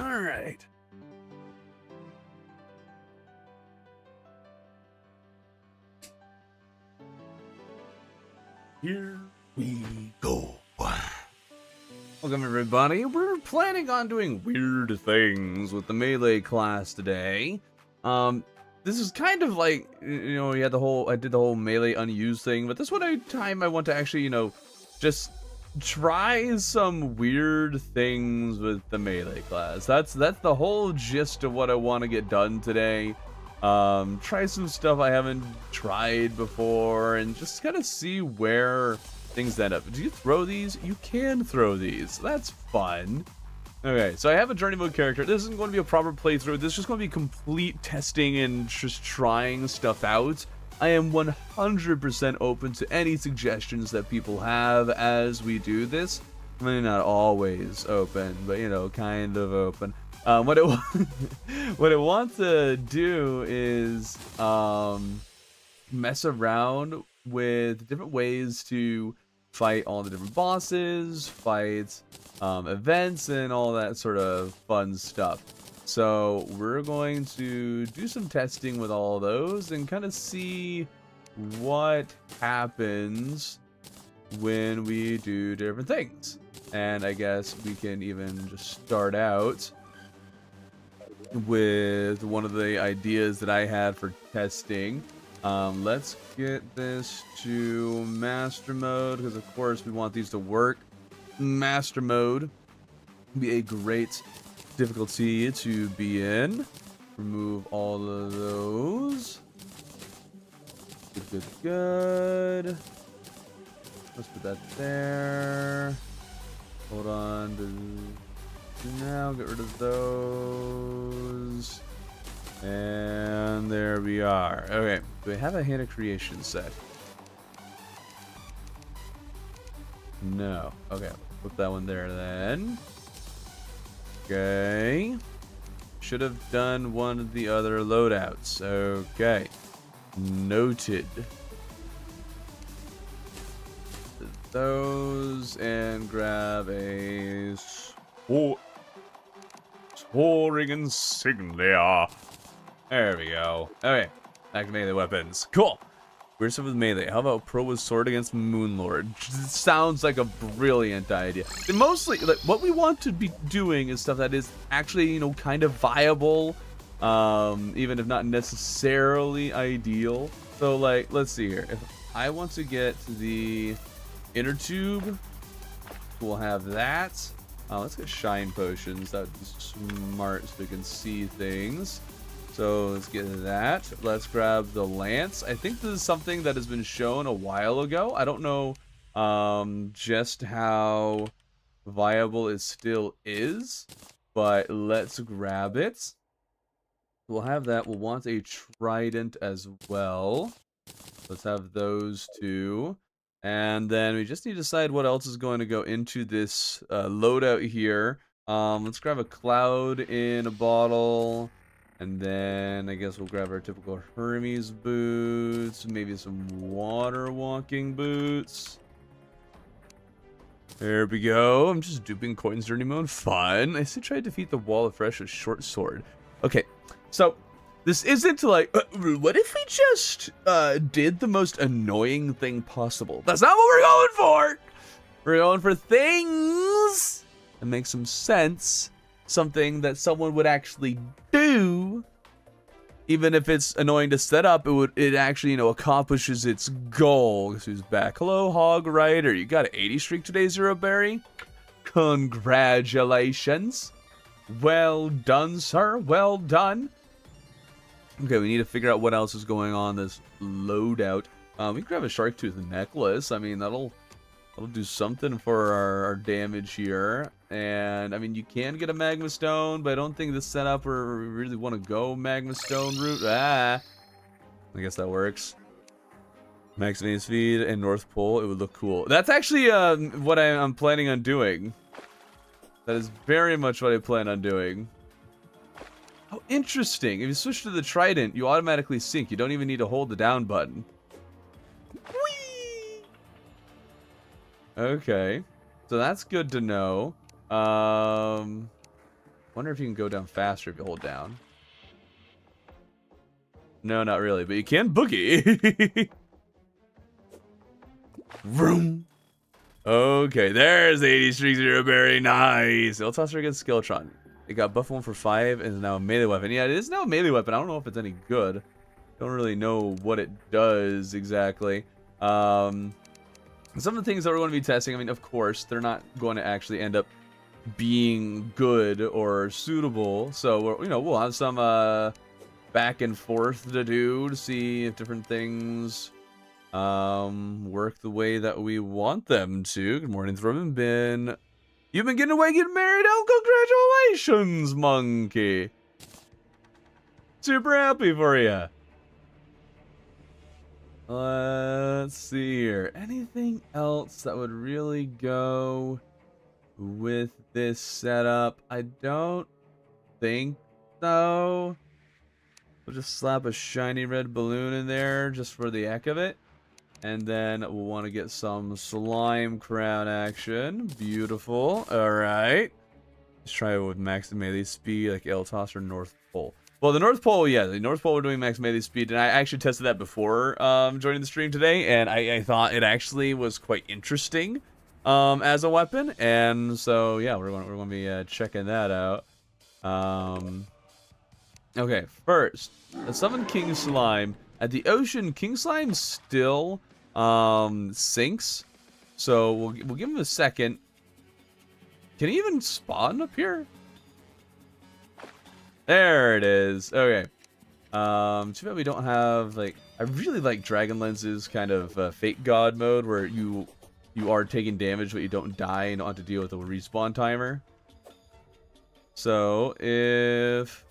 All right. Here we go. Welcome, everybody. We're planning on doing weird things with the melee class today. This is kind of like, we had I did the whole melee unused thing, but this time I want to actually, just try some weird things with the melee class. That's the whole gist of what I want to get done today. Try some stuff I haven't tried before and just kind of see where things end up. Do you throw these? You can throw these. That's fun. Okay, so I have a journey mode character. This isn't going to be a proper playthrough. This is just going to be complete testing and just trying stuff out. I am 100% open to any suggestions that people have as we do this. I mean, not always open, but, kind of open. What I want to do is mess around with different ways to fight all the different bosses, fight events, and all that sort of fun stuff. So we're going to do some testing with all of those and kind of see what happens when we do different things. And I guess we can even just start out with one of the ideas that I had for testing. Let's get this to master mode, because of course we want these to work. Master mode would be a great difficulty to be in. Remove all of those. Good. Let's put that there. Hold on. Now get rid of those. And there we are. Okay, do we have a hand of creation set? No. Okay, put that one there then. Okay. Should have done one of the other loadouts. Okay. Noted. Those and grab a soaring insignia. There we go. Okay, back to melee weapons. Cool. We're still with melee. How about pro with sword against Moonlord? Sounds like a brilliant idea. And mostly, like, what we want to be doing is stuff that is actually, kind of viable, even if not necessarily ideal. So, like, let's see here. If I want to get to the inner tube, we'll have that. Let's get shine potions. That would be smart so we can see things. So let's get that. Let's grab the lance. I think this is something that has been shown a while ago. I don't know just how viable it still is, but let's grab it. We'll have that. We'll want a trident as well. Let's have those two. And then we just need to decide what else is going to go into this loadout here. Let's grab a cloud in a bottle. And then I guess we'll grab our typical Hermes boots. Maybe some water walking boots. There we go. I'm just duping coins journey mode. Fun. I said try to defeat the wall of fresh with short sword. Okay, so this isn't like, what if we just did the most annoying thing possible? That's not what we're going for. We're going for things that make some sense. Something that someone would actually do. Even if it's annoying to set up, it actually, accomplishes its goal. Guess who's back? Hello, Hog Rider. You got an 80 streak today, Zero Berry? Congratulations. Well done, sir. Well done. Okay, we need to figure out what else is going on this loadout. We can grab a shark tooth necklace. I mean, that'll do something for our damage here. And I mean, you can get a magma stone, but I don't think this setup or we really want to go magma stone route. I guess that works. Maximum speed and North Pole, it would look cool. That's actually what I'm planning on doing. That is very much what I plan on doing. Oh, interesting. If you switch to the trident, you automatically sink. You don't even need to hold the down button. Whee! Okay. So that's good to know. Wonder if you can go down faster if you hold down. No, not really, but you can boogie. Vroom. Okay, there's 80 streaks zero berry. Nice. It'll toss her against Skeletron. It got buff 1 for 5 and is now a melee weapon. Yeah, it is now a melee weapon. I don't know if it's any good. Don't really know what it does exactly. Some of the things that we're going to be testing, I mean, of course, they're not going to actually end up being good or suitable. So, we'll have some back and forth to do to see if different things work the way that we want them to. Good morning, Throbbing Bin. You've been getting away, getting married. Oh, congratulations, monkey. Super happy for you. Let's see here. Anything else that would really go with this setup? I don't think so. We'll just slap a shiny red balloon in there just for the heck of it. And then we'll want to get some slime crown action. Beautiful. Alright. Let's try it with max melee speed like Eltos or North Pole. Well, the North Pole, yeah, the North Pole we're doing max melee speed, and I actually tested that before joining the stream today, and I thought it actually was quite interesting as a weapon, and so yeah, we're going to be checking that out. Okay, first, let's summon King Slime. At the ocean, King Slime still sinks, so we'll give him a second. Can he even spawn up here? There it is. Okay. Too bad we don't have, like, I really like Dragon Lens's kind of Fate God mode where you are taking damage but you don't die and don't have to deal with a respawn timer. So if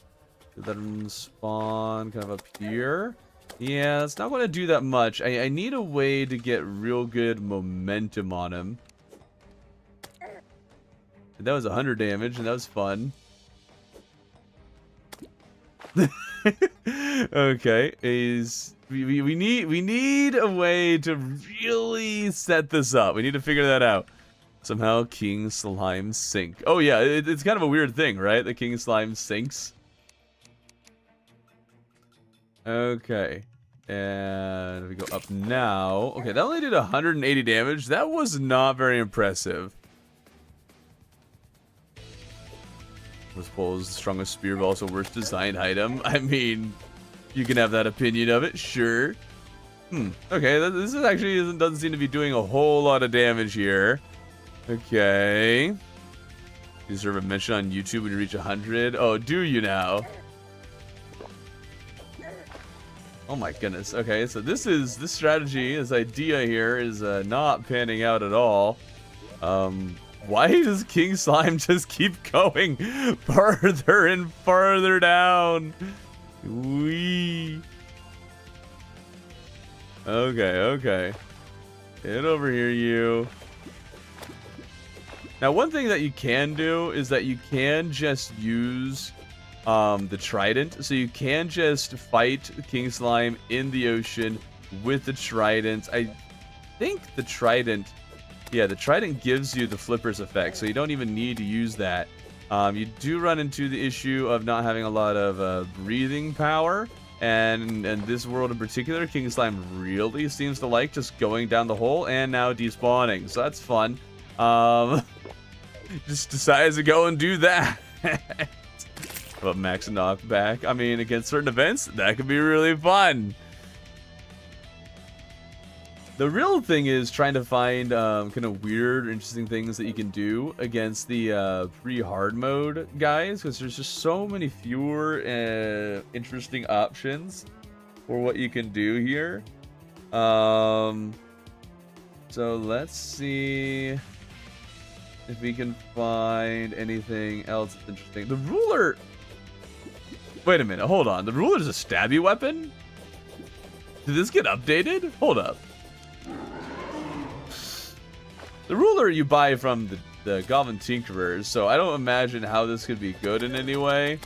let him spawn kind of up here. Yeah, it's not going to do that much. I need a way to get real good momentum on him. And that was 100 damage and that was fun. Okay, we need a way to really set this up. We need to figure that out. Somehow King Slime sink. Oh yeah, it's kind of a weird thing, right? The King Slime sinks. Okay. And we go up now. Okay, that only did 180 damage. That was not very impressive. This pole is the strongest spear, but also worst designed item. I mean, you can have that opinion of it, sure. Okay, this is actually doesn't seem to be doing a whole lot of damage here. Okay. You deserve a mention on YouTube when you reach 100. Oh, do you now? Oh my goodness. Okay, so this strategy, this idea here is not panning out at all. Why does King Slime just keep going further and further down? Wee. Okay. Get over here, you. Now, one thing that you can do is that you can just use the trident. So you can just fight King Slime in the ocean with the trident. I think the trident... Yeah, the trident gives you the flippers effect, so you don't even need to use that. You do run into the issue of not having a lot of breathing power, and in this world in particular, King Slime really seems to like just going down the hole and now despawning, so that's fun. Just decides to go and do that. But max knockback, I mean, against certain events, that could be really fun. The real thing is trying to find kind of weird, interesting things that you can do against the pre-hard mode guys, because there's just so many fewer interesting options for what you can do here. So let's see if we can find anything else that's interesting. The ruler... Wait a minute, hold on. The ruler's a stabby weapon? Did this get updated? Hold up. The ruler you buy from the Goblin Tinkerers, so I don't imagine how this could be good in any way.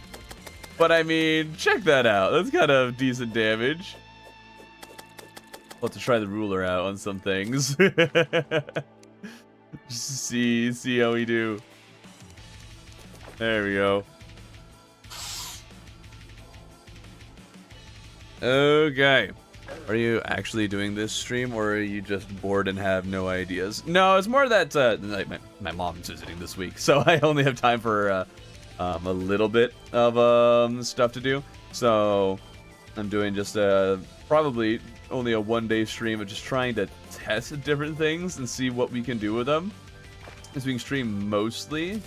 But I mean, check that out. That's kind of decent damage. We'll have to try the ruler out on some things. Just see how we do. There we go. Okay. Are you actually doing this stream, or are you just bored and have no ideas? No, it's more that like my mom's visiting this week, so I only have time for a little bit of stuff to do. So I'm doing just probably only a one-day stream of just trying to test different things and see what we can do with them. As we can stream mostly,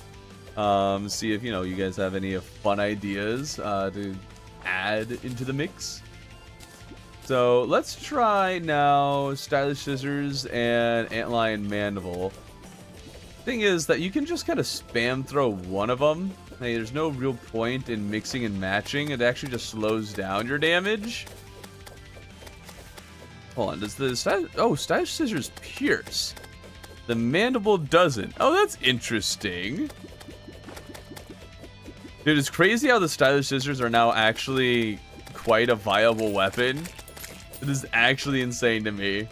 see if you guys have any fun ideas to add into the mix. So let's try now Stylish Scissors and Antlion Mandible. Thing is that you can just kind of spam throw one of them. Hey, there's no real point in mixing and matching. It actually just slows down your damage. Hold on, does the Stylish Scissors pierce? The Mandible doesn't. Oh, that's interesting. Dude, it's crazy how the Stylish Scissors are now actually quite a viable weapon. It is actually insane to me.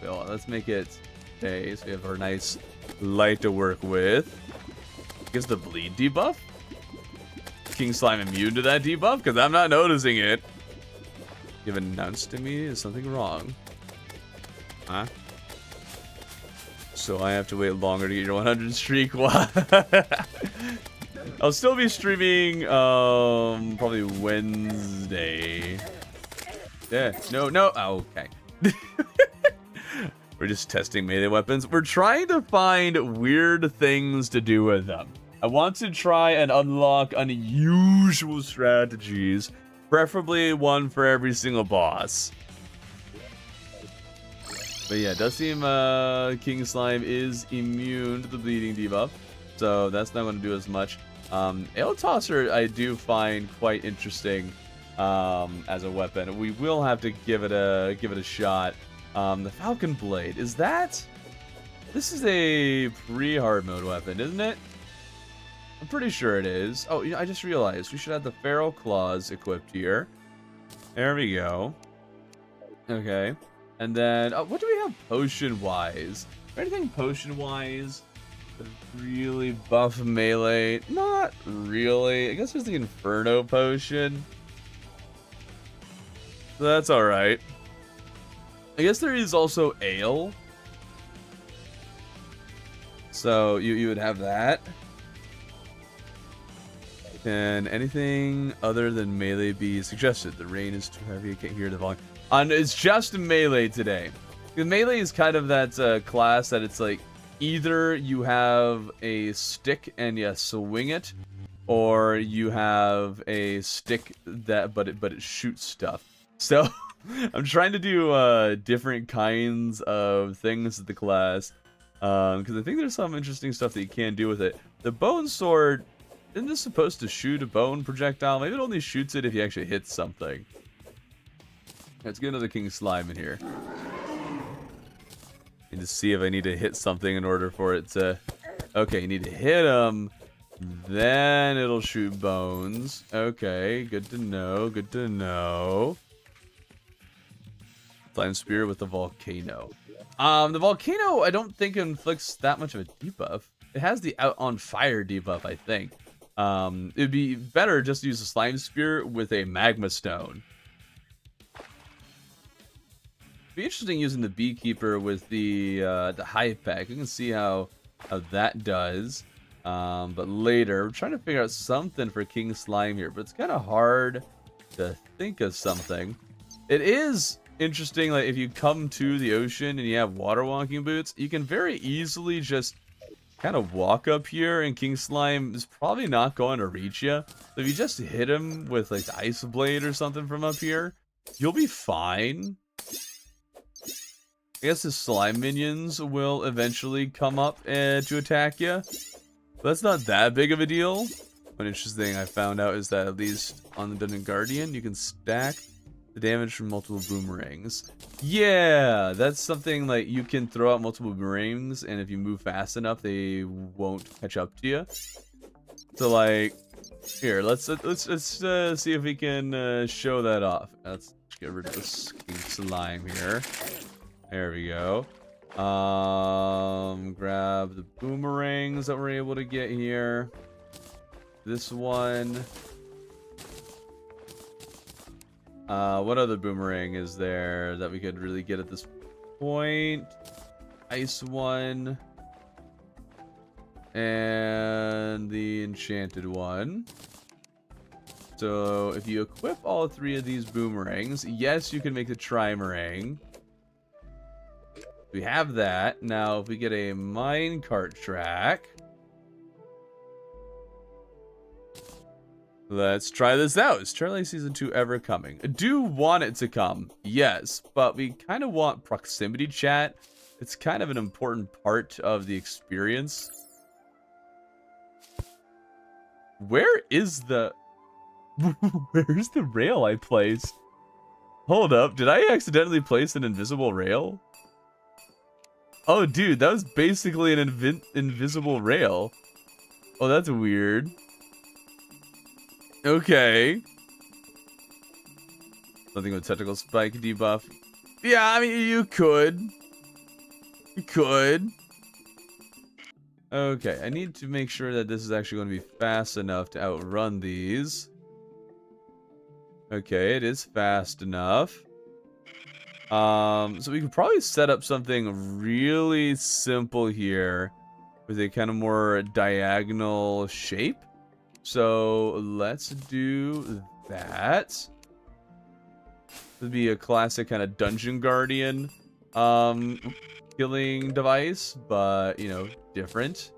Well, let's make it okay, so we have our nice light to work with. Gives the bleed debuff? King Slime immune to that debuff? Because I'm not noticing it. You've announced to me is something wrong. Huh? So I have to wait longer to get your 100 streak? I'll still be streaming probably Wednesday. Yeah, no. Oh, okay. We're just testing melee weapons. We're trying to find weird things to do with them. I want to try and unlock unusual strategies, preferably one for every single boss. But yeah, it does seem King Slime is immune to the bleeding debuff, so that's not going to do as much. Ale Tosser I do find quite interesting as a weapon. We will have to give it a shot. The Falcon Blade, is that? This is a pre-hard mode weapon, isn't it? I'm pretty sure it is. Oh, I just realized we should have the Feral Claws equipped here. There we go. Okay. And then, what do we have potion-wise? Anything potion-wise that really buff melee? Not really. I guess there's the Inferno Potion. So that's alright. I guess there is also Ale. So you would have that. Can anything other than melee be suggested? The rain is too heavy, I can't hear the volume. It's just melee today. The melee is kind of that class that it's like either you have a stick and you swing it, or you have a stick that but it shoots stuff. So I'm trying to do different kinds of things with the class, because I think there's some interesting stuff that you can do with it. The bone sword, isn't this supposed to shoot a bone projectile? Maybe it only shoots it if you actually hit something. Let's get another King Slime in here. Need to see if I need to hit something in order for it to... Okay, you need to hit him, then it'll shoot bones. Okay, good to know, good to know. Slime Spear with the Volcano. The Volcano, I don't think inflicts that much of a debuff. It has the Out on Fire debuff, I think. It'd be better just to use a Slime Spear with a Magma Stone. It'd be interesting using the Beekeeper with the Hive Pack. You can see how that does. But later, we're trying to figure out something for King Slime here, but it's kind of hard to think of something. It is interesting, like if you come to the ocean and you have water walking boots, you can very easily just kind of walk up here, and King Slime is probably not going to reach you. So if you just hit him with like the Ice Blade or something from up here, you'll be fine. I guess the slime minions will eventually come up to attack you. But that's not that big of a deal. One interesting thing I found out is that at least on the Dungeon Guardian, you can stack the damage from multiple boomerangs. Yeah, that's something like you can throw out multiple boomerangs, and if you move fast enough, they won't catch up to you. So like, here, let's see if we can show that off. Let's get rid of this King Slime here. There we go. Grab the boomerangs that we're able to get here. This one. What other boomerang is there that we could really get at this point? Ice one. And the enchanted one. So if you equip all 3 of these boomerangs, yes, you can make the trimarang. We have that. Now, if we get a minecart track, let's try this out. Is Terraria Season 2 ever coming? I do want it to come, yes, but we kind of want proximity chat. It's kind of an important part of the experience. Where is the... Where's the rail I placed? Hold up, did I accidentally place an invisible rail? Oh, dude, that was basically an invisible rail. Oh, that's weird. Okay. Something with technical spike debuff. Yeah, I mean, you could. You could. Okay, I need to make sure that this is actually going to be fast enough to outrun these. Okay, it is fast enough. So we could probably set up something really simple here with a kind of more diagonal shape. So let's do that. This would be a classic kind of dungeon guardian killing device, but you know, different.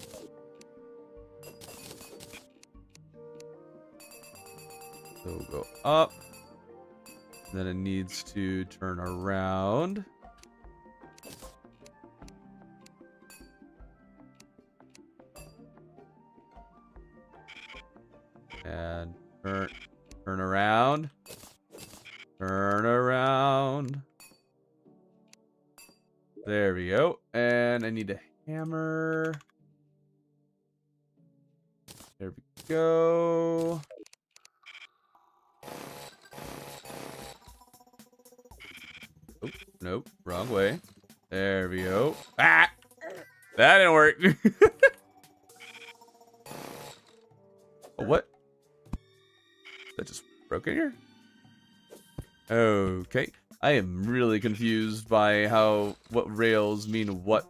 So we'll go up. Then it needs to turn around. And turn around. Turn around. There we go. And I need a hammer. There we go. Oh, nope, wrong way. There we go. Ah! That didn't work. What? That just broke in here? Okay. I am really confused by what rails mean what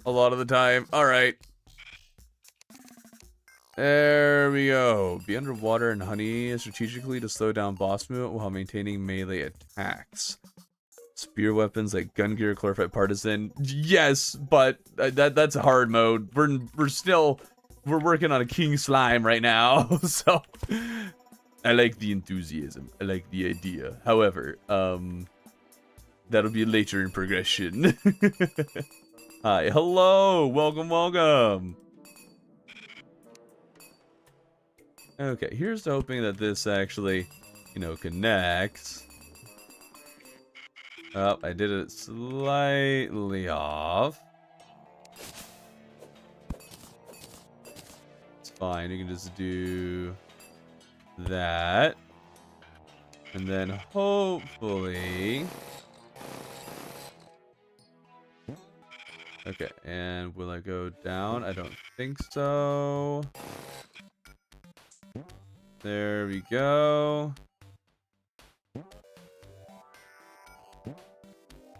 a lot of the time. Alright. There we go. Be underwater and honey strategically to slow down boss movement while maintaining melee attacks. Spear weapons like gun gear, chlorophyte partisan. Yes, but that's hard mode. We're working on a king slime right now. So I like the enthusiasm. I like the idea. However, that'll be later in progression. Hi, hello, welcome. Okay, here's to hoping that this actually, you know, connects. Oh, I did it slightly off. It's fine, you can just do that. And then hopefully... Okay, and will I go down? I don't think so. There we go.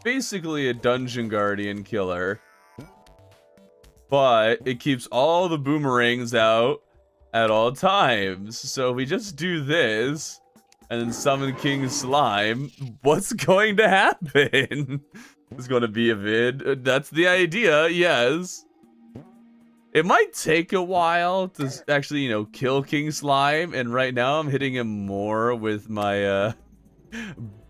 Basically a dungeon guardian killer, but it keeps all the boomerangs out at all times. So if we just do this and then summon King Slime, what's going to happen? It's going to be a vid. That's the idea, yes. It might take a while to actually, you know, kill King Slime, and right now I'm hitting him more with my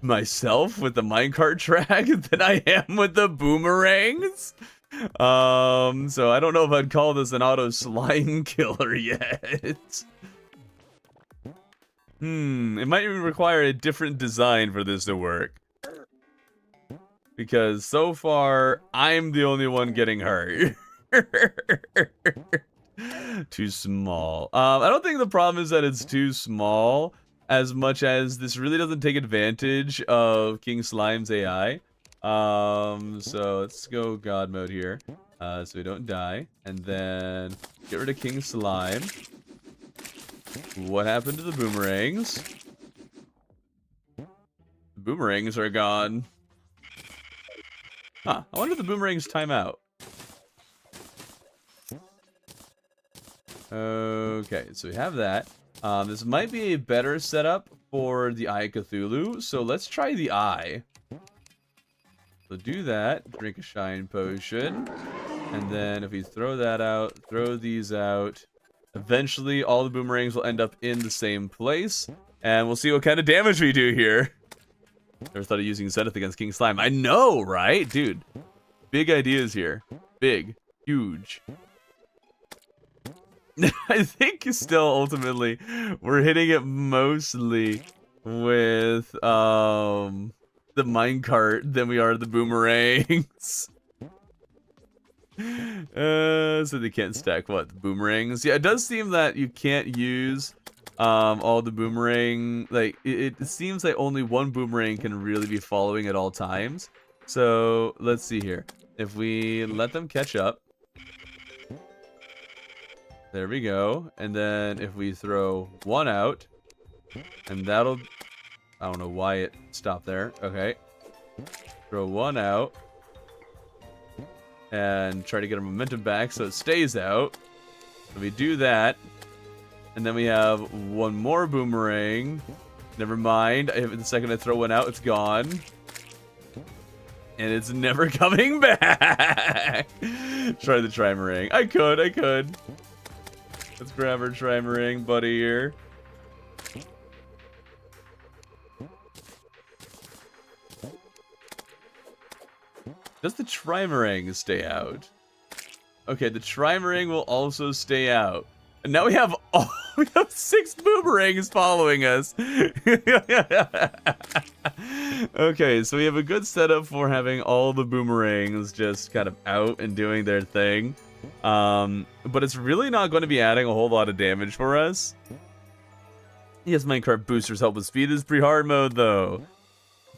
myself with the minecart track than I am with the boomerangs. So I don't know if I'd call this an auto slime killer yet. It might even require a different design for this to work. Because so far, I'm the only one getting hurt. Too small. I don't think the problem is that it's too small, as much as this really doesn't take advantage of King Slime's AI. So let's go God mode here, so we don't die, and then get rid of King Slime. What happened to the boomerangs? The boomerangs are gone. Huh, I wonder if the boomerangs time out. Okay, so we have that. This might be a better setup for the Eye of Cthulhu, so let's try the Eye. So do that, drink a shine potion, and then if we throw that out, throw these out, eventually all the boomerangs will end up in the same place, and we'll see what kind of damage we do here. Never thought of using Zenith against King Slime. I know, right? Dude, big ideas here. Big, huge. I think still ultimately we're hitting it mostly with the minecart than we are the boomerangs. So they can't stack what? The boomerangs? Yeah, it does seem that you can't use all the boomerang, like it seems like only one boomerang can really be following at all times. So let's see here. If we let them catch up. There we go. And then if we throw one out, and that'll, I don't know why it stopped there. Okay. Throw one out. And try to get our momentum back so it stays out. So we do that. And then we have one more boomerang. Never mind. The second I throw one out, it's gone. And it's never coming back. Try the trimarang. I could. Let's grab our trimarang buddy here. Does the trimarang stay out? Okay, the trimarang will also stay out. And now we have 6 boomerangs following us. Okay, so we have a good setup for having all the boomerangs just kind of out and doing their thing. But it's really not going to be adding a whole lot of damage for us. Yes, minecart boosters help with speed. This is pre-hard mode though.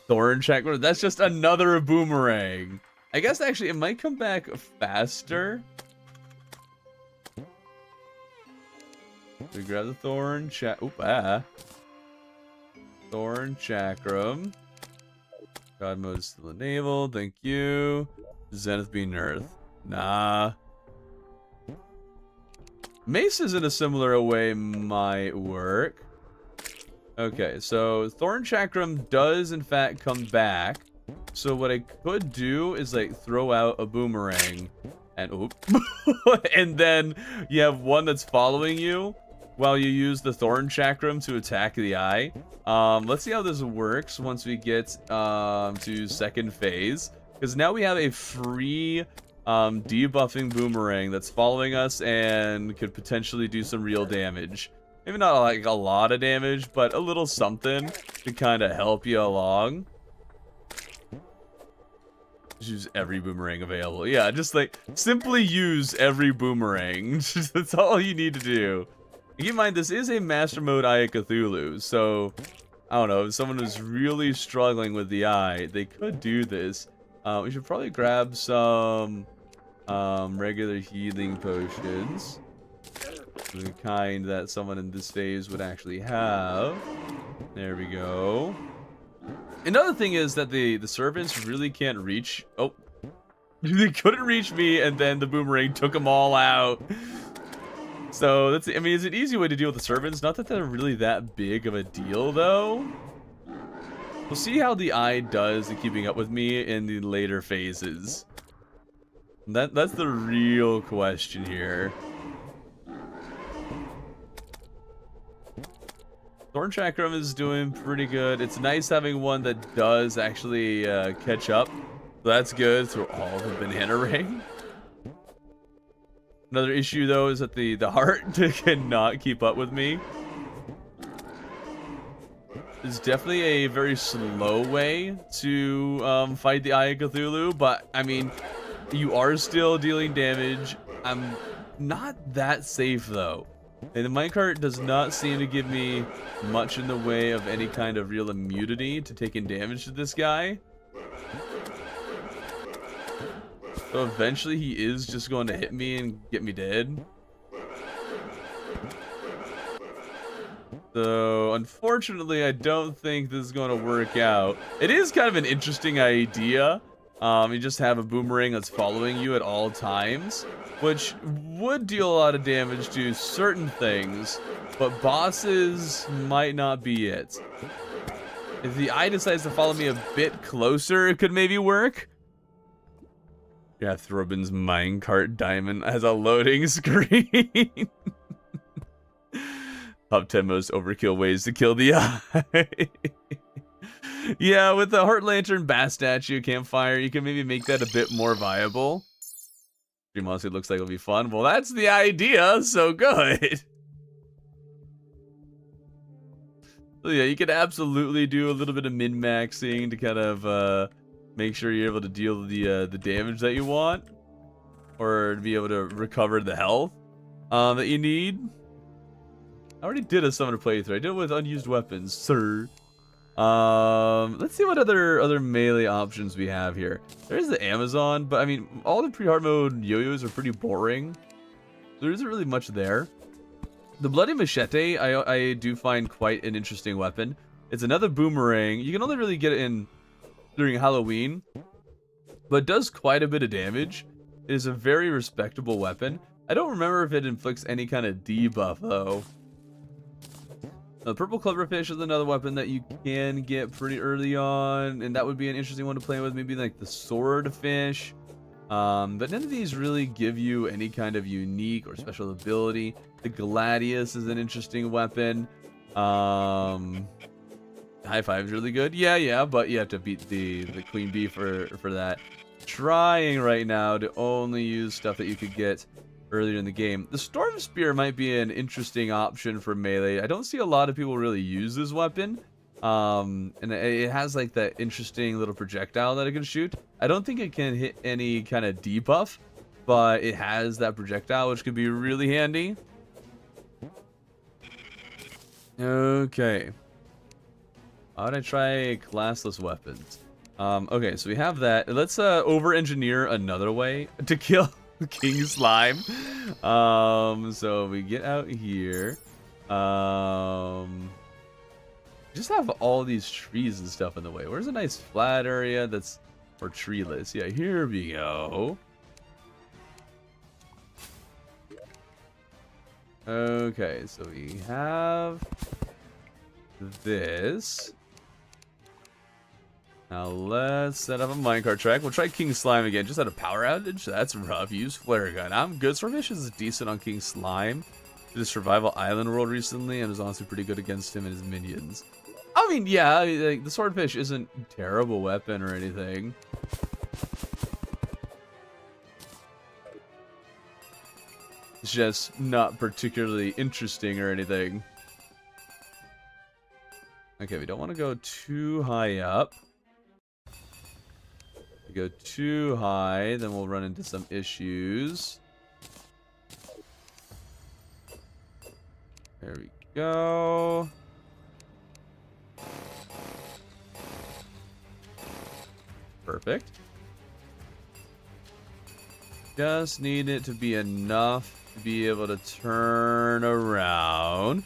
Thorn check. That's just another boomerang. I guess actually it might come back faster. We grab the thorn Thorn chakram. God mode is still enabled. Thank you. Zenith be nerfed. Nah. Maces in a similar way might work. Okay, so Thorn Chakram does in fact come back. So what I could do is like throw out a boomerang and and then you have one that's following you while you use the Thorn Chakram to attack the eye. Let's see how this works once we get to second phase, because now we have a free debuffing boomerang that's following us and could potentially do some real damage. Maybe not like a lot of damage, but a little something to kind of help you along. Just use every boomerang available. Yeah, just like simply use every boomerang. That's all you need to do. Keep in mind, this is a master mode Eye of Cthulhu, so I don't know, if someone is really struggling with the eye, they could do this. We should probably grab some regular healing potions. The kind that someone in this phase would actually have. There we go. Another thing is that the servants really can't reach. Oh, they couldn't reach me, and then the boomerang took them all out. So that's, I mean, it's an easy way to deal with the servants. Not that they're really that big of a deal, though. We'll see how the eye does in keeping up with me in the later phases. That's the real question here. Thorn Chakram is doing pretty good. It's nice having one that does actually catch up. So that's good. So all the banana ring. Another issue though is that the heart cannot keep up with me. It's definitely a very slow way to fight the Eye of Cthulhu, but I mean, you are still dealing damage. I'm not that safe though. And the minecart does not seem to give me much in the way of any kind of real immunity to taking damage to this guy. So eventually he is just going to hit me and get me dead. So, unfortunately, I don't think this is going to work out. It is kind of an interesting idea. You just have a boomerang that's following you at all times, which would deal a lot of damage to certain things, but bosses might not be it. If the eye decides to follow me a bit closer, it could maybe work. Yeah, Throbin's minecart diamond has a loading screen. Top 10 most overkill ways to kill the eye. Yeah, with the heart lantern, bass statue, campfire, you can maybe make that a bit more viable. Dream honestly looks like it'll be fun. Well, that's the idea, so good. So yeah, you could absolutely do a little bit of min-maxing to kind of make sure you're able to deal the damage that you want, or to be able to recover the health that you need. I already did a summoner playthrough. I did it with unused weapons, sir. Let's see what other melee options we have here. There's the Amazon, but I mean, all the pre-hard mode yo-yos are pretty boring. There isn't really much there. The Bloody Machete, I do find quite an interesting weapon. It's another boomerang. You can only really get it in during Halloween, but it does quite a bit of damage. It is a very respectable weapon. I don't remember if it inflicts any kind of debuff, though. The Purple Cloverfish is another weapon that you can get pretty early on, and that would be an interesting one to play with, maybe like the Swordfish. But none of these really give you any kind of unique or special ability. The Gladius is an interesting weapon. High Five is really good. Yeah, but you have to beat the Queen Bee for that. Trying right now to only use stuff that you could get earlier in the game. The Storm Spear might be an interesting option for melee. I don't see a lot of people really use this weapon. And it has like that interesting little projectile that it can shoot. I don't think it can hit any kind of debuff, but it has that projectile, which could be really handy. Okay. How would I try classless weapons? Okay, so we have that. Let's over-engineer another way to kill King Slime. So we get out here. Just have all these trees and stuff in the way. Where's a nice flat area that's or treeless? Yeah, here we go. Okay, so we have this. Now let's set up a minecart track. We'll try King Slime again. Just had a power outage. That's rough. Use flare gun. I'm good. Swordfish is decent on King Slime. Did a survival island world recently and was honestly pretty good against him and his minions. I mean, yeah, like, the Swordfish isn't a terrible weapon or anything. It's just not particularly interesting or anything. Okay, we don't want to go too high up. If we go too high, then we'll run into some issues. There we go. Perfect. Just need it to be enough to be able to turn around.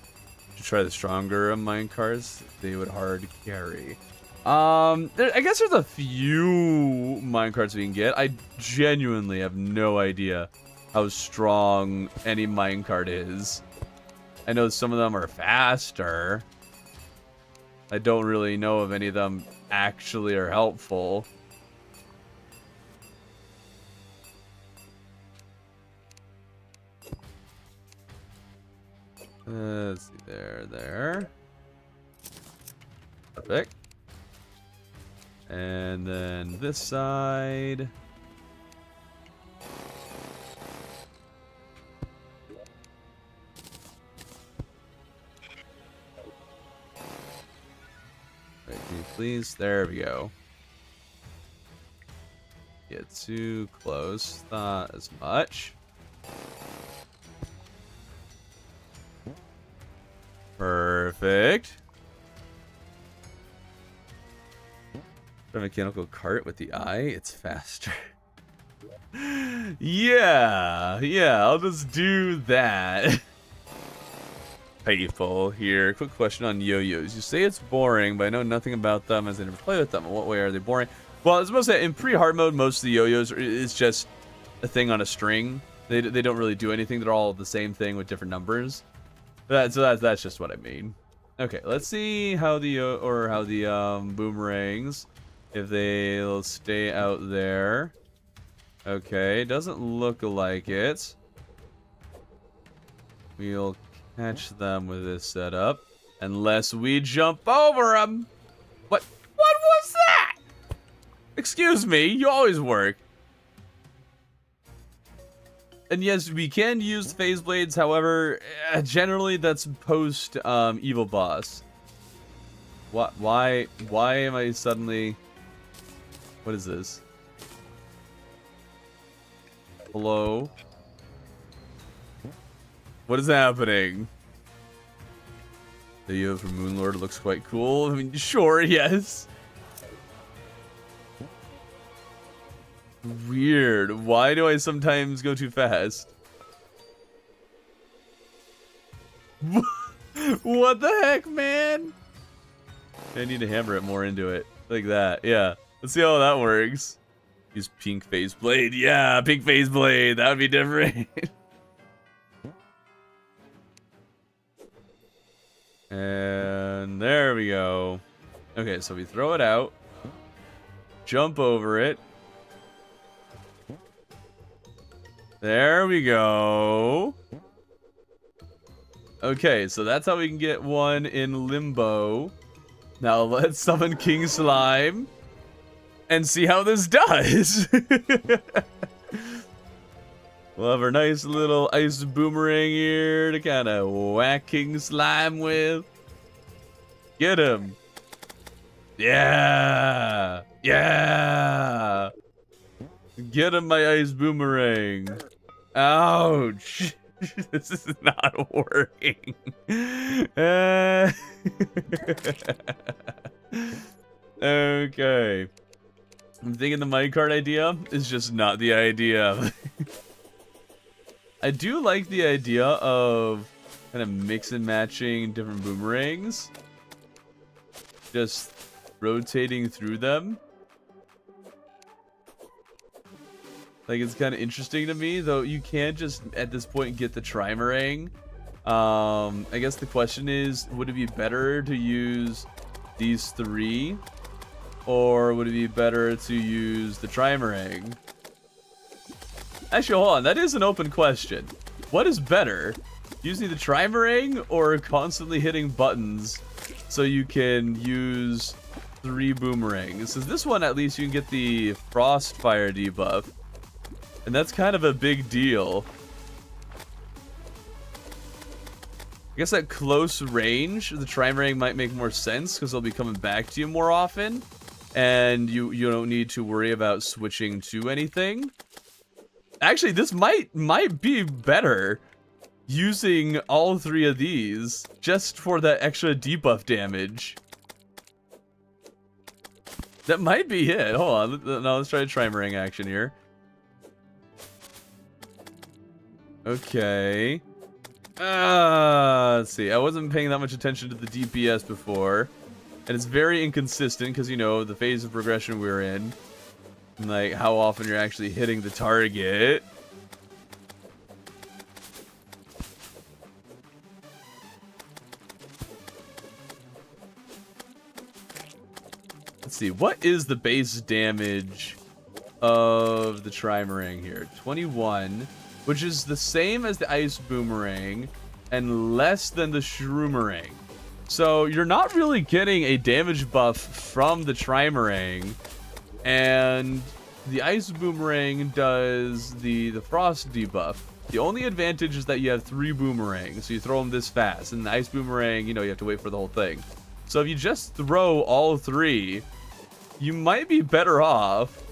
To try the stronger minecarts, they would hard carry. I guess there's a few minecarts we can get. I genuinely have no idea how strong any minecart is. I know some of them are faster. I don't really know if any of them actually are helpful. Let's see, there. Perfect. And then this side. Wait, can you please? There we go. Get too close. Not as much. Perfect. A mechanical cart with the eye, it's faster. Yeah, I'll just do that. faithful here. Quick question on yo-yos. You say it's boring, but I know nothing about them as I never play with them. In what way are they boring? Well, I was supposed to say, in pre-hard mode, most of the yo-yos is just a thing on a string. They don't really do anything. They're all the same thing with different numbers. That's just what I mean. Okay, let's see how the boomerangs, if they'll stay out there. Okay, doesn't look like it. We'll catch them with this setup, unless we jump over them. What was that? Excuse me, you always work. And yes, we can use phase blades. However, generally that's post evil boss. Why am I suddenly? What is this? Hello? What is happening? The yo from Moonlord looks quite cool. I mean, sure, yes. Weird. Why do I sometimes go too fast? What the heck, man? I need to hammer it more into it. Like that. Yeah. Let's see how that works. Use pink phase blade. Yeah, pink phase blade. That would be different. And there we go. Okay, so we throw it out. Jump over it. There we go. Okay, so that's how we can get one in limbo. Now let's summon King Slime and see how this does. We'll have our nice little ice boomerang here to kind of whack King Slime with. Get him. Yeah. Yeah. Get him, my ice boomerang. Ouch. This is not working. Okay. I'm thinking the minecart idea is just not the idea. I do like the idea of kind of mix and matching different boomerangs. Just rotating through them. Like, it's kind of interesting to me, though you can't just, at this point, get the trimarang. I guess the question is, would it be better to use these three? Or would it be better to use the trimarang? Actually, hold on, that is an open question. What is better? Using the trimarang or constantly hitting buttons so you can use 3 boomerangs? So this one, at least, you can get the frost fire debuff. And that's kind of a big deal. I guess at close range, the trimarang might make more sense because they'll be coming back to you more often. And you don't need to worry about switching to anything. Actually, this might be better using all 3 of these just for that extra debuff damage. That might be it. Hold on. Now let's try a trimarang action here. Okay. Let's see. I wasn't paying that much attention to the DPS before. And it's very inconsistent because, you know, the phase of progression we're in. And, like, how often you're actually hitting the target. Let's see. What is the base damage of the trimarang here? 21. Which is the same as the ice boomerang and less than the shroomerang. So you're not really getting a damage buff from the trimarang, and the ice boomerang does the frost debuff. The only advantage is that you have 3 boomerangs, so you throw them this fast, and the ice boomerang, you know, you have to wait for the whole thing. So if you just throw all 3, you might be better off.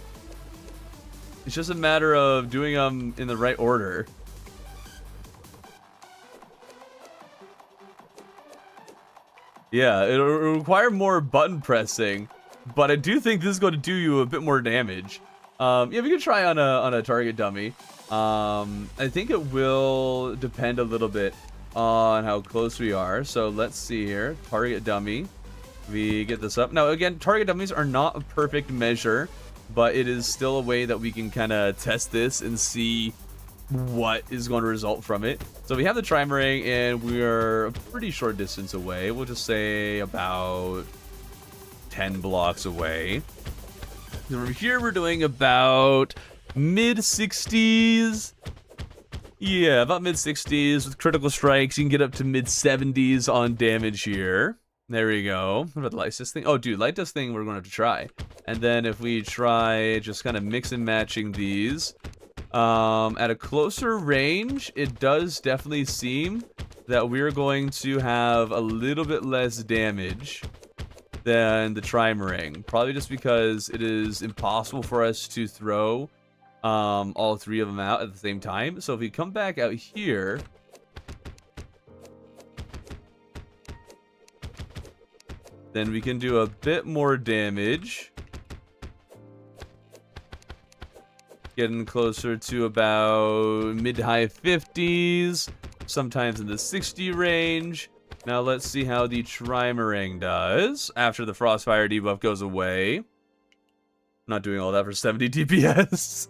It's just a matter of doing them in the right order. Yeah, it'll require more button pressing, but I do think this is going to do you a bit more damage. Yeah, we can try on a target dummy. I think it will depend a little bit on how close we are. So let's see here. Target dummy. We get this up. Now, again, target dummies are not a perfect measure, but it is still a way that we can kind of test this and see what is going to result from it. So we have the trimarine, and we are a pretty short distance away. We'll just say about 10 blocks away. Over here, we're doing about mid-60s. Yeah, about mid-60s with critical strikes. You can get up to mid-70s on damage here. There we go. What about the light dust thing? Oh, dude, light dust thing we're going to have to try. And then if we try just kind of mix and matching these, at a closer range, it does definitely seem that we're going to have a little bit less damage than the trimarine. Probably just because it is impossible for us to throw all three of them out at the same time. So if we come back out here, then we can do a bit more damage. Getting closer to about mid-high 50s, sometimes in the 60 range. Now let's see how the trimarine does after the Frostfire debuff goes away. I'm not doing all that for 70 DPS.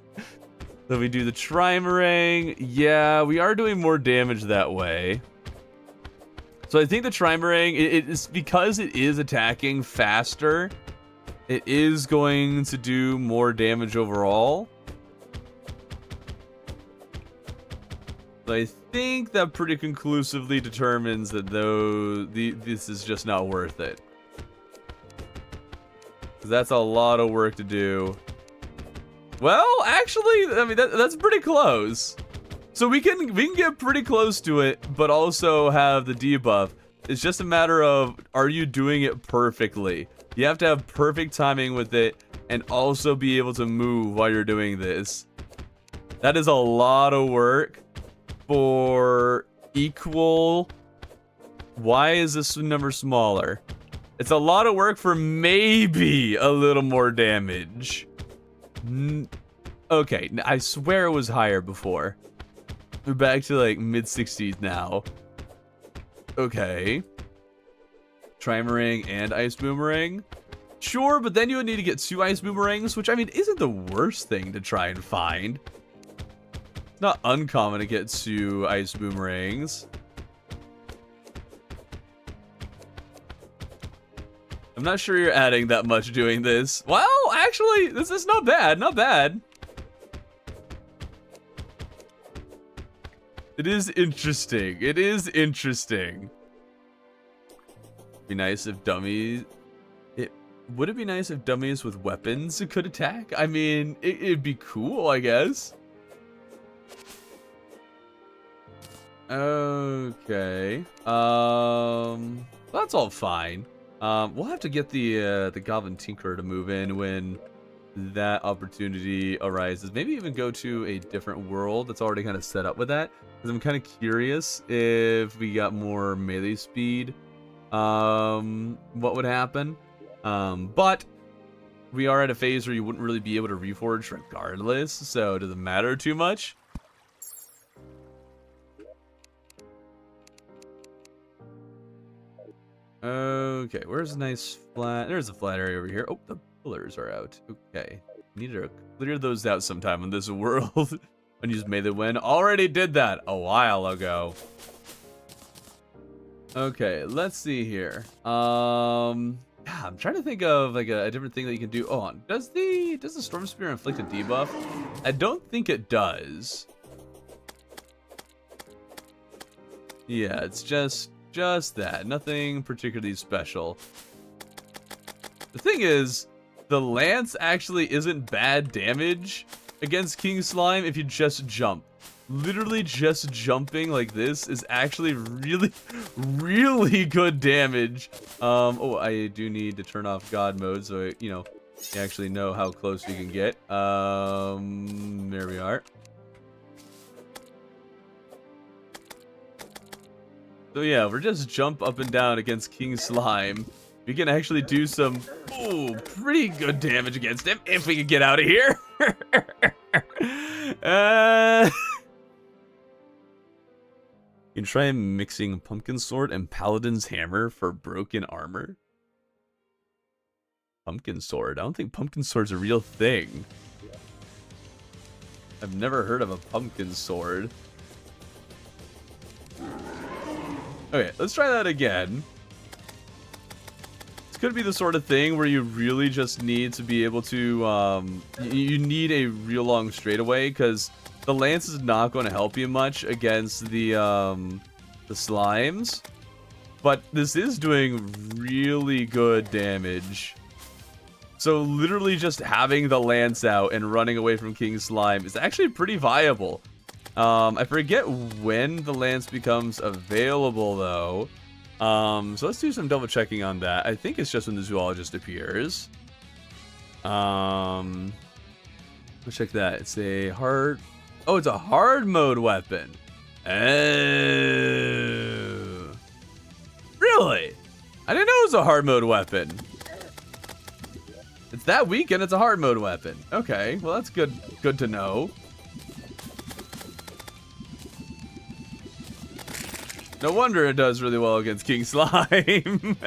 So we do the trimarine. Yeah, we are doing more damage that way. So I think the trimarine, it's because it is attacking faster, it is going to do more damage overall. I think that pretty conclusively determines that this is just not worth it. 'Cause that's a lot of work to do. Well, actually, I mean that's pretty close. So we can get pretty close to it, but also have the debuff. It's just a matter of, are you doing it perfectly? You have to have perfect timing with it and also be able to move while you're doing this. That is a lot of work for equal. Why is this number smaller? It's a lot of work for maybe a little more damage. Okay, I swear it was higher before. We're back to like mid-60s now. Okay. Trimarine and Ice Boomerang. Sure, but then you would need to get 2 Ice Boomerangs, which I mean isn't the worst thing to try and find. It's not uncommon to get 2 Ice Boomerangs. I'm not sure you're adding that much doing this. Well, actually, this is not bad, not bad. It is interesting. It is interesting. Be nice if dummies... Would it be nice if dummies with weapons could attack? I mean, it'd be cool, I guess. Okay. That's all fine. We'll have to get the Goblin Tinkerer to move in when that opportunity arises. Maybe even go to a different world that's already kind of set up with that. Because I'm kind of curious if we got more melee speed, what would happen. But we are at a phase where you wouldn't really be able to reforge regardless, so it doesn't matter too much. Okay, where's a nice flat? There's a flat area over here. Oh, the pillars are out. Okay, need to clear those out sometime in this world. And use melee win. Already did that a while ago. Okay, let's see here. Yeah, I'm trying to think of like a different thing that you can do. Oh, does the Storm Spear inflict a debuff? I don't think it does. Yeah, it's just that. Nothing particularly special. The thing is, the Lance actually isn't bad damage against King Slime if you just jump. Literally just jumping like this is actually really, really good damage. Oh, I do need to turn off God mode so you actually know how close we can get. There we are. So yeah, we're just jump up and down against King Slime. We can actually do some, pretty good damage against him if we can get out of here. You can try mixing Pumpkin Sword and Paladin's Hammer for broken armor. Pumpkin Sword? I don't think Pumpkin Sword's a real thing. I've never heard of a Pumpkin Sword. Okay, let's try that again. This could be the sort of thing where you really just need to be able to, you need a real long straightaway, because the lance is not going to help you much against the slimes. But this is doing really good damage. So literally just having the lance out and running away from King Slime is actually pretty viable. I forget when the lance becomes available though. So let's do some double checking on that. I think it's just when the zoologist appears. Let's check that. It's a hard... Oh, it's a hard mode weapon. Oh. Really? I didn't know it was a hard mode weapon. It's that weak and it's a hard mode weapon. Okay, well that's good to know. No wonder it does really well against King Slime.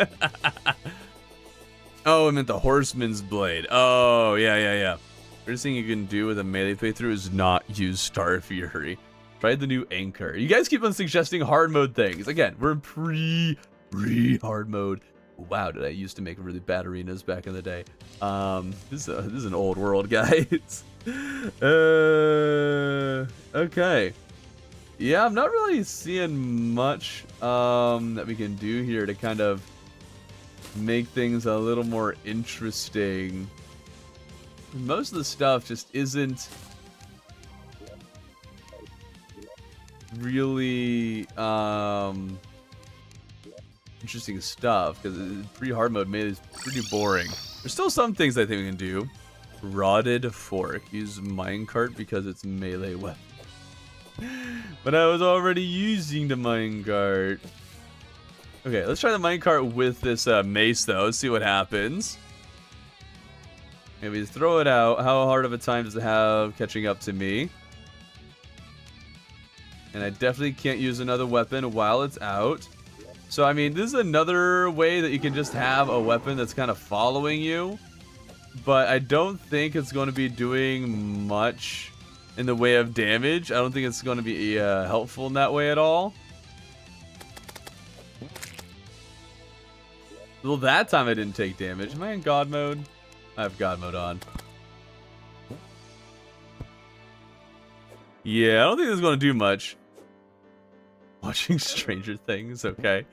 Oh, I meant the Horseman's Blade. Oh, yeah. First thing you can do with a melee playthrough is not use Star Fury. Try the new Anchor. You guys keep on suggesting hard mode things. Again, we're in pre-hard mode. Wow, did I used to make really bad arenas back in the day. This is an old world, guys. Okay. Yeah, I'm not really seeing much that we can do here to kind of make things a little more interesting. Most of the stuff just isn't really interesting stuff, because pre-hard mode made is pretty boring. There's still some things I think we can do. Rotted Fork. Use minecart because it's melee weapon. But I was already using the minecart. Okay, let's try the minecart with this mace though. Let's see what happens. Maybe throw it out. How hard of a time does it have catching up to me? And I definitely can't use another weapon while it's out. So, I mean, this is another way that you can just have a weapon that's kind of following you. But I don't think it's going to be doing much in the way of damage. I don't think it's going to be helpful in that way at all. Well, that time I didn't take damage. Am I in God mode? I have God mode on. Yeah, I don't think this is going to do much. Watching Stranger Things, okay.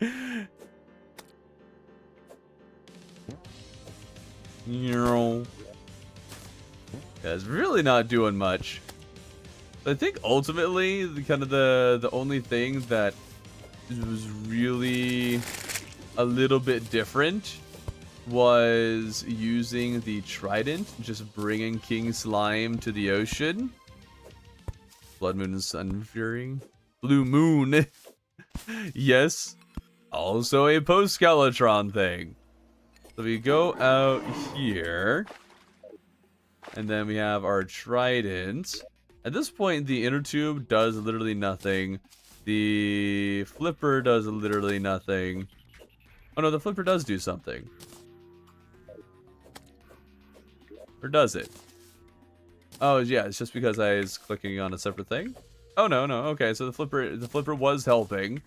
Yeah, it's really not doing much. I think ultimately, the only thing that was really a little bit different was using the trident, just bringing King Slime to the ocean. Blood Moon and Sun Fury. Blue Moon. Yes. Also a post-Skeletron thing. So we go out here. And then we have our trident. At this point, the inner tube does literally nothing. The flipper does literally nothing. Oh no, the flipper does do something. Or does it? Oh yeah, it's just because I was clicking on a separate thing. Oh no, okay, so the flipper was helping.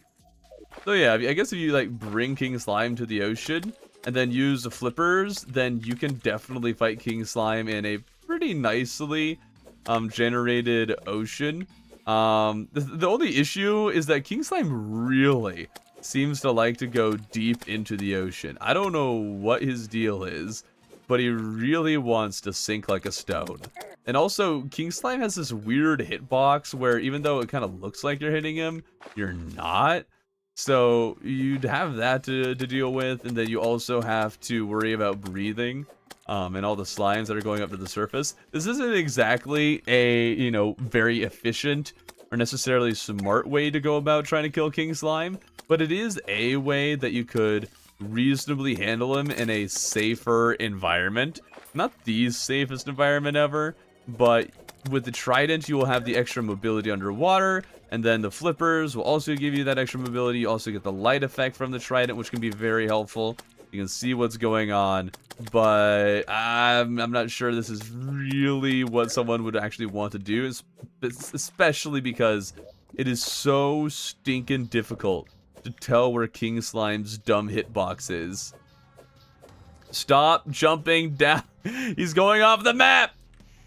So yeah, I guess if you like bring King Slime to the ocean and then use the flippers, then you can definitely fight King Slime in a pretty nicely generated ocean. The only issue is that King Slime really seems to like to go deep into the ocean. I don't know what his deal is, but he really wants to sink like a stone. And also, King Slime has this weird hitbox where even though it kind of looks like you're hitting him, you're not. So you'd have that to deal with, and then you also have to worry about breathing and all the slimes that are going up to the surface. This isn't exactly a, you know, very efficient or necessarily smart way to go about trying to kill King Slime, but it is a way that you could reasonably handle him in a safer environment. Not the safest environment ever, but with the trident, you will have the extra mobility underwater, and then the flippers will also give you that extra mobility. You also get the light effect from the trident, which can be very helpful. You can see what's going on, but I'm not sure this is really what someone would actually want to do, especially because it is so stinking difficult to tell where King Slime's dumb hitbox is. Stop jumping down. He's going off the map.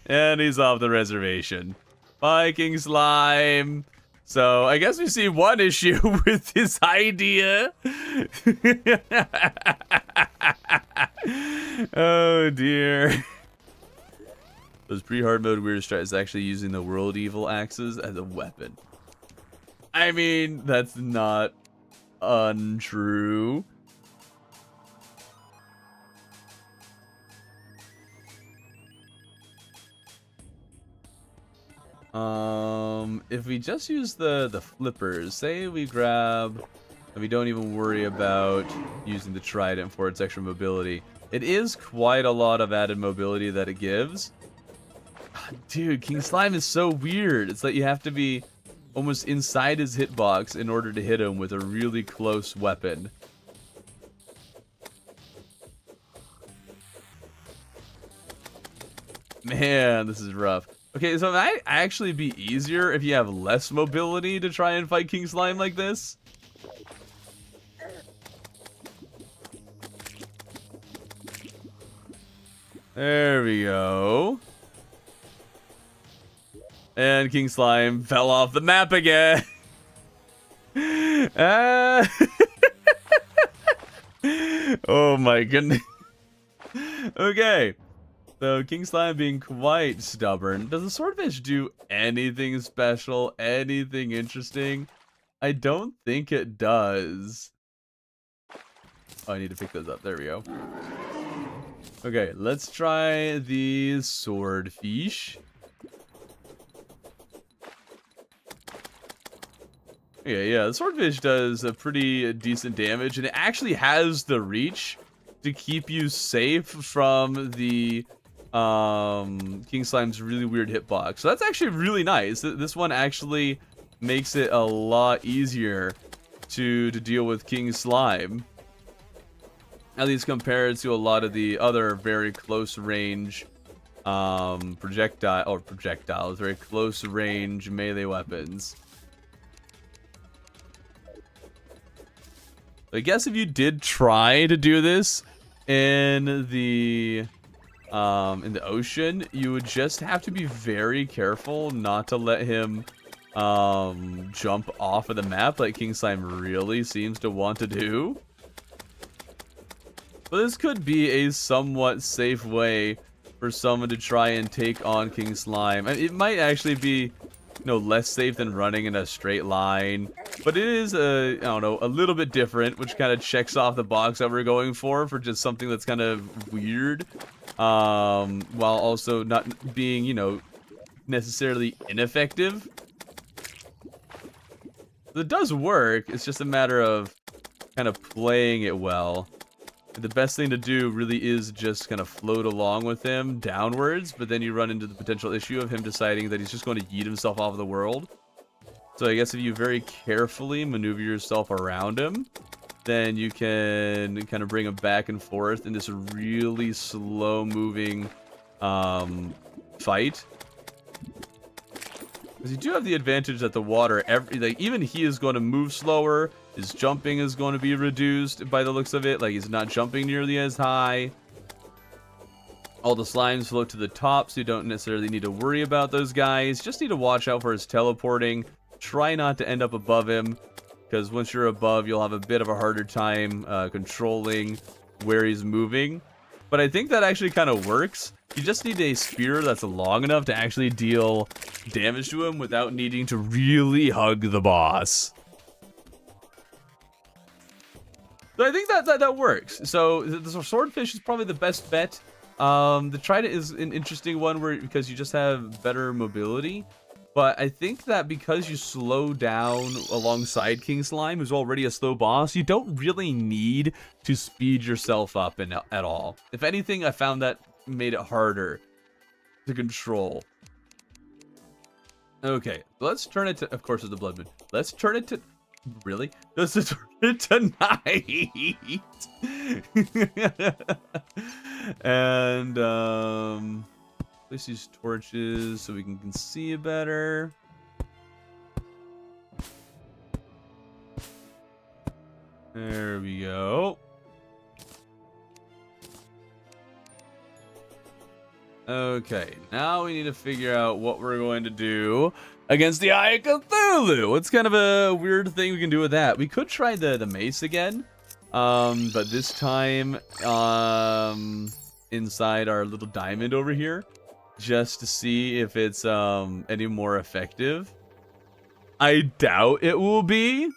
And he's off the reservation. Bye, King Slime. So, I guess we see one issue with this idea. Oh, dear. Those pre-hard mode weird strat is actually using the World Evil axes as a weapon. I mean, that's not untrue. If we just use the flippers, say we grab, and we don't even worry about using the trident for its extra mobility. It is quite a lot of added mobility that it gives. Dude, King Slime is so weird. It's like you have to be almost inside his hitbox in order to hit him with a really close weapon. Man, this is rough. Okay, so it might actually be easier if you have less mobility to try and fight King Slime like this. There we go. And King Slime fell off the map again. Oh my goodness. Okay. So, King Slime being quite stubborn. Does the Swordfish do anything special? Anything interesting? I don't think it does. Oh, I need to pick those up. There we go. Okay, let's try the Swordfish. Yeah, the Swordfish does a pretty decent damage, and it actually has the reach to keep you safe from the King Slime's really weird hitbox. So that's actually really nice. This one actually makes it a lot easier to deal with King Slime. At least compared to a lot of the other very close range projectiles, very close range melee weapons. I guess if you did try to do this in the ocean, you would just have to be very careful not to let him jump off of the map like King Slime really seems to want to do. But this could be a somewhat safe way for someone to try and take on King Slime. And it might actually be, less safe than running in a straight line. But it is, I don't know, a little bit different, which kind of checks off the box that we're going for just something that's kind of weird. While also not being, necessarily ineffective. It does work. It's just a matter of kind of playing it well. The best thing to do really is just kind of float along with him downwards, but then you run into the potential issue of him deciding that he's just going to yeet himself off of the world. So I guess if you very carefully maneuver yourself around him, then you can kind of bring him back and forth in this really slow-moving fight. Because you do have the advantage that the water, even he is going to move slower. His jumping is going to be reduced by the looks of it. Like, he's not jumping nearly as high. All the slimes float to the top, so you don't necessarily need to worry about those guys. Just need to watch out for his teleporting. Try not to end up above him, because once you're above, you'll have a bit of a harder time controlling where he's moving. But I think that actually kind of works. You just need a spear that's long enough to actually deal damage to him without needing to really hug the boss. So I think that works. So the Swordfish is probably the best bet. The Trident is an interesting one because you just have better mobility. But I think that because you slow down alongside King Slime, who's already a slow boss, you don't really need to speed yourself up at all. If anything, I found that made it harder to control. Okay, let's turn it to, of course, it's the blood moon. Let's turn it to, really? Let's turn it to night. And, place these torches so we can see it better. There we go. Okay, now we need to figure out what we're going to do against the Eye of Cthulhu. It's kind of a weird thing we can do with that. We could try the mace again, but this time inside our little diamond over here, just to see if it's any more effective. I doubt it will be.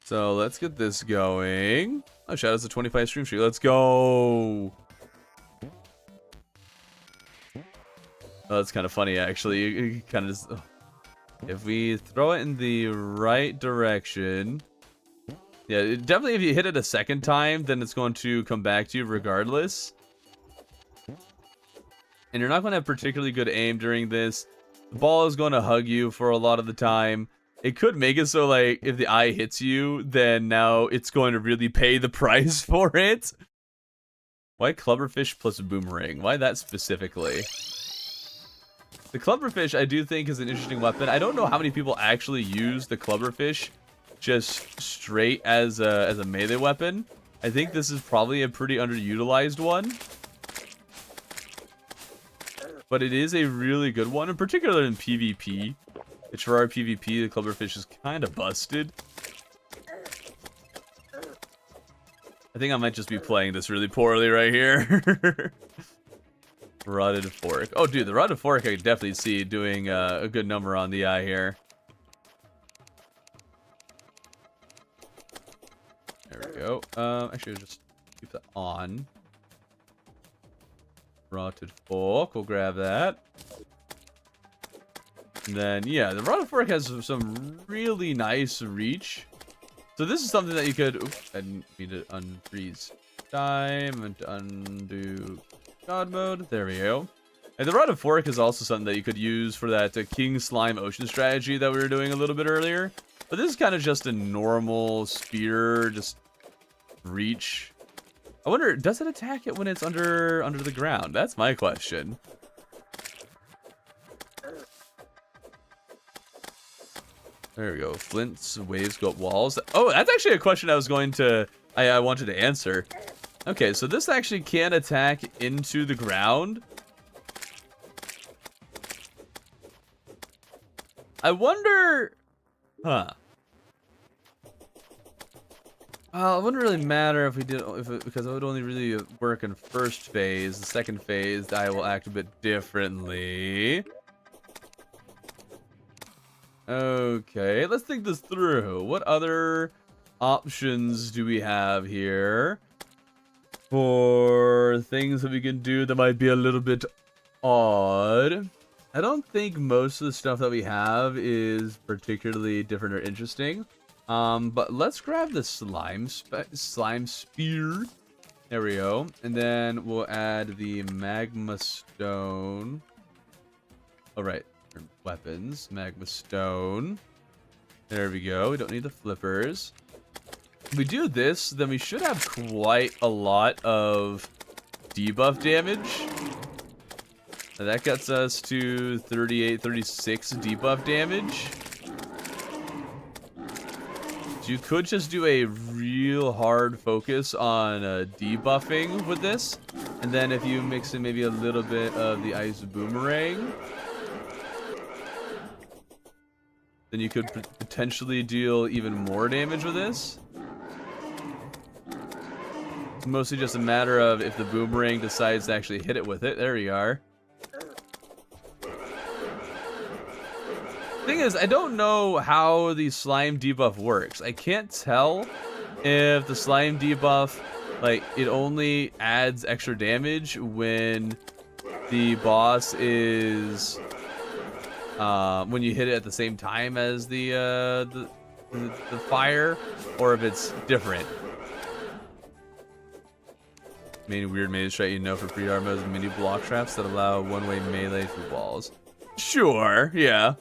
So let's get this going. Oh, shout out to 25 stream streak. Let's go. Oh, that's kind of funny, actually. You kind of just, if we throw it in the right direction. Yeah, definitely if you hit it a second time, then it's going to come back to you regardless. And you're not going to have particularly good aim during this. The ball is going to hug you for a lot of the time. It could make it so, like, if the eye hits you, then now it's going to really pay the price for it. Why clubberfish plus boomerang? Why that specifically? The clubberfish, I do think, is an interesting weapon. I don't know how many people actually use the clubberfish just straight as a melee weapon. I think this is probably a pretty underutilized one. But it is a really good one, in particular in PvP. Which for our PvP, the clubberfish is kind of busted. I think I might just be playing this really poorly right here. Rotted fork. Oh, dude, the rotted fork I can definitely see doing a good number on the eye here. There we go. Actually, I'll just keep that on. Rotted fork. We'll grab that. And then, yeah, the rotted fork has some really nice reach. So this is something that you could... Oops, I didn't mean to unfreeze time and undo God mode. There we go. And the rotted fork is also something that you could use for that King Slime Ocean strategy that we were doing a little bit earlier. But this is kind of just a normal spear, just reach. I wonder, does it attack it when it's under the ground? That's my question. There we go. Flints, waves go up walls. Oh, that's actually a question I was going to... I wanted to answer. Okay, so this actually can attack into the ground. I wonder... Huh. Well, it wouldn't really matter if we did... because it would only really work in first phase. The second phase, I will act a bit differently. Okay, let's think this through. What other options do we have here for things that we can do that might be a little bit odd? I don't think most of the stuff that we have is particularly different or interesting. But let's grab the slime spear. There we go. And then we'll add the magma stone. All right. Weapons, magma stone. There we go. We don't need the flippers. If we do this, then we should have quite a lot of debuff damage. Now that gets us to 38, 36 debuff damage. So you could just do a real hard focus on debuffing with this. And then if you mix in maybe a little bit of the ice boomerang, then you could potentially deal even more damage with this. It's mostly just a matter of if the boomerang decides to actually hit it with it. There we are. Thing is, I don't know how the slime debuff works. I can't tell if the slime debuff, like, it only adds extra damage when the boss is... when you hit it at the same time as the fire, or if it's different. Main weird melee strat you know for pre-armor modes and mini block traps that allow one-way melee through walls. Sure, yeah.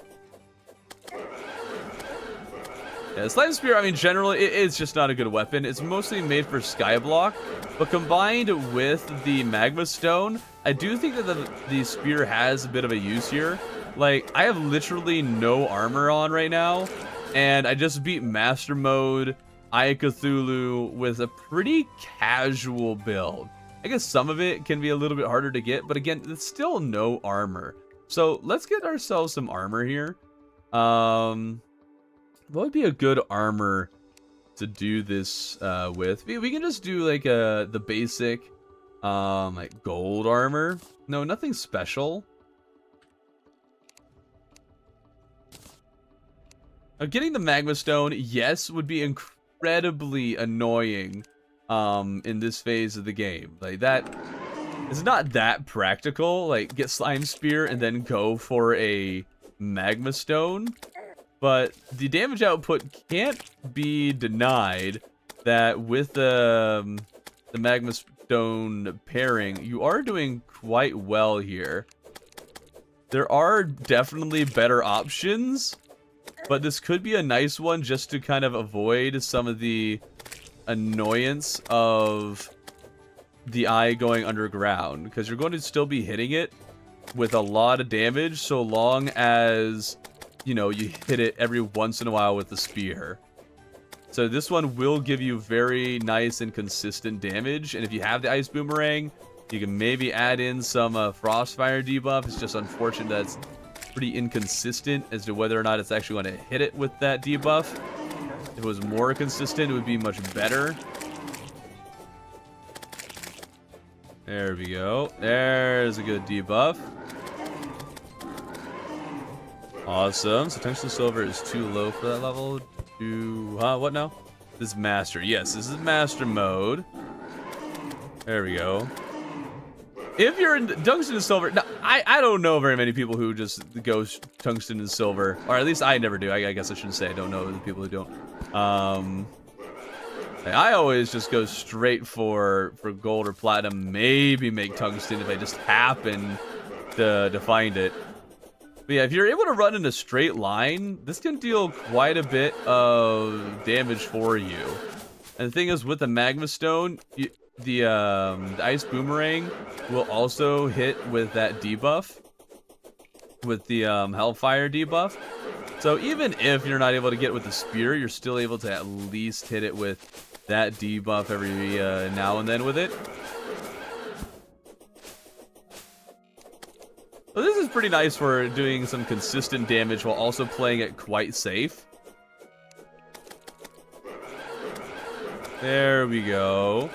Yeah, Slime Spear, I mean, generally, it's just not a good weapon. It's mostly made for Skyblock, but combined with the Magma Stone, I do think that the Spear has a bit of a use here. Like, I have literally no armor on right now, and I just beat Master Mode, Eye Cthulhu with a pretty casual build. I guess some of it can be a little bit harder to get, but again, it's still no armor. So, let's get ourselves some armor here. What would be a good armor to do this with? We can just do like the basic like gold armor. No, nothing special. Getting the magma stone, yes, would be incredibly annoying in this phase of the game. Like that it's not that practical. Like get slime spear and then go for a magma stone. But the damage output can't be denied that with the Magma Stone pairing, you are doing quite well here. There are definitely better options, but this could be a nice one just to kind of avoid some of the annoyance of the eye going underground, because you're going to still be hitting it with a lot of damage so long as, you know, you hit it every once in a while with the spear. So this one will give you very nice and consistent damage, and if you have the ice boomerang, you can maybe add in some frostfire debuff. It's just unfortunate that it's pretty inconsistent as to whether or not it's actually going to hit it with that debuff. If it was more consistent, it would be much better. There we go. There's a good debuff. Awesome. So tungsten silver is too low for that level. What now? This is master. Yes, this is master mode. There we go. If you're in tungsten and silver, now, I don't know very many people who just go tungsten and silver, or at least I never do. I guess I shouldn't say I don't know the people who don't. I always just go straight for gold or platinum. Maybe make tungsten if I just happen to find it. But yeah, if you're able to run in a straight line, this can deal quite a bit of damage for you. And the thing is, with the magma stone, the ice boomerang will also hit with that debuff, with the hellfire debuff. So even if you're not able to get it with the spear, you're still able to at least hit it with that debuff every now and then with it. So this is pretty nice for doing some consistent damage while also playing it quite safe. There we go.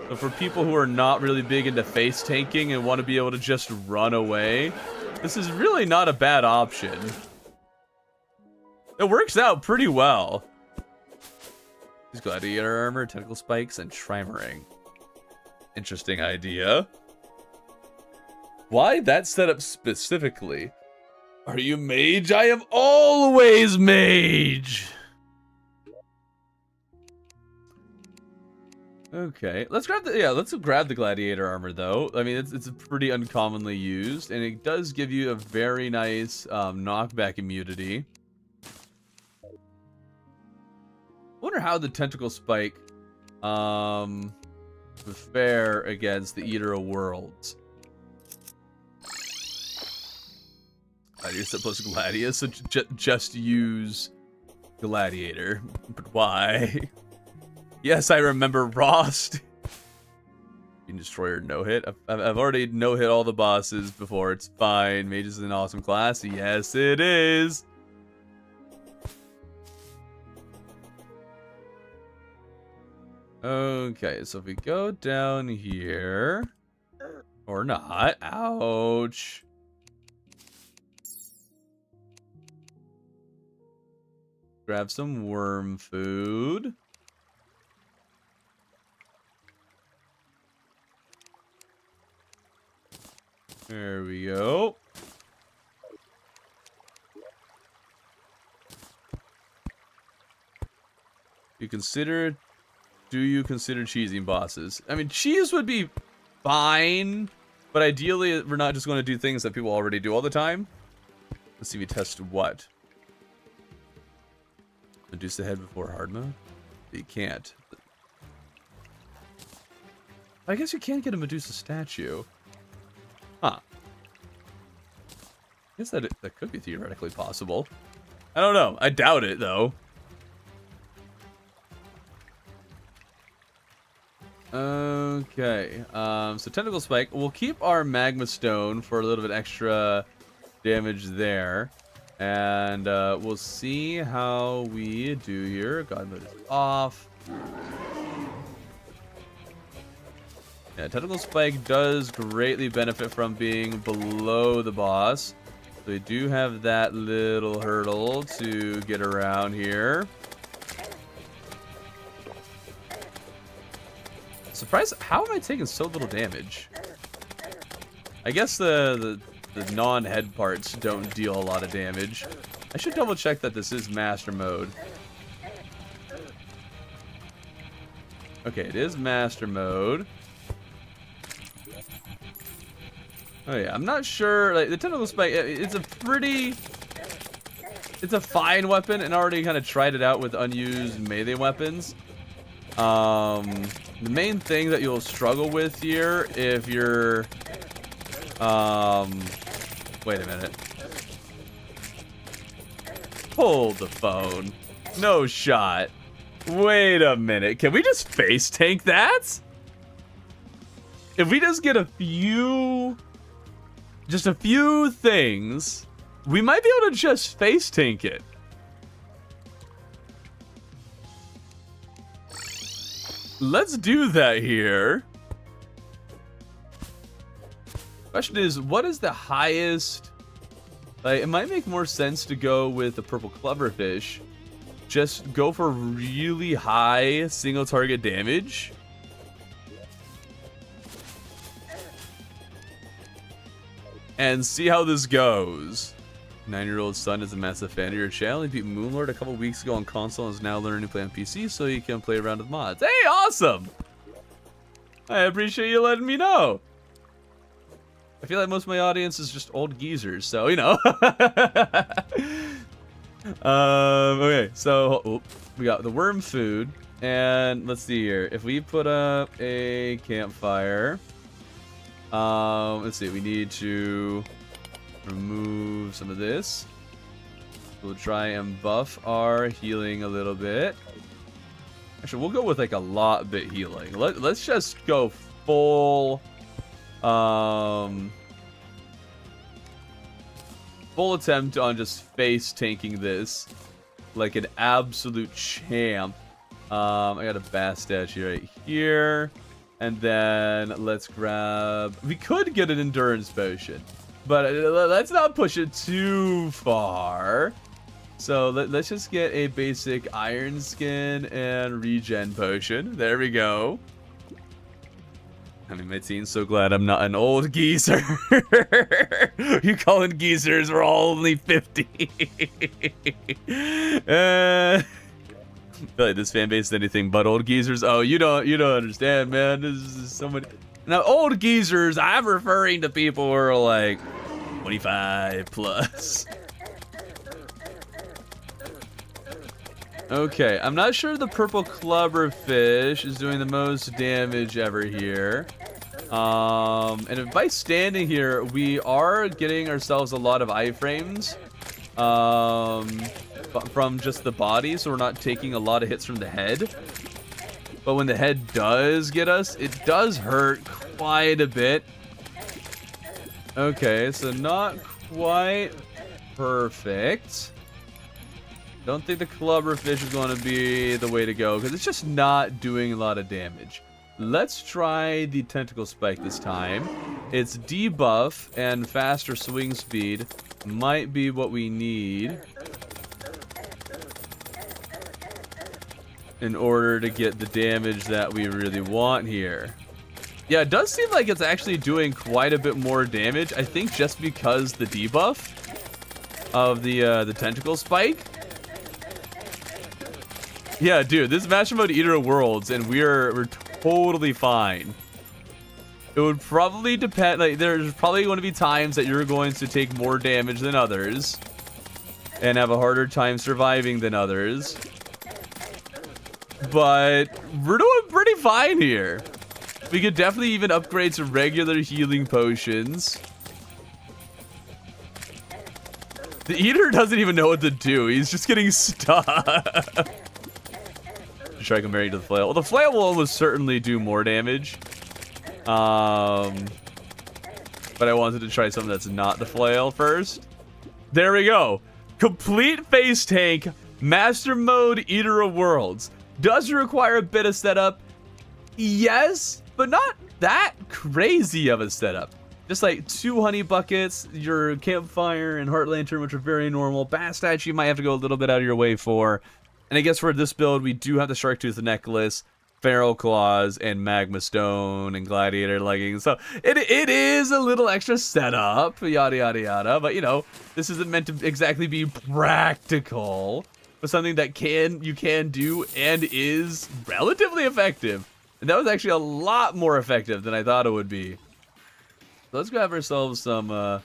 So for people who are not really big into face tanking and want to be able to just run away, this is really not a bad option. It works out pretty well. These gladiator armor, tentacle spikes, and trimmering. Interesting idea. Why that setup specifically? Are you mage? I am always mage! Okay, let's grab the gladiator armor though. I mean, it's pretty uncommonly used, and it does give you a very nice knockback immunity. I wonder how the tentacle spike would fare against the Eater of Worlds. Gladiator plus Gladius, so just use Gladiator. But why? Yes, I remember Rost. You can Destroyer no-hit. I've already no-hit all the bosses before. It's fine. Mage is an awesome class. Yes, it is. Okay, so if we go down here... Or not. Ouch. Grab some worm food. There we go. You consider do you consider cheesing bosses? I mean, cheese would be fine, but ideally we're not just going to do things that people already do all the time. Let's see, we test what? Reduce the head before hard mode? You can't. I guess you can get a Medusa statue. Huh. I guess that could be theoretically possible. I don't know. I doubt it, though. Okay. So Tentacle Spike. We'll keep our Magma Stone for a little bit extra damage there. And we'll see how we do here. God mode is off. Yeah, Tentacle Spike does greatly benefit from being below the boss. So we do have that little hurdle to get around here. Surprised, how am I taking so little damage? I guess the non-head parts don't deal a lot of damage. I should double check that this is master mode. Okay, it is master mode. Oh yeah, I'm not sure, like, the Tentacle Spike, it's a fine weapon, and I already kind of tried it out with unused melee weapons. The main thing that you'll struggle with here, if you're, wait a minute. Hold the phone. No shot. Wait a minute, can we just face tank that? If we just get just a few things, we might be able to just face tank it. Let's do that here. Question is, what is the highest? Like, it might make more sense to go with the purple cloverfish. Just go for really high single target damage. And see how this goes. 9-year-old son is a massive fan of your channel. He beat Moonlord a couple weeks ago on console and is now learning to play on PC so he can play around with mods. Hey, awesome! I appreciate you letting me know. I feel like most of my audience is just old geezers, so, you know. Okay, so we got the worm food. And let's see here. If we put up a campfire... let's see, we need to remove some of this. We'll try and buff our healing a little bit. Actually, we'll go with like a lot bit healing. Let's just go full full attempt on just face tanking this like an absolute champ. I got a bass statue right here. And then let's grab... We could get an endurance potion, but let's not push it too far. So let's just get a basic iron skin and regen potion. There we go. I mean, my team's so glad I'm not an old geezer. You calling geezers? We're all only 50. I feel like this fan base is anything but old geezers. Oh, you don't understand, man. This is so many. Now, old geezers, I'm referring to people who are like 25 plus. Okay, I'm not sure the purple clubberfish is doing the most damage ever here. And by standing here, we are getting ourselves a lot of iframes. From just the body, so we're not taking a lot of hits from the head. But when the head does get us, it does hurt quite a bit. Okay, so not quite perfect. Don't think the clubberfish is going to be the way to go, because it's just not doing a lot of damage. Let's try the tentacle spike this time. Its debuff and faster swing speed might be what we need in order to get the damage that we really want here. Yeah, it does seem like it's actually doing quite a bit more damage. I think just because the debuff of the tentacle spike. Yeah, dude, this is Master Mode Eater of Worlds, and we're totally fine. It would probably depend, like, there's probably going to be times that you're going to take more damage than others and have a harder time surviving than others. But we're doing pretty fine here. We could definitely even upgrade to regular healing potions. The Eater doesn't even know what to do. He's just getting stuck. Try comparing to the flail. Well, the flail will almost certainly do more damage. But I wanted to try something that's not the flail first. There we go. Complete face tank, Master Mode Eater of Worlds. Does require a bit of setup. Yes, but not that crazy of a setup. Just like 2 honey buckets, your campfire and heart lantern, which are very normal. Bass statue you might have to go a little bit out of your way for. And I guess for this build, we do have the shark tooth necklace, feral claws, and magma stone, and gladiator leggings. So it is a little extra setup, yada yada yada. But you know, this isn't meant to exactly be practical, but something that you can do and is relatively effective. And that was actually a lot more effective than I thought it would be. So let's grab ourselves some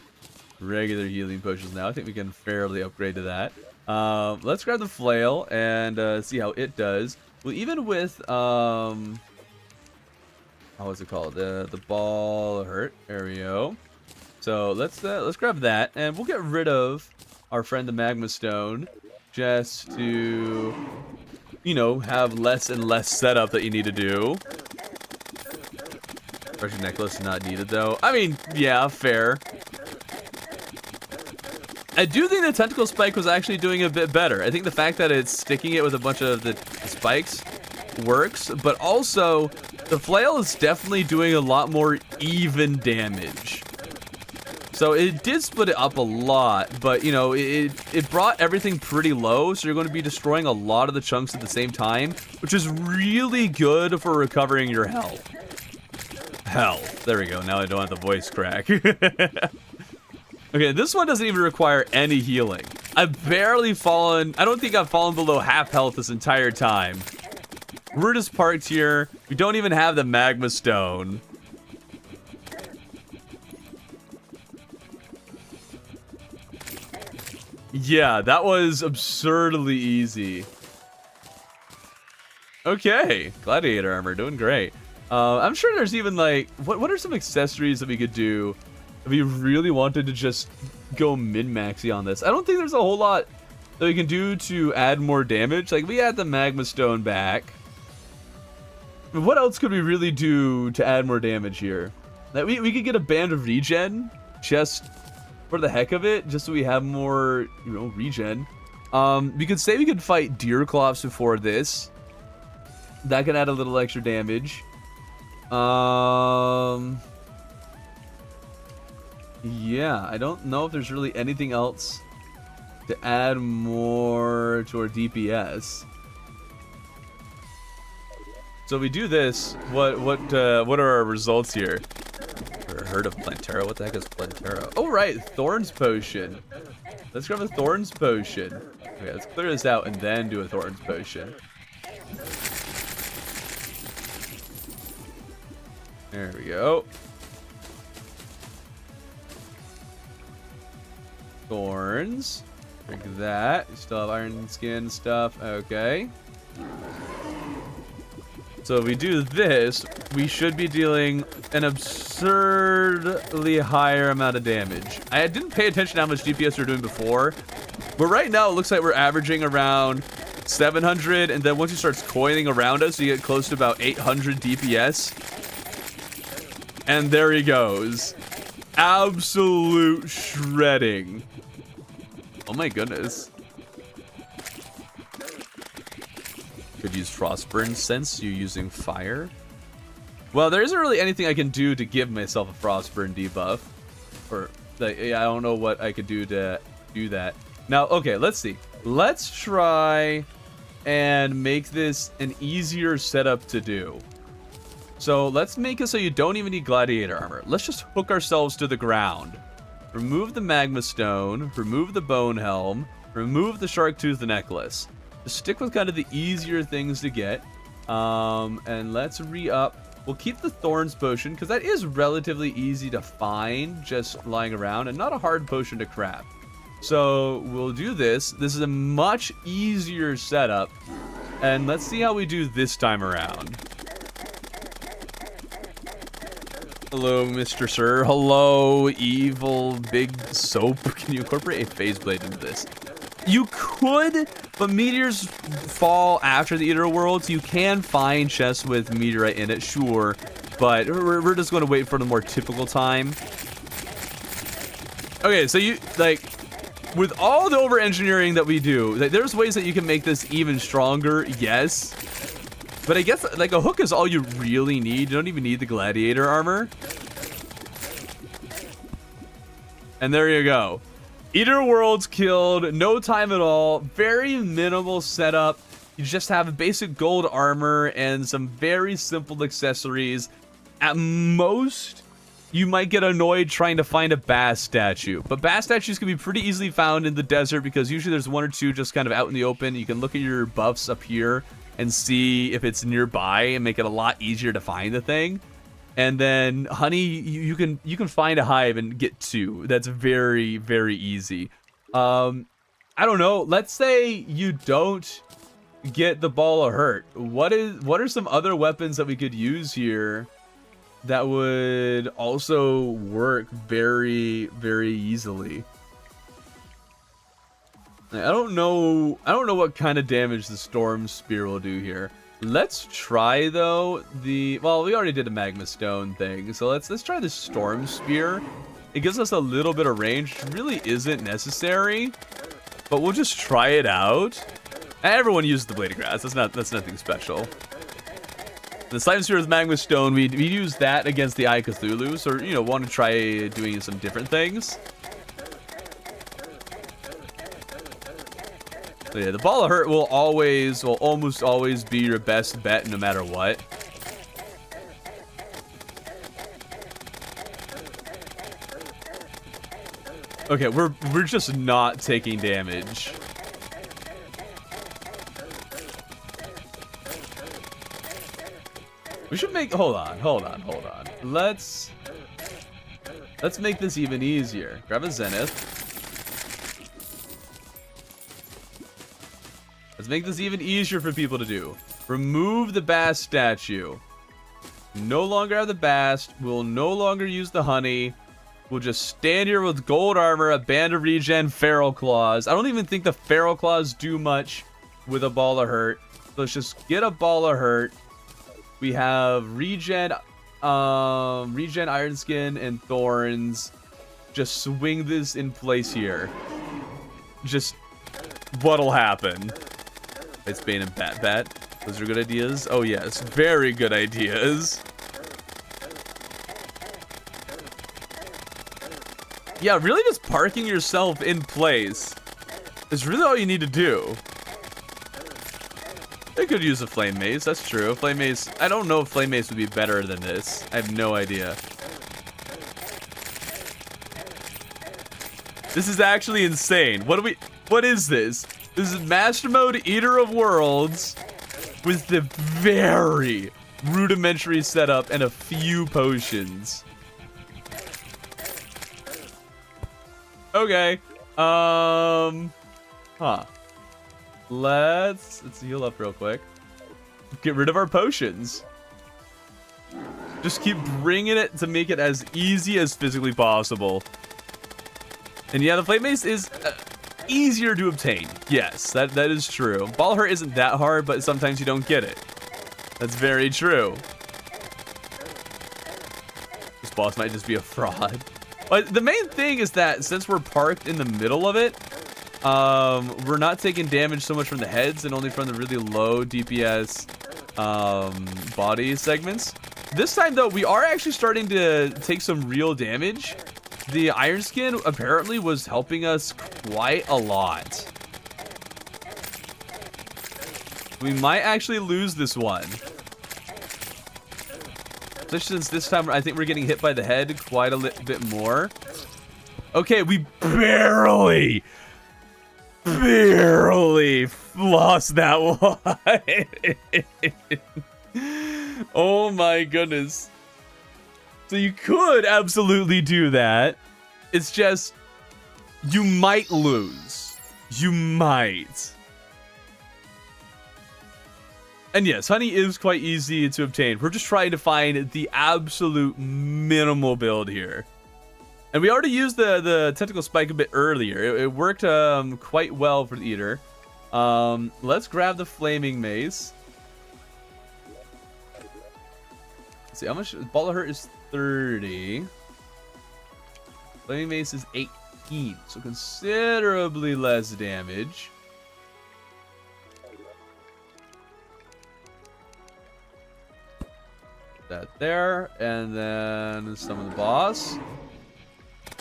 regular healing potions now. I think we can fairly upgrade to that. Let's grab the flail and see how it does. Well, even with how was it called? The ball hurt. There we go. So let's grab that, and we'll get rid of our friend the magma stone, just to, you know, have less and less setup that you need to do. Pressure necklace is not needed though. I mean, yeah, fair. I do think the tentacle spike was actually doing a bit better. I think the fact that it's sticking it with a bunch of the spikes works, but also the flail is definitely doing a lot more even damage. So it did split it up a lot, but you know, it brought everything pretty low, so you're going to be destroying a lot of the chunks at the same time, which is really good for recovering your health. There we go. Now I don't have the voice crack. Okay, this one doesn't even require any healing. I've barely fallen. I don't think I've fallen below half health this entire time. We're just parked here. We don't even have the magma stone. Yeah, that was absurdly easy. Okay, gladiator armor, doing great. I'm sure there's even like, what are some accessories that we could do if we really wanted to just go min-maxy on this? I don't think there's a whole lot that we can do to add more damage. Like, we had the magma stone back. What else could we really do to add more damage here? That we could get a band of regen just for the heck of it, just so we have more, you know, regen. We could say we could fight deer clops before this. That can add a little extra damage. Yeah, I don't know if there's really anything else to add more to our DPS. So we do this. What are our results here? Ever heard of Plantera? What the heck is Plantera? Oh right, Thorns potion. Let's grab a Thorns potion. Okay, let's clear this out and then do a Thorns potion. There we go. Thorns. Drink that. You still have iron skin stuff. Okay. So if we do this, we should be dealing an absurdly higher amount of damage. I didn't pay attention to how much DPS we were doing before, but right now it looks like we're averaging around 700, and then once he starts coiling around us, you get close to about 800 DPS. And there he goes. Absolute shredding. Oh my goodness. Could use Frostburn since you're using fire. Well, there isn't really anything I can do to give myself a Frostburn debuff. Or, like, I don't know what I could do to do that. Now, okay, let's see. Let's try and make this an easier setup to do. So let's make it so you don't even need gladiator armor. Let's just hook ourselves to the ground. Remove the magma stone, remove the bone helm, remove the shark tooth necklace. Just stick with kind of the easier things to get. And let's re-up. We'll keep the Thorns potion, because that is relatively easy to find just lying around, and not a hard potion to craft. So we'll do this. This is a much easier setup. And let's see how we do this time around. Hello, Mr. Sir. Hello, evil big soap. Can you incorporate a phase blade into this? You could, but meteors fall after the Eater Worlds. You can find chests with meteorite in it, sure, but we're just going to wait for the more typical time. Okay, so you, like, with all the over-engineering that we do, like, there's ways that you can make this even stronger, yes. But I guess, like, a hook is all you really need. You don't even need the gladiator armor. And there you go. Eater Worlds killed, no time at all, very minimal setup. You just have basic gold armor and some very simple accessories. At most, you might get annoyed trying to find a bass statue. But bass statues can be pretty easily found in the desert because usually there's one or two just kind of out in the open. You can look at your buffs up here and see if it's nearby and make it a lot easier to find the thing. And then honey, you can find a hive and get two. That's very, very easy. I don't know. Let's say you don't get the ball of hurt. What are some other weapons that we could use here that would also work very, very easily? I don't know what kind of damage the Storm Spear will do here. Let's try though well, we already did a Magma Stone thing, so let's try the Storm Spear. It gives us a little bit of range, which really isn't necessary, but we'll just try it out. Everyone uses the Blade of Grass. That's nothing special. The Slime Spear with Magma Stone, we use that against the Eye of Cthulhu, so you know, want to try doing some different things. So yeah, the Ball of Hurt will almost always be your best bet no matter what. Okay, we're just not taking damage. We should make, hold on. Let's make this even easier. Grab a Zenith. Let's make this even easier for people to do. Remove the Bast statue. No longer have the Bast. We'll no longer use the honey. We'll just stand here with gold armor, a band of regen, feral claws. I don't even think the feral claws do much with a ball of hurt. So let's just get a ball of hurt. We have regen iron skin and thorns. Just swing this in place here. Just what'll happen? It's Bane and Bat. Those are good ideas. Oh yes, very good ideas. Yeah, really just parking yourself in place is really all you need to do. They could use a Flame Mace, that's true. Flame Mace, I don't know if Flame Mace would be better than this. I have no idea. This is actually insane. What is this? This is Master Mode Eater of Worlds with the very rudimentary setup and a few potions. Okay. Let's heal up real quick. Get rid of our potions. Just keep bringing it to make it as easy as physically possible. And yeah, the Flame Mace is easier to obtain. Yes, that is true. Ball of Hurt isn't that hard, but sometimes you don't get it. That's very true. This boss might just be a fraud. But the main thing is that since we're parked in the middle of it, we're not taking damage so much from the heads and only from the really low DPS body segments. This time though, we are actually starting to take some real damage. The Iron Skin apparently was helping us quite a lot. We might actually lose this one. Especially since this time I think we're getting hit by the head quite a bit more. Okay, we barely barely lost that one. Oh my goodness. So you could absolutely do that. It's just, you might lose. You might. And yes, honey is quite easy to obtain. We're just trying to find the absolute minimal build here. And we already used the tentacle spike a bit earlier. It worked quite well for the eater. Let's grab the flaming mace. Let's see how much. Ball of hurt is 30. Flaming mace is 18, so considerably less damage. That there, and then summon the boss.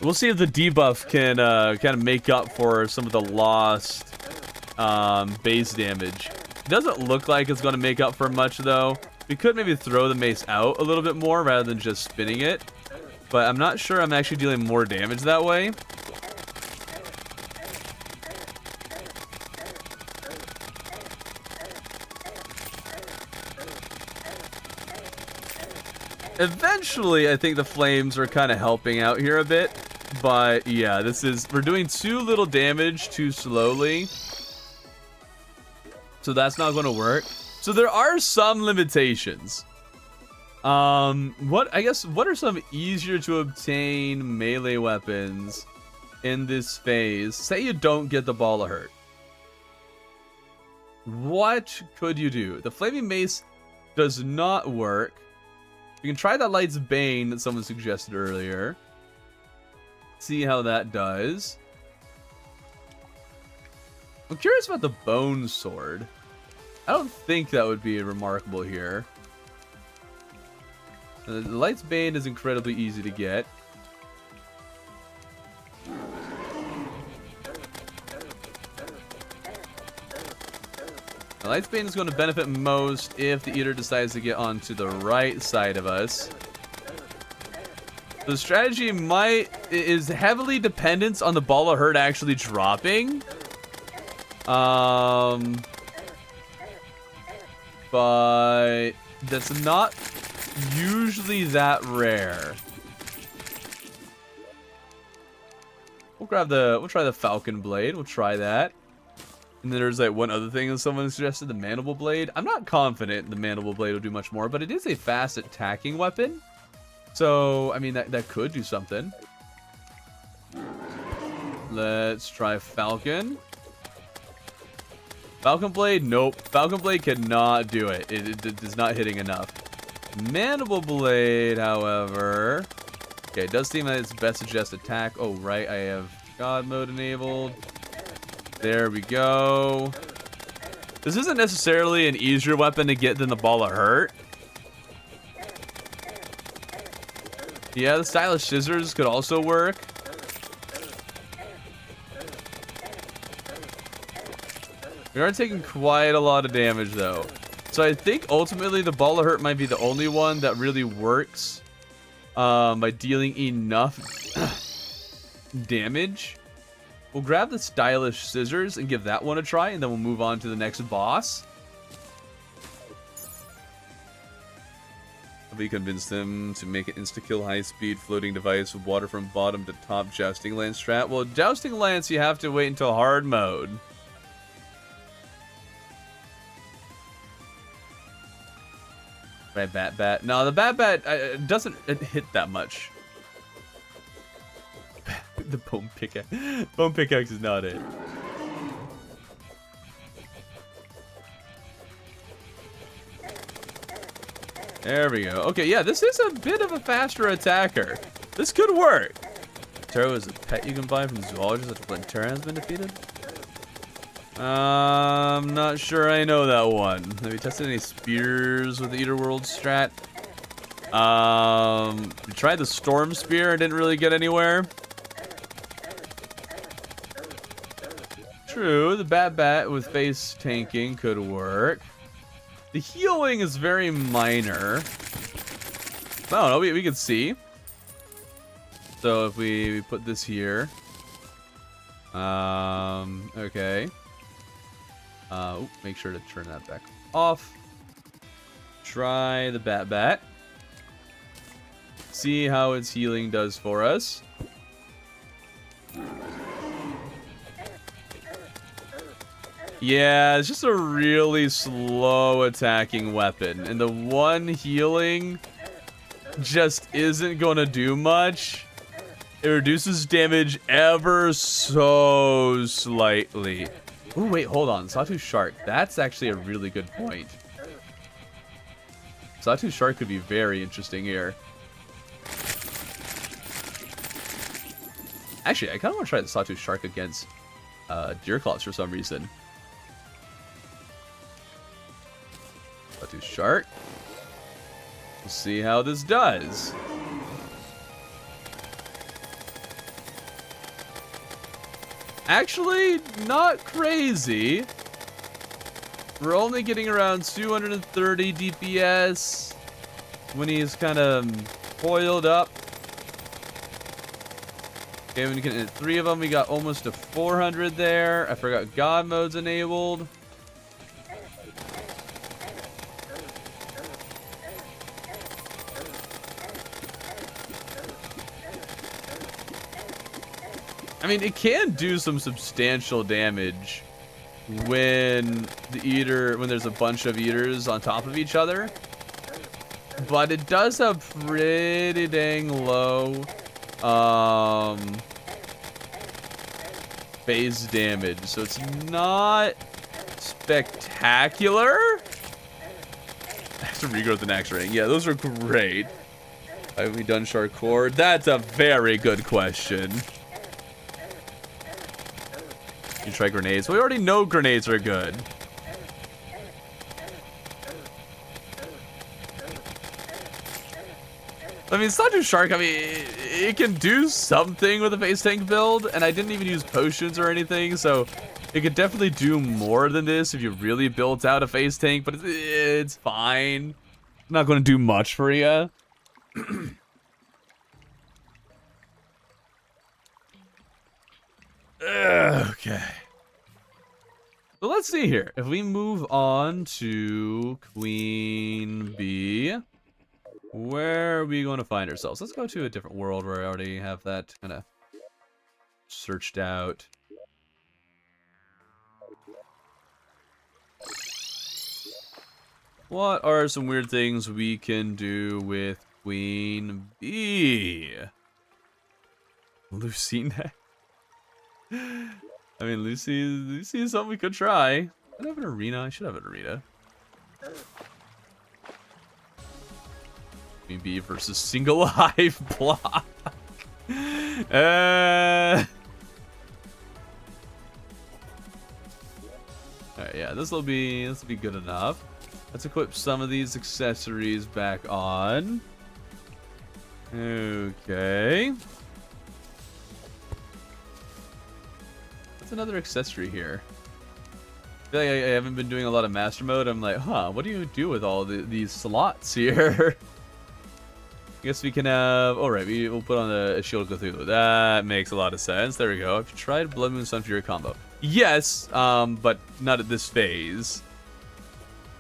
We'll see if the debuff can kind of make up for some of the lost base damage. It doesn't look like it's going to make up for much, though. We could maybe throw the mace out a little bit more rather than just spinning it. But I'm not sure I'm actually dealing more damage that way. Eventually, I think the flames are kind of helping out here a bit. But yeah, we're doing too little damage too slowly. So that's not going to work. So there are some limitations. What are some easier to obtain melee weapons in this phase? Say you don't get the ball of hurt. What could you do? The flaming mace does not work. You can try that Light's Bane that someone suggested earlier. See how that does. I'm curious about the bone sword. I don't think that would be remarkable here. The Light's Bane is incredibly easy to get. The Light's Bane is going to benefit most if the Eater decides to get onto the right side of us. The strategy is heavily dependent on the ball of hurt actually dropping. But that's not usually that rare. We'll try the Falcon Blade. We'll try that. And then there's like one other thing that someone suggested, the Mandible Blade. I'm not confident the Mandible Blade will do much more, but it is a fast attacking weapon. So, I mean, that could do something. Let's try Falcon. Falcon Blade, nope. Falcon Blade cannot do it. It is not hitting enough. Mandible Blade, however. Okay, it does seem that it's best to just attack. Oh, right, I have God mode enabled. There we go. This isn't necessarily an easier weapon to get than the ball of hurt. Yeah, the stylish scissors could also work. We are taking quite a lot of damage, though. So I think ultimately the ball of hurt might be the only one that really works by dealing enough damage. We'll grab the stylish scissors and give that one a try, and then we'll move on to the next boss. We convinced him to make an insta-kill high-speed floating device with water from bottom to top jousting lance strat. Well, jousting lance, you have to wait until hard mode. Right, bat. No, the bat doesn't hit that much. The bone pickaxe. Bone pickaxe is not it. There we go. Okay, yeah, this is a bit of a faster attacker. This could work. Terraria is a pet you can buy from zoologists after Terraria has been defeated. I'm not sure I know that one. Have you tested any spears with the Eater World strat? We tried the Storm Spear and didn't really get anywhere. True, the bat with face tanking could work. The healing is very minor. I don't know, we can see. So if we put this here. Okay. Make sure to turn that back off. Try the bat. See how its healing does for us. Yeah, it's just a really slow attacking weapon. And the one healing just isn't going to do much. It reduces damage ever so slightly. Oh, wait, hold on. Sawtooth Shark. That's actually a really good point. Sawtooth Shark could be very interesting here. Actually, I kind of want to try the Sawtooth Shark against Deer Claws for some reason. Sawtooth Shark. We'll see how this does. Actually, not crazy. We're only getting around 230 DPS when he's kind of coiled up. Okay, when you can hit 3 of them, we got almost to 400 there. I forgot God mode's enabled. I mean, it can do some substantial damage when there's a bunch of eaters on top of each other. But it does have pretty dang low base damage, so it's not spectacular. Extra regrowth and axe ring. Yeah, those are great. Have we done Sharkcore? That's a very good question. You try grenades. We already know grenades are good. I mean, Sawtooth Shark, I mean, it can do something with a face tank build, and I didn't even use potions or anything, so it could definitely do more than this if you really built out a face tank, but it's fine. Not going to do much for you. Okay. So let's see here. If we move on to Queen Bee, where are we going to find ourselves? Let's go to a different world where I already have that kind of searched out. What are some weird things we can do with Queen Bee? Lucina. I mean, Lucy is something we could try. I have an arena. I should have an arena. Queen Bee versus single hive block. Alright, yeah, this will be good enough. Let's equip some of these accessories back on. Okay. What's another accessory here? I feel like I haven't been doing a lot of master mode. I'm like, huh, what do you do with all these slots here? I guess we can have... Alright, we'll put on a shield go through. That makes a lot of sense. There we go. Have you tried Blood Moon Sun Fury combo? Yes, but not at this phase.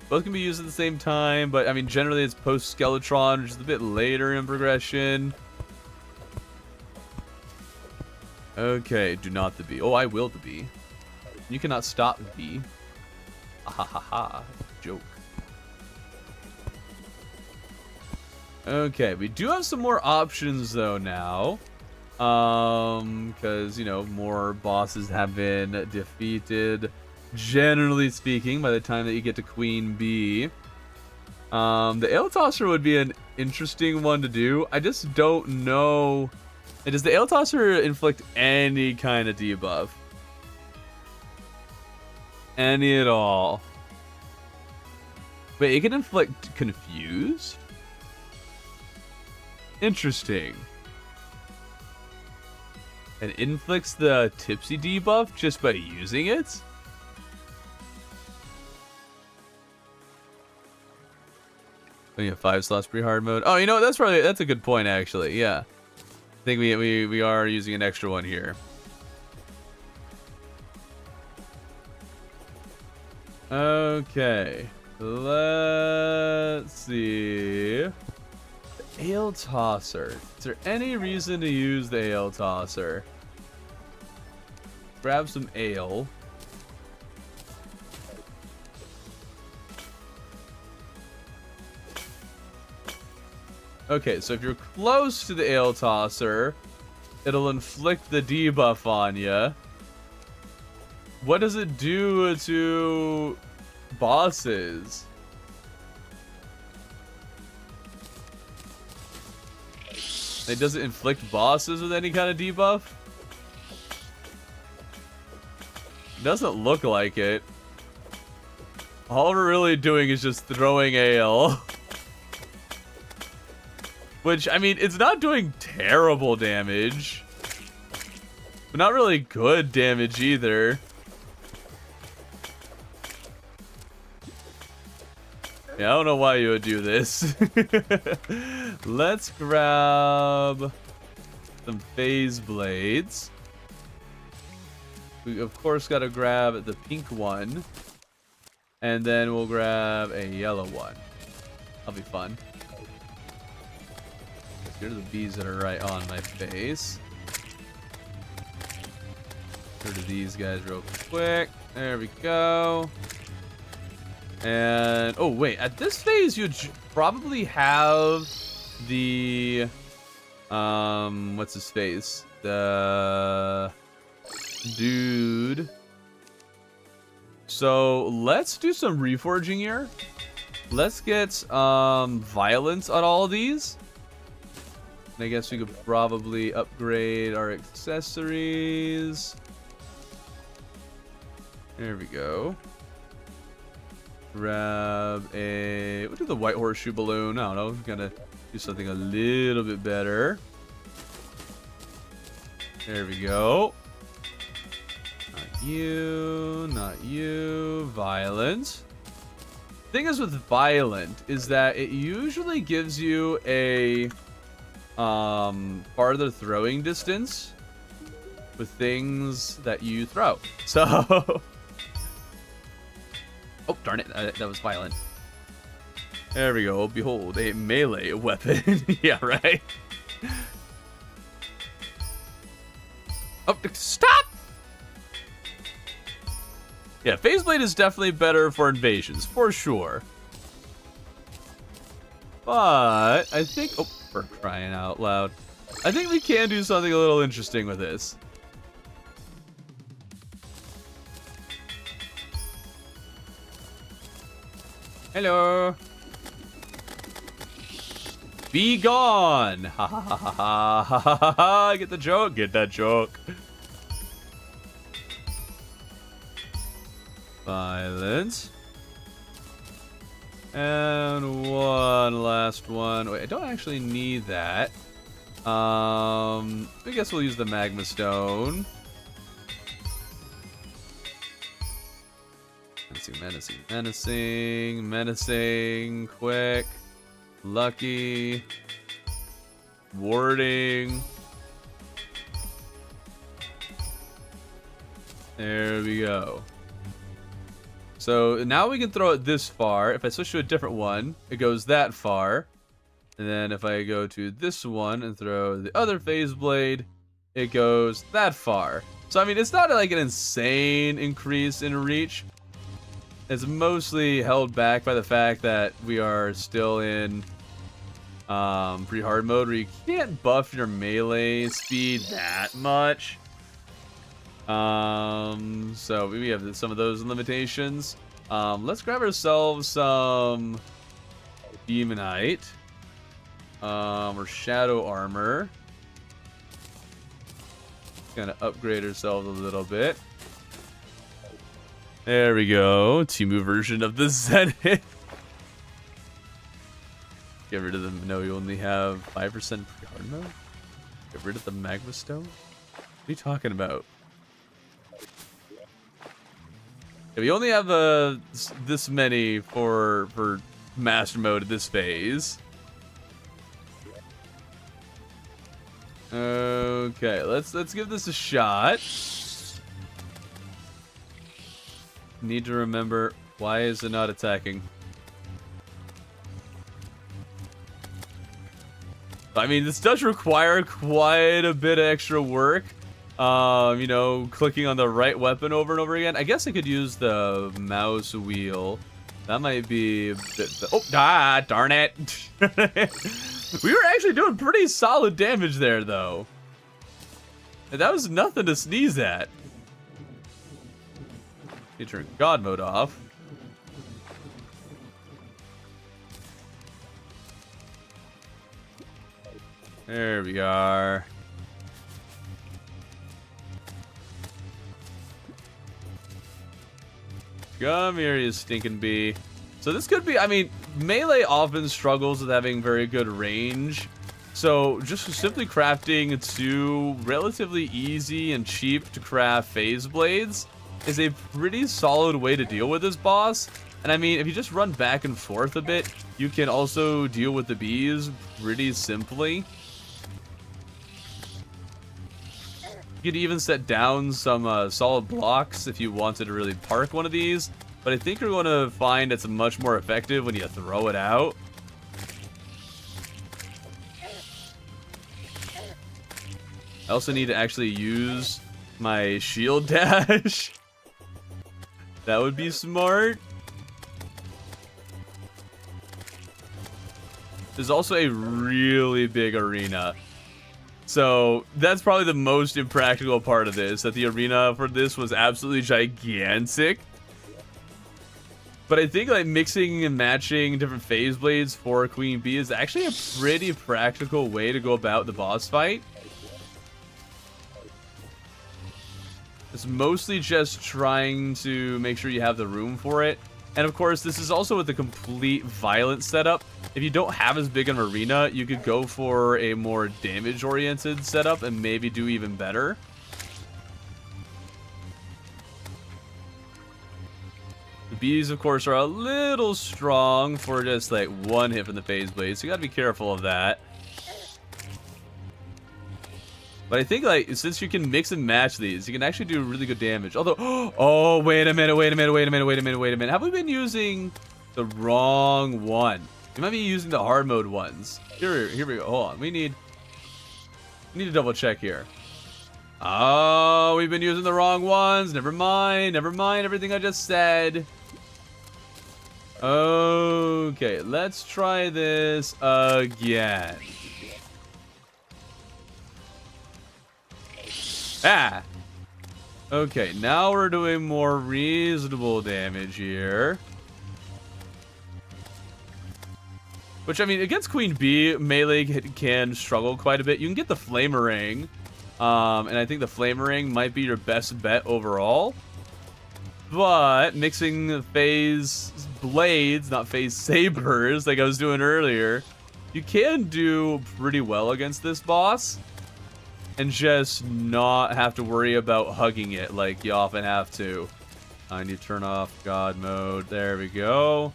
Both can be used at the same time, but I mean, generally it's post-Skeletron, which is a bit later in progression. Okay, do not the bee. Oh, I will the bee. You cannot stop the bee. Ah ha ha ha. Joke. Okay, we do have some more options though now. Because, you know, more bosses have been defeated, generally speaking, by the time that you get to Queen Bee. The Ale Tosser would be an interesting one to do. I just don't know. Does the Ale Tosser inflict any kind of debuff? Any at all? Wait, it can inflict Confused? Interesting. It inflicts the Tipsy debuff just by using it? Oh, yeah, 5 slots pre-hard mode. Oh, you know what? That's a good point actually. Yeah, I think we are using an extra one here. Okay. Let's see. Ale tosser. Is there any reason to use the ale tosser? Grab some ale. Okay, so if you're close to the ale tosser, it'll inflict the debuff on you. What does it do to bosses? It doesn't inflict bosses with any kind of debuff? Doesn't look like it. All we're really doing is just throwing ale. Which, I mean, it's not doing terrible damage. But not really good damage either. Yeah, I don't know why you would do this. Let's grab some phase blades. We, of course, got to grab the pink one. And then we'll grab a yellow one. That'll be fun. Here are the bees that are right on my face. Get rid of these guys real quick. There we go. And, oh wait, at this phase you'd probably have the, what's his face? The dude. So let's do some reforging here. Let's get, violence on all of these. And I guess we could probably upgrade our accessories. There we go. Grab a... We'll do the white horseshoe balloon. I don't know. We're gonna do something a little bit better. There we go. Not you. Not you. Violent. Thing is with violent is that it usually gives you a farther throwing distance with things that you throw. So... Oh, darn it. That was violent. There we go. Behold, a melee weapon. Yeah, right? Oh, stop! Yeah, Phase Blade is definitely better for invasions, for sure. But, I think... Oh, for crying out loud. I think we can do something a little interesting with this. Hello. Be gone. Ha ha ha ha ha ha ha ha. Get the joke. Get that joke. Violence. And one last one. Wait, I don't actually need that. I guess we'll use the magma stone. Menacing, menacing, menacing, quick, lucky, warding. There we go. So now we can throw it this far. If I switch to a different one, it goes that far. And then if I go to this one and throw the other phase blade, it goes that far. So I mean, it's not like an insane increase in reach. It's mostly held back by the fact that we are still in pre-hard mode where you can't buff your melee speed that much. So we have some of those limitations. Let's grab ourselves some Demonite or Shadow Armor. Gonna upgrade ourselves a little bit. There we go. Timu version of the Zenith. Get rid of them. No, you only have 5% pre-hard mode. Get rid of the magma stone. What are you talking about? Yeah, we only have this many for master mode at this phase. Okay, let's give this a shot. Need to remember Why is it not attacking? I mean, this does require quite a bit of extra work. You know, clicking on the right weapon over and over again. I guess I could use the mouse wheel. That might be a bit... Oh, darn it. We were actually doing pretty solid damage there, though. And that was nothing to sneeze at. You turn God mode off. There we are. Come here, you stinking bee. So this could be, I mean, melee often struggles with having very good range. So just simply crafting 2 relatively easy and cheap to craft phase blades is a pretty solid way to deal with this boss. And I mean, if you just run back and forth a bit, you can also deal with the bees pretty simply. You could even set down some solid blocks if you wanted to really park one of these. But I think you're going to find it's much more effective when you throw it out. I also need to actually use my shield dash. That would be smart. There's also a really big arena. So that's probably the most impractical part of this, that the arena for this was absolutely gigantic. But I think like mixing and matching different phase blades for Queen Bee is actually a pretty practical way to go about the boss fight. It's mostly just trying to make sure you have the room for it. And of course, this is also with the complete violent setup. If you don't have as big an arena, you could go for a more damage-oriented setup and maybe do even better. The bees, of course, are a little strong for just like one hit from the phase blade, so you gotta be careful of that. But I think, like, since you can mix and match these, you can actually do really good damage. Although, oh, wait a minute. Have we been using the wrong one? We might be using the hard mode ones. Here we go. Hold on. We need to double check here. Oh, we've been using the wrong ones. Never mind everything I just said. Okay, let's try this again. Ah! Okay, now we're doing more reasonable damage here. Which, I mean, against Queen Bee, melee can struggle quite a bit. You can get the Flamerang, and I think the Flamerang might be your best bet overall. But mixing the phase blades, not phase sabers, like I was doing earlier, you can do pretty well against this boss. And just not have to worry about hugging it like you often have to. I need to turn off God mode. There we go.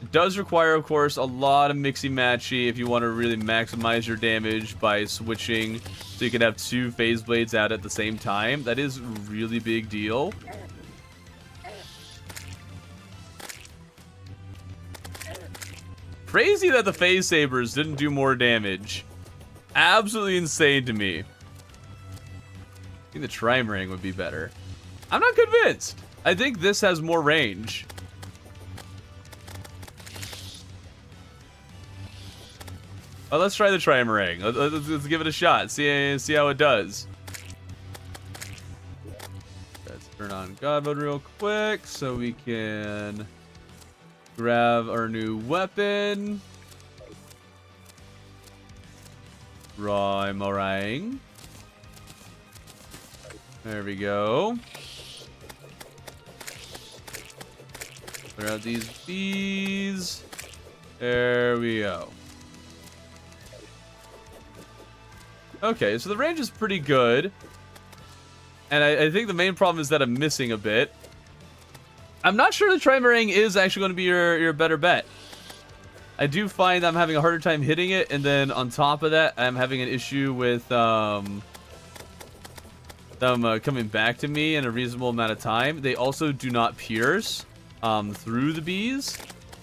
It does require, of course, a lot of mixy-matchy if you want to really maximize your damage by switching so you can have 2 phase blades out at the same time. That is a really big deal. Crazy that the phase sabers didn't do more damage. Absolutely insane to me. I think the Trimarang would be better. I'm not convinced. I think this has more range. Well, let's try the Trimarang. Let's give it a shot. See how it does. Let's turn on God mode real quick so we can grab our new weapon. Trimarang. There we go. Clear out these bees. There we go. Okay, so the range is pretty good. And I think the main problem is that I'm missing a bit. I'm not sure the Trimarang is actually going to be your better bet. I do find I'm having a harder time hitting it, and then on top of that, I'm having an issue with them coming back to me in a reasonable amount of time. They also do not pierce through the bees,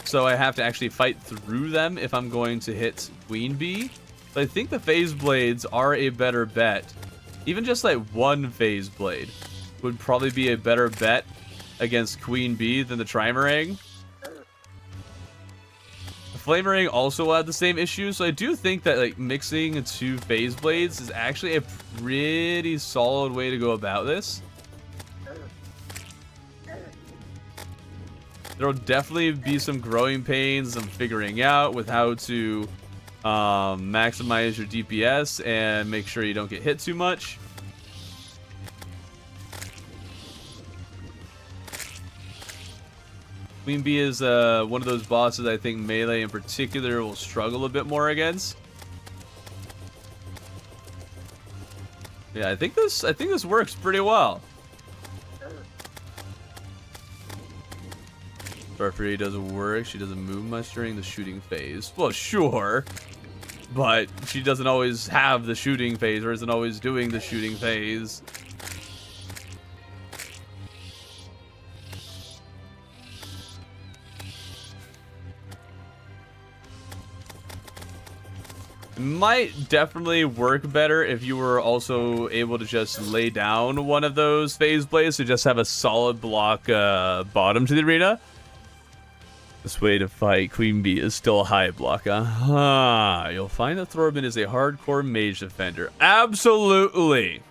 so I have to actually fight through them if I'm going to hit Queen Bee. But I think the Phase Blades are a better bet. Even just like one Phase Blade would probably be a better bet against Queen Bee than the Trimarang. Flamerang also had the same issue, so I do think that like mixing two Phase Blades is actually a pretty solid way to go about this. There'll definitely be some growing pains and figuring out with how to maximize your DPS and make sure you don't get hit too much. Queen Bee is one of those bosses I think melee in particular will struggle a bit more against. Yeah, I think this works pretty well. Starfree doesn't work. She doesn't move much during the shooting phase. Well, sure, but she doesn't always have the shooting phase, or isn't always doing the shooting phase. Might definitely work better if you were also able to just lay down one of those Phase Blades to just have a solid block bottom to the arena. This way to fight Queen Bee is still a high block. You'll find that Thorben is a hardcore mage defender. Absolutely.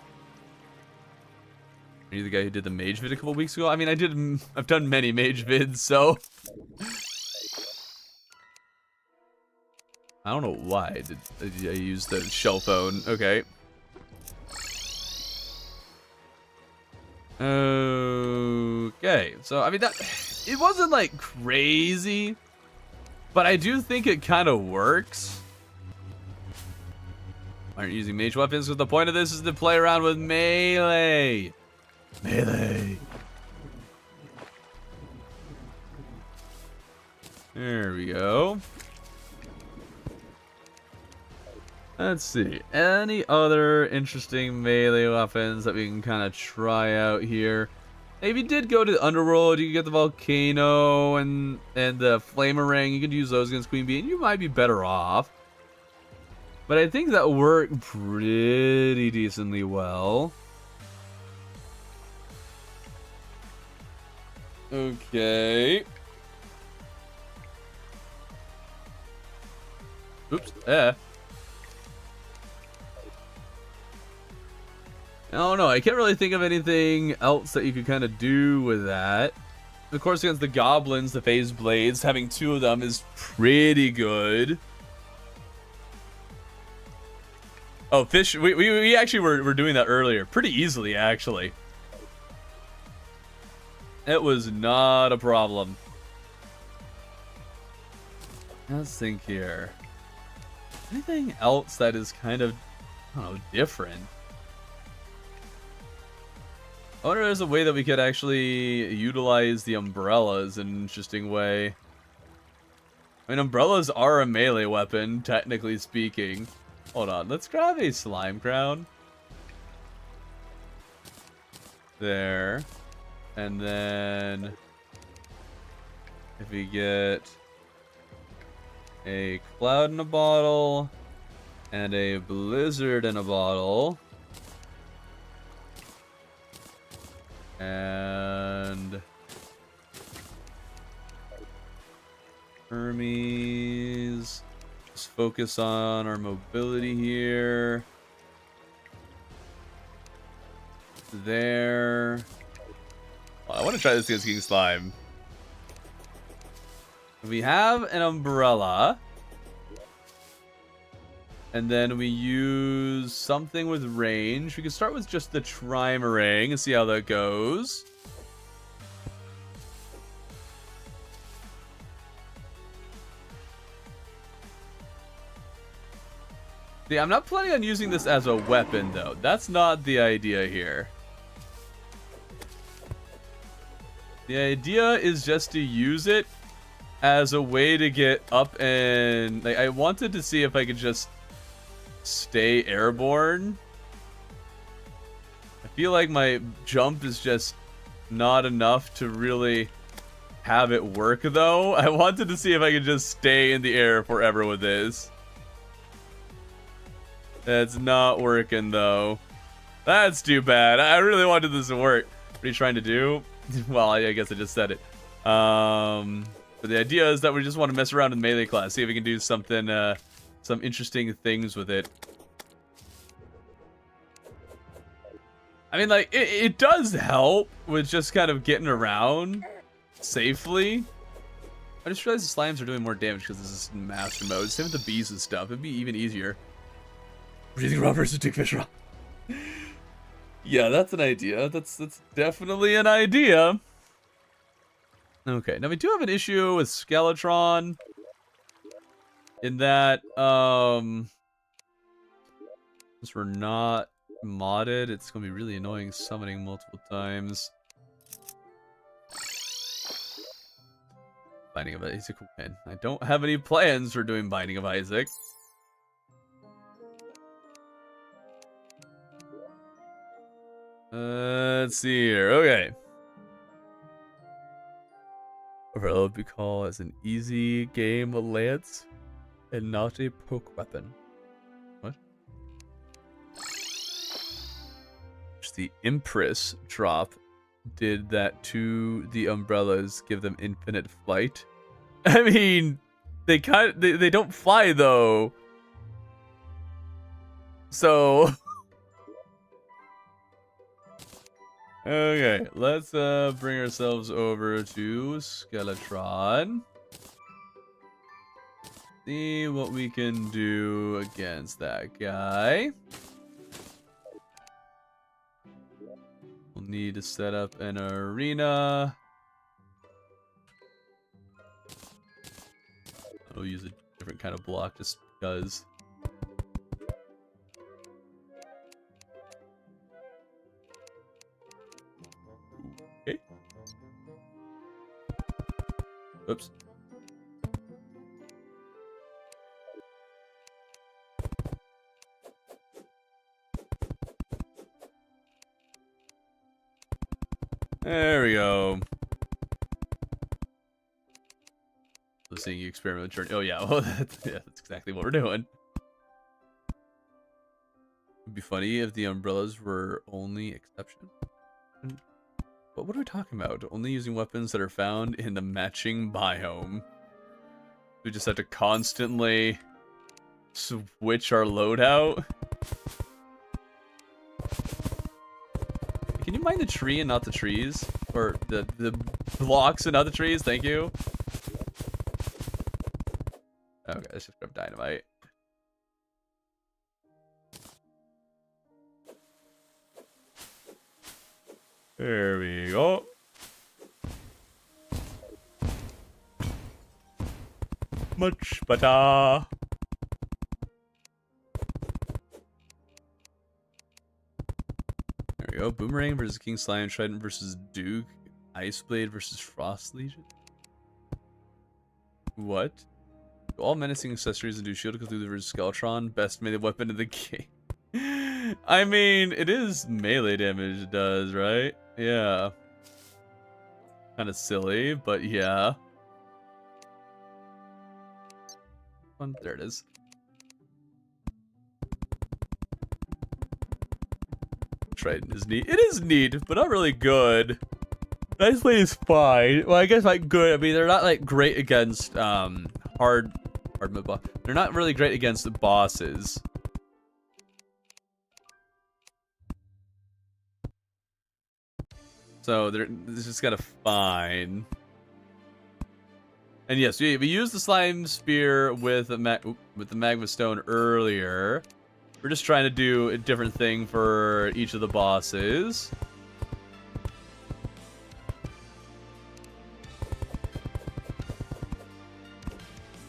Are you the guy who did the mage vid a couple weeks ago? I mean, I've done many mage vids, so... I don't know why I used the shell phone. Okay. Okay. So, I mean, it wasn't, like, crazy. But I do think it kind of works. Aren't using mage weapons, because the point of this is to play around with melee. Melee. There we go. Let's see. Any other interesting melee weapons that we can kind of try out here? If you did go to the Underworld, you could get the Volcano and the Flamerang. You could use those against Queen Bee, and you might be better off. But I think that worked pretty decently well. Okay. Oops. I don't know. I can't really think of anything else that you could kind of do with that. Of course, against the goblins, the Phase Blades, having two of them is pretty good. Oh, fish. We actually were doing that earlier. Pretty easily, actually. It was not a problem. Let's think here. Anything else that is kind of, I don't know, different? I wonder if there's a way that we could actually utilize the umbrellas in an interesting way. I mean, umbrellas are a melee weapon, technically speaking. Hold on, let's grab a slime crown. There. And then... if we get... a cloud in a bottle... and a blizzard in a bottle... and Hermes. Just focus on our mobility here. There. Oh, I want to try this against King Slime. We have an umbrella. And then we use something with range. We can start with just the Trimarang and see how that goes. See, I'm not planning on using this as a weapon, though. That's not the idea here. The idea is just to use it as a way to get up and... Like, I wanted to see if I could just stay airborne. I feel like my jump is just not enough to really have it work, though. I wanted to see if I could just stay in the air forever with this. That's not working, though. That's too bad. I really wanted this to work. What are you trying to do? Well, I guess I just said it. But the idea is that we just want to mess around in melee class, see if we can do something, some interesting things with it. I mean, like, it does help with just kind of getting around safely. I just realized the slimes are doing more damage because this is master mode. Same with the bees and stuff. It'd be even easier. Breathing raw versus dickfish raw. Yeah, that's an idea. That's definitely an idea. Okay, now we do have an issue with Skeletron. In that, since we're not modded, it's gonna be really annoying summoning multiple times. Binding of Isaac will win. I don't have any plans for doing Binding of Isaac. Let's see here. Okay. Overall would be called as an easy game lance and not a poke weapon. What? The Empress drop did that to the umbrellas, give them infinite flight. I mean, they don't fly though. So okay, let's bring ourselves over to Skeletron. See what we can do against that guy. We'll need to set up an arena. I'll use a different kind of block just because. Okay. Oops. There we go. Let's see you experiment with journey. Oh yeah, well that's exactly what we're doing. It'd be funny if the umbrellas were only exception. But what are we talking about? Only using weapons that are found in the matching biome. We just have to constantly switch our loadout. Can you mine the tree and not the trees? Or the blocks and not the trees? Thank you. Okay, let's just grab dynamite. There we go. Much better. There we go. Boomerang versus King Slime, Trident versus Duke, Ice Blade versus Frost Legion. What? All menacing accessories and do shield Cthulhu versus Skeletron. Best melee weapon in the game. I mean, it is melee damage it does, right? Yeah. Kind of silly, but yeah. There it is. Trident is neat. It is neat, but not really good. Ice Blade is fine. Well, I guess like good. I mean, they're not like great against hard mode boss. They're not really great against the bosses. So they're just kind of fine. And yes, we used the slime spear with the magma stone earlier. We're just trying to do a different thing for each of the bosses.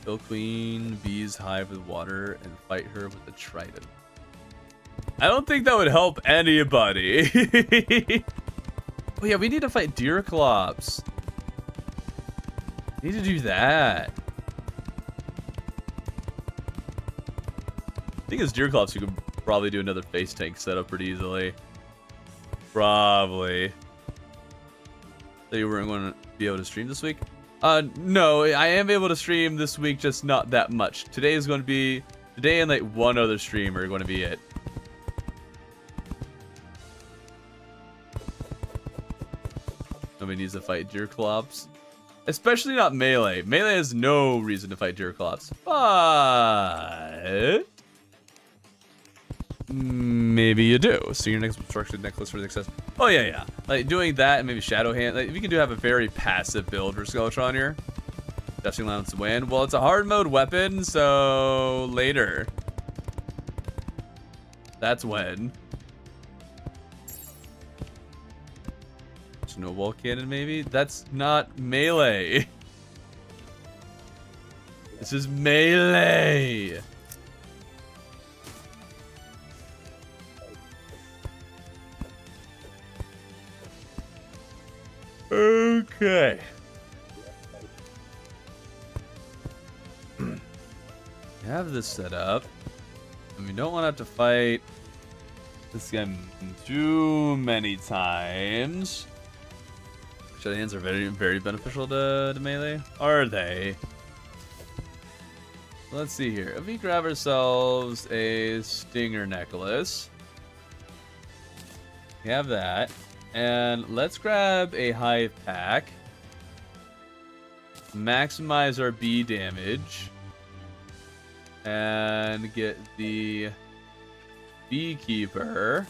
Kill Queen, Bee's hive with water, and fight her with a trident. I don't think that would help anybody. Oh yeah, we need to fight Deerclops. Need to do that. I think as Deerclops, you could probably do another face tank setup pretty easily. Probably. So you weren't going to be able to stream this week? No, I am able to stream this week, just not that much. Today is going to be... Today and like one other stream are going to be it. Nobody needs to fight Deerclops. Especially not Melee. Melee has no reason to fight Deerclops. But... maybe you do. So your next constructed necklace for success. Oh yeah. Like doing that and maybe Shadow Hand. Like if you can have a very passive build for Skeletron here. Definitely allows to win. Well, it's a hard mode weapon, so later. That's when. Snowball cannon, maybe? That's not melee. This is melee. Okay. Have this set up. And we don't want to have to fight this guy too many times. Shadow hands are very, very beneficial to melee. Are they? Let's see here. If we grab ourselves a stinger necklace. We have that. And let's grab a hive pack. Maximize our bee damage. And get the beekeeper.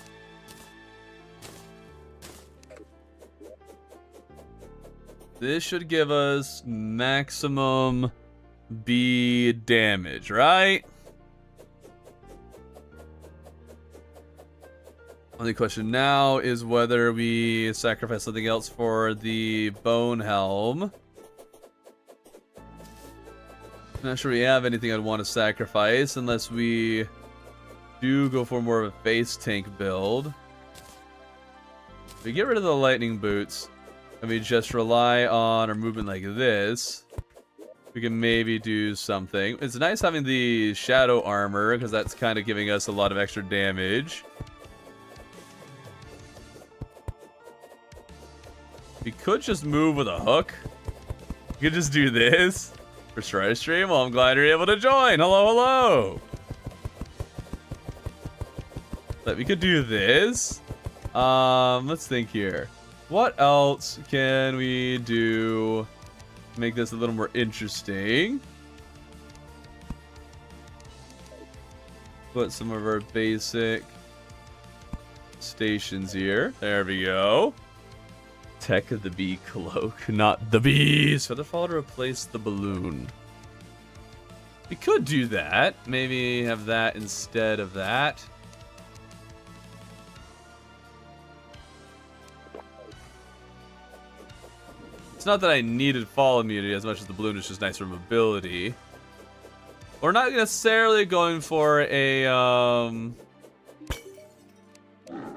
This should give us maximum bee damage, right? Only question now is whether we sacrifice something else for the bone helm. Not sure we have anything I'd want to sacrifice unless we do go for more of a face tank build. If we get rid of the lightning boots and we just rely on our movement like this, we can maybe do something. It's nice having the shadow armor because that's kind of giving us a lot of extra damage. We could just move with a hook. We could just do this. For Strats stream, well, I'm glad you're able to join. Hello. But we could do this. Let's think here. What else can we do to make this a little more interesting? Put some of our basic stations here. There we go. Tech of the bee cloak, not the bees. Feather fall to replace the balloon. We could do that. Maybe have that instead of that. It's not that I needed fall immunity as much as the balloon is just nice for mobility. We're not necessarily going for a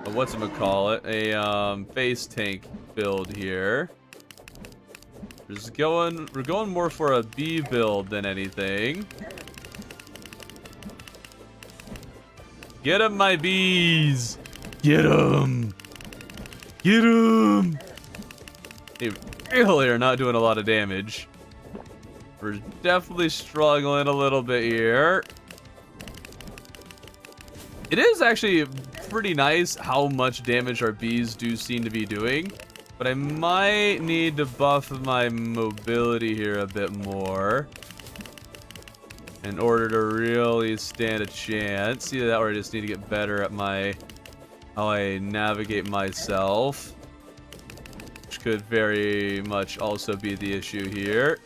whatchamacallit, a face tank build here. We're going more for a bee build than anything. Get 'em, my bees! Get 'em! Get 'em! They really are not doing a lot of damage. We're definitely struggling a little bit here. It is actually pretty nice how much damage our bees do seem to be doing. But I might need to buff my mobility here a bit more in order to really stand a chance. Either that or I just need to get better at how I navigate myself, which could very much also be the issue here.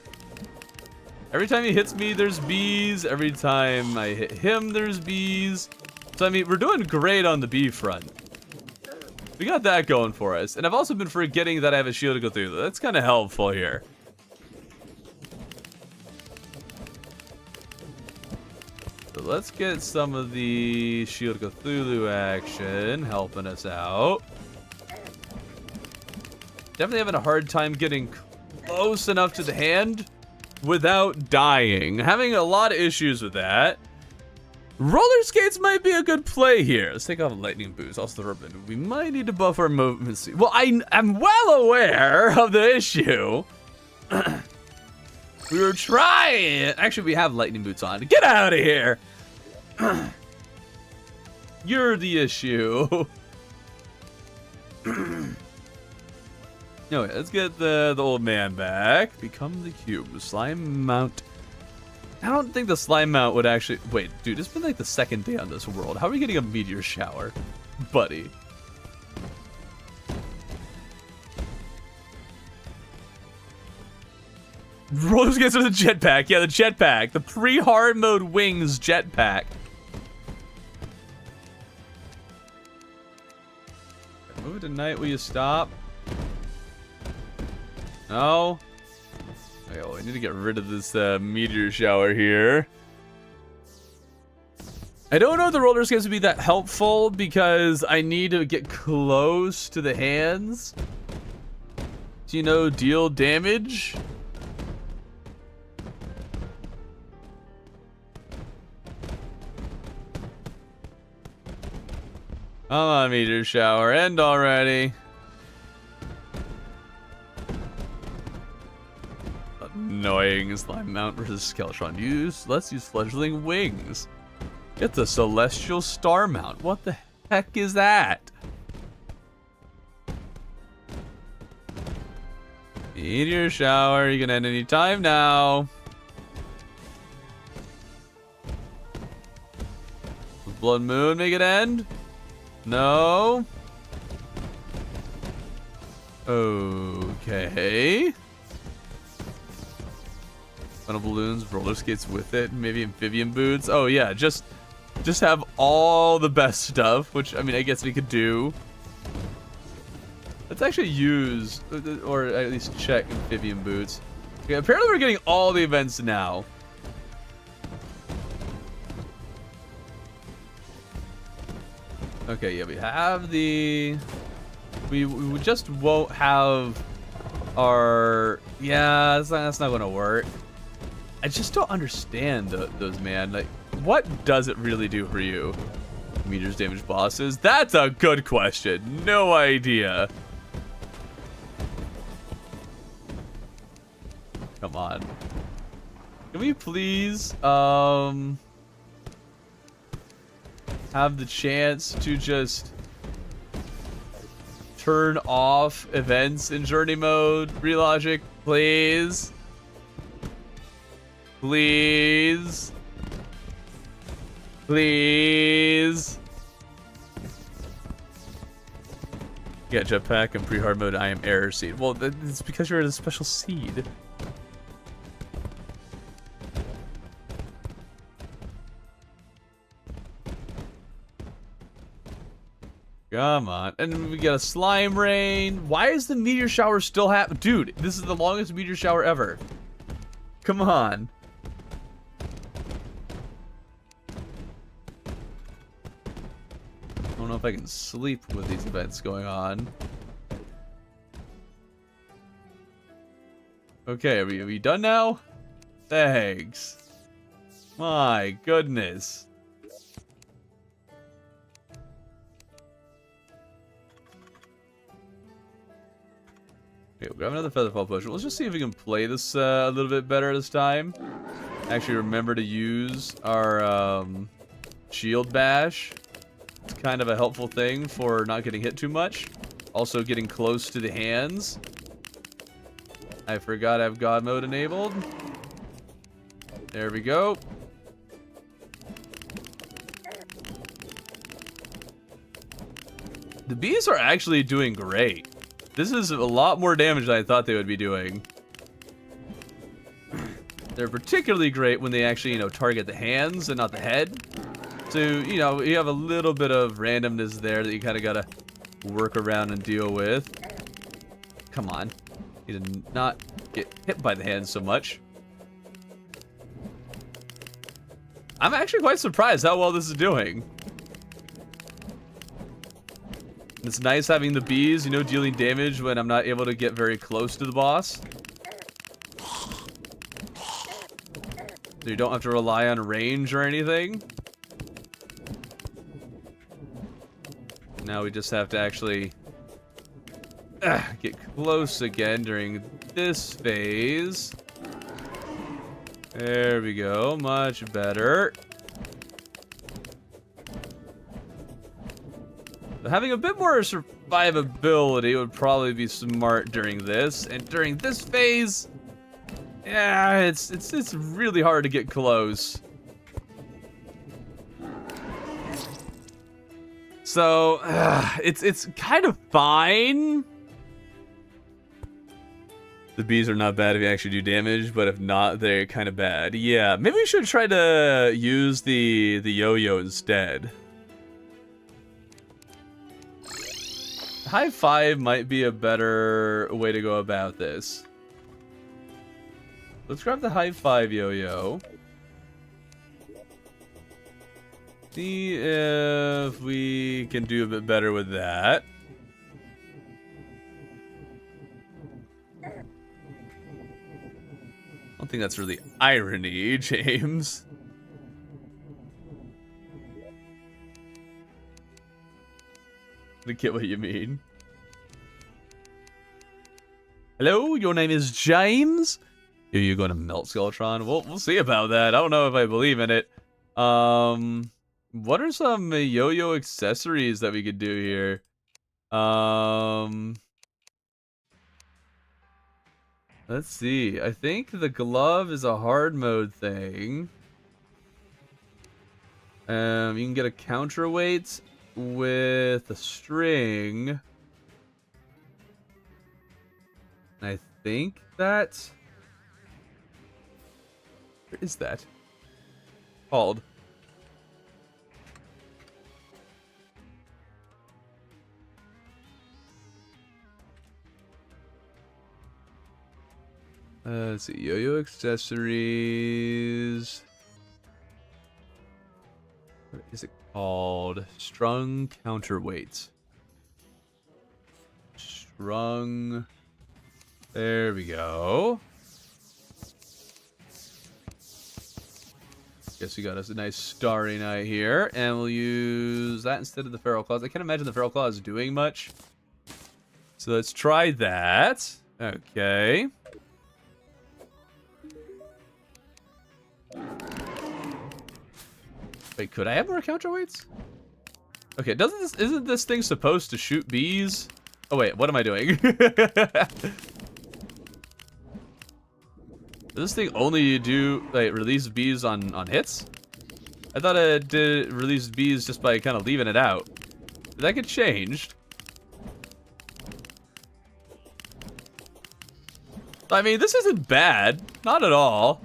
Every time he hits me, there's bees. Every time I hit him, there's bees. So, I mean, we're doing great on the bee front. We got that going for us. And I've also been forgetting that I have a shield to go through. That's kind of helpful here. So let's get some of the Shield Cthulhu action helping us out. Definitely having a hard time getting close enough to the hand without dying. Having a lot of issues with that. Roller skates might be a good play here. Let's take off lightning boots. Also the ribbon. We might need to buff our movement speed. Well, I'm well aware of the issue. We were trying. Actually, we have lightning boots on. Get out of here. You're the issue. Okay, let's get the old man back. Become the cube. Slime mount. I don't think the slime mount would actually... Wait, dude, it's been like the second day on this world. How are we getting a meteor shower? Buddy. Roller skates are the jetpack. Yeah, the jetpack. The pre-hard mode wings jetpack. Move it tonight. Will you stop? No. Okay, well, we need to get rid of this meteor shower here. I don't know if the roller skates would be that helpful because I need to get close to the hands to, you know, deal damage. Come on, meteor shower, end already. Annoying slime mount versus Skeletron. Let's use fledgling wings. It's a celestial star mount. What the heck is that? Meteor shower, you can end any time now. Blood moon make it end? No. Okay. Funnel balloons, roller skates with it, maybe amphibian boots. Oh yeah, just have all the best stuff, which I mean I guess we could do. Let's actually use, or at least check amphibian boots. Okay, apparently we're getting all the events now. Okay, yeah, we have the... We just won't have our... Yeah, that's not gonna work. I just don't understand those, man. Like, what does it really do for you? Meters damage bosses? That's a good question. No idea. Come on. Can we please, have the chance to just turn off events in journey mode? Relogic, please. Please. Please. Yeah, jetpack and pre-hard mode, I am error seed. Well, it's because you're in a special seed. Come on. And we got a slime rain. Why is the meteor shower still happening? Dude, this is the longest meteor shower ever. Come on. I don't know if I can sleep with these events going on. Okay, are we done now? Thanks. My goodness. Okay, we'll grab another Featherfall Potion. Let's just see if we can play this a little bit better this time. Actually, remember to use our Shield Bash. It's kind of a helpful thing for not getting hit too much. Also getting close to the hands. I forgot I have God Mode enabled. There we go. The bees are actually doing great. This is a lot more damage than I thought they would be doing. They're particularly great when they actually, you know, target the hands and not the head. So, you know, you have a little bit of randomness there that you kind of gotta work around and deal with. Come on. You did not get hit by the hands so much. I'm actually quite surprised how well this is doing. It's nice having the bees, you know, dealing damage when I'm not able to get very close to the boss. So you don't have to rely on range or anything. Now we just have to actually get close again during this phase. There we go, much better. Having a bit more survivability would probably be smart during this, and during this phase, yeah, it's really hard to get close. So it's kind of fine. The bees are not bad if you actually do damage, but if not, they're kind of bad. Yeah, maybe we should try to use the yo-yo instead. High five might be a better way to go about this. Let's grab the high five yo-yo. See if we can do a bit better with that. I don't think that's really irony, James. I get what you mean. Hello, your name is James? Are you going to melt Skeletron? We'll see about that. I don't know if I believe in it. What are some yo-yo accessories that we could do here? Let's see. I think the glove is a hard mode thing. You can get a counterweight with a string. I think that... What is that called? Let's see, yo-yo accessories. What is it called? Strung counterweight. Strung. There we go. Guess we got us a nice starry night here, and we'll use that instead of the feral claws. I can't imagine the feral claws doing much. So let's try that. Okay. Wait, could I have more counterweights? Okay, isn't this thing supposed to shoot bees? Oh wait, what am I doing? Does this thing only do like release bees on hits? I thought it did release bees just by kind of leaving it out. Did that get changed? I mean, this isn't bad. Not at all.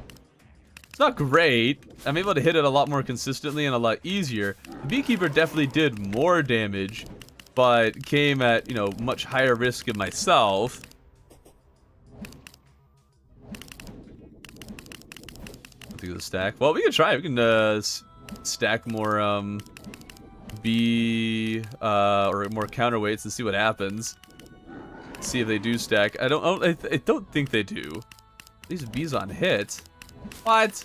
It's not great. I'm able to hit it a lot more consistently and a lot easier. The Beekeeper definitely did more damage, but came at, you know, much higher risk of myself. I'll do the stack. Well, we can try. We can stack more bee or more counterweights and see what happens. See if they do stack. I don't think they do. These bees on hit. What?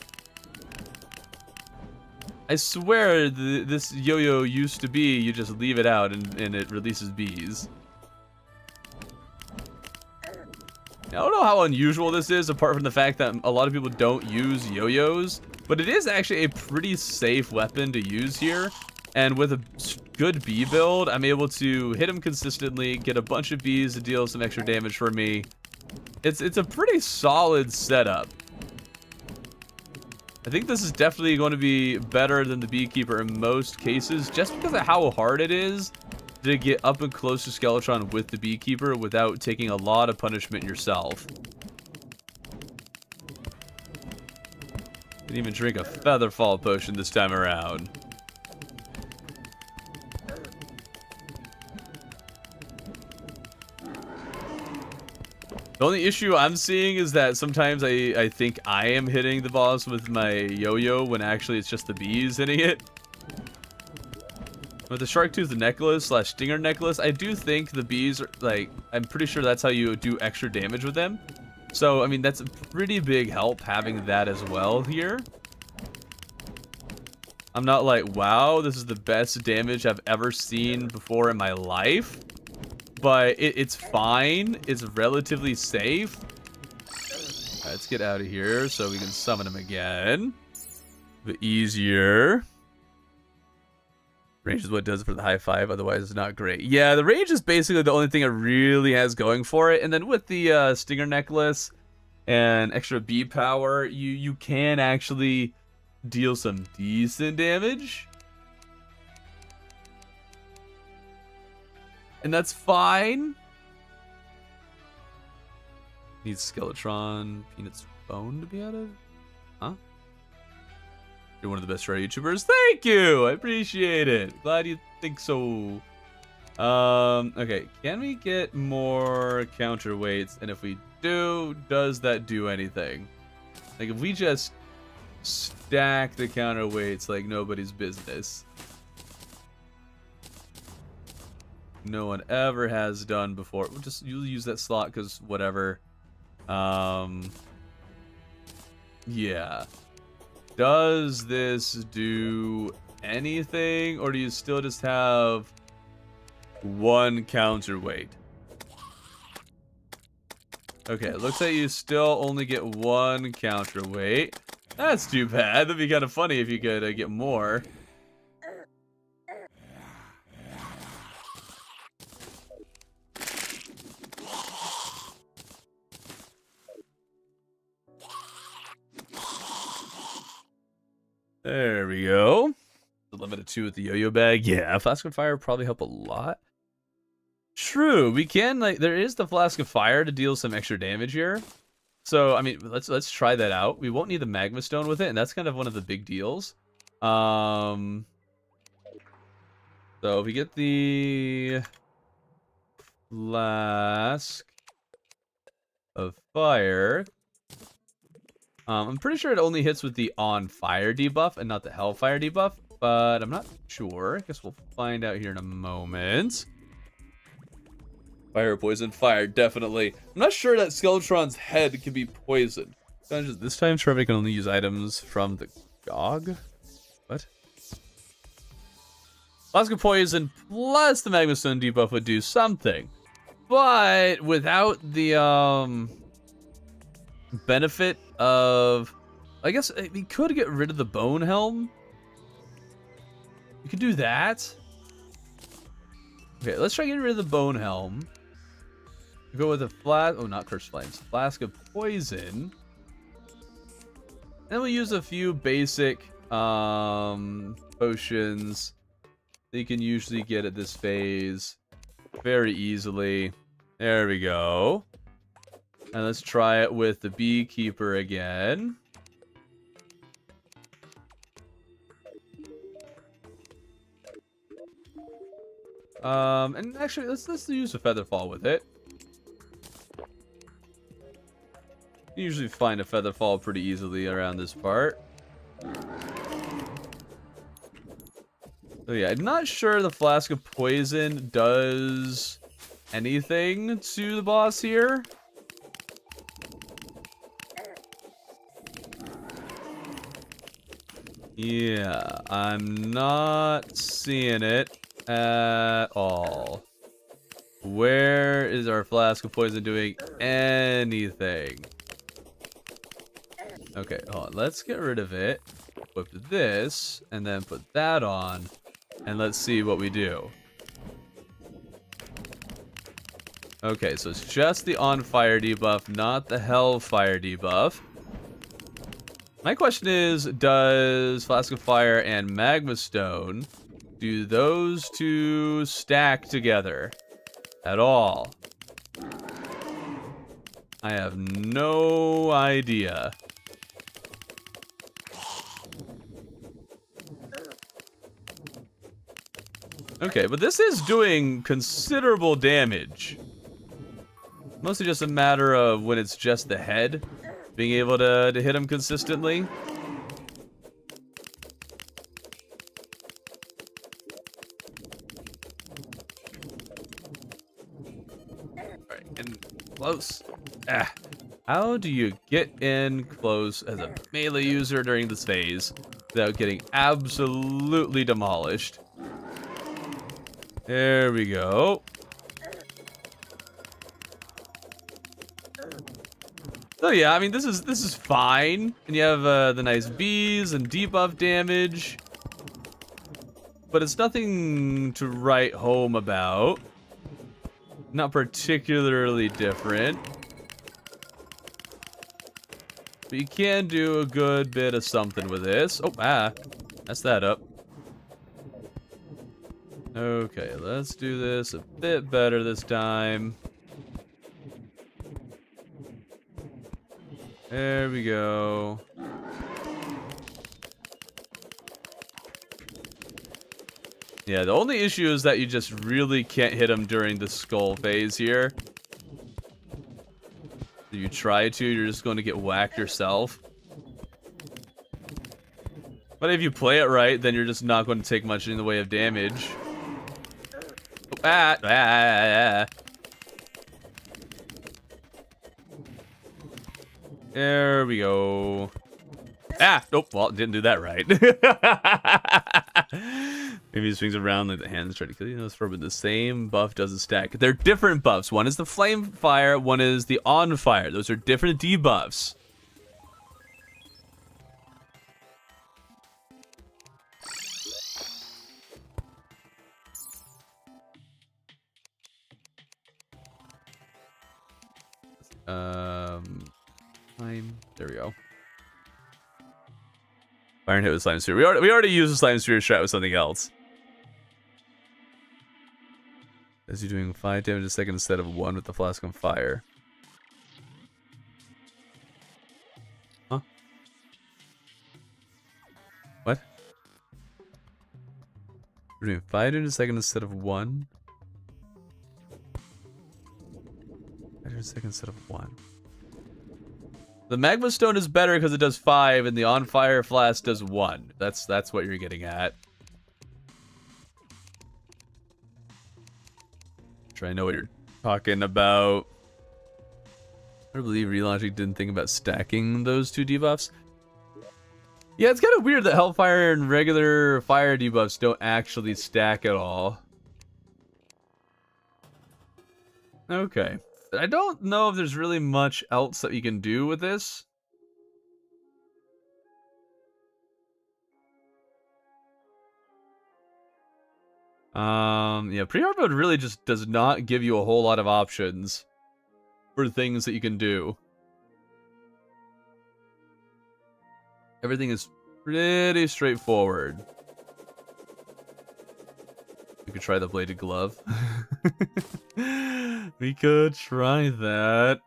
I swear this yo-yo used to be you just leave it out and it releases bees. Now, I don't know how unusual this is, apart from the fact that a lot of people don't use yo-yos, but it is actually a pretty safe weapon to use here. And with a good bee build, I'm able to hit them consistently, get a bunch of bees to deal some extra damage for me. It's a pretty solid setup. I think this is definitely going to be better than the Beekeeper in most cases, just because of how hard it is to get up and close to Skeletron with the Beekeeper without taking a lot of punishment yourself. Didn't even drink a Featherfall potion this time around. The only issue I'm seeing is that sometimes I think I am hitting the boss with my yo-yo when actually it's just the bees hitting it. With the shark tooth necklace / stinger necklace, I do think the bees are, like, I'm pretty sure that's how you do extra damage with them. So, I mean, that's a pretty big help having that as well here. I'm not like, wow, this is the best damage I've ever seen before in my life. But it's fine. It's relatively safe. Right, let's get out of here so we can summon him again. A bit easier. Range is what it does for the high five, otherwise it's not great. Yeah, the range is basically the only thing it really has going for it. And then with the Stinger Necklace and extra B power, you can actually deal some decent damage. And that's fine. Needs Skeletron, Peanut's phone to be added? Huh? You're one of the best Terraria YouTubers. Thank you! I appreciate it. Glad you think so. Okay. Can we get more counterweights? And if we do, does that do anything? Like, if we just stack the counterweights like nobody's business. No one ever has done before. We'll just, you'll use that slot because whatever. Yeah. Does this do anything, or do you still just have one counterweight? Okay, it looks like you still only get one counterweight. That's too bad. That'd be kind of funny if you could get more. There we go. Limited 2 with the yo-yo bag. Yeah, Flask of Fire would probably help a lot. True, we can, like, there is the Flask of Fire to deal some extra damage here. So, I mean, let's try that out. We won't need the Magma Stone with it, and that's kind of one of the big deals. So if we get the Flask of Fire, I'm pretty sure it only hits with the on fire debuff and not the hellfire debuff, but I'm not sure. I guess we'll find out here in a moment. Fire, poison, fire, definitely. I'm not sure that Skeletron's head can be poisoned. This time, Trevor can only use items from the GOG. What? Flask of Poison plus the Magma Stone debuff would do something. But without the benefit of, I guess we could get rid of the Bone Helm. We could do that. Okay, let's try getting rid of the Bone Helm. Go with a flask. Oh, not Cursed Flames. Flask of Poison. And then we'll use a few basic potions that you can usually get at this phase very easily. There we go. And let's try it with the Beekeeper again. And actually, let's use a Featherfall with it. You usually find a Featherfall pretty easily around this part. So yeah, I'm not sure the Flask of Poison does anything to the boss here. Yeah, I'm not seeing it at all. Where is our Flask of Poison doing anything? Okay, hold on. Let's get rid of it. Equip this, and then put that on, and let's see what we do. Okay, so it's just the on fire debuff, not the hellfire debuff. My question is, does Flask of Fire and Magma Stone, do those two stack together at all? I have no idea. Okay, but this is doing considerable damage. Mostly just a matter of when it's just the head, being able to hit him consistently. Alright, and close. How do you get in close as a melee user during this phase? without getting absolutely demolished. There we go. So yeah, I mean this is fine, and you have the nice bees and debuff damage, but it's nothing to write home about. Not particularly different, but you can do a good bit of something with this. Oh, messed that up. Okay, let's do this a bit better this time. There we go. Yeah, the only issue is that you just really can't hit him during the skull phase here. If you try to, you're just going to get whacked yourself. But if you play it right, then you're just not going to take much in the way of damage. There we go. Nope, well, didn't do that right. Maybe he swings around like the hands try to kill you. No, but the same buff doesn't stack. They're different buffs. One is the flame fire, one is the on fire. Those are different debuffs. There we go. Fire and hit with slime sphere. We already used the slime sphere strat with something else. As you're doing 5 damage a second instead of 1 with the flask on fire. Huh? What? We're doing 5 damage a second instead of 1. 5 damage a second instead of 1. The magma stone is better because it does 5, and the on fire flask does 1. That's what you're getting at. Sure, I know what you're talking about. I believe relaunching didn't think about stacking those two debuffs. Yeah, it's kind of weird that Hellfire and regular fire debuffs don't actually stack at all. Okay. I don't know if there's really much else that you can do with this. Yeah, pre-hard mode really just does not give you a whole lot of options for things that you can do. Everything is pretty straightforward. We could try the bladed glove. We could try that.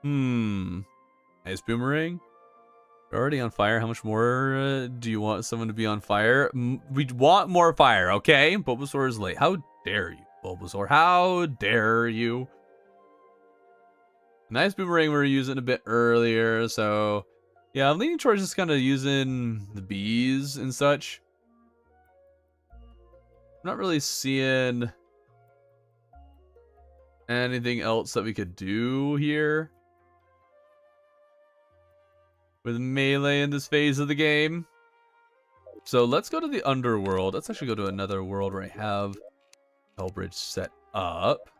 Ice boomerang? You're already on fire. How much more do you want someone to be on fire? We want more fire, okay? Bulbasaur is late. How dare you, Bulbasaur? How dare you? Nice boomerang we were using a bit earlier, so... Yeah, I'm leaning towards just kind of using the bees and such. I'm not really seeing anything else that we could do here with melee in this phase of the game. So let's go to the underworld. Let's actually go to another world where I have Hellbridge set up.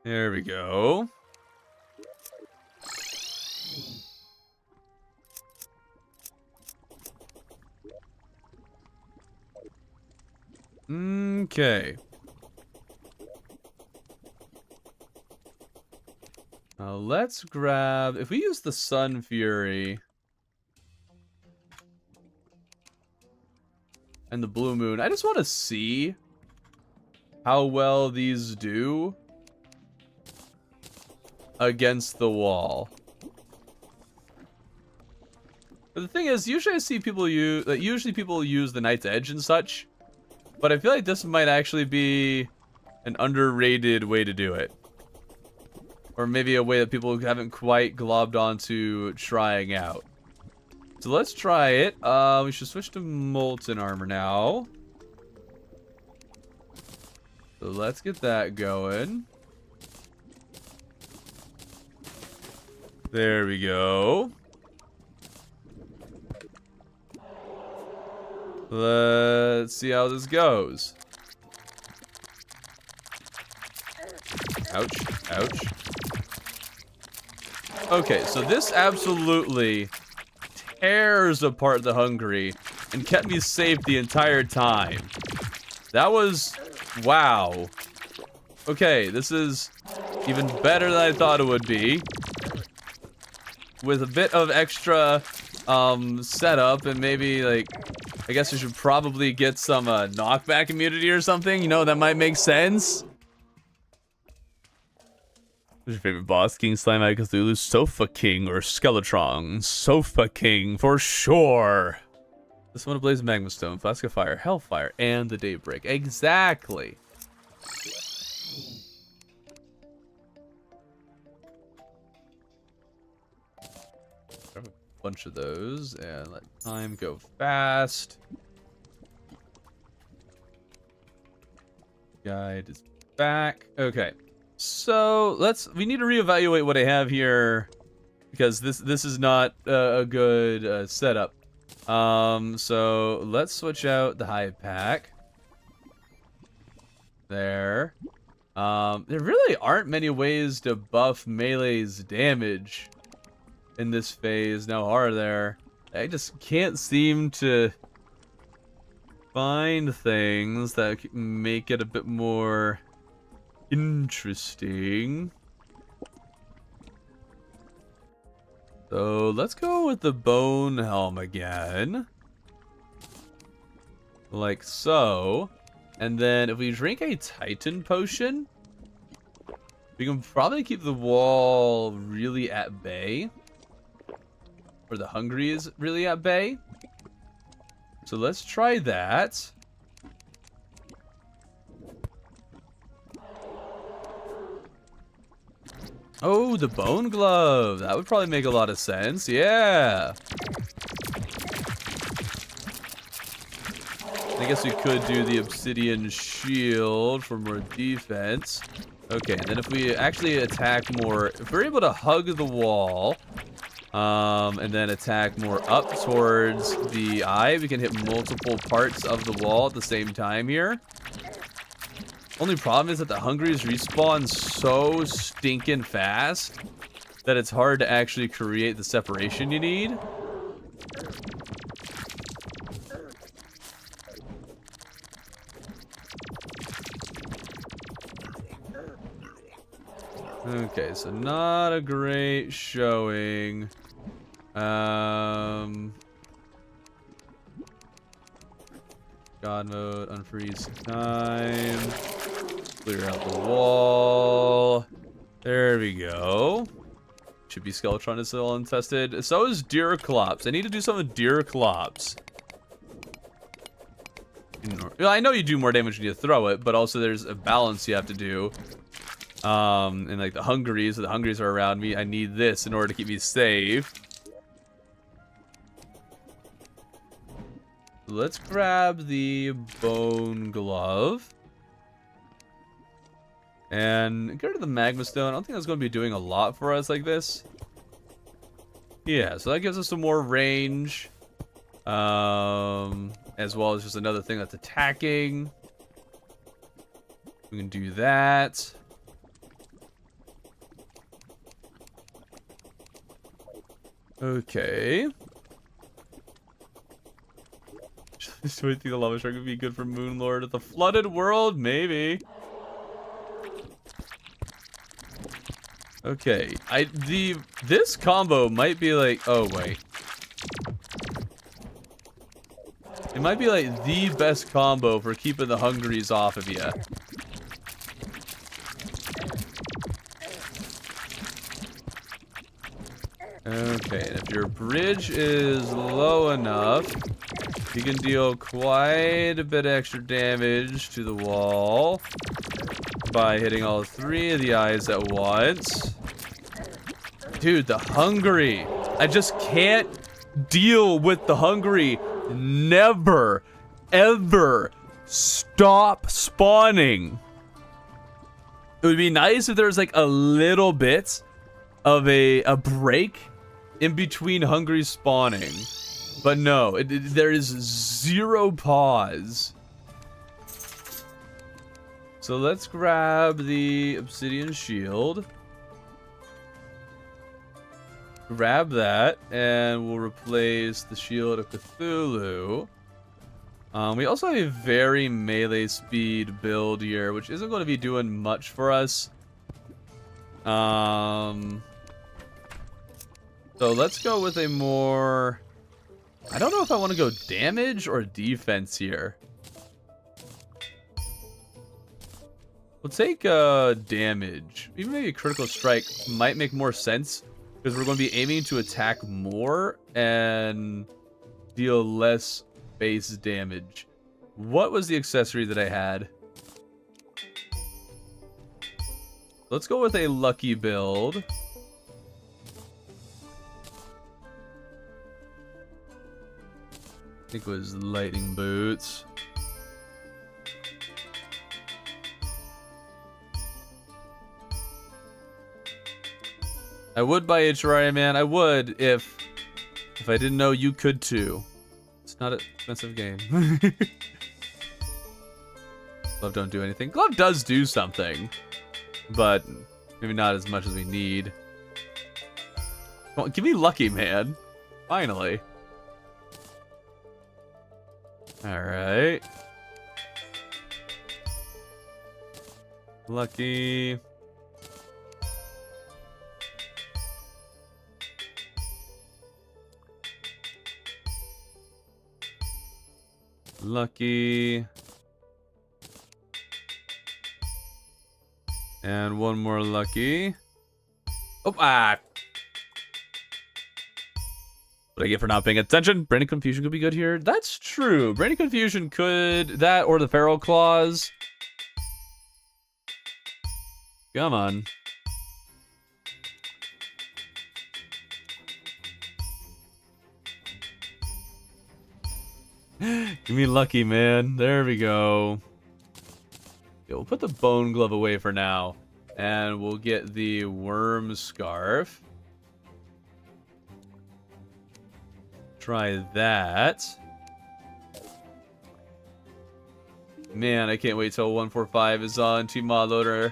There we go. Okay. Now let's grab... If we use the Sun Fury and the Blue Moon, I just want to see how well these do against the wall. But the thing is, usually I see people use... usually people use the Knight's Edge and such. But I feel like this might actually be an underrated way to do it. Or maybe a way that people haven't quite globbed onto trying out. So let's try it. We should switch to Molten Armor now. So let's get that going. There we go. Let's see how this goes. Ouch, ouch. Okay, so this absolutely tears apart the hungry and kept me safe the entire time. That was... wow. Okay, this is even better than I thought it would be. With a bit of extra setup and maybe, like, I guess we should probably get some knockback immunity or something. You know, that might make sense. Who's your favorite boss? King Slime, Cthulhu, Sofa King, or Skeletron? Sofa King, for sure. This one ablaze magma stone, flask of fire, hellfire, and the daybreak. Exactly. A bunch of those, and let time go fast. Guide is back. Okay. So we need to reevaluate what I have here, because this is not a good setup. So let's switch out the hive pack. There. There really aren't many ways to buff melee's damage in this phase, now are there? I just can't seem to find things that make it a bit more interesting. So let's go with the bone helm again. Like so. And then if we drink a Titan potion, we can probably keep the wall really at bay. Or the hungry is really at bay. So let's try that. Oh, the bone glove. That would probably make a lot of sense. Yeah. I guess we could do the obsidian shield for more defense. Okay, and then if we actually attack more, if we're able to hug the wall, and then attack more up towards the eye, we can hit multiple parts of the wall at the same time here. Only problem is that the hungries respawn so stinking fast that it's hard to actually create the separation you need. Okay, so not a great showing. God mode, unfreeze time. Clear out the wall. There we go. Should be Skeletron is still untested. So is Deerclops. I need to do something with Deerclops. I know you do more damage when you throw it, but also there's a balance you have to do. And like the hungries are around me. I need this in order to keep me safe. Let's grab the bone glove. And go to the magma stone. I don't think that's going to be doing a lot for us like this. Yeah, so that gives us some more range. As well as just another thing that's attacking. We can do that. Okay. Do I think the lava shark would be good for Moonlord at the flooded world? Maybe. Okay, this combo might be like, oh wait. It might be like the best combo for keeping the hungries off of you. Okay, and if your bridge is low enough, you can deal quite a bit of extra damage to the wall by hitting all three of the eyes at once. Dude, the hungry. I just can't deal with the hungry. Never, ever stop spawning. It would be nice if there was like a little bit of a break in between hungry spawning. But no, there is zero pause. So let's grab the obsidian shield. Grab that, and we'll replace the shield of Cthulhu. We also have a very melee speed build here, which isn't going to be doing much for us. So let's go with a more... I don't know if I want to go damage or defense here. We'll take damage. Even maybe a critical strike might make more sense, because we're going to be aiming to attack more and deal less base damage. What was the accessory that I had? Let's go with a lucky build. I think it was lightning boots. I would buy a Terraria, man. I would if I didn't know you could too. It's not an expensive game. Glove don't do anything. Glove does do something, but maybe not as much as we need. Come on, give me lucky, man. Finally. All right. Lucky. Lucky. And one more lucky. Oh, What I get for not paying attention? Branding Confusion could be good here. That's true. Branding Confusion could... That or the Feral Claws. Come on. Give me lucky, man. There we go. Yeah, we'll put the bone glove away for now. And we'll get the worm scarf. Try that. Man, I can't wait till 145 is on Team Mod Loader.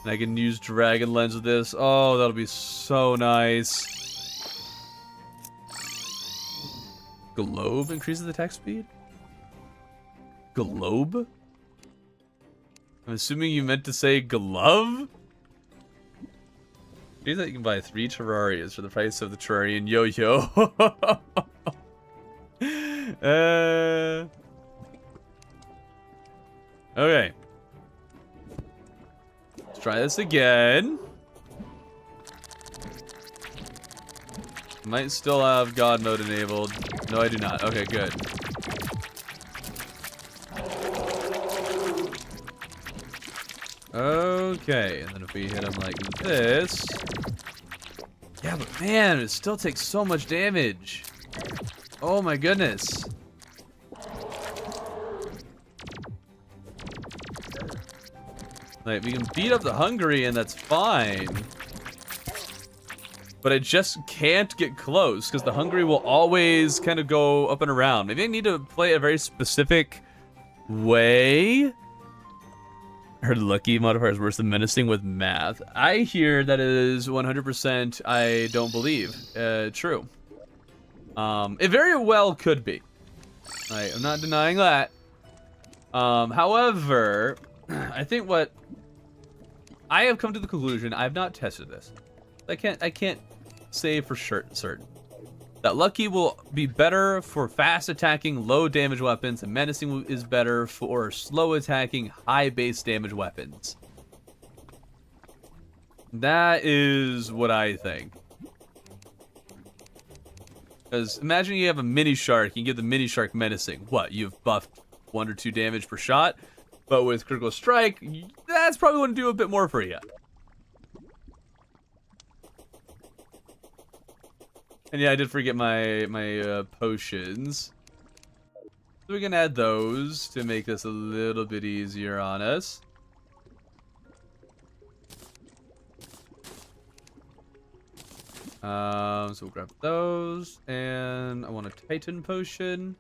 And I can use Dragon Lens with this. Oh, that'll be so nice. Globe increases attack speed? Globe? I'm assuming you meant to say glove? See that you can buy 3 Terrarias for the price of the Terrarian yo-yo. Okay. Let's try this again. Might still have God mode enabled. No, I do not. Okay, good. Okay, and then if we hit him like this... Yeah, but man, it still takes so much damage. Oh my goodness. Like, we can beat up the hungry and that's fine. But I just can't get close because the hungry will always kind of go up and around. Maybe I need to play a very specific way. I heard lucky modifier is worse than menacing with math. I hear that is 100% I don't believe true. It very well could be. I'm not denying that. However, I think what I have come to the conclusion, I've not tested this. I can't say for sure certain that lucky will be better for fast attacking low damage weapons and menacing is better for slow attacking high base damage weapons. That is what I think. Because imagine you have a mini shark, you give the mini shark menacing. What, you've buffed 1 or 2 damage per shot, but with critical strike, that's probably going to do a bit more for you. And yeah, I did forget my potions. So we can add those to make this a little bit easier on us. So we'll grab those, and I want a Titan potion.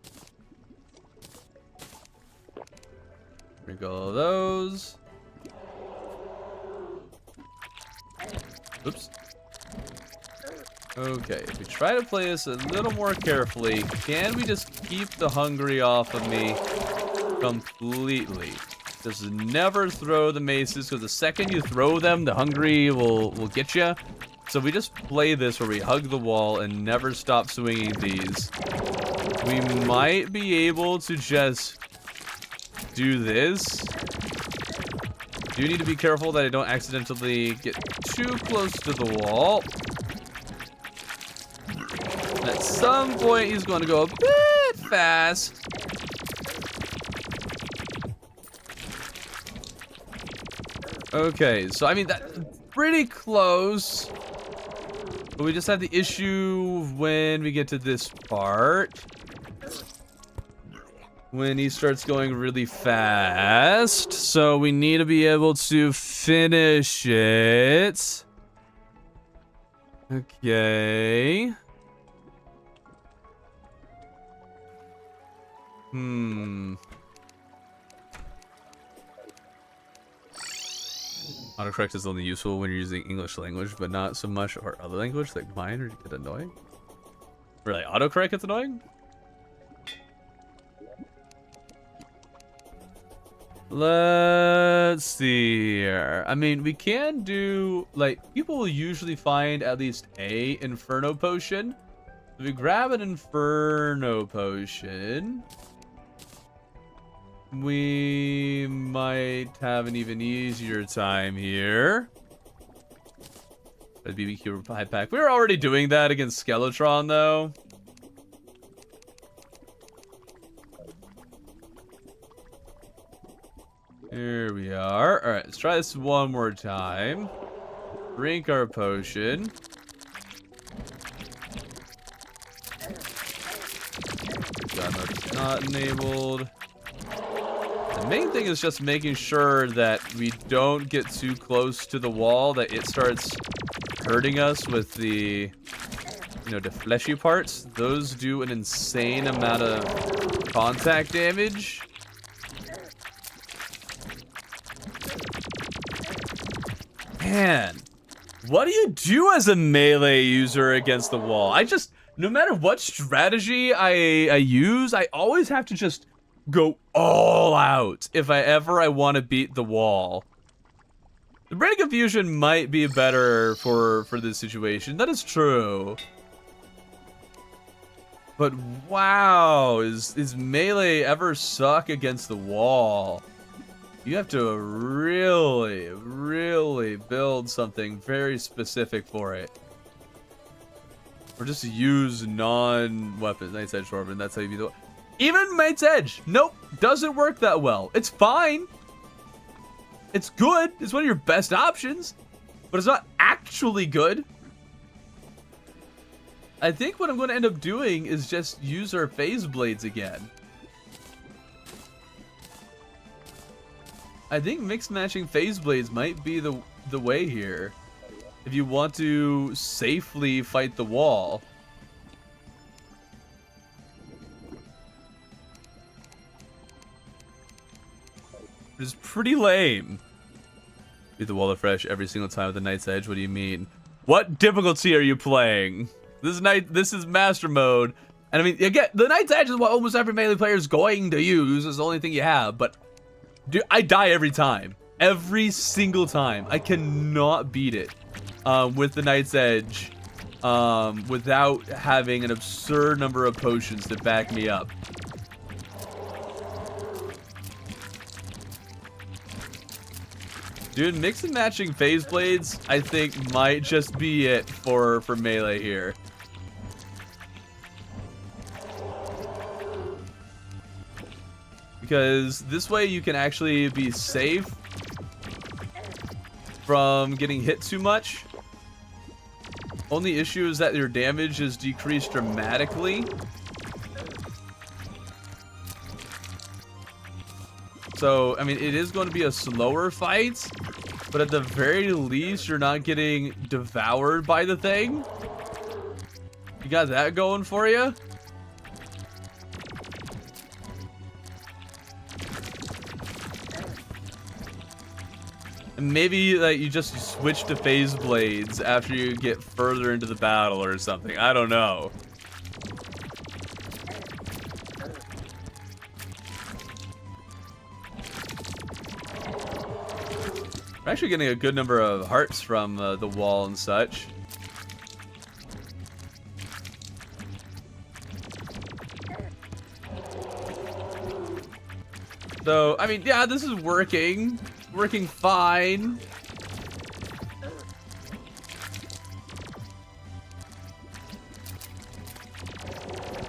Drink all of those. Oops. Okay, if we try to play this a little more carefully, can we just keep the hungry off of me completely? Just never throw the maces, because the second you throw them, the hungry will get you. So we just play this where we hug the wall and never stop swinging these. We might be able to just do this. Do need to be careful that I don't accidentally get too close to the wall. At some point, he's going to go a bit fast. Okay, so I mean, that's pretty close. But we just have the issue when we get to this part. When he starts going really fast. So we need to be able to finish it. Okay. Autocorrect is only useful when you're using English language, but not so much for other language like mine, or get annoying. Really, autocorrect gets annoying? Let's see here. I mean, we can do, like, people will usually find at least a Inferno potion. If we grab an Inferno potion, we might have an even easier time here. A BBQ reply pack. We were already doing that against Skeletron, though. Here we are. Alright, let's try this one more time. Drink our potion. God, that's not enabled. The main thing is just making sure that we don't get too close to the wall, that it starts hurting us with the, you know, the fleshy parts. Those do an insane amount of contact damage. Man, what do you do as a melee user against the wall? I just, no matter what strategy I use, I always have to just go all out if I want to beat the wall. The Brain Confusion might be better for this situation. That is true. But wow, is melee ever suck against the wall? You have to really, really build something very specific for it. Or just use non-weapons. Knight's Edge Swordsman, that's how you do it. Even Knight's Edge, nope, doesn't work that well. It's fine. It's good. It's one of your best options. But it's not actually good. I think what I'm going to end up doing is just use our phase blades again. I think mixed matching phase blades might be the way here. If you want to safely fight the wall. It's pretty lame. Beat the wall afresh every single time with the Knight's Edge. What do you mean? What difficulty are you playing? This is Master Mode. And I mean, again, the Knight's Edge is what almost every melee player is going to use. It's the only thing you have. But dude, I die every time. Every single time. I cannot beat it with the Knight's Edge without having an absurd number of potions to back me up. Dude, mix and matching phase blades, I think, might just be it for melee here. Because this way you can actually be safe from getting hit too much. Only issue is that your damage is decreased dramatically. So, I mean, it is going to be a slower fight, but at the very least, you're not getting devoured by the thing. You got that going for you? And maybe like you just switch to phase blades after you get further into the battle or something. I don't know. I'm actually getting a good number of hearts from the wall and such. So, I mean, yeah, this is working. Working fine.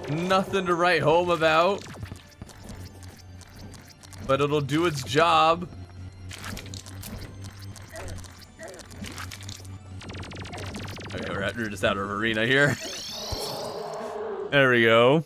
Nothing to write home about. But it'll do its job. Okay, we're just out of arena here. There we go.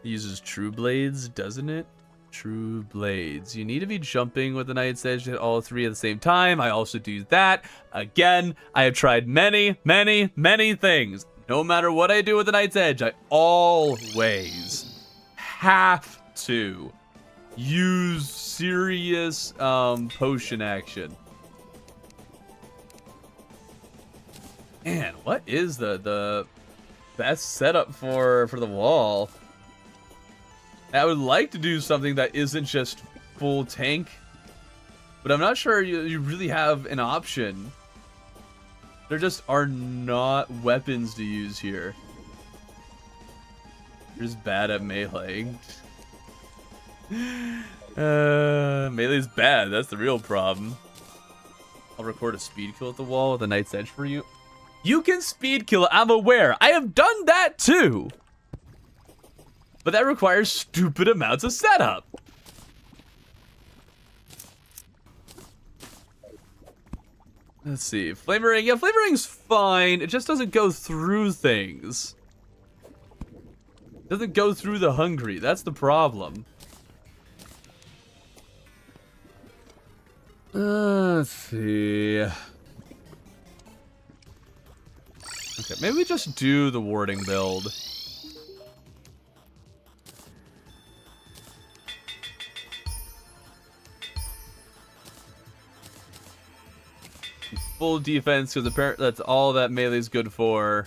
It uses true blades, doesn't it? True blades. You need to be jumping with the Knight's Edge to hit all three at the same time. I also do that. Again, I have tried many things. No matter what I do with the Knight's Edge, I always have to use serious potion action. Man, what is the best setup for the wall? I would like to do something that isn't just full tank, but I'm not sure you really have an option. There just are not weapons to use here. You're just bad at melee. Melee's bad, that's the real problem. I'll record a speed kill at the wall with a Knight's Edge for you. You can speed kill it, I'm aware. I have done that too. But that requires stupid amounts of setup. Let's see. Flamer Ring. Yeah, Flamer Ring's fine. It just doesn't go through things. It doesn't go through the hungry. That's the problem. Let's see. Okay, maybe we just do the warding build. Full defense, because apparently that's all that melee's good for.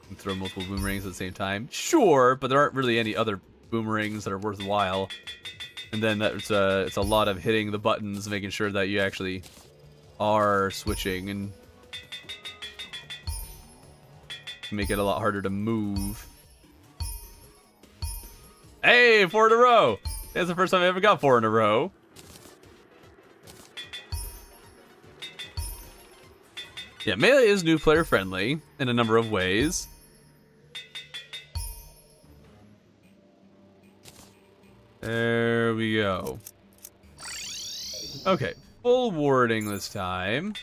And throw multiple boomerangs at the same time. Sure, but there aren't really any other boomerangs that are worthwhile. And then it's a lot of hitting the buttons, making sure that you actually are switching, and make it a lot harder to move. Hey, 4 in a row! That's the first time I ever got 4 in a row. Yeah, melee is new player friendly in a number of ways. There we go. Okay, full warding this time.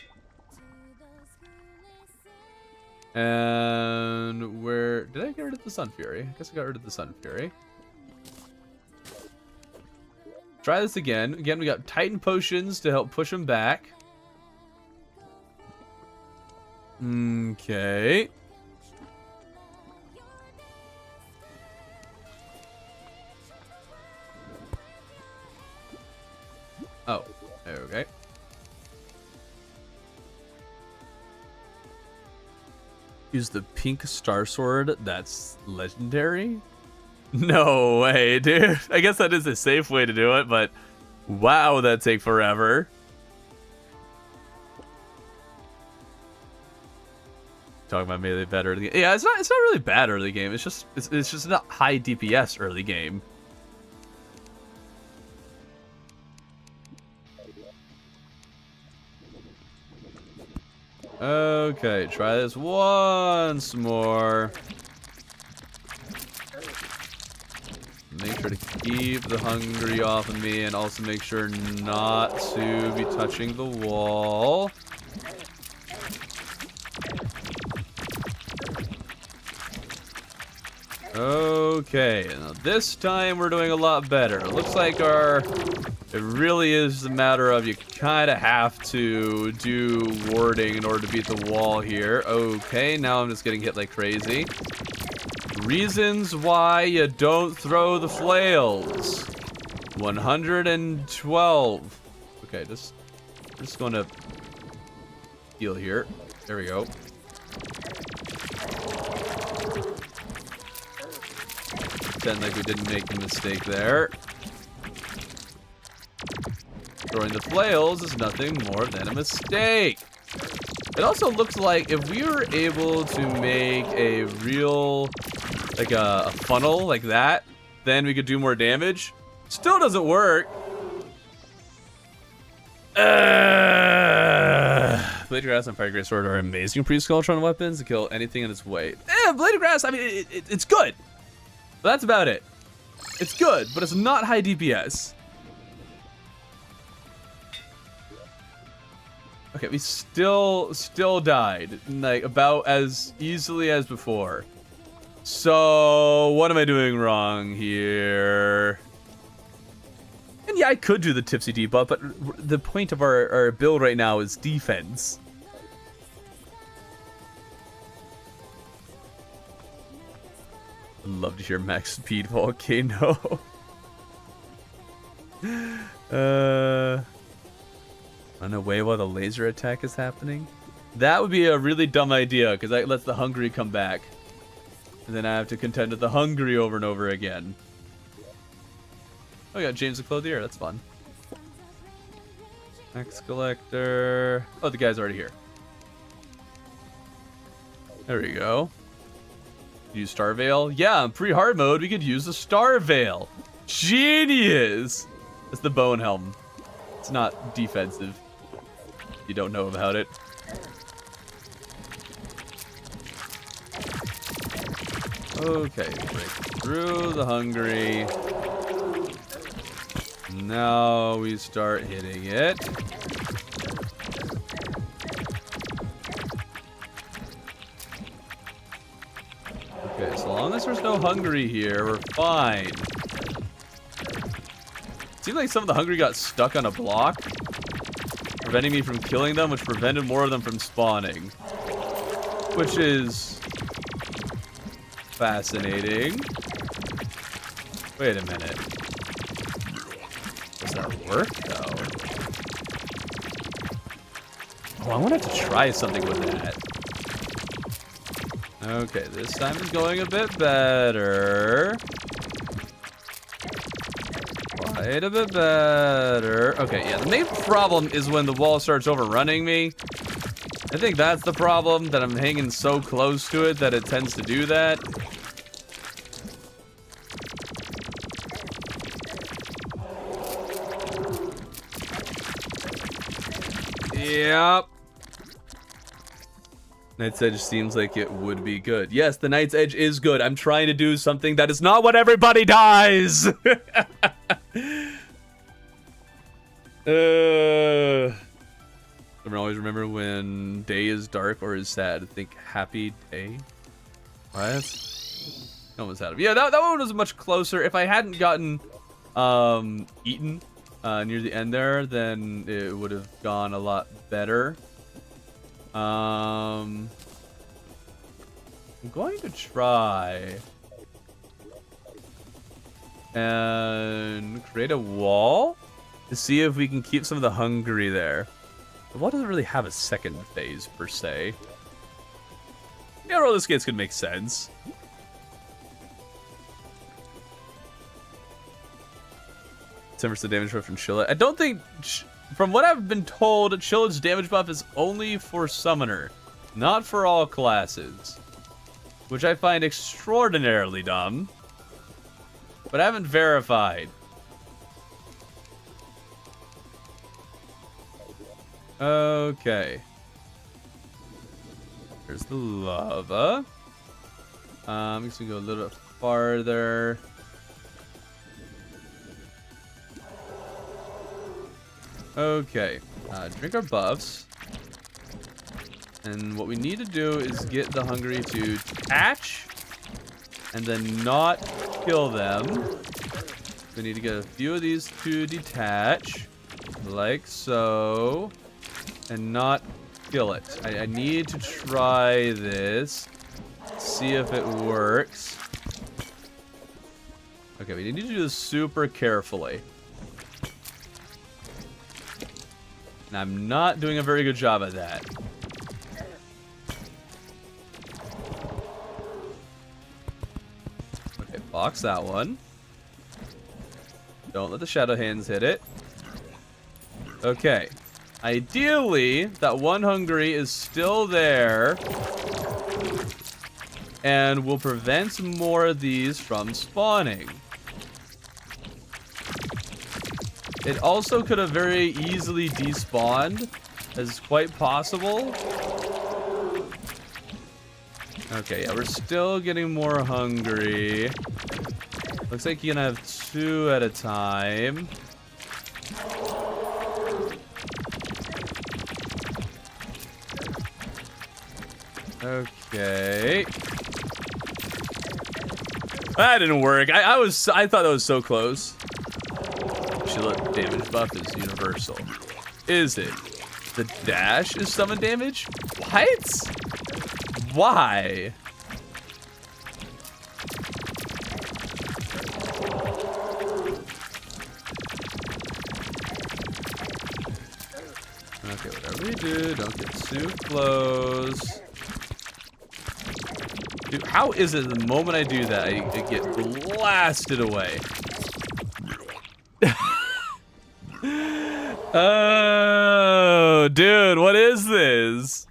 And where did I get rid of the Sun Fury? I guess I got rid of the Sun Fury. Try this again. Again, we got Titan Potions to help push him back. Okay. Oh, okay. Use the pink Star Sword. That's legendary? No way, dude. I guess that is a safe way to do it, but wow, that'd take forever. Talking about melee bad early game. Yeah, it's not really bad early game. It's just not high DPS early game. Okay, try this once more. Make sure to keep the hungry off of me, and also make sure not to be touching the wall. Okay, now this time we're doing a lot better. It looks like our It really is a matter of you kind of have to do warding in order to beat the wall here. Okay, now I'm just getting hit like crazy. Reasons why you don't throw the flails. 112. Okay, just gonna heal here. There we go. Pretend like we didn't make a mistake there. Throwing the flails is nothing more than a mistake. It also looks like if we were able to make a real, like a funnel like that, then we could do more damage. Still doesn't work. Blade of Grass and Fire Great Sword are amazing pre-Skeletron weapons to kill anything in its way. Blade of Grass, I mean, it's good. But that's about it. It's good, but it's not high DPS. Okay, we still died, like, about as easily as before. So, what am I doing wrong here? And yeah, I could do the Tipsy debuff, but the point of our build right now is defense. I'd love to hear max speed volcano. Run away while the laser attack is happening? That would be a really dumb idea, because that lets the Hungry come back. And then I have to contend with the Hungry over and over again. Oh, we got James the Clothier. That's fun. Max Collector. Oh, the guy's already here. There we go. Use Star Veil. Yeah, in pre-hard mode, we could use the Star Veil. Genius! It's the Bone Helm. It's not defensive. You don't know about it. Okay, break through the Hungry. Now we start hitting it. Okay, so long as there's no Hungry here, we're fine. Seems like some of the Hungry got stuck on a block, preventing me from killing them, which prevented more of them from spawning. Which is fascinating. Wait a minute. Does that work, though? Oh, I wanted to try something with that. Okay, this time is going a bit better. Quite a bit better. Okay, yeah, the main problem is when the wall starts overrunning me. I think that's the problem, that I'm hanging so close to it that it tends to do that. Yep. Knight's Edge seems like it would be good. Yes, the Knight's Edge is good. I'm trying to do something that is not what everybody does. Always remember when day is dark or is sad. Think happy day. What? Almost had it. Yeah, that one was much closer. If I hadn't gotten eaten near the end there, then it would have gone a lot better. I'm going to try and create a wall to see if we can keep some of the Hungry there. The wall doesn't really have a second phase per se. Yeah, roller skates could make sense. Temper's the damage buff from Chilla. I don't think, from what I've been told, Chilla's damage buff is only for Summoner, not for all classes, which I find extraordinarily dumb, but I haven't verified. Okay. There's the lava. I'm just gonna go a little bit farther. Okay. Drink our buffs. And what we need to do is get the Hungry to attach and then not kill them. We need to get a few of these to detach, like so, and not kill it. I need to try this, see if it works. Okay, we need to do this super carefully. And I'm not doing a very good job at that. Okay, box that one. Don't let the shadow hands hit it. Okay. Ideally, that one hungry is still there. And will prevent more of these from spawning. It also could have very easily despawned, as quite possible. Okay, yeah, we're still getting more hungry. Looks like you can have 2 at a time. Okay. That didn't work. I thought that was so close. Shield damage buff is universal. Is it? The dash is summon damage? What? Why? Okay, whatever you do, don't get too close. Dude, how is it the moment I do that, I get blasted away? Oh, dude, what is this?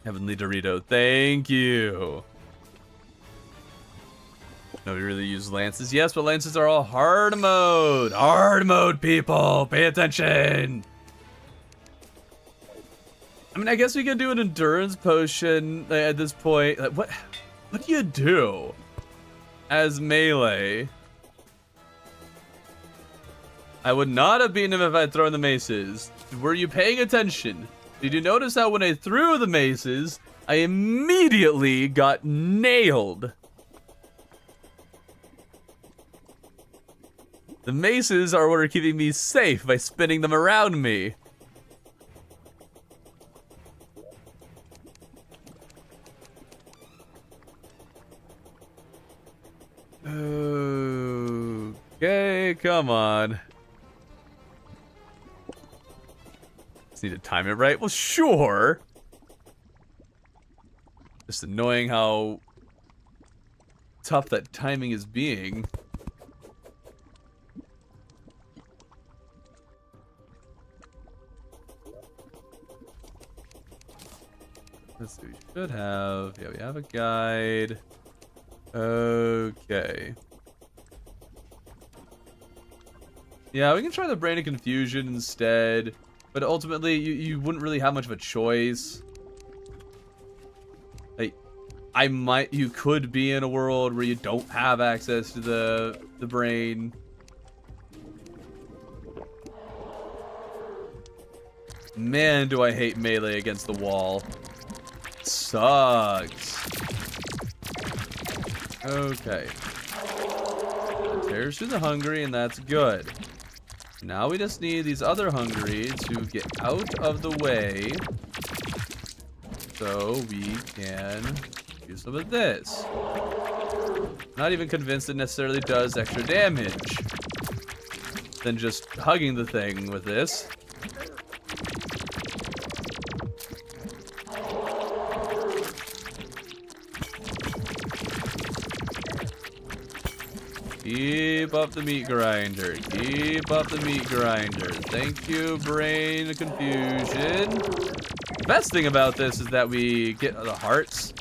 Heavenly Dorito, thank you. Nobody really uses lances. Yes, but lances are all hard mode. Hard mode, people. Pay attention. I mean, I guess we could do an endurance potion at this point. Like, what do you do as melee? I would not have beaten him if I had thrown the maces. Were you paying attention? Did you notice how when I threw the maces, I immediately got nailed? The maces are what are keeping me safe by spinning them around me. Okay, come on. Just need to time it right. Well, sure. Just annoying how tough that timing is being. Let's see, we should have, yeah, we have a guide. Okay. Yeah, we can try the Brain of Confusion instead, but ultimately you wouldn't really have much of a choice. Like, you could be in a world where you don't have access to the brain. Man, do I hate melee against the wall. It sucks. Okay. Tears through the hungry, and that's good. Now we just need these other hungry to get out of the way so we can do some of this. Not even convinced it necessarily does extra damage than just hugging the thing with this. Keep up the meat grinder. Keep up the meat grinder. Thank you, Brain Confusion. The best thing about this is that we get the hearts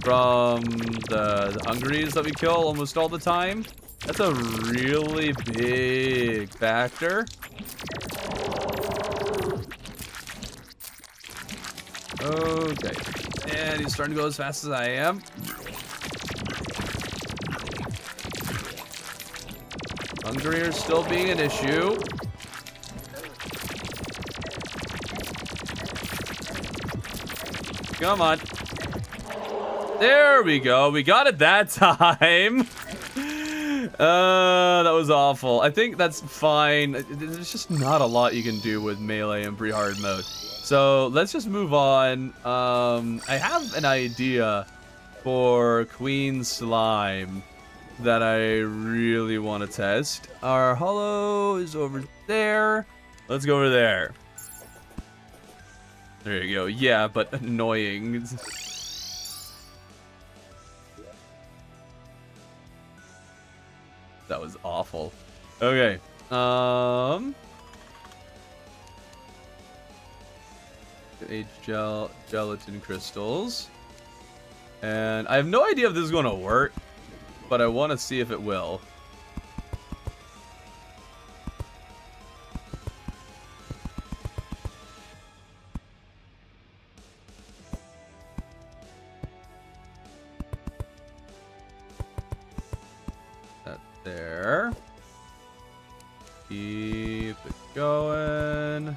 from the hungries that we kill almost all the time. That's a really big factor. Okay. And he's starting to go as fast as I am. Hungry are still being an issue. Come on. There we go. We got it that time. That was awful. I think that's fine. There's just not a lot you can do with melee in pre-hard mode. So let's just move on. I have an idea for Queen Slime that I really want to test. Our hollow is over there. Let's go over there. There you go. Yeah, but annoying. That was awful. Okay. Gelatin crystals. And I have no idea if this is going to work, but I want to see if it will. That there. Keep it going.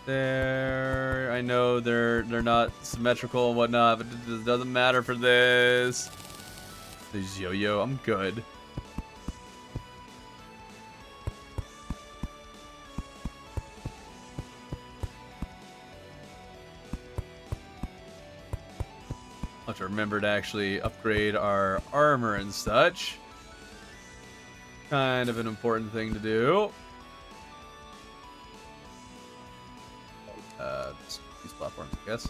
There. I know they're not symmetrical and whatnot, but it doesn't matter for this. There's yo-yo. I'm good. I'll have to remember to actually upgrade our armor and such. Kind of an important thing to do. These platforms, I guess.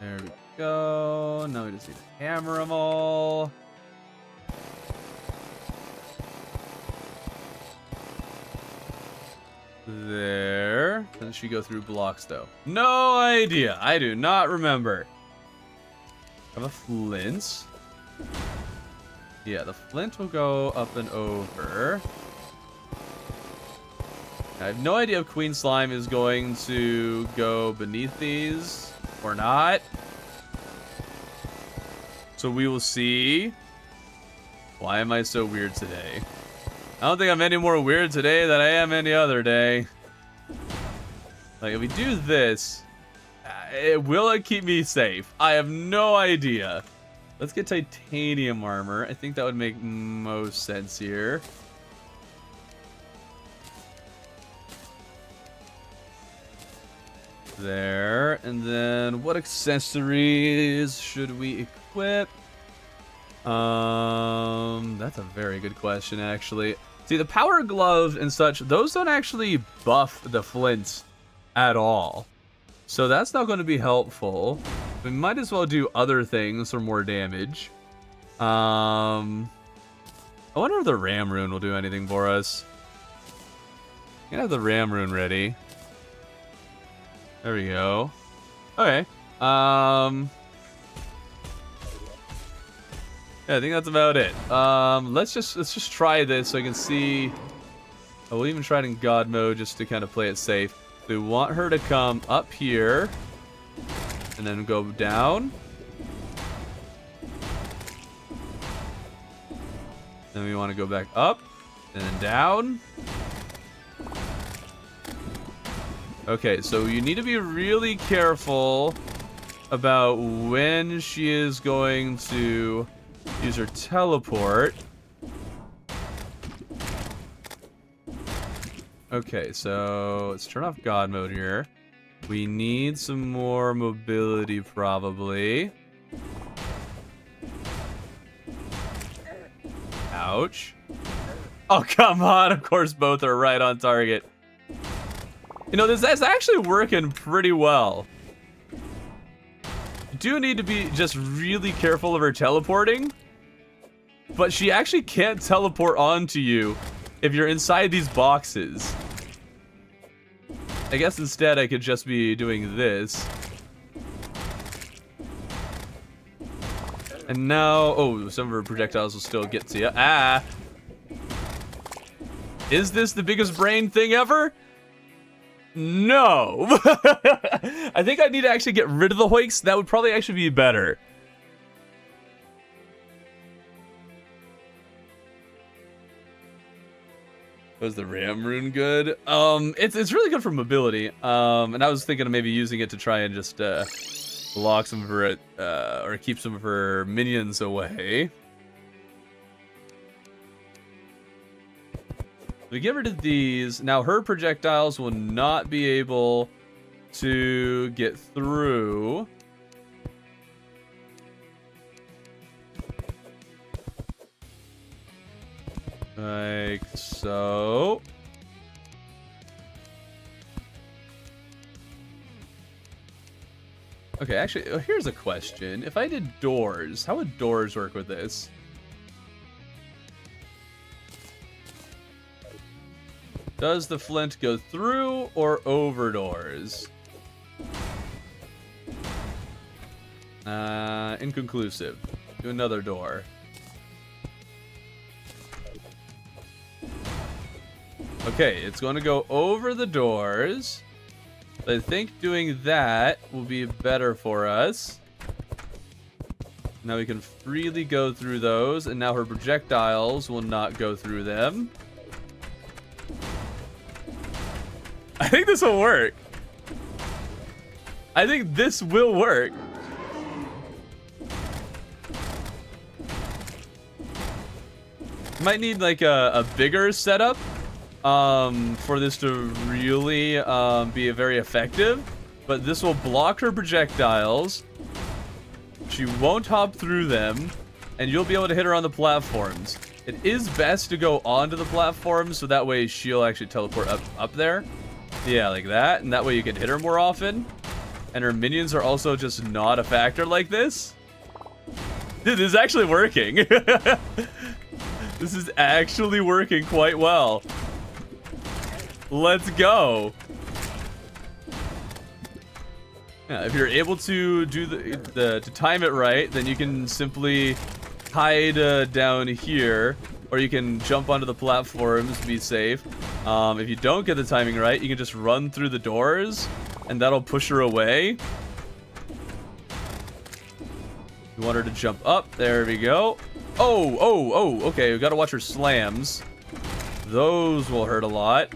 There we go. Now we just need to hammer them all. There. Doesn't she go through blocks, though? No idea. I do not remember. Have a flint. Yeah, the flint will go up and over. I have no idea if Queen Slime is going to go beneath these or not. So we will see. Why am I so weird today? I don't think I'm any more weird today than I am any other day. Like, if we do this, will it keep me safe? I have no idea. Let's get titanium armor. I think that would make most sense here. There. And then what accessories should we equip? That's a very good question, actually. See, the power glove and such, those don't actually buff the flints at all. So that's not going to be helpful. We might as well do other things for more damage. I wonder if the ram rune will do anything for us. I'm gonna have the ram rune ready. There we go. Okay. Yeah, I think that's about it. Let's just try this so I can see. Oh, we'll even try it in God mode just to kind of play it safe. We want her to come up here and then go down. Then we want to go back up and then down. Okay, so you need to be really careful about when she is going to use her teleport. Okay, so let's turn off God mode here. We need some more mobility, probably. Ouch. Oh, come on. Of course, both are right on target. You know, this is actually working pretty well. You do need to be just really careful of her teleporting. But she actually can't teleport onto you if you're inside these boxes. I guess instead I could just be doing this. And now, oh, some of her projectiles will still get to you. Ah! Is this the biggest brain thing ever? No! I think I need to actually get rid of the hoiks. That would probably actually be better. Was the ram rune good? It's really good for mobility. And I was thinking of maybe using it to try and just block some of her or keep some of her minions away. We get rid of these. Now her projectiles will not be able to get through. Like so. Okay, actually, here's a question. If I did doors, how would doors work with this? Does the flint go through or over doors? Inconclusive. Do another door. Okay, it's going to go over the doors. I think doing that will be better for us. Now we can freely go through those, and now her projectiles will not go through them. I think this will work. I think this will work. Might need like a bigger setup for this to really be very effective, but this will block her projectiles. She won't hop through them, and you'll be able to hit her on the platforms. It is best to go onto the platforms, so that way she'll actually teleport up there. Yeah, like that, and that way you can hit her more often. And her minions are also just not a factor like this. Dude, this is actually working. This is actually working quite well. Let's go. Yeah, if you're able to do to time it right, then you can simply hide down here, or you can jump onto the platforms to be safe. If you don't get the timing right, you can just run through the doors, and that'll push her away. You want her to jump up. There we go. Oh, okay, we gotta watch her slams. Those will hurt a lot.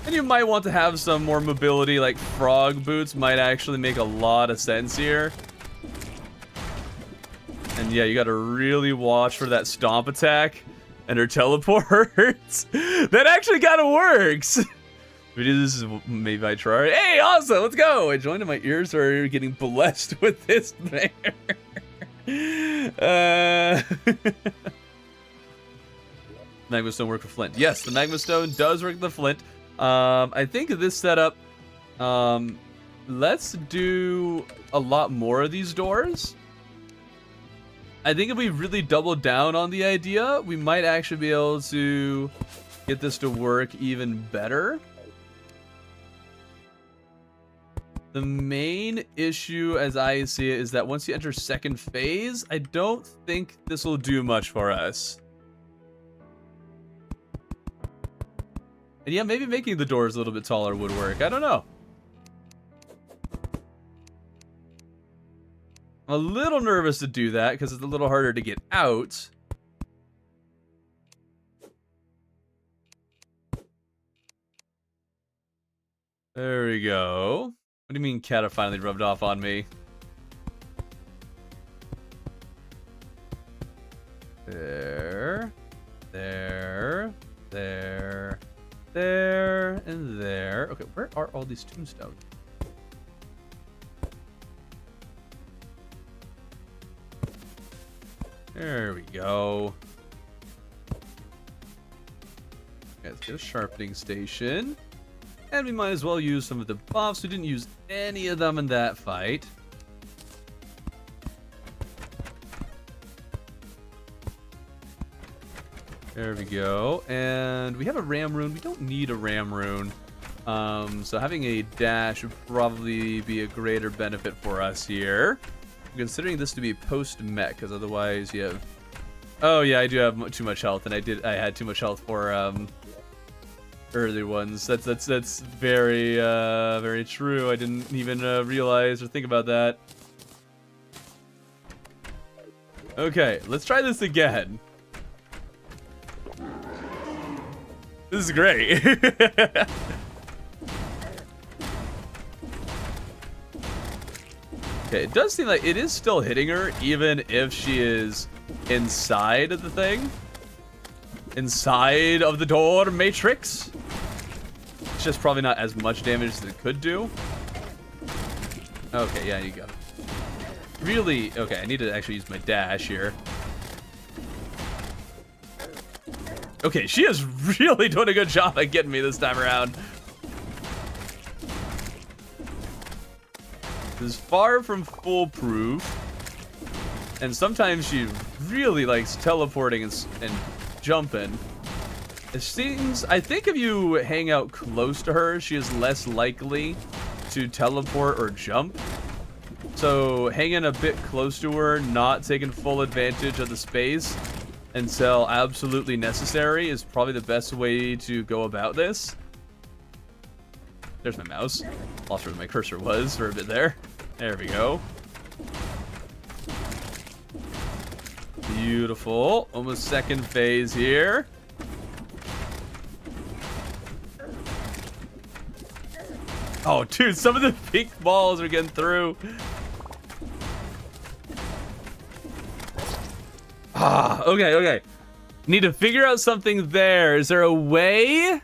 And you might want to have some more mobility, like frog boots might actually make a lot of sense here. And yeah, you gotta really watch for that stomp attack and her teleports. That actually kinda works. This is made by Terraria. Hey, awesome, let's go! I joined and my ears are getting blessed with this there. Magma Stone work with Flint. Yes, the Magma Stone does work with the Flint. I think this setup, let's do a lot more of these doors. I think if we really double down on the idea, we might actually be able to get this to work even better. The main issue, as I see it, is that once you enter second phase, I don't think this will do much for us. And yeah, maybe making the doors a little bit taller would work. I don't know. I'm a little nervous to do that because it's a little harder to get out. There we go. What do you mean Kata finally rubbed off on me? There. There. There. There. And there. Okay, where are all these tombstones? There we go. Okay, let's get a sharpening station. And we might as well use some of the buffs. We didn't use any of them in that fight. There we go. And we have a ram rune. We don't need a ram rune. So having a dash would probably be a greater benefit for us here. I'm considering this to be post-mech, because otherwise you have... Oh yeah, I do have too much health, and I had too much health for early ones. That's very very true. I didn't even realize or think about that. Okay, let's try this again. This is great. Okay, it does seem like it is still hitting her, even if she is inside of the thing. Inside of the door matrix. It's just probably not as much damage as it could do. Okay, yeah, you go. Really, okay, I need to actually use my dash here. Okay, she is really doing a good job at getting me this time around. This is far from foolproof. And sometimes she really likes teleporting and jumping. It seems, I think if you hang out close to her, she is less likely to teleport or jump. So hanging a bit close to her, not taking full advantage of the space until absolutely necessary is probably the best way to go about this. There's my mouse. Lost where my cursor was for a bit there. There we go. Beautiful. Almost second phase here. Oh, dude, some of the pink balls are getting through. Ah, okay. Need to figure out something there. Is there a way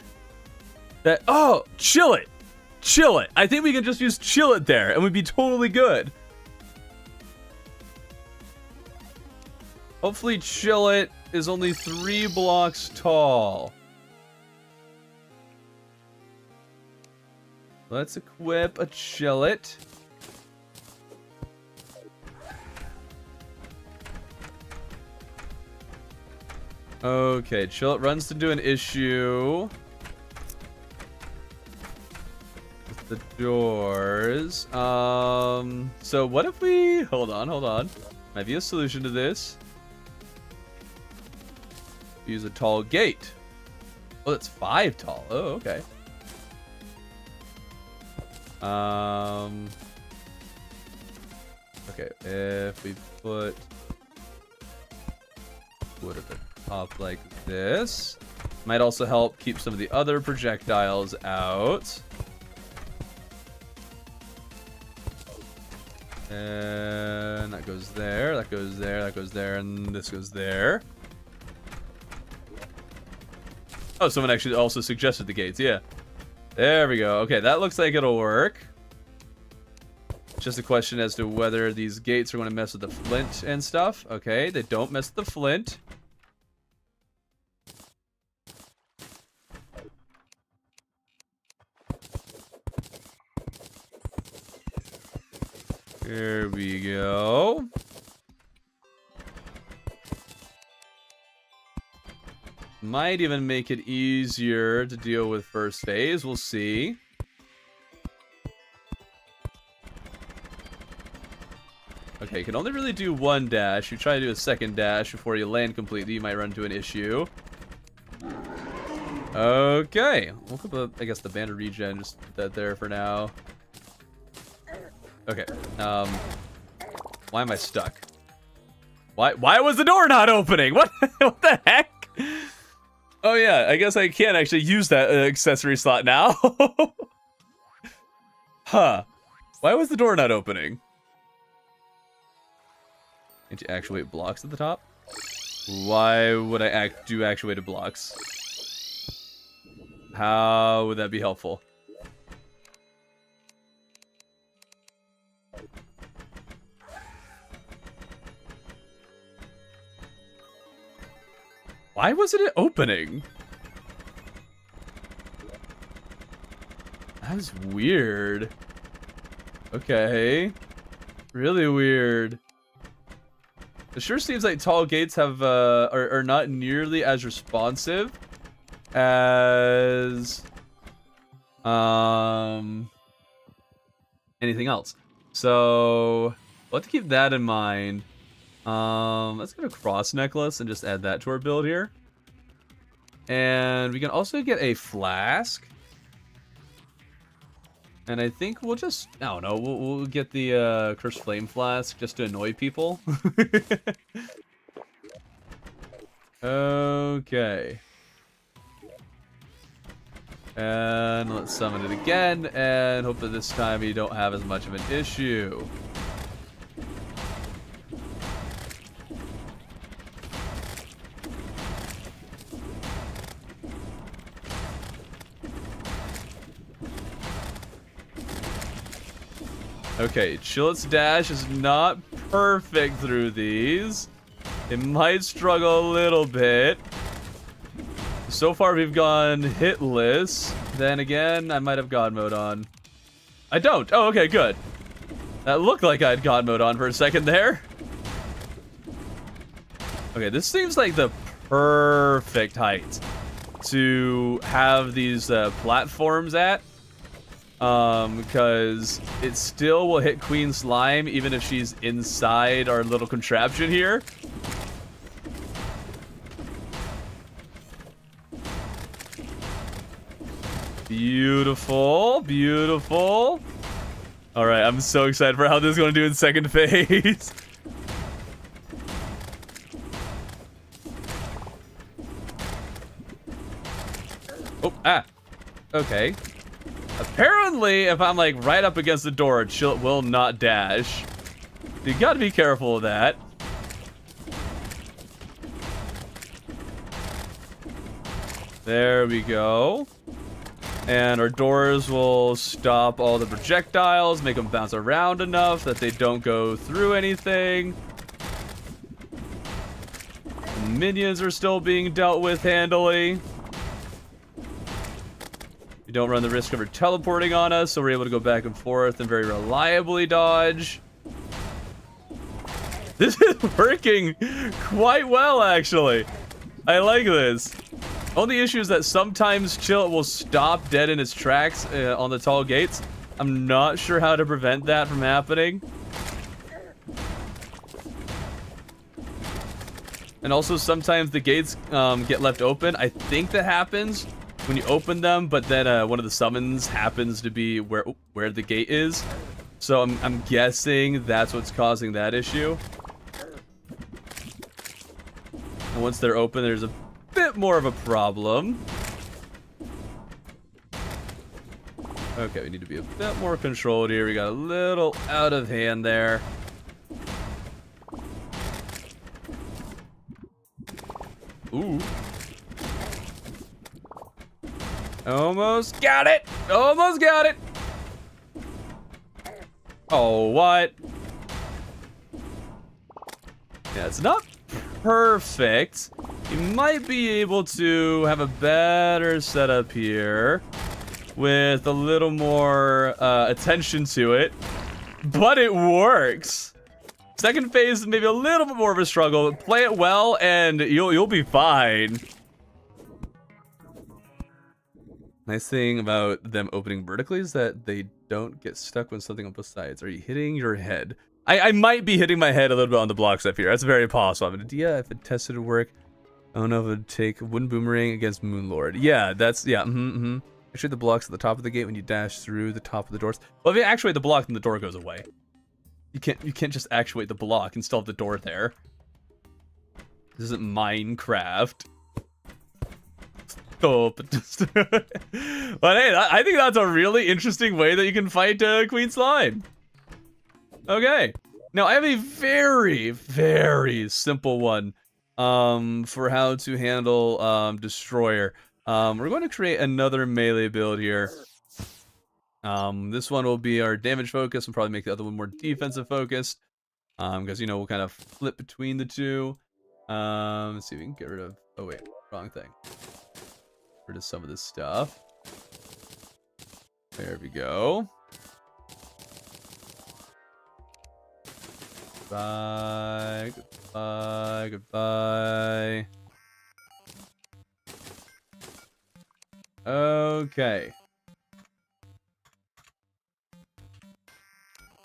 that... Oh, chill it. Chill it. I think we can just use chill it there and we'd be totally good. Hopefully chill it is only 3 blocks tall. Let's equip a chill it. Okay, chill it runs into an issue with the doors. So what if we hold on. Might be a solution to this. Use a tall gate. Oh, that's 5 tall. Oh, okay. Okay, if we put wood at the top like this, might also help keep some of the other projectiles out. And that goes there, that goes there, that goes there, and this goes there. Oh, someone actually also suggested the gates, yeah. There we go. Okay, that looks like it'll work. Just a question as to whether these gates are going to mess with the flint and stuff. Okay, they don't mess with the flint. There we go. Might even make it easier to deal with first phase. We'll see. Okay, you can only really do 1 dash. You try to do a second dash before you land completely, you might run into an issue. Okay. We'll put, I guess, the band of regen, just put that there for now. Okay. Why am I stuck? Why was the door not opening? What the heck? Oh yeah, I guess I can't actually use that accessory slot now. Huh. Why was the door not opening? Can't you actuate blocks at the top? Why would I do actuated blocks? How would that be helpful? Why wasn't it opening? That was weird. Okay. Really weird. It sure seems like tall gates have are not nearly as responsive as anything else. So we'll have to keep that in mind. Let's get a cross necklace and just add that to our build here. And we can also get a flask. And I think we'll just, I don't know, we'll get the Cursed Flame Flask just to annoy people. Okay. And let's summon it again, and hope that this time you don't have as much of an issue. Okay, Chillet's dash is not perfect through these. It might struggle a little bit. So far, we've gone hitless. Then again, I might have God mode on. I don't. Oh, okay, good. That looked like I had God mode on for a second there. Okay, this seems like the perfect height to have these platforms at. Because it still will hit Queen Slime even if she's inside our little contraption here. Beautiful, beautiful. All right, I'm so excited for how this is going to do in second phase. Oh, okay. Apparently, if I'm like right up against the door, Chillet will not dash. You gotta be careful of that. There we go. And our doors will stop all the projectiles, make them bounce around enough that they don't go through anything. The minions are still being dealt with handily. We don't run the risk of her teleporting on us, so we're able to go back and forth and very reliably dodge. This is working quite well, actually. I like this. Only issue is that sometimes Chillet will stop dead in its tracks on the tall gates. I'm not sure how to prevent that from happening. And also sometimes the gates get left open. I think that happens when you open them, but then one of the summons happens to be where the gate is. So I'm guessing that's what's causing that issue. And once they're open, there's a bit more of a problem. Okay, we need to be a bit more controlled here. We got a little out of hand there. Ooh. Almost got it! Almost got it! Oh, what? Yeah, it's not perfect. You might be able to have a better setup here with a little more attention to it, but it works. Second phase is maybe a little bit more of a struggle. Play it well and you'll be fine. Nice thing about them opening vertically is that they don't get stuck when something on both sides. Are you hitting your head? I might be hitting my head a little bit on the blocks up here. That's very possible. I have an idea if it tested to work. I don't know if it would take wooden boomerang against Moonlord. Yeah, that's, yeah, Actually, the blocks at the top of the gate when you dash through the top of the doors. Well, if you actuate the block, then the door goes away. You can't just actuate the block and still have the door there. This isn't Minecraft. Oh, but hey, I think that's a really interesting way that you can fight Queen Slime. Okay, now I have a very, very simple one for how to handle Destroyer. We're going to create another melee build here. This one will be our damage focus and probably make the other one more defensive focused. Because, you know, we'll kind of flip between the two. Let's see if we can get rid of, oh wait, wrong thing. Get rid of some of this stuff. There we go. Goodbye, goodbye, goodbye. Okay.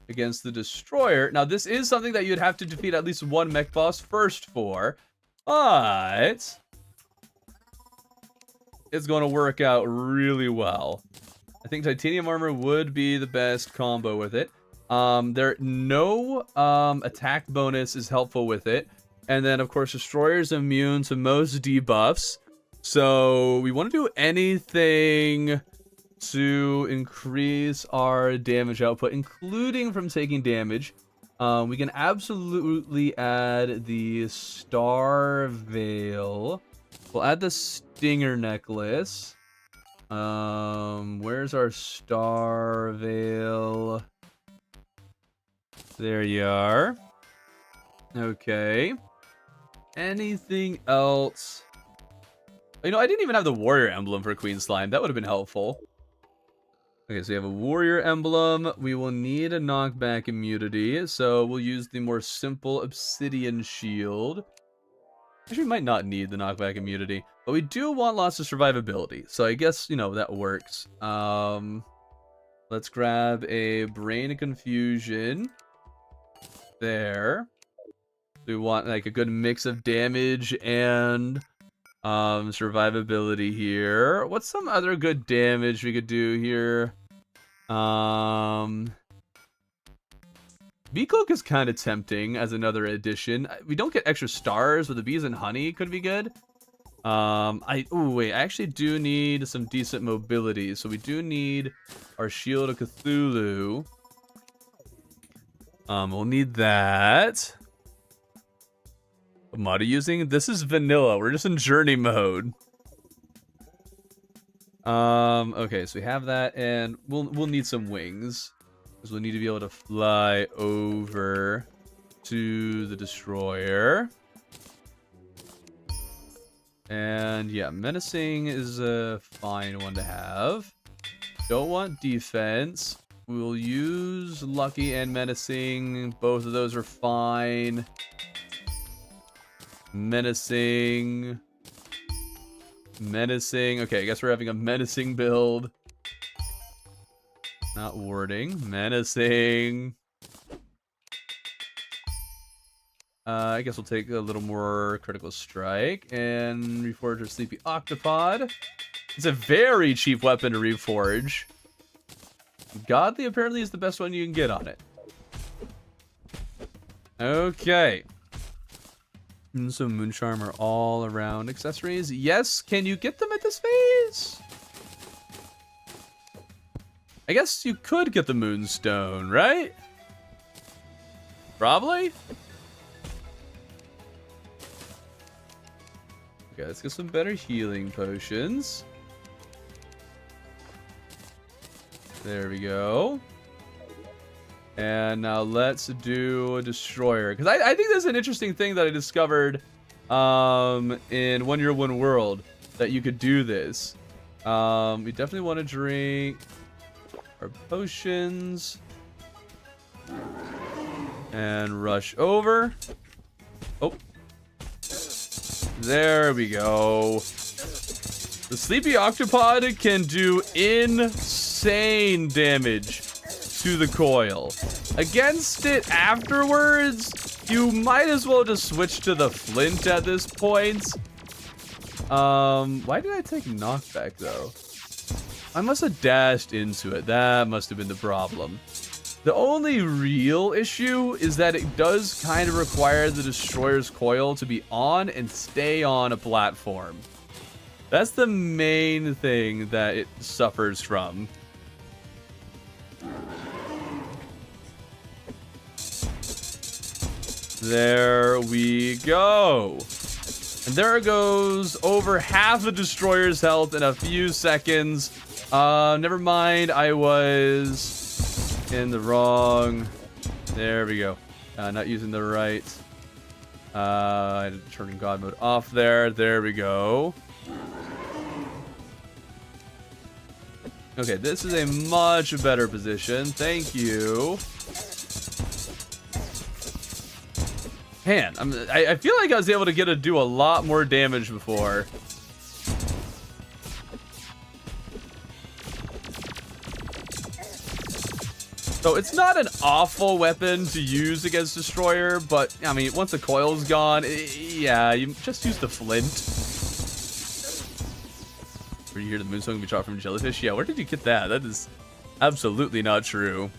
Against the Destroyer. Now, this is something that you'd have to defeat at least one mech boss first for, but it's going to work out really well. I think titanium armor would be the best combo with it. No attack bonus is helpful with it. And then, of course, Destroyer's immune to most debuffs. So we want to do anything to increase our damage output, including from taking damage. We can absolutely add the Star Veil. We'll add the Stinger Necklace. Where's our Star Veil? There you are. Okay. Anything else? You know, I didn't even have the Warrior Emblem for Queen Slime. That would have been helpful. Okay, so we have a Warrior Emblem. We will need a knockback immunity, so we'll use the more simple Obsidian Shield. Actually, we might not need the knockback immunity, but we do want lots of survivability, so I guess, you know, that works. Let's grab a Brain of Confusion. There. We want, like, a good mix of damage and survivability here. What's some other good damage we could do here? V-Cloak is kind of tempting as another addition. We don't get extra stars, but the bees and honey could be good. I actually do need some decent mobility, so we do need our Shield of Cthulhu. We'll need that. What mod are you using? This is vanilla. We're just in journey mode. Okay, so we have that, and we'll need some wings, because we'll need to be able to fly over to the destroyer. And yeah, menacing is a fine one to have. Don't want defense. We'll use lucky and menacing. Both of those are fine. Menacing. Okay, I guess we're having a menacing build. Not warding. Menacing. I guess we'll take a little more critical strike and reforge our Sleepy Octopod. It's a very cheap weapon to reforge. Godly apparently is the best one you can get on it. Okay. And so Mooncharm are all around accessories. Yes, can you get them at this phase? I guess you could get the Moonstone, right? Probably. Okay, let's get some better healing potions. There we go. And now let's do a destroyer. Because I think there's an interesting thing that I discovered in 1 Year, 1 World. That you could do this. We definitely want to drink our potions. And rush over. Oh. There we go. The Sleepy Octopod can do insane damage to the coil. Against it afterwards, you might as well just switch to the flint at this point. Why did I take knockback though? I must have dashed into it. That must have been the problem. The only real issue is that it does kind of require the destroyer's coil to be on and stay on a platform. That's the main thing that it suffers from. There we go. And there goes over half the destroyer's health in a few seconds. Never mind, I was in the wrong. There we go. Not using the right. I had to turn God mode off there. There we go. Okay, this is a much better position. Thank you. Man, I feel like I was able to do a lot more damage before. So it's not an awful weapon to use against Destroyer, but I mean, once the coil's gone, yeah, you just use the flint. Where you hear the Moonstone can be shot from jellyfish? Yeah, where did you get that? That is absolutely not true.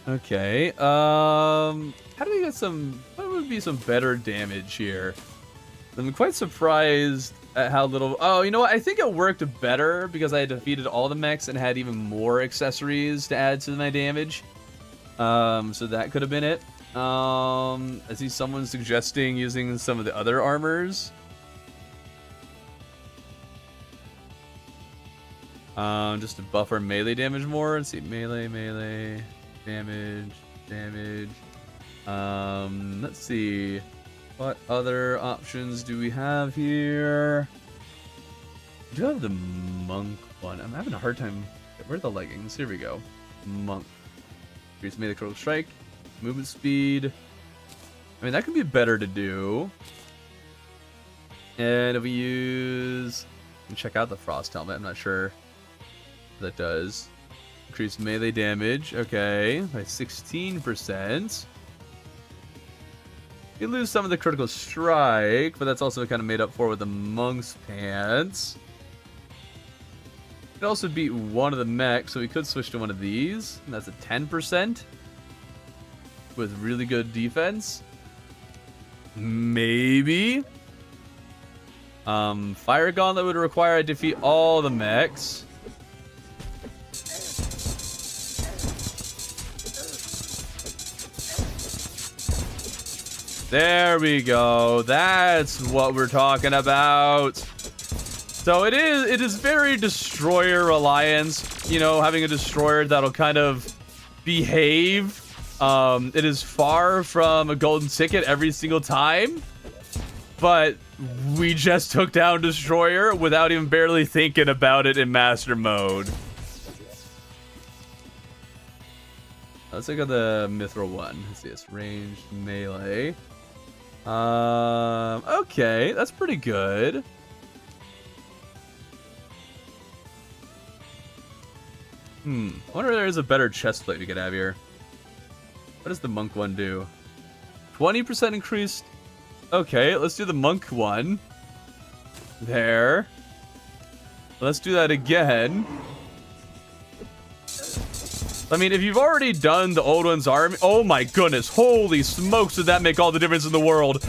Okay, how do we get some, what would be some better damage here? I'm quite surprised at how little... Oh, you know what? I think it worked better because I had defeated all the mechs and had even more accessories to add to my damage. So that could have been it. I see someone suggesting using some of the other armors. Just to buff our melee damage more. Let's see, melee, damage. Let's see. What other options do we have here? We do have the monk one. I'm having a hard time. Where are the leggings? Here we go. Monk. Increase melee critical strike. Movement speed. I mean, that could be better to do. And if we use... Check out the frost helmet. I'm not sure what that does. Increase melee damage. Okay. By 16%. You lose some of the critical strike, but that's also kind of made up for with the monk's pants. Could also beat one of the mechs, so we could switch to one of these. And that's a 10% with really good defense. Maybe. Fire Gauntlet would require I defeat all the mechs. There we go. That's what we're talking about. So it is very destroyer reliance. You know, having a destroyer that'll kind of behave. It is far from a golden ticket every single time. But we just took down destroyer without even barely thinking about it in master mode. Let's look at the mithril one. Let's see, it's ranged melee. Okay, that's pretty good. I wonder if there's a better chest plate we could have here. What does the monk one do? 20% increased. Okay, let's do the monk one. There. Let's do that again. I mean, if you've already done the old one's army... Oh my goodness. Holy smokes, did that make all the difference in the world.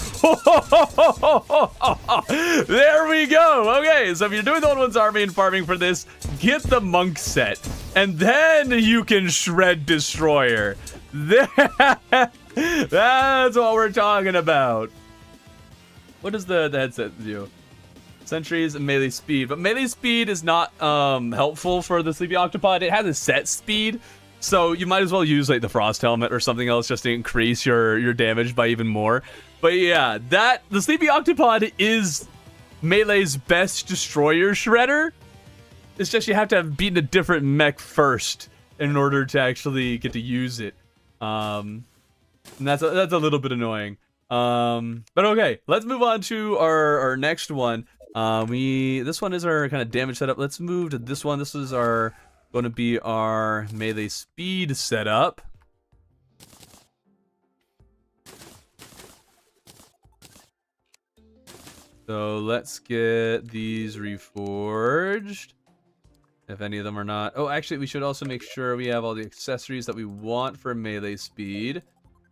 There we go. Okay, so if you're doing the old one's army and farming for this, get the monk set. And then you can shred destroyer. That's what we're talking about. What does the headset do? Sentries and melee speed. But melee speed is not helpful for the Sleepy Octopod. It has a set speed. So you might as well use like the frost helmet or something else just to increase your damage by even more. But yeah, the Sleepy Octopod is Melee's best destroyer shredder. It's just you have to have beaten a different mech first in order to actually get to use it. And that's a little bit annoying. But okay, let's move on to our next one. This one is our kind of damage setup. Let's move to this one. This is going to be our melee speed setup. So let's get these reforged. If any of them are not. Oh, actually, we should also make sure we have all the accessories that we want for melee speed.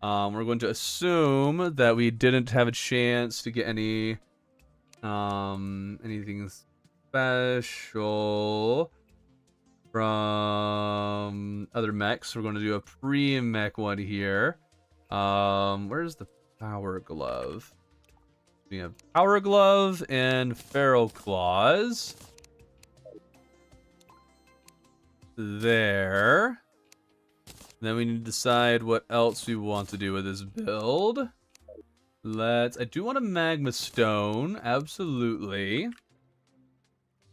We're going to assume that we didn't have a chance to get any anything special from other mechs. We're going to do a pre-mech one here. Where's the power glove? We have power glove and feral claws. There. Then we need to decide what else we want to do with this build. I do want a magma stone, absolutely.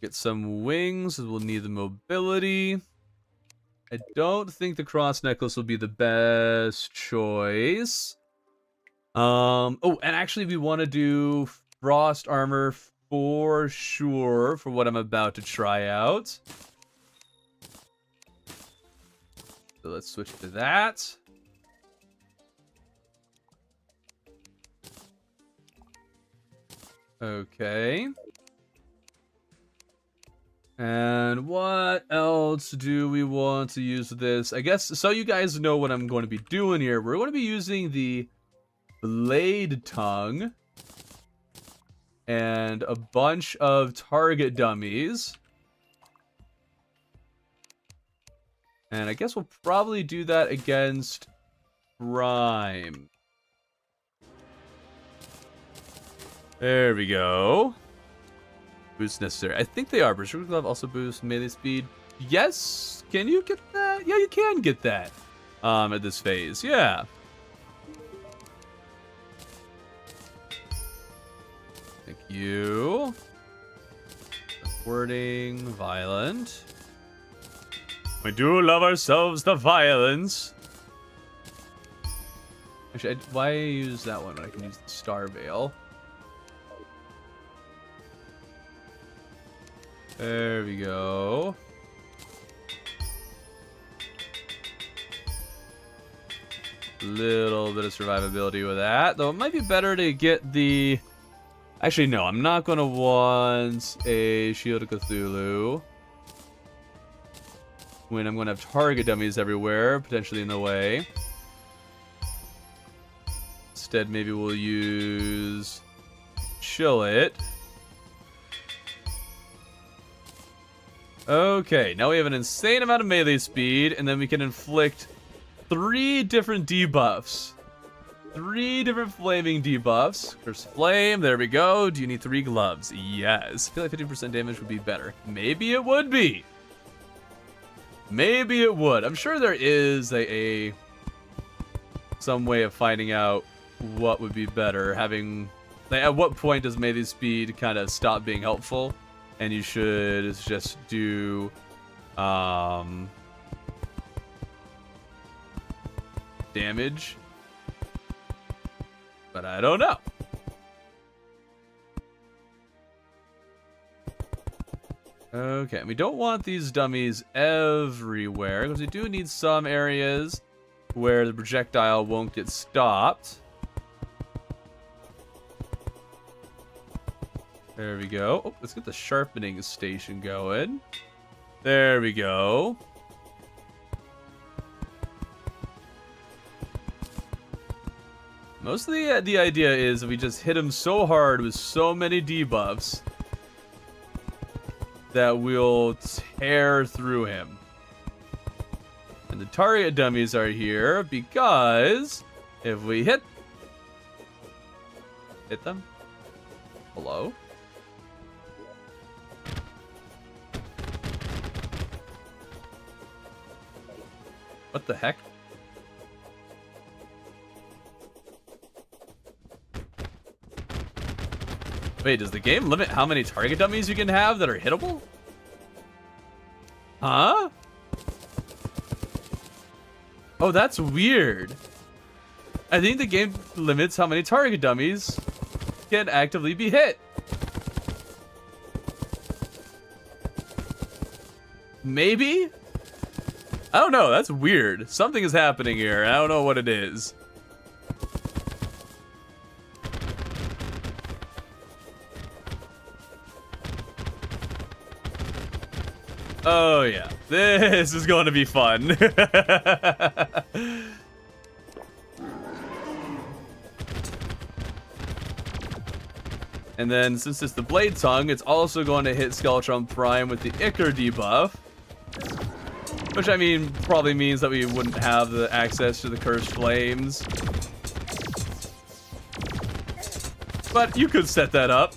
Get some wings, we'll need the mobility. I don't think the cross necklace will be the best choice. Oh, and actually we want to do frost armor for sure for what I'm about to try out. So let's switch to that. Okay. And what else do we want to use this? I guess, so you guys know what I'm going to be doing here. We're going to be using the blade tongue. and a bunch of target dummies. And I guess we'll probably do that against Prime. There we go. Boost necessary. I think they are. Berserker Glove also boosts melee speed. Yes. Can you get that? Yeah, you can get that. At this phase. Yeah. Thank you. Wording violent. We do love ourselves the violence. Actually, why use that one when I can use the Star Veil? There we go. Little bit of survivability with that. Though it might be better to get the... Actually, no. I'm not going to want a Shield of Cthulhu. When I'm going to have target dummies everywhere, potentially in the way. Instead, maybe we'll use Chill It. Okay, now we have an insane amount of melee speed, and then we can inflict 3 different debuffs. 3 different flaming debuffs. Curse Flame, there we go. Do you need 3 gloves? Yes. I feel like 50% damage would be better. Maybe it would be. Maybe it would. I'm sure there is some way of finding out what would be better. Having, like, at what point does melee speed kind of stop being helpful, and you should just do damage? But I don't know. Okay, we don't want these dummies everywhere, because we do need some areas where the projectile won't get stopped. There we go. Oh, let's get the sharpening station going. There we go. Most of the idea is we just hit him so hard with so many debuffs that we'll tear through him. And the target dummies are here because if we hit them. Hello? What the heck? Wait, does the game limit how many target dummies you can have that are hittable? Huh? Oh, that's weird. I think the game limits how many target dummies can actively be hit. Maybe? I don't know. That's weird. Something is happening here. I don't know what it is. Oh, yeah. This is going to be fun. And then, since it's the Blade Tongue, it's also going to hit Skulltrump Prime with the Ichor debuff. Which, I mean, probably means that we wouldn't have the access to the Cursed Flames. But you could set that up.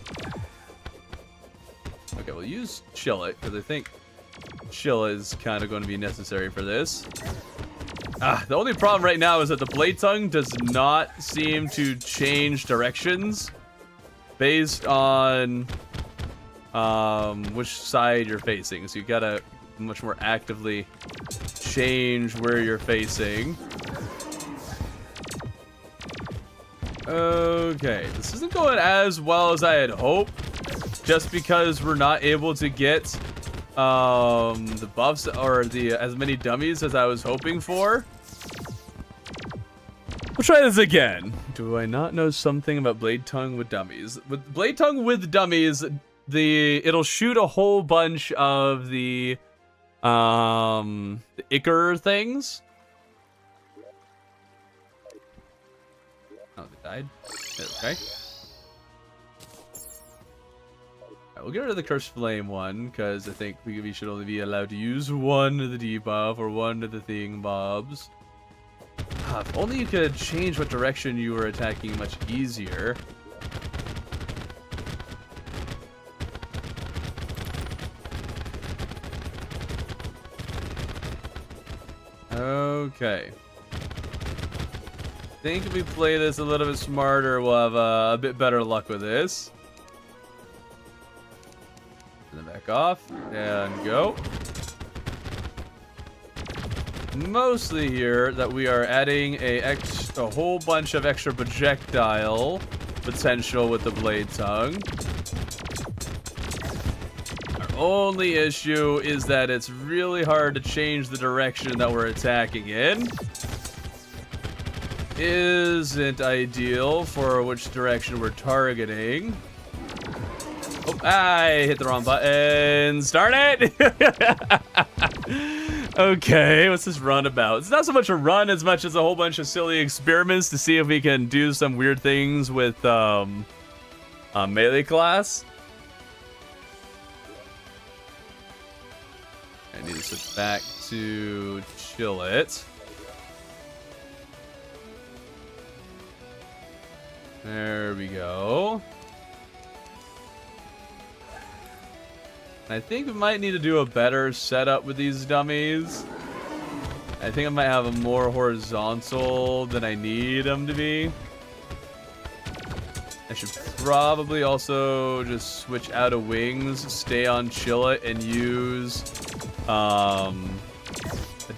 Okay, we'll use Chill It, because I think Chill is kind of going to be necessary for this. The only problem right now is that the Blade Tongue does not seem to change directions based on which side you're facing. So you gotta much more actively change where you're facing. Okay, this isn't going as well as I had hoped, just because we're not able to get the buffs or the as many dummies as I was hoping for. We'll try this again. Do I not know something about Blade Tongue with dummies? With Blade Tongue with dummies, it'll shoot a whole bunch of the Ichor things. Oh, they died? Okay. We'll get rid of the Cursed Flame one, because I think we should only be allowed to use one of the debuff or one of the thingbobs. If only you could change what direction you were attacking much easier. Okay. I think if we play this a little bit smarter, we'll have a bit better luck with this. And then back off and go. Mostly here that we are adding a whole bunch of extra projectile potential with the blade tongue. Our only issue is that it's really hard to change the direction that we're attacking in. Isn't ideal for which direction we're targeting. Oh, I hit the wrong button. Start it! Okay, what's this run about? It's not so much a run as much as a whole bunch of silly experiments to see if we can do some weird things with melee class. I need to switch back to chill it. There we go. I think we might need to do a better setup with these dummies. I think I might have them more horizontal than I need them to be. I should probably also just switch out of wings, stay on chill it, and use a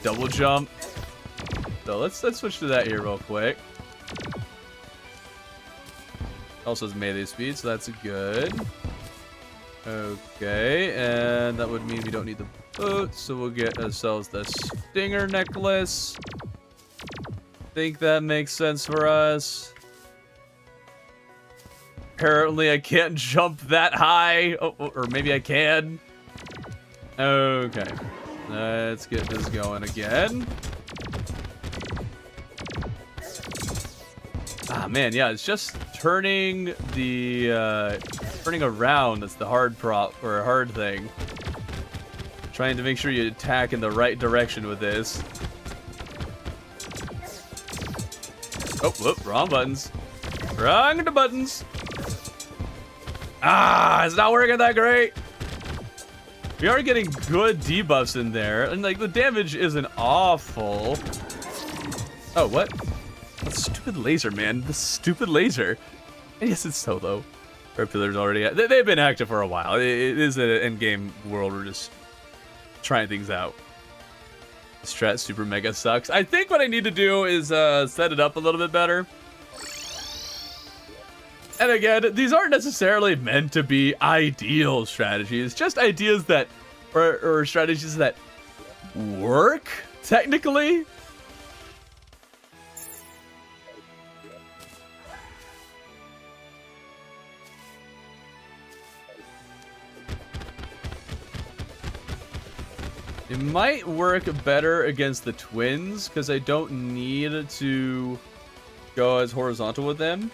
double jump. So let's switch to that here real quick. Also has melee speed, so that's good. Okay, and that would mean we don't need the boot, so we'll get ourselves the stinger necklace. Think that makes sense for us. Apparently I can't jump that high, or maybe I can. Okay, let's get this going again. Ah, man, yeah, it's just turning the, turning around that's the hard hard thing. Trying to make sure you attack in the right direction with this. Oh, whoop, wrong buttons. Wrong buttons. Ah, it's not working that great. We are getting good debuffs in there, and like the damage isn't awful. Oh, what? That stupid laser, man. The stupid laser. And yes, it's solo. Our pillars already. They've been active for a while. It is an endgame world. We're just trying things out. Strat super mega sucks. I think what I need to do is set it up a little bit better. And again, these aren't necessarily meant to be ideal strategies. Just ideas that, or strategies that work technically. It might work better against the twins, because I don't need to go as horizontal with them.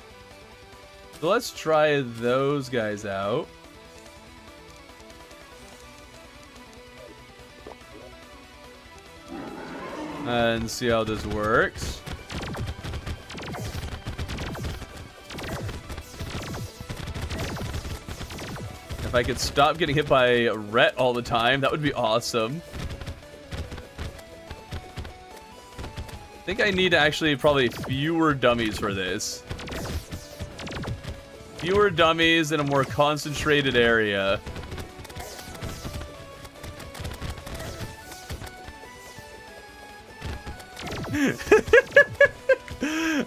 So let's try those guys out. And see how this works. If I could stop getting hit by Rhett all the time, that would be awesome. I think I need actually probably fewer dummies for this. Fewer dummies in a more concentrated area.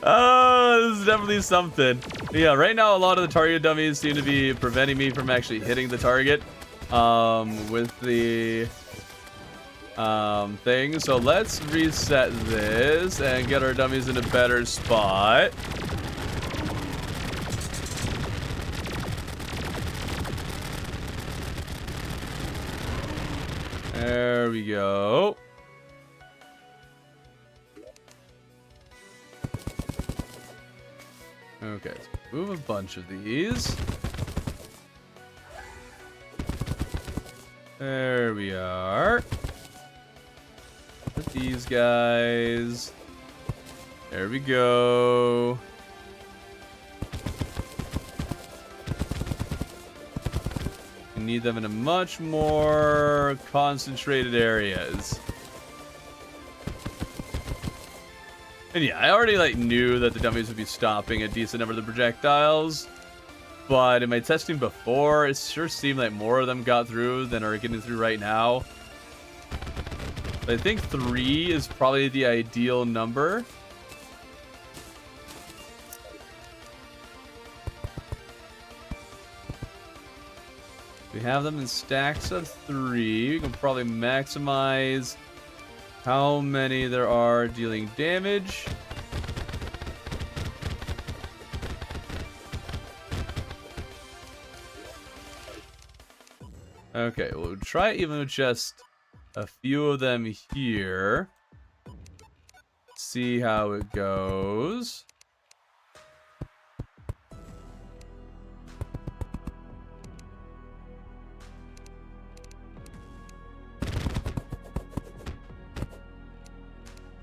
Oh, this is definitely something. Yeah, right now a lot of the target dummies seem to be preventing me from actually hitting the target with the thing. So let's reset this and get our dummies in a better spot. There we go. Okay, let's move a bunch of these. There we are. Put these guys. There we go. We need them in a much more concentrated areas. And yeah, I already like knew that the dummies would be stopping a decent number of the projectiles. But in my testing before, it sure seemed like more of them got through than are getting through right now. But I think 3 is probably the ideal number. We have them in stacks of 3. We can probably maximize how many there are dealing damage. Okay, we'll try even with just a few of them here. See how it goes.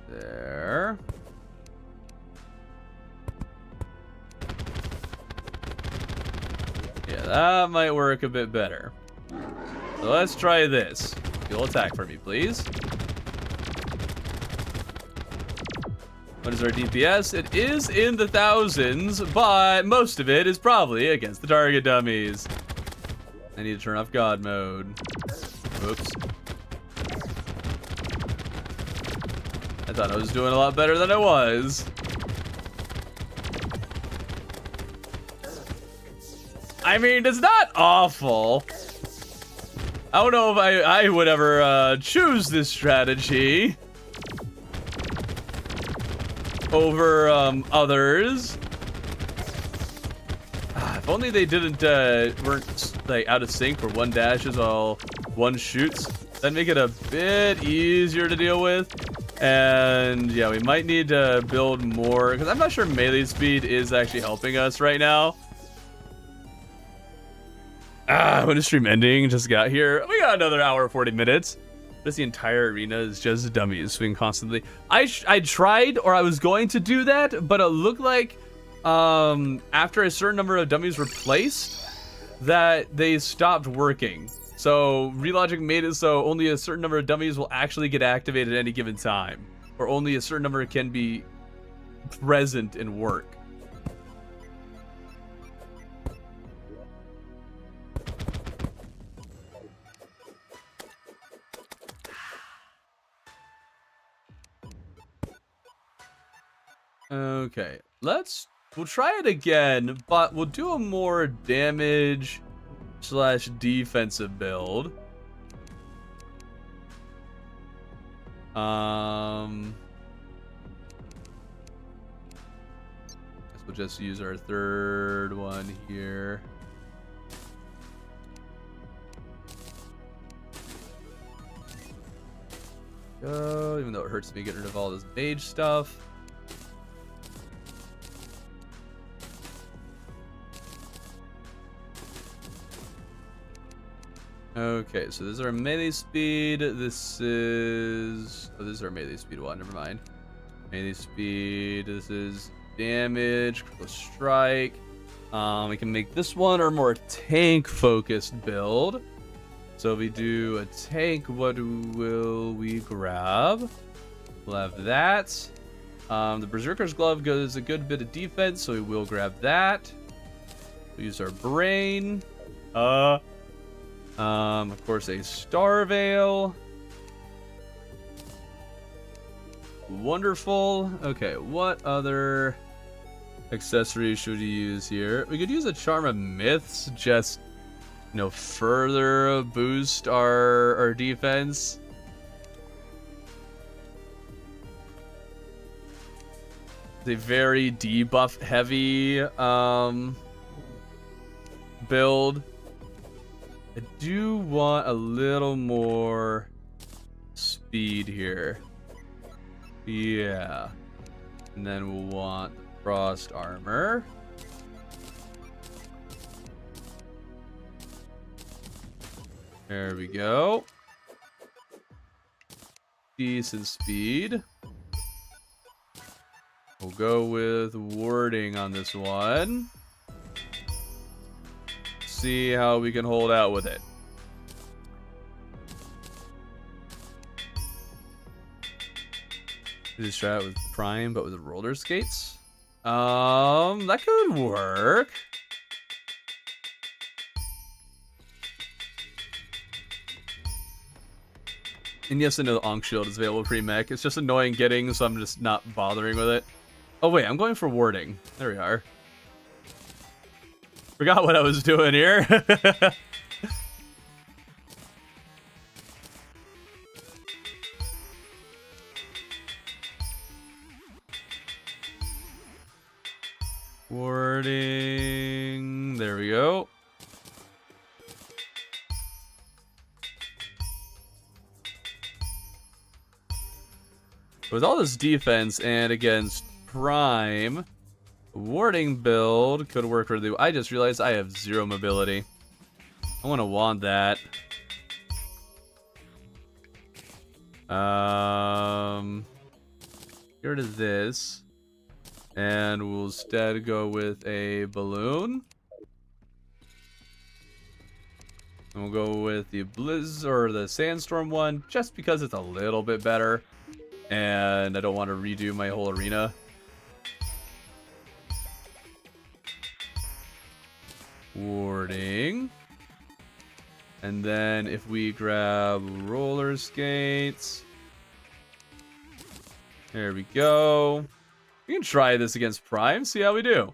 There. Yeah, that might work a bit better. So let's try this. You'll attack for me, please. What is our DPS? It is in the thousands, but most of it is probably against the target dummies. I need to turn off God mode. Oops. I thought I was doing a lot better than I was. I mean, it's not awful. I don't know if I would ever choose this strategy over others. If only they weren't like out of sync where one dashes while one shoots. That'd make it a bit easier to deal with. And yeah, we might need to build more because I'm not sure melee speed is actually helping us right now. When the stream ending just got here. We got another hour 40 minutes. Just the entire arena is just dummies swing constantly. I tried, or I was going to do that, but it looked like after a certain number of dummies were placed, that they stopped working. So Relogic made it so only a certain number of dummies will actually get activated at any given time, or only a certain number can be present and work. Okay, we'll try it again, but we'll do a more damage / defensive build. Guess we'll just use our third one here. Go, even though it hurts me getting rid of all this mage stuff. Okay, so this is our melee speed. This is our melee speed one. Never mind. Melee speed. This is damage, critical strike. We can make this one our more tank-focused build. So if we do a tank, what will we grab? We'll have that. The Berserker's Glove goes a good bit of defense, so we will grab that. We'll use our brain. Of course, a Star Veil. Wonderful. Okay, what other accessories should we use here? We could use a Charm of Myths, just, you know, further boost our defense. It's a very debuff heavy build. I do want a little more speed here. Yeah. And then we'll want the frost armor. There we go. Decent speed. We'll go with warding on this one. See how we can hold out with it. Just try it with Prime, but with roller skates. That could work. And yes, I know the Ankh Shield is available pre-mech. It's just annoying getting, so I'm just not bothering with it. Oh wait, I'm going for warding. There we are. Forgot what I was doing here. Warding. There we go. With all this defense and against Prime, warding build could work really well. I just realized I have 0 mobility. I want that. Get rid of this. And we'll instead go with a balloon. And we'll go with the Blizzard or the Sandstorm one, just because it's a little bit better. And I don't want to redo my whole arena. Warding. And then if we grab roller skates. There we go. We can try this against Prime, see how we do.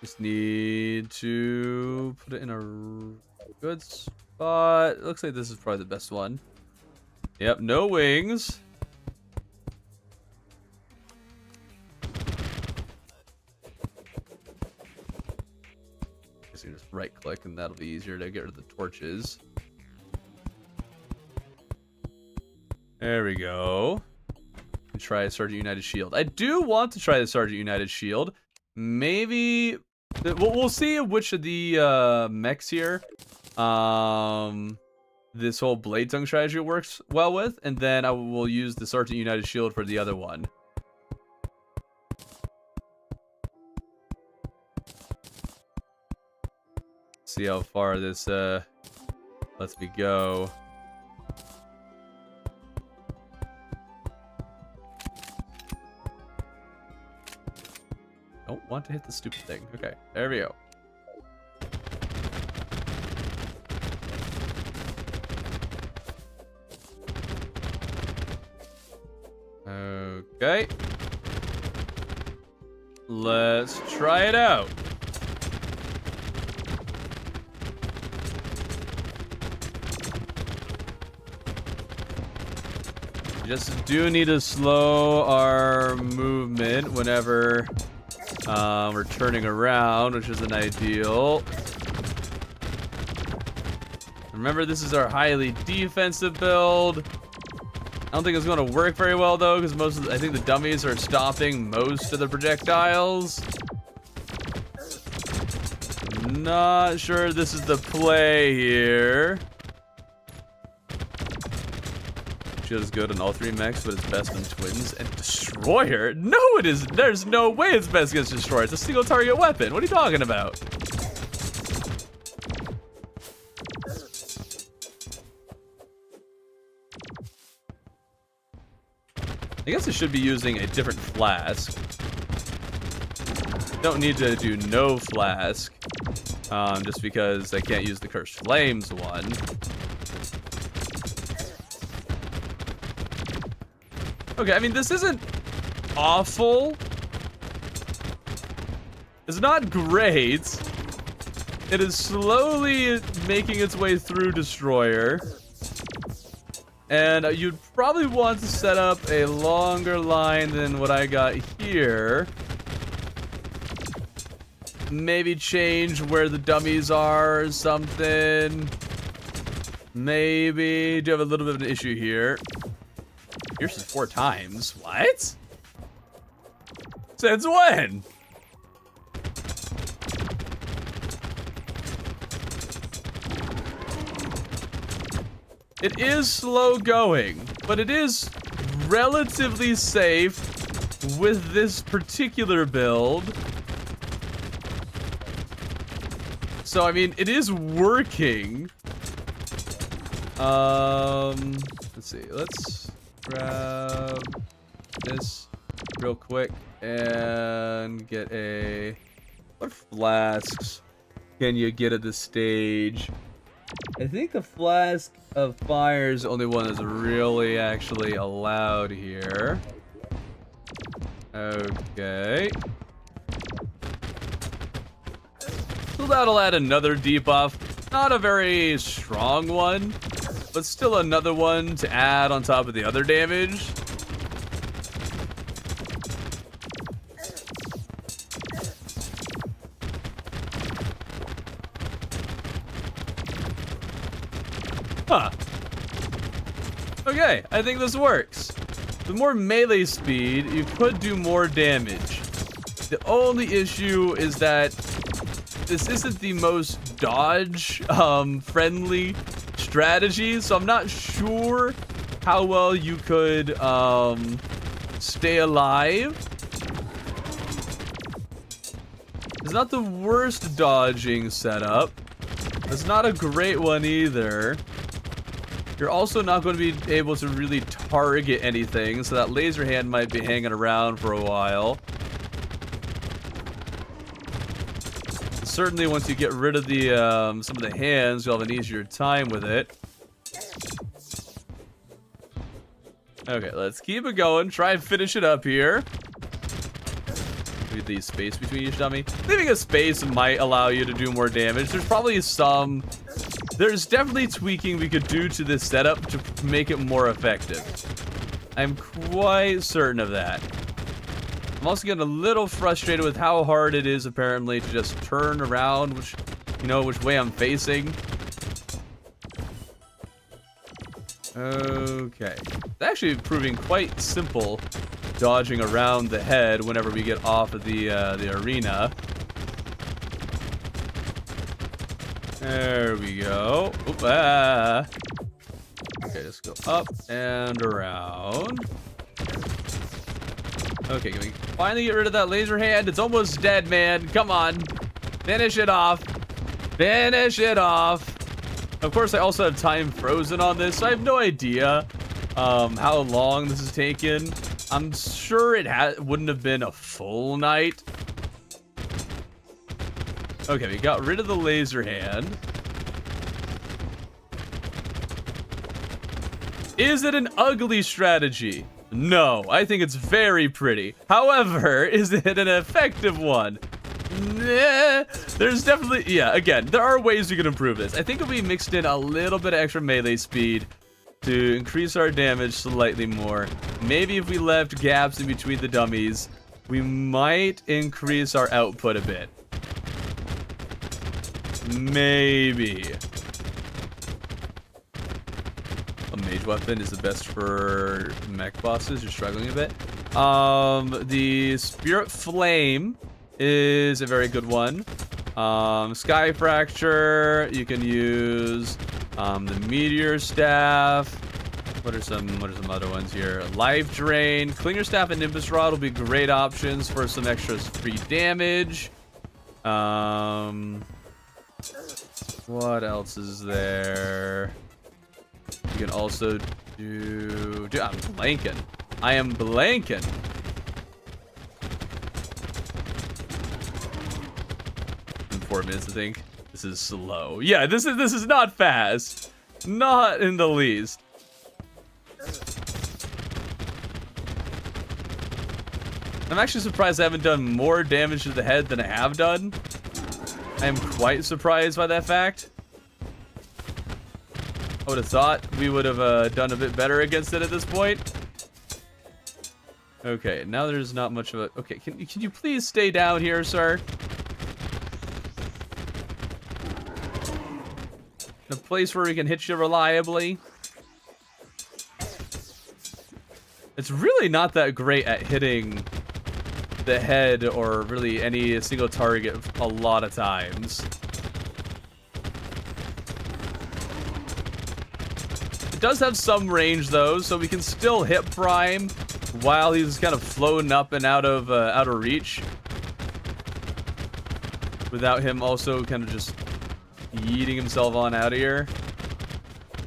Just need to put it in a good spot. It looks like this is probably the best one. Yep, no wings. Guess you just right click and that'll be easier to get rid of the torches. There we go. Try Sergeant United Shield. I do want to try the Sergeant United Shield. Maybe we'll see which of the mechs here this whole blade tongue strategy works well with, and then I will use the Sergeant United Shield for the other one. See how far this lets me go. Don't want to hit the stupid thing. Okay, there we go. Okay. Let's try it out. We just do need to slow our movement whenever we're turning around, which isn't ideal. Remember, this is our highly defensive build. I don't think it's going to work very well though, because I think the dummies are stopping most of the projectiles. Not sure this is the play here. Is good on all 3 mechs, but it's best on twins and destroyer. No, it is. There's no way it's best against destroyer. It's a single target weapon. What are you talking about? I guess I should be using a different flask. Don't need to do no flask, just because I can't use the Cursed Flames one. Okay, I mean, this isn't awful. It's not great. It is slowly making its way through Destroyer. And you'd probably want to set up a longer line than what I got here. Maybe change where the dummies are or something. Maybe. Do have a little bit of an issue here. Pierces 4 times. What? Since when? It is slow going, but it is relatively safe with this particular build. So, I mean, it is working. Let's see. Let's grab this real quick and get a... What flasks can you get at this stage? I think the flask of fire is the only one that's really actually allowed here. Okay. So that'll add another debuff. Not a very strong one, but still another one to add on top of the other damage. Huh. Okay, I think this works. With more melee speed, you could do more damage. The only issue is that this isn't the most dodge friendly strategy, so I'm not sure how well you could stay alive. It's not the worst dodging setup. It's not a great one either. You're also not going to be able to really target anything, so that laser hand might be hanging around for a while. Certainly, once you get rid of the some of the hands, you'll have an easier time with it. Okay, let's keep it going. Try and finish it up here. Leave the space between each dummy. Leaving a space might allow you to do more damage. There's probably some... There's definitely tweaking we could do to this setup to make it more effective. I'm quite certain of that. I'm also getting a little frustrated with how hard it is apparently to just turn around which way I'm facing. Okay. It's actually proving quite simple dodging around the head whenever we get off of the arena. There we go. Oop, ah. Okay, let's go up and around. Okay, can we finally get rid of that laser hand? It's almost dead, man. Come on. Finish it off. Finish it off. Of course, I also have time frozen on this, so I have no idea how long this has taken. I'm sure it wouldn't have been a full night. Okay, we got rid of the laser hand. Is it an ugly strategy? No, I think it's very pretty. However, is it an effective one? Nah, there's definitely, yeah, again, there are ways we can improve this. I think if we mixed in a little bit of extra melee speed to increase our damage slightly more, maybe if we left gaps in between the dummies, we might increase our output a bit. Maybe. A mage weapon is the best for mech bosses. You're struggling a bit. The Spirit Flame is a very good one. Sky Fracture. You can use the Meteor Staff. What are some other ones here? Life Drain. Clinger Staff and Nimbus Rod will be great options for some extra free damage. What else is there? You can also do... Dude, I'm blanking. I am blanking. In 4 minutes, I think. This is slow. Yeah, this is not fast. Not in the least. I'm actually surprised I haven't done more damage to the head than I have done. I am quite surprised by that fact. I would have thought we would have done a bit better against it at this point. Okay, now there's not much of a... Okay, can you please stay down here, sir? A place where we can hit you reliably. It's really not that great at hitting the head or really any single target a lot of times. does have some range though, so we can still hit Prime while he's kind of floating up and out of reach, without him also kind of just yeeting himself on out of here.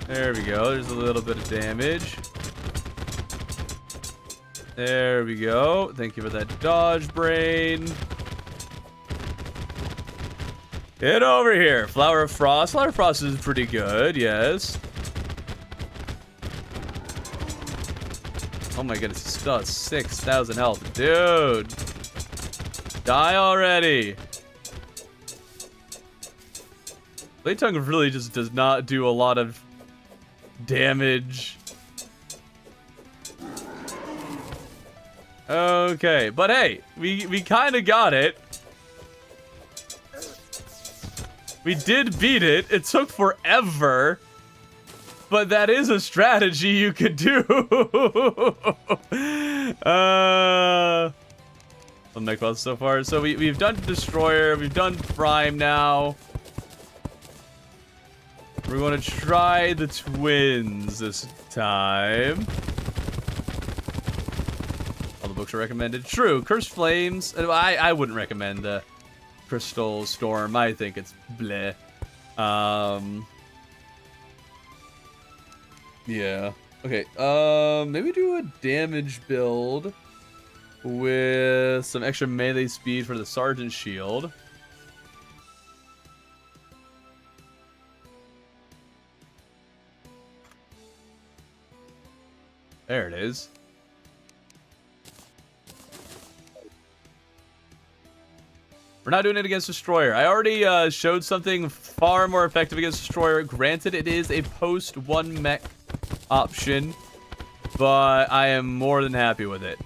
There we go. There's a little bit of damage. There we go. Thank you for that dodge, brain. Get over here. Flower of Frost. Flower of Frost is pretty good, yes. Oh my goodness, he still has 6,000 health. Dude. Die already. Blade Tongue really just does not do a lot of damage. Okay, but hey, we kind of got it. We did beat it. It took forever. But that is a strategy you could do. Mech boss so far. So we've done Destroyer. We've done Prime now. We're going to try the twins this time. All the books are recommended. True. Cursed Flames. I wouldn't recommend Crystal Storm. I think it's bleh. Yeah. Okay. Maybe do a damage build with some extra melee speed for the Sergeant Shield. There it is. We're not doing it against Destroyer. I already showed something far more effective against Destroyer. Granted, it is a post one mech option, but I am more than happy with it.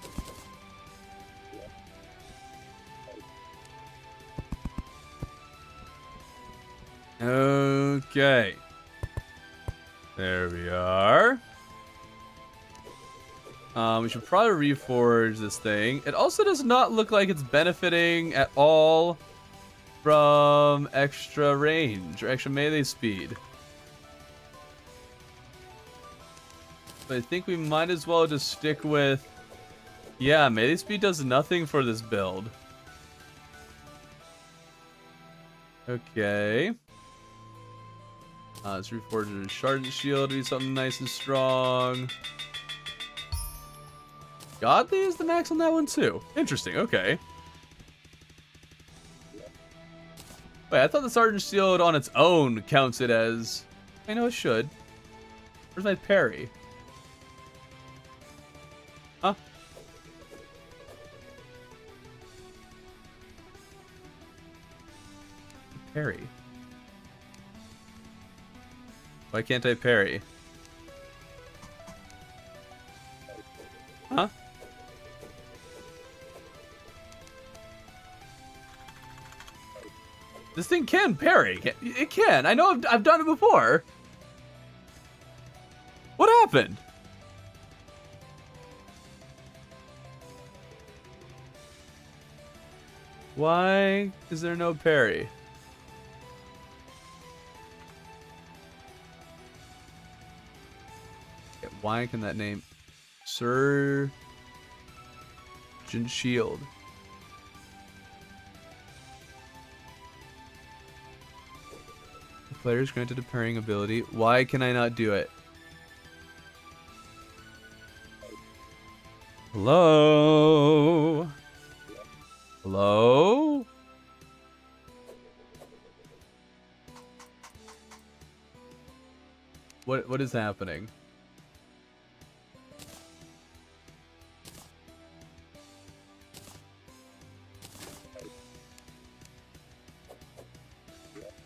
Okay. There we are. We should probably reforge this thing. It also does not look like it's benefiting at all from extra range or extra melee speed. But I think we might as well just stick with... Yeah, melee speed does nothing for this build. Okay. Let's reforge the Sergeant Shield to be something nice and strong. Godly is the max on that one too. Interesting, okay. Wait, I thought the Sergeant Shield on its own counts it as... I know it should. Where's my parry? Huh? Parry. Why can't I parry? Huh? This thing can parry. It can. I know I've done it before. What happened? Why is there no parry? Why can that name... Sergeant Shield. The player is granted a parrying ability. Why can I not do it? Hello? Hello? What is happening?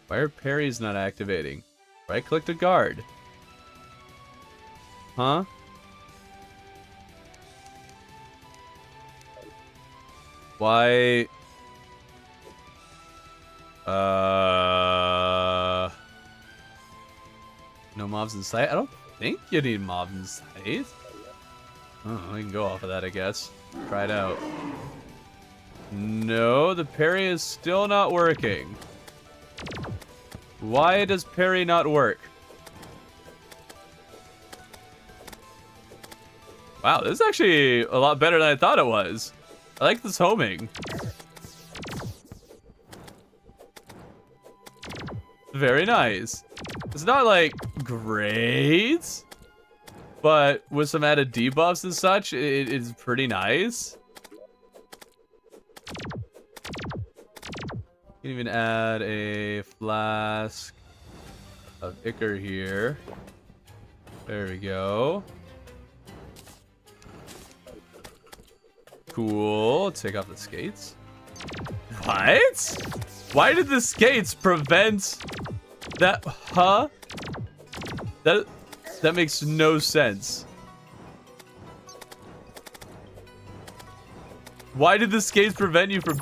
Why are parries not activating? Right click to guard. Huh? Why? No mobs in sight? I don't think you need mobs in sight. Oh, we can go off of that, I guess. Try it out. No, the parry is still not working. Why does parry not work? Wow, this is actually a lot better than I thought it was. I like this homing. Very nice. It's not like great, but with some added debuffs and such, it is pretty nice. You can even add a flask of Ichor here. There we go. Cool. Take off the skates. What? Why did the skates prevent that? Huh? That makes no sense. Why did the skates prevent you from...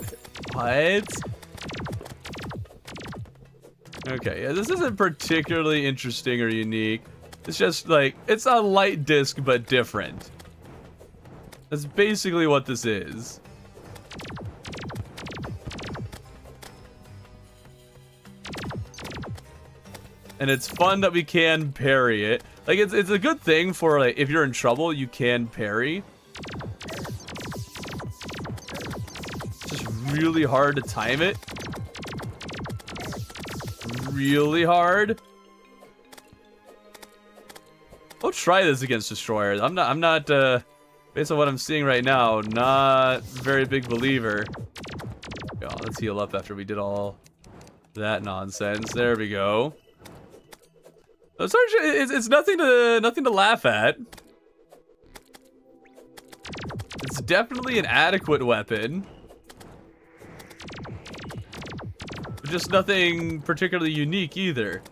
What? Okay, yeah, this isn't particularly interesting or unique. It's just like, it's a light disc, but different. That's basically what this is. And it's fun that we can parry it. Like, it's a good thing for, like, if you're in trouble, you can parry. It's just really hard to time it. Really hard. I'll try this against destroyers. I'm not based on what I'm seeing right now, not a very big believer. Yeah, let's heal up after we did all that nonsense. There we go. So it's nothing to laugh at. It's definitely an adequate weapon. Just nothing particularly unique either.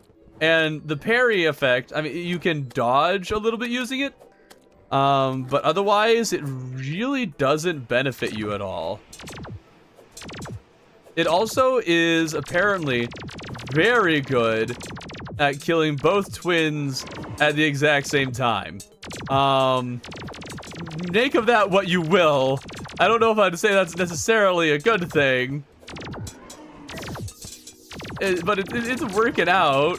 And the parry effect, I mean, you can dodge a little bit using it. But otherwise, it really doesn't benefit you at all. It also is apparently very good at killing both twins at the exact same time. Make of that what you will. I don't know if I'd say that's necessarily a good thing. But it's working out.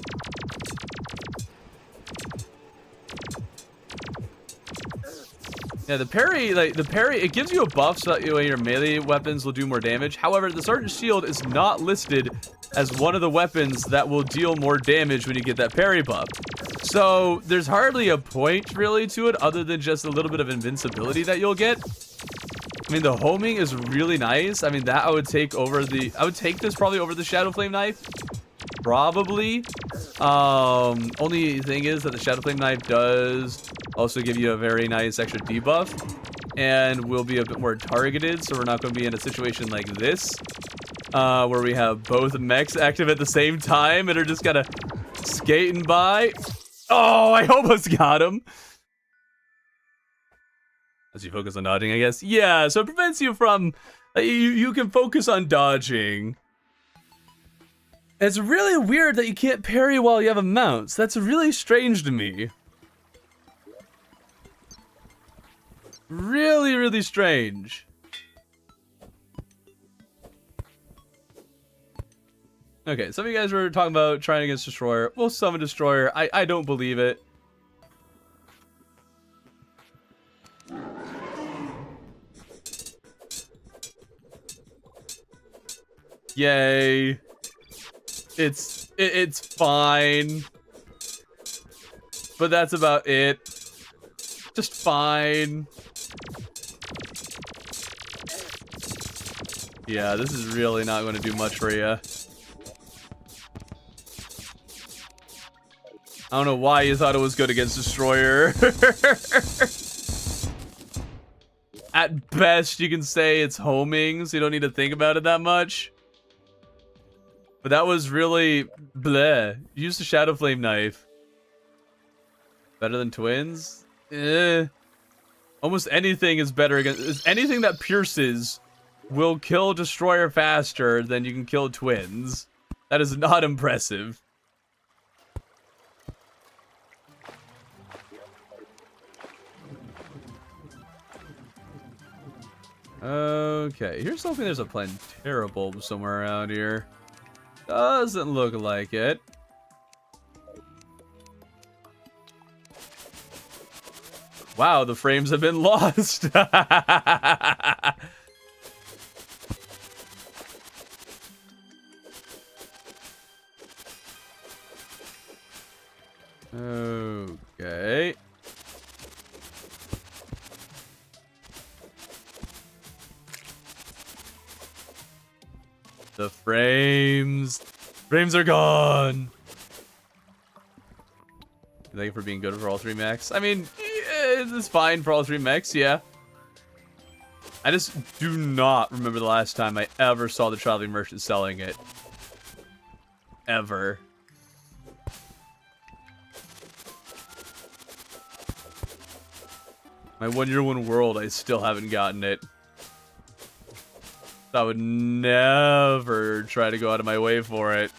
Yeah, the parry, it gives you a buff so that your melee weapons will do more damage. However, the Sergeant's Shield is not listed as one of the weapons that will deal more damage when you get that parry buff. So there's hardly a point really to it other than just a little bit of invincibility that you'll get. I mean, the homing is really nice. I mean, that I would take this probably over the Shadow Flame Knife. Probably. Only thing is that the Shadow Flame Knife does also give you a very nice extra debuff and will be a bit more targeted, so we're not going to be in a situation like this where we have both mechs active at the same time and are just kind of skating by. Oh, I almost got him. As you focus on dodging, I guess. Yeah, so it prevents you from... You can focus on dodging. It's really weird that you can't parry while you have a mounts. That's really strange to me. Really, really strange. Okay, some of you guys were talking about trying against Destroyer. We'll summon Destroyer. I don't believe it. Yay. It's fine. But that's about it. Just fine. Yeah, this is really not going to do much for you. I don't know why you thought it was good against Destroyer. At best, you can say it's homing, so you don't need to think about it that much. But that was really bleh. Use the Shadow Flame Knife. Better than twins? Almost anything is better against... Anything that pierces will kill Destroyer faster than you can kill twins. That is not impressive. Okay, here's something. There's a Plantera bulb somewhere around here. Doesn't look like it. Wow, the frames have been lost. Okay. The frames are gone. Thank you for being good for all 3 mechs. I mean, it's fine for all 3 mechs, yeah. I just do not remember the last time I ever saw the traveling merchant selling it. Ever. My 1 year 1 world, I still haven't gotten it. I would never try to go out of my way for it.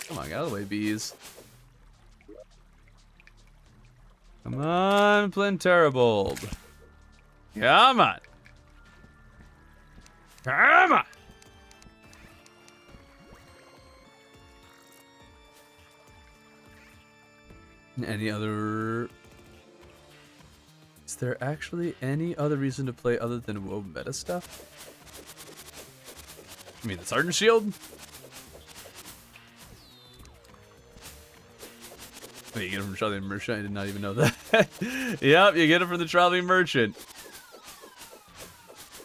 Come on, get out of the way, bees. Come on, Planterra. Come on. Come on. Any other... Is there actually any other reason to play other than WoW meta stuff? I mean, the Sergeant Shield? Oh, you get it from the Traveling Merchant? I did not even know that. Yep, you get it from the Traveling Merchant.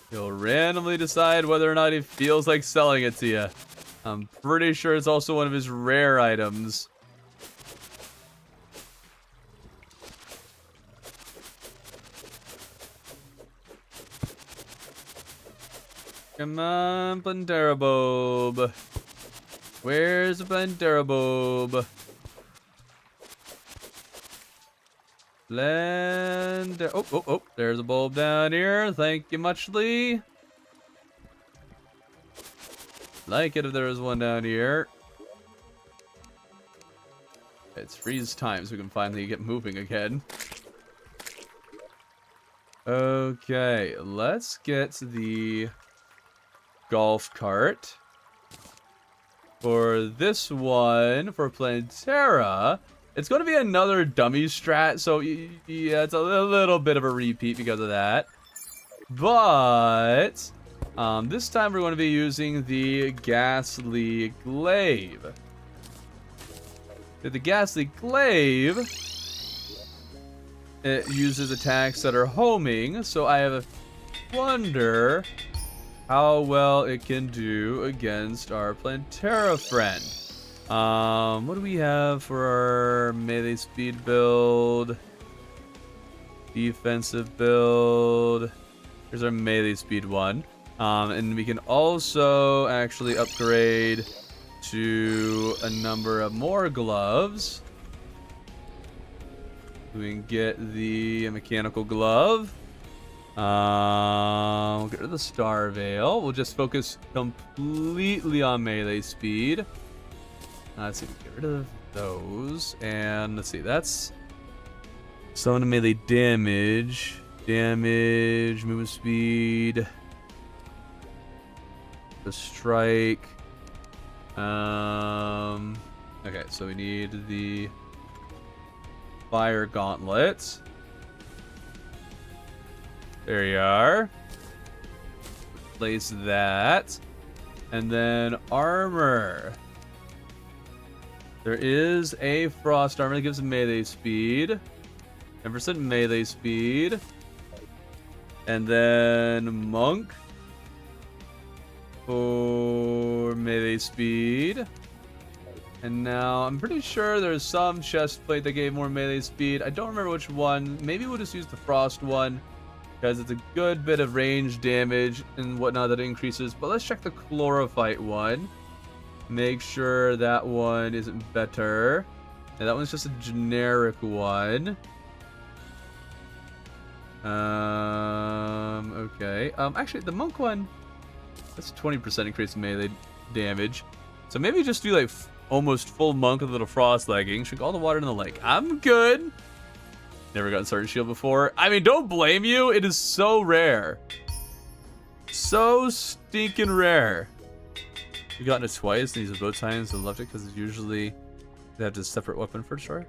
He'll randomly decide whether or not he feels like selling it to you. I'm pretty sure it's also one of his rare items. Come on, Planterra. Where's the Planterra? Oh, there's a bulb down here. Thank you muchly. Like it if there was one down here. It's freeze time so we can finally get moving again. Okay, let's get the golf cart. For this one, for Planterra, it's going to be another dummy strat, so yeah, it's a little bit of a repeat because of that. But this time we're going to be using the Ghastly Glaive. The Ghastly Glaive, it uses attacks that are homing, so I have a wonder how well it can do against our Planterra friend. What do we have for our melee speed build? Defensive build. Here's our melee speed one. And we can also actually upgrade to a number of more gloves. We can get the mechanical glove. We'll get rid of the Star Veil. We'll just focus completely on melee speed. Let's see, we'll get rid of those. And let's see, that's summon melee damage. Damage, movement speed. The strike. Okay, so we need the fire gauntlet. There you are. Place that. And then armor. There is a frost armor that gives melee speed. 10% melee speed. And then monk. For melee speed. And now I'm pretty sure there's some chest plate that gave more melee speed. I don't remember which one. Maybe we'll just use the frost one, because it's a good bit of range damage and whatnot that it increases. But let's check the chlorophyte one. Make sure that one isn't better. And that one's just a generic one. Okay. Actually, the monk one, that's 20% increase in melee damage. So maybe just do like almost full monk with a little frost leggings. Drink all the water in the lake. I'm good. Never gotten Sergeant Shield before. I mean, don't blame you. It is so rare. So stinking rare. We've gotten it twice, and these are both times. I loved it because it's usually They have a separate weapon for destroyer.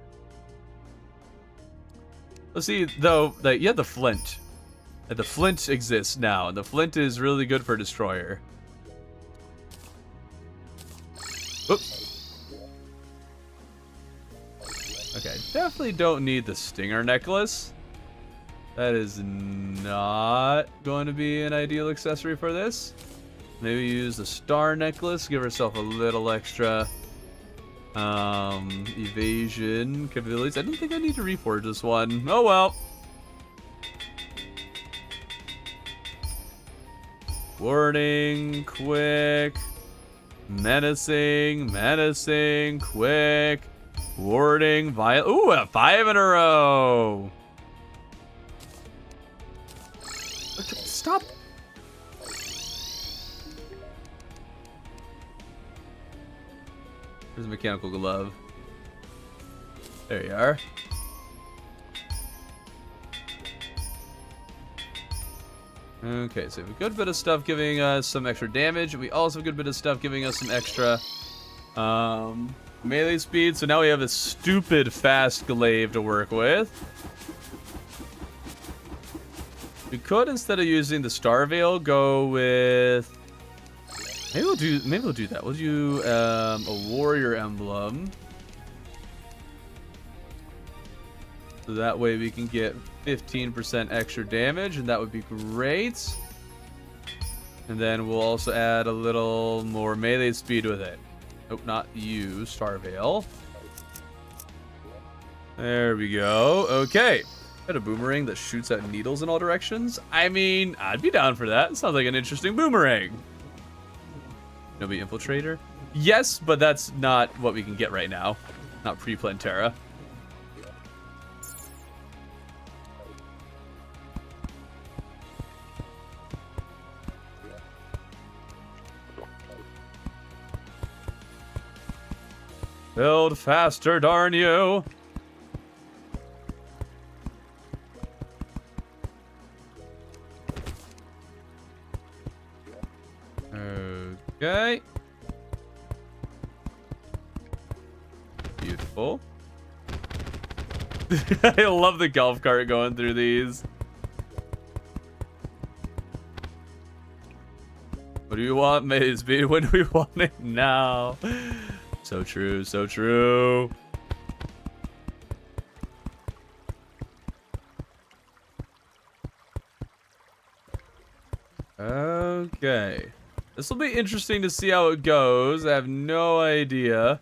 Let's see, though, that you have the flint. And the flint exists now, and the flint is really good for destroyer. Oops. Okay, definitely don't need the stinger necklace. That is not going to be an ideal accessory for this. Maybe use the star necklace, give herself a little extra evasion capabilities. I don't think I need to reforge this one. Oh well. Warning, quick. Menacing, menacing, quick. Warding, violent. Ooh, a 5 in a row. Stop. There's a mechanical glove. There you are. Okay, so we have a good bit of stuff giving us some extra damage. We also have a good bit of stuff giving us some extra melee speed. So now we have a stupid fast glaive to work with. We could, instead of using the Star Veil, go with... Maybe we'll do that. We'll do a warrior emblem. So that way we can get 15% extra damage, and that would be great. And then we'll also add a little more melee speed with it. Nope, not you, Star Veil. There we go. Okay. Got a boomerang that shoots out needles in all directions. I mean, I'd be down for that. Sounds like an interesting boomerang. Nobody infiltrator? Yes, but that's not what we can get right now. Not pre-Plantera. Build faster, darn you. Okay. Beautiful. I love the golf cart going through these. What do you want, Maze B? When do we want it now? So true, so true. Okay. This will be interesting to see how it goes. I have no idea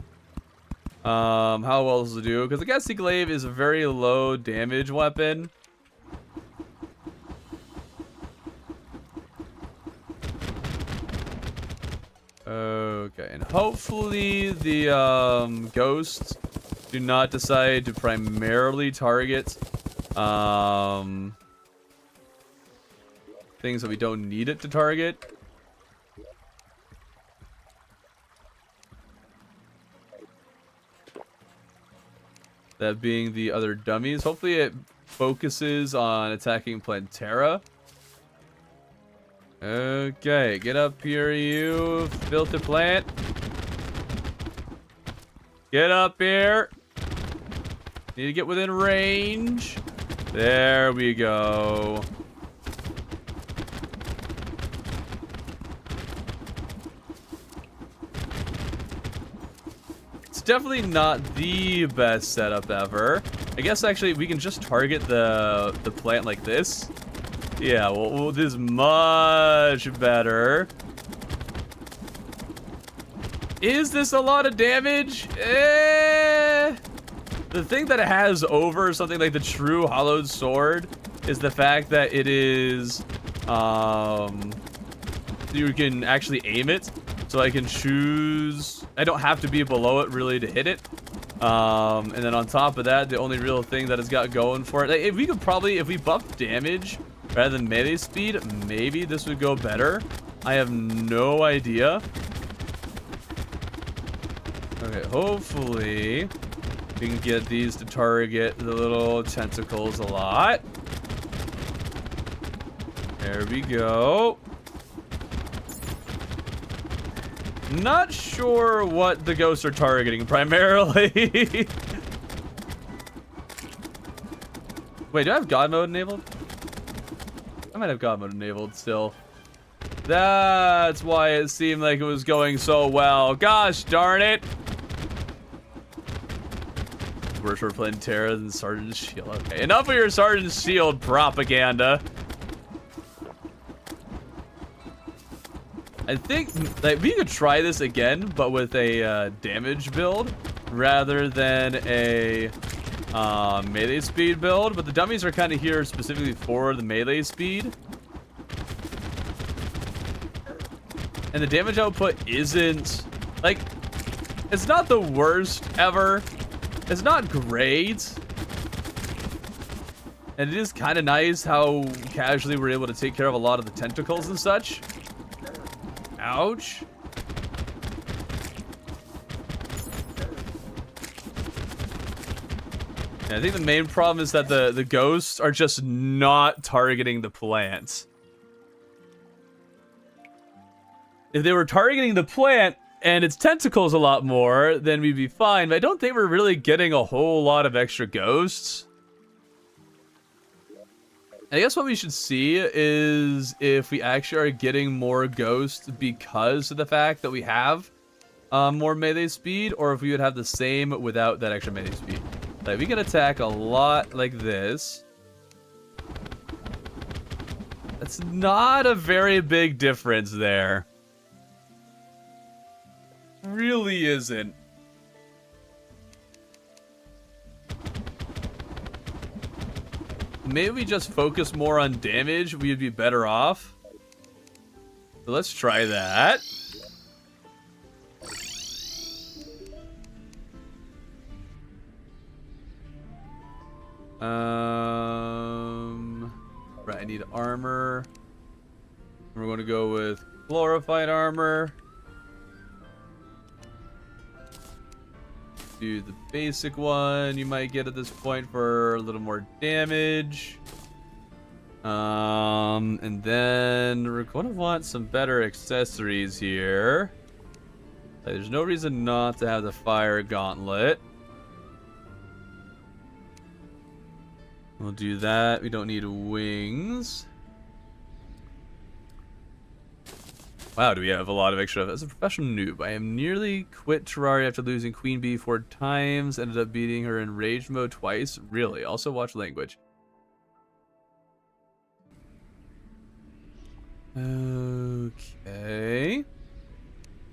how well this will do, because the Ghastly Glaive is a very low damage weapon. Okay, and hopefully the ghosts do not decide to primarily target things that we don't need it to target. That being the other dummies. Hopefully it focuses on attacking Plantera. Okay, get up here, you filter plant. Get up here. Need to get within range. There we go. It's definitely not the best setup ever. I guess actually we can just target the plant like this. Yeah, well, this is much better. Is this a lot of damage? The thing that it has over something like the true hollowed sword is the fact that it is, you can actually aim it. So I can choose, I don't have to be below it really to hit it. And then on top of that, the only real thing that it's got going for it, like, if we could probably, if we buff damage rather than melee speed, maybe this would go better. I have no idea. Okay, hopefully we can get these to target the little tentacles a lot. There we go. Not sure what the ghosts are targeting primarily. Wait, do I have God mode enabled? I might have God mode enabled still. That's why it seemed like it was going so well. Gosh darn it. Worse for playing Terra than Sergeant's Shield. Okay, enough of your Sergeant's Shield propaganda. I think like we could try this again, but with a damage build rather than a melee speed build. But the dummies are kind of here specifically for the melee speed. And the damage output isn't like, it's not the worst ever. It's not great. And it is kind of nice how casually we're able to take care of a lot of the tentacles and such. Ouch. And I think the main problem is that the ghosts are just not targeting the plants. If they were targeting the plant and its tentacles a lot more, then we'd be fine. But I don't think we're really getting a whole lot of extra ghosts. I guess what we should see is if we actually are getting more ghosts because of the fact that we have more melee speed, or if we would have the same without that extra melee speed. Like, we can attack a lot like this. That's not a very big difference there. Really isn't. Maybe we just focus more on damage, we'd be better off. So let's try that. Right, I need armor. We're going to go with glorified armor. Do the basic one you might get at this point for a little more damage. And then we're going to want some better accessories here. Like, there's no reason not to have the fire gauntlet. We'll do that. We don't need wings. Wow, do we have a lot of extra? As a professional noob, I am nearly quit Terraria after losing Queen Bee 4 times. Ended up beating her in rage mode twice. Really? Also watch language. Okay.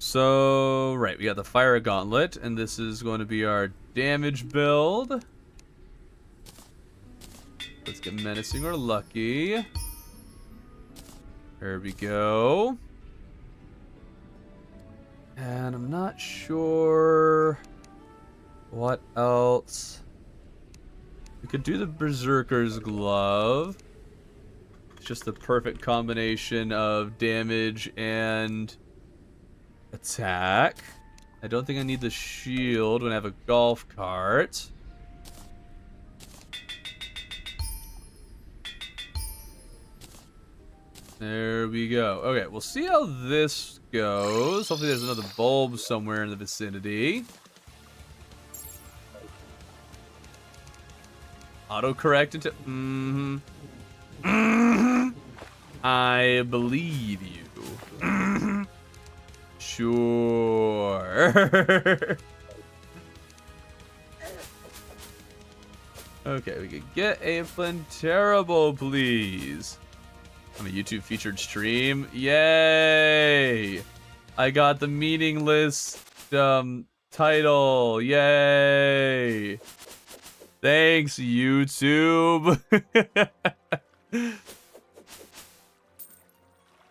So, right, we got the fire gauntlet, and this is going to be our damage build. Let's get menacing or lucky. There we go. And I'm not sure what else. We could do the Berserker's Glove. It's just the perfect combination of damage and attack. I don't think I need the shield when I have a golf cart. There we go. Okay, we'll see how this goes. Hopefully there's another bulb somewhere in the vicinity. Autocorrect into... I believe you. Sure. Okay, we could get a Planterable, please. On a YouTube featured stream. Yay! I got the meaningless title. Yay! Thanks, YouTube.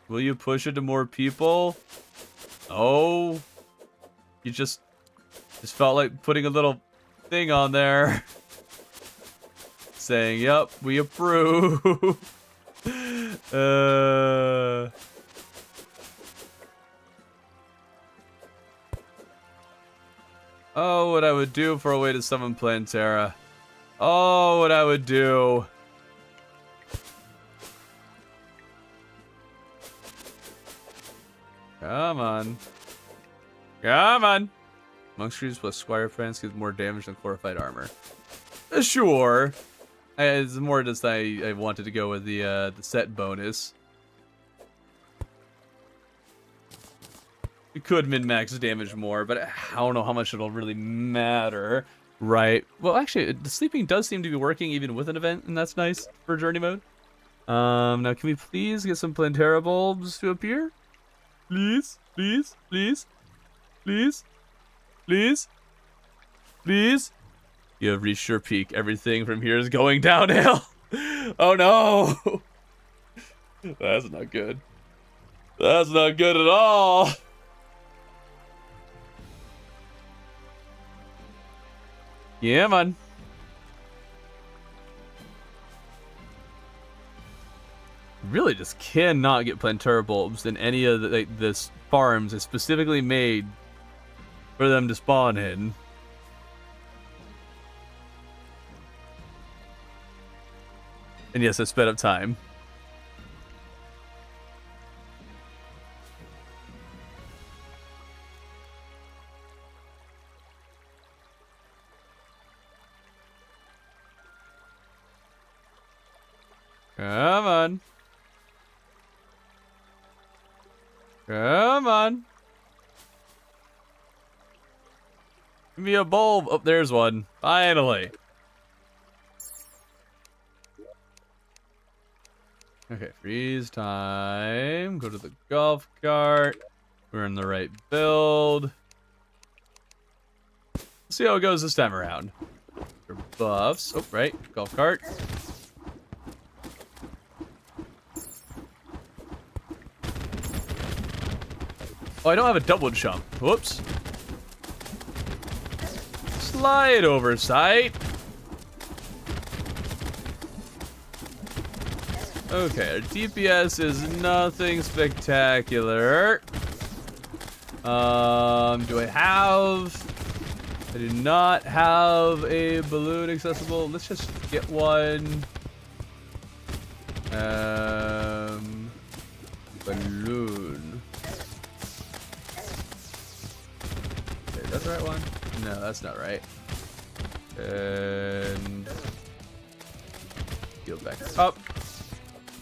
Will you push it to more people? Oh, you just felt like putting a little thing on there saying, "Yep, we approve." Oh, what I would do for a way to summon Plantera. Oh, what I would do. Come on. Come on. Monk Shoes plus Squire Friends gives more damage than Glorified Armor. Sure. It's more just I wanted to go with the set bonus. It could min-max damage more, but I don't know how much it'll really matter. Right. Well, actually, the sleeping does seem to be working even with an event, and that's nice for journey mode. Now can we please get some Plantera bulbs to appear? Please, please, please, please, please, please. You have reached your peak. Everything from here is going downhill. Oh no. That's not good. That's not good at all. Yeah, man. Really just cannot get Plantera bulbs in any of the this farms is specifically made for them to spawn in. And yes, I sped up time. Come on. Come on. Give me a bulb. Oh, there's one. Finally. Okay, freeze time. Go to the golf cart. We're in the right build. Let's see how it goes this time around. For buffs. Oh, right. Golf cart. Oh, I don't have a double jump. Whoops. Slide oversight. Okay, our DPS is nothing spectacular. Do I have... I do not have a balloon accessible. Let's just get one. Balloon. Okay, that's the right one? No, that's not right. And... heal back up.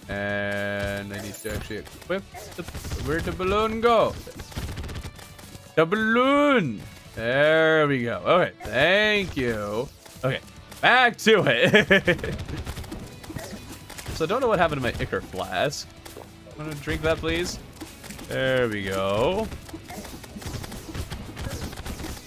And I need to actually equip the... where'd the balloon go? The balloon! There we go. Okay, thank you. Okay, back to it. So I don't know what happened to my Ichor flask. Want to drink that, please? There we go.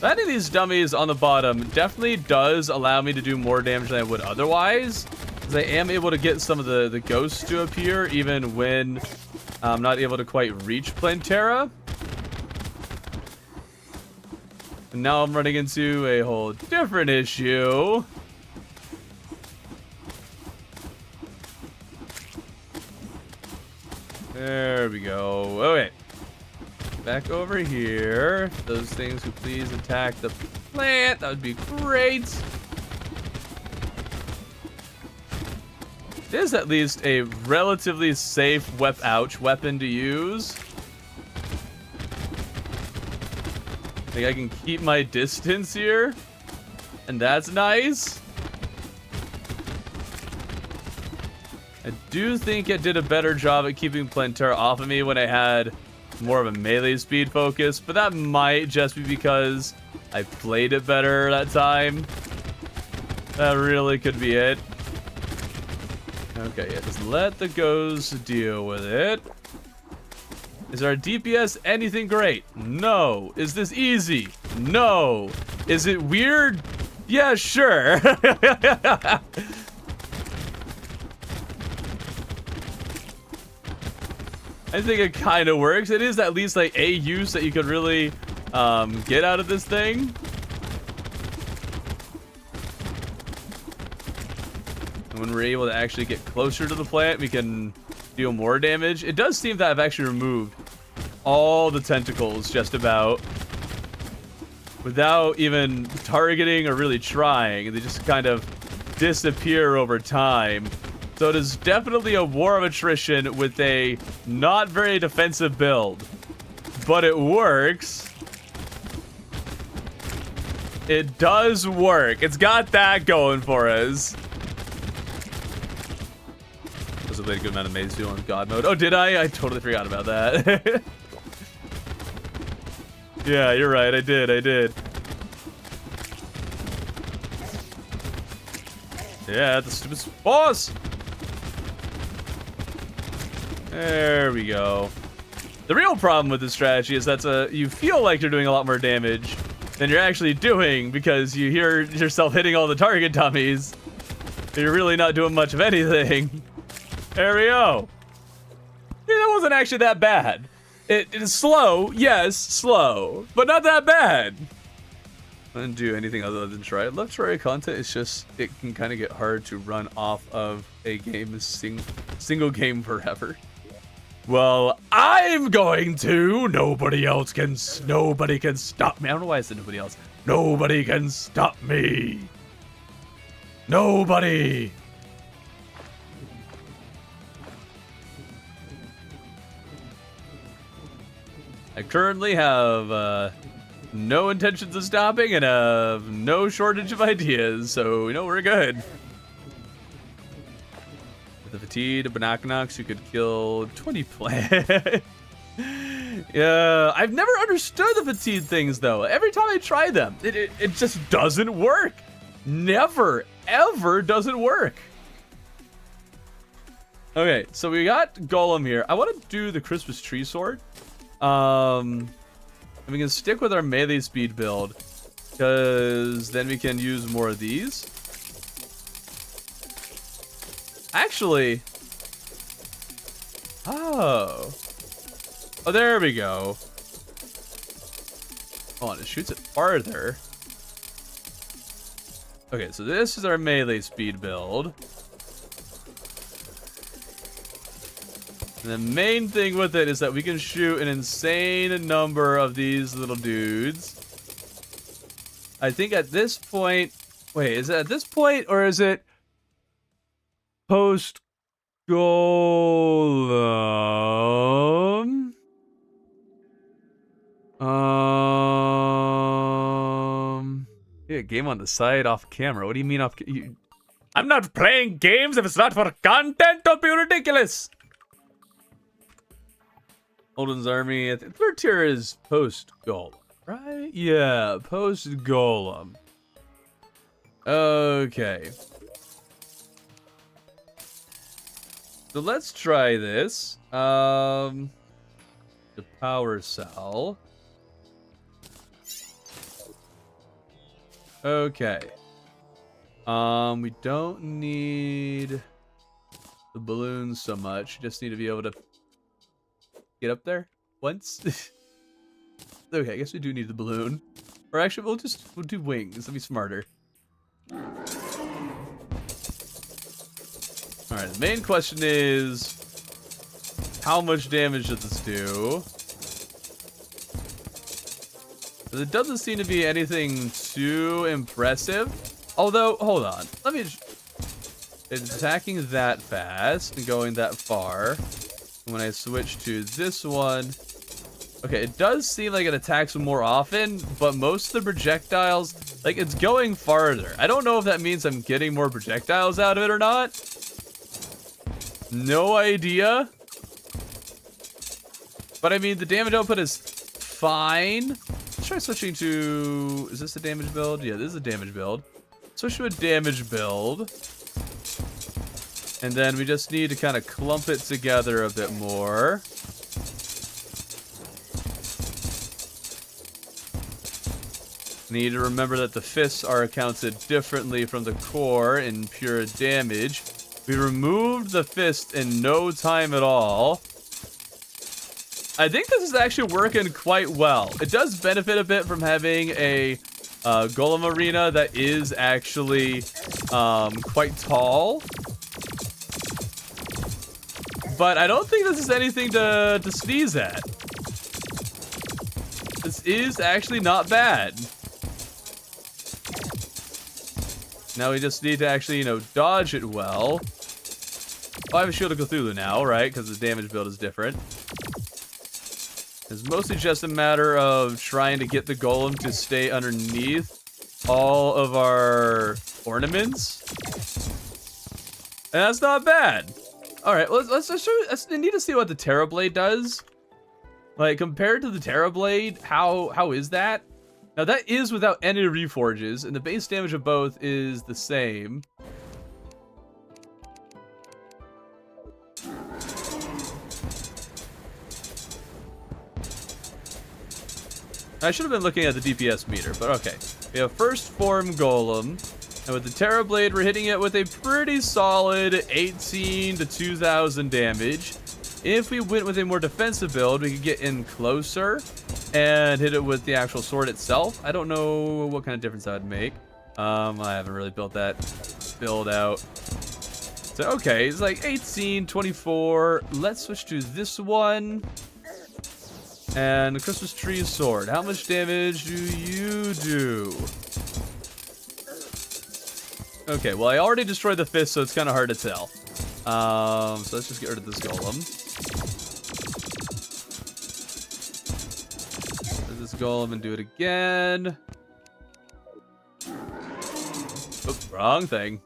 Any of these dummies on the bottom definitely does allow me to do more damage than I would otherwise. Because I am able to get some of the ghosts to appear even when I'm not able to quite reach Plantera. And now I'm running into a whole different issue. There we go. Okay. Back over here. Those things who please attack the plant. That would be great. It is at least a relatively safe weapon to use. I think I can keep my distance here. And that's nice. I do think it did a better job at keeping Plantera off of me when I had more of a melee speed focus, but that might just be because I played it better that time. That really could be it. Okay, yeah, just let the ghosts deal with it. Is our DPS anything great? No. Is this easy? No. Is it weird? Yeah, sure. I think it kind of works. It is at least like a use that you could really get out of this thing. And when we're able to actually get closer to the plant, we can deal more damage. It does seem that I've actually removed all the tentacles just about without even targeting or really trying. They just kind of disappear over time. So it is definitely a war of attrition with a not very defensive build. But it works. It does work. It's got that going for us. Also played a good amount of Maze 2 on God mode. Oh, did I? I totally forgot about that. Yeah, you're right. I did. Yeah, the stupid boss. There we go. The real problem with this strategy is that you feel like you're doing a lot more damage than you're actually doing because you hear yourself hitting all the target dummies. You're really not doing much of anything. There we go. Yeah, that wasn't actually that bad. It is slow, yes, slow, but not that bad. I didn't do anything other than try it. Left Terraria content is just, it can kind of get hard to run off of a game, single game forever. Well, I'm going to. Nobody can stop me. I don't know why I said nobody else. Nobody can stop me. Nobody. I currently have no intentions of stopping and have no shortage of ideas, so, you know, we're good. With the Fatigue, Banachnox, you could kill 20 plants. Yeah, I've never understood the Fatigue things, though. Every time I try them, it just doesn't work. Never, ever doesn't work. Okay, so we got Golem here. I want to do the Christmas Tree Sword. And we can stick with our melee speed build because then we can use more of these. Actually, oh, there we go. Hold on, it shoots it farther. Okay, so this is our melee speed build. And the main thing with it is that we can shoot an insane number of these little dudes. I think at this point... Wait, is it at this point or is it post Golem? Yeah, game on the side off camera. What do you mean off? I'm not playing games if it's not for content. Don't be ridiculous. Holden's army. I think third tier is post Golem, right? Yeah, post Golem. Okay. So let's try this. The power cell. Okay. We don't need the balloons so much. Just need to be able to get up there once. Okay, I guess we do need the balloon. Or actually, we'll do wings. That'll be smarter. Alright, the main question is how much damage does this do? It doesn't seem to be anything too impressive. Although, hold on. It's attacking that fast and going that far. When I switch to this one, okay, it does seem like it attacks more often, but most of the projectiles, like, it's going farther. I don't know if that means I'm getting more projectiles out of it or not. No idea. But I mean, the damage output is fine. Let's try switching to, is this a damage build? Yeah, this is a damage build. Switch to a damage build. And then we just need to kind of clump it together a bit more. Need to remember that the fists are accounted differently from the core in pure damage. We removed the fist in no time at all. I think this is actually working quite well. It does benefit a bit from having a golem arena that is actually quite tall. But I don't think this is anything to sneeze at. This is actually not bad. Now we just need to actually, you know, dodge it well. Oh, I have a Shield of Cthulhu now, right? Because the damage build is different. It's mostly just a matter of trying to get the golem to stay underneath all of our ornaments. And that's not bad. All right, let's show you. I need to see what the Terrablade does. Like, compared to the Terrablade, how is that? Now, that is without any reforges, and the base damage of both is the same. I should have been looking at the DPS meter, but okay. We have first form Golem, and with the Terrablade, we're hitting it with a pretty solid 18 to 2,000 damage. If we went with a more defensive build, we could get in closer and hit it with the actual sword itself. I don't know what kind of difference that would make. I haven't really built that build out. So, okay, it's like 18, 24. Let's switch to this one. And the Christmas tree sword. How much damage do you do? Okay, well, I already destroyed the fist, so it's kind of hard to tell. So let's just get rid of this golem. This golem and do it again. Oops, wrong thing.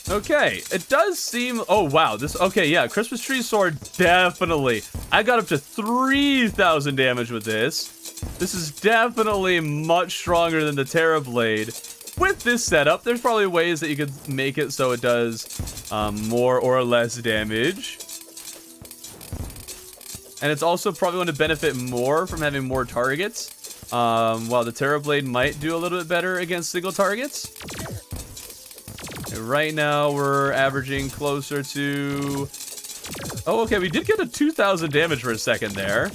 Okay, it does seem... Oh, wow. Okay, yeah, Christmas tree sword, definitely. I got up to 3,000 damage with this. This is definitely much stronger than the Terrablade. With this setup, there's probably ways that you could make it so it does more or less damage. And it's also probably going to benefit more from having more targets. While the Terrablade might do a little bit better against single targets. Right now, we're averaging closer to... Oh, okay, we did get a 2,000 damage for a second there.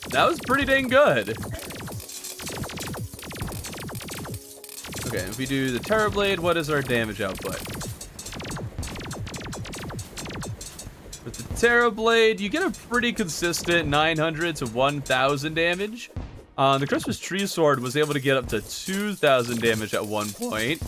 That was pretty dang good. Okay, if we do the Terrablade, what is our damage output? With the Terrablade, you get a pretty consistent 900 to 1,000 damage. The Christmas tree sword was able to get up to 2,000 damage at one point.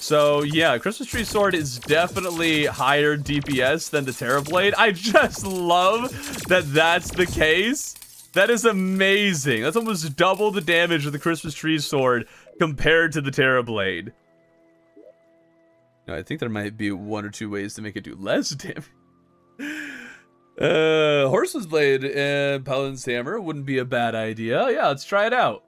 So, yeah, Christmas tree sword is definitely higher DPS than the Terrablade. I just love that that's the case. That is amazing. That's almost double the damage of the Christmas tree sword compared to the Terrablade. Now, I think there might be one or two ways to make it do less damage. Horseman's Blade and Paladin's Hammer wouldn't be a bad idea. Yeah, let's try it out.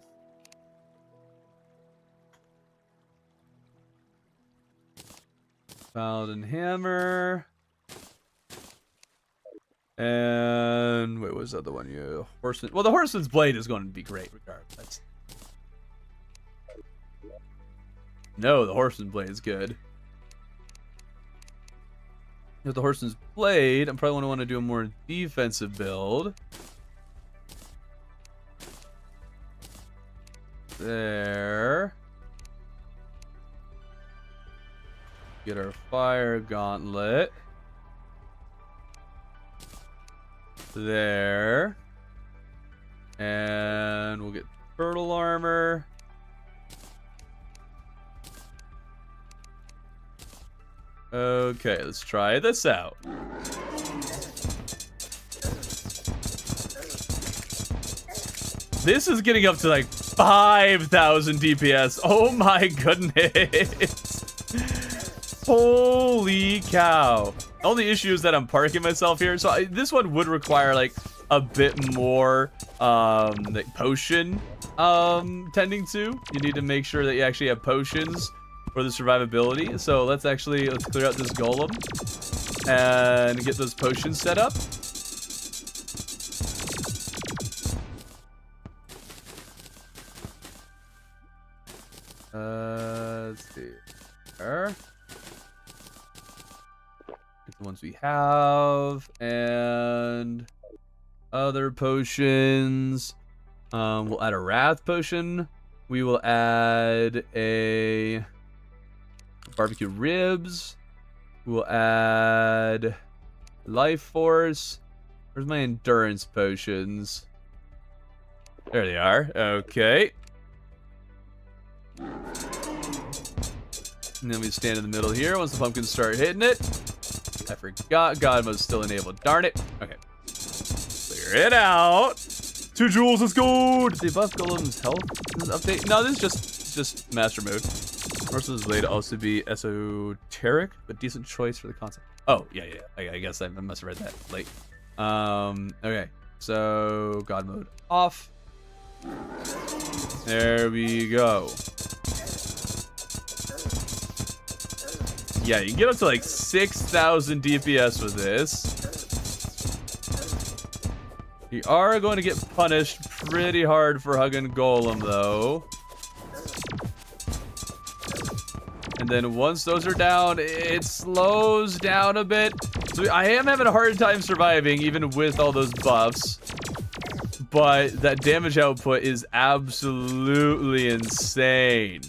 Paladin Hammer. And wait, what was the other one? You Horseman. Well, the Horseman's Blade is going to be great regardless. No, the Horseman's Blade is good. With the Horseman's Blade, I'm probably going to want to do a more defensive build. There. Get our Fire Gauntlet. There. And we'll get Turtle Armor. Okay, let's try this out. This is getting up to like 5,000 DPS. Oh my goodness. Holy cow. Only issue is that I'm parking myself here. So this one would require like a bit more like potion tending to. You need to make sure that you actually have potions for the survivability. So let's clear out this golem and get those potions set up. Let's see. There. Get the ones we have and other potions. We'll add a Wrath potion. We will add a barbecue ribs. We'll add life force. Where's my endurance potions? There they are. Okay. And then we stand in the middle here once the pumpkins start hitting it. I forgot God mode's still enabled. Darn it. Okay. Clear it out. 2 jewels, let's go. Did they buff Golem's health in this update? No, this is just master mode. Most of this laid to also be esoteric, but decent choice for the concept. Oh, yeah. I guess I must have read that late. Okay. So, God mode off. There we go. Yeah, you can get up to like 6,000 DPS with this. You are going to get punished pretty hard for hugging Golem, though. And then once those are down, it slows down a bit. So I am having a hard time surviving, even with all those buffs. But that damage output is absolutely insane.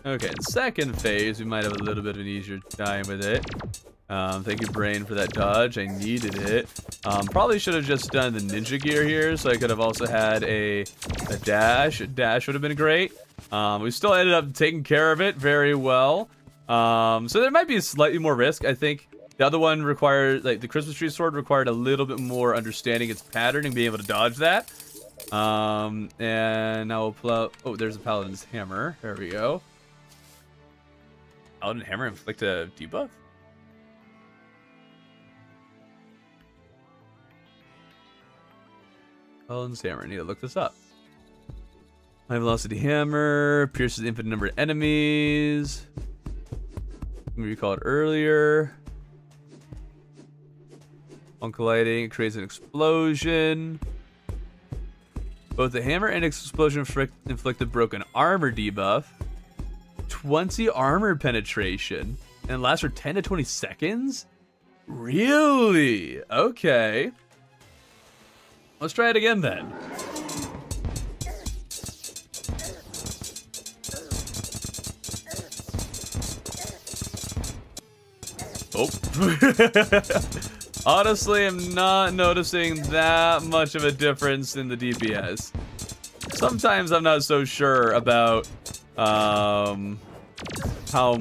Okay, in second phase, we might have a little bit of an easier time with it. Thank you, Brain, for that dodge. I needed it. Probably should have just done the ninja gear here, so I could have also had a dash. A dash would have been great. We still ended up taking care of it very well. So there might be slightly more risk. I think the other one required, like the Christmas tree sword required a little bit more understanding its pattern and being able to dodge that. And now we'll pull out, oh, there's a Paladin's Hammer. There we go. Paladin Hammer inflict a debuff? Paladin's Hammer, I need to look this up. High velocity hammer, pierces infinite number of enemies. We recalled earlier. On colliding, it creates an explosion. Both the hammer and explosion inflict a broken armor debuff. 20 armor penetration. And it lasts for 10 to 20 seconds? Really? Okay. Let's try it again then. Oh. Honestly, I'm not noticing that much of a difference in the DPS. Sometimes I'm not so sure about how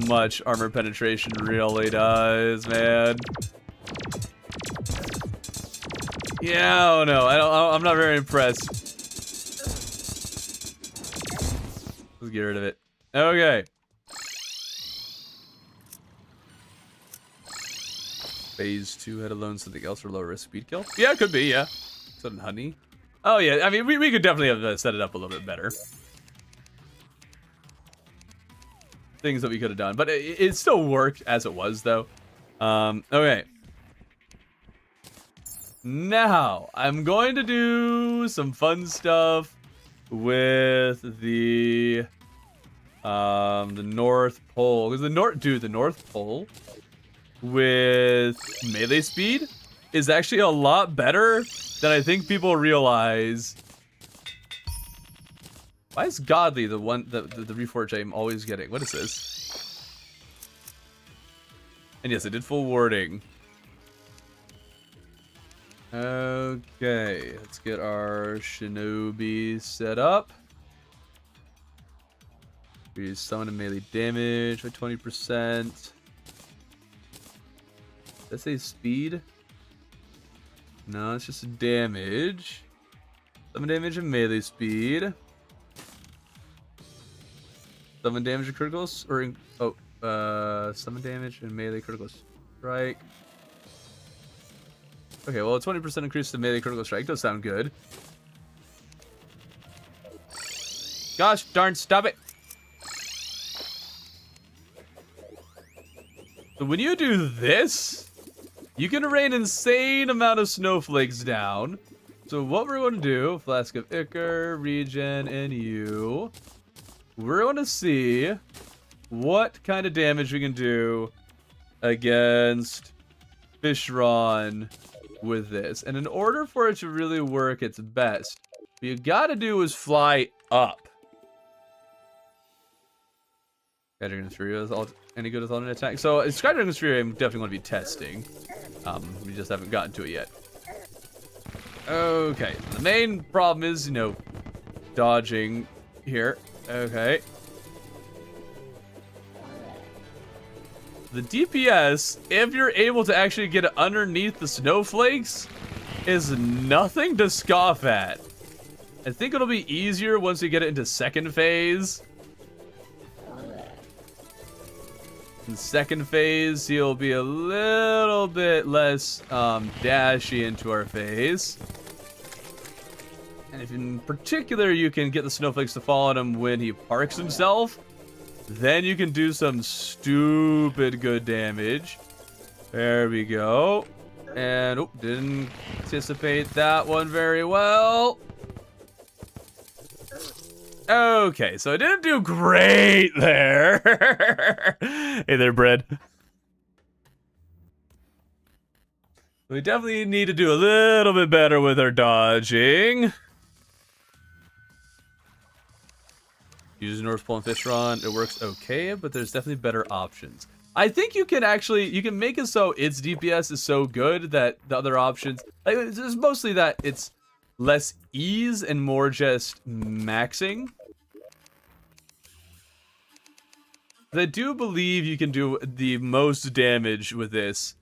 much armor penetration really does, man. Yeah, I don't know. I'm not very impressed. Let's get rid of it. Okay. Phase 2 had alone something else for low risk speed kill? Yeah, it could be, yeah. Sudden honey. Oh, yeah. I mean, we could definitely have set it up a little bit better. Things that we could have done. But it still worked as it was, though. Okay. Now, I'm going to do some fun stuff with the North Pole. Because the North Pole with melee speed is actually a lot better than I think people realize. Why is Godly the one, the reforge I'm always getting? What is this? And yes, I did full warding. Okay, let's get our Shinobi set up. We summon a melee damage by 20%. Let's say speed. No, it's just damage. Summon damage and melee speed. Summon damage and criticals, or summon damage and melee critical strike. Okay, well, a 20% increase to melee critical strike does sound good. Gosh darn, stop it! So when you do this, you can rain an insane amount of snowflakes down. So what we're going to do, Flask of Ichor, Regen, and you, we're going to see what kind of damage we can do against Fishron with this. And in order for it to really work its best, what you gotta do is fly up. Skydragon's Fury is any good with alternate attack. So Skydragon's Fury I'm definitely going to be testing. We just haven't gotten to it yet. Okay, the main problem is, you know, dodging here. Okay. the DPS, if you're able to actually get it underneath the snowflakes, is nothing to scoff at. I think it'll be easier once we get it into second phase. In second phase, he'll be a little bit less dashy into our face. And if in particular you can get the snowflakes to fall on him when he parks himself, then you can do some stupid good damage. There we go. And, oh, didn't anticipate that one very well. Okay, so I didn't do great there. Hey there, Bread. We definitely need to do a little bit better with our dodging. Use North Pole and Fishron, it works okay, but there's definitely better options. I think you can actually, you can make it so its DPS is so good that the other options, like, it's mostly that it's less ease and more just maxing. I do believe you can do the most damage with this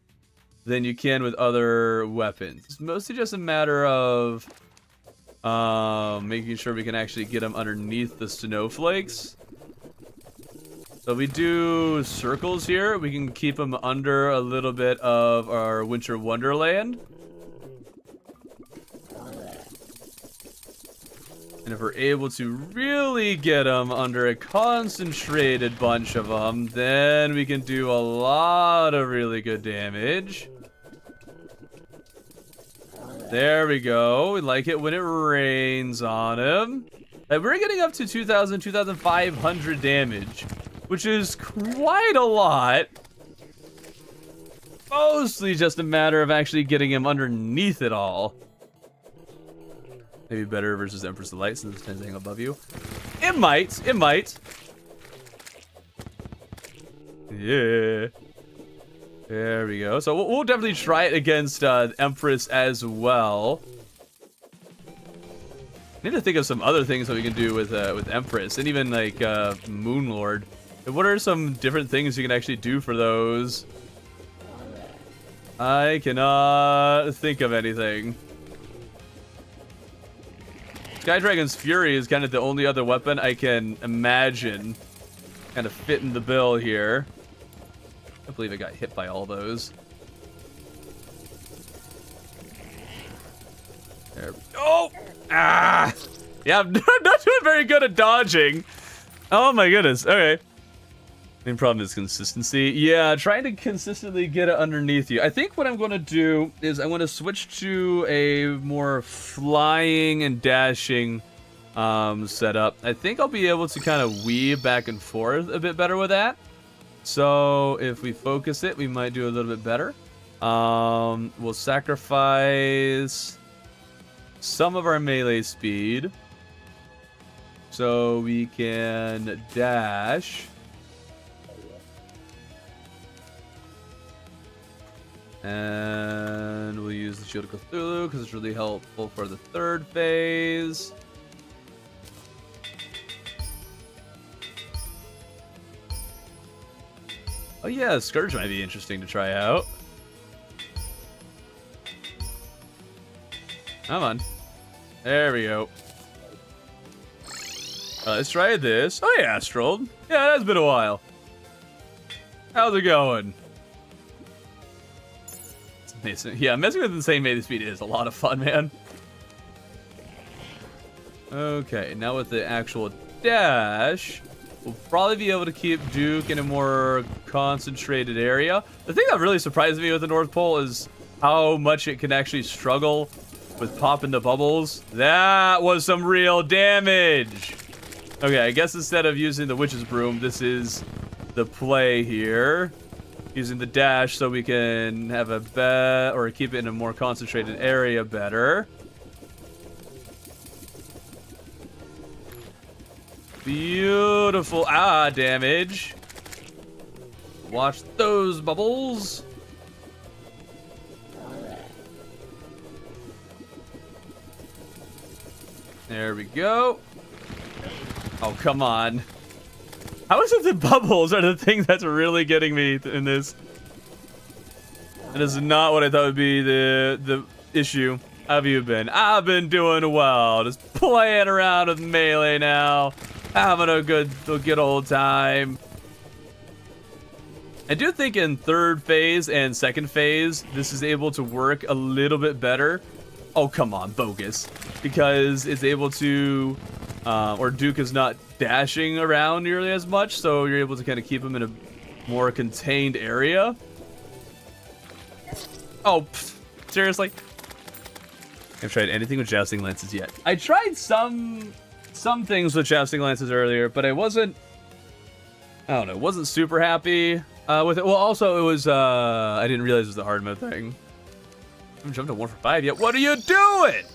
than you can with other weapons. It's mostly just a matter of making sure we can actually get them underneath the snowflakes. So we do circles here. We can keep them under a little bit of our Winter Wonderland. And if we're able to really get them under a concentrated bunch of them, then we can do a lot of really good damage. There we go. We like it when it rains on him. And we're getting up to 2,000, 2,500 damage, which is quite a lot. Mostly just a matter of actually getting him underneath it all. Maybe better versus Empress of Light since it's anything above you. It might. It might. Yeah. There we go. So we'll definitely try it against Empress as well. Need to think of some other things that we can do with Empress and even like Moonlord. What are some different things you can actually do for those? I cannot think of anything. Sky Dragon's Fury is kind of the only other weapon I can imagine kind of fit in the bill here. I can't believe I got hit by all those. There. Oh! Ah! Yeah, I'm not doing very good at dodging. Oh my goodness. Okay. Main problem is consistency. Yeah, trying to consistently get it underneath you. I think what I'm going to do is I'm going to switch to a more flying and dashing setup. I think I'll be able to kind of weave back and forth a bit better with that. So if we focus it, we might do a little bit better. We'll sacrifice some of our melee speed so we can dash. And we'll use the Shield of Cthulhu because it's really helpful for the third phase. Oh yeah, Scourge might be interesting to try out. Come on. There we go. Let's try this. Oh yeah, Strolled. Yeah, that's been a while. How's it going? Yeah, messing with insane melee speed is a lot of fun, man. Okay, now with the actual dash, we'll probably be able to keep Duke in a more concentrated area. The thing that really surprised me with the North Pole is how much it can actually struggle with popping the bubbles. That was some real damage. Okay, I guess instead of using the Witch's Broom, this is the play here. Using the dash so we can have a bet or keep it in a more concentrated area better. Beautiful. Ah, damage. Watch those bubbles. There we go. Oh, come on. How is it the bubbles are the thing that's really getting me in this? That is not what I thought would be the issue. How have you been? I've been doing well. Just playing around with melee now. Having a good old time. I do think in third phase and second phase, this is able to work a little bit better. Oh, come on, bogus. Because it's able to, or Duke is not dashing around nearly as much, so you're able to kind of keep him in a more contained area. Oh, pfft, seriously? I haven't tried anything with jousting lances yet. I tried some things with jousting lances earlier, but I wasn't super happy with it. Well, also it was, I didn't realize it was the hard mode thing. I haven't jumped to 1 for 5 yet. What are you doing?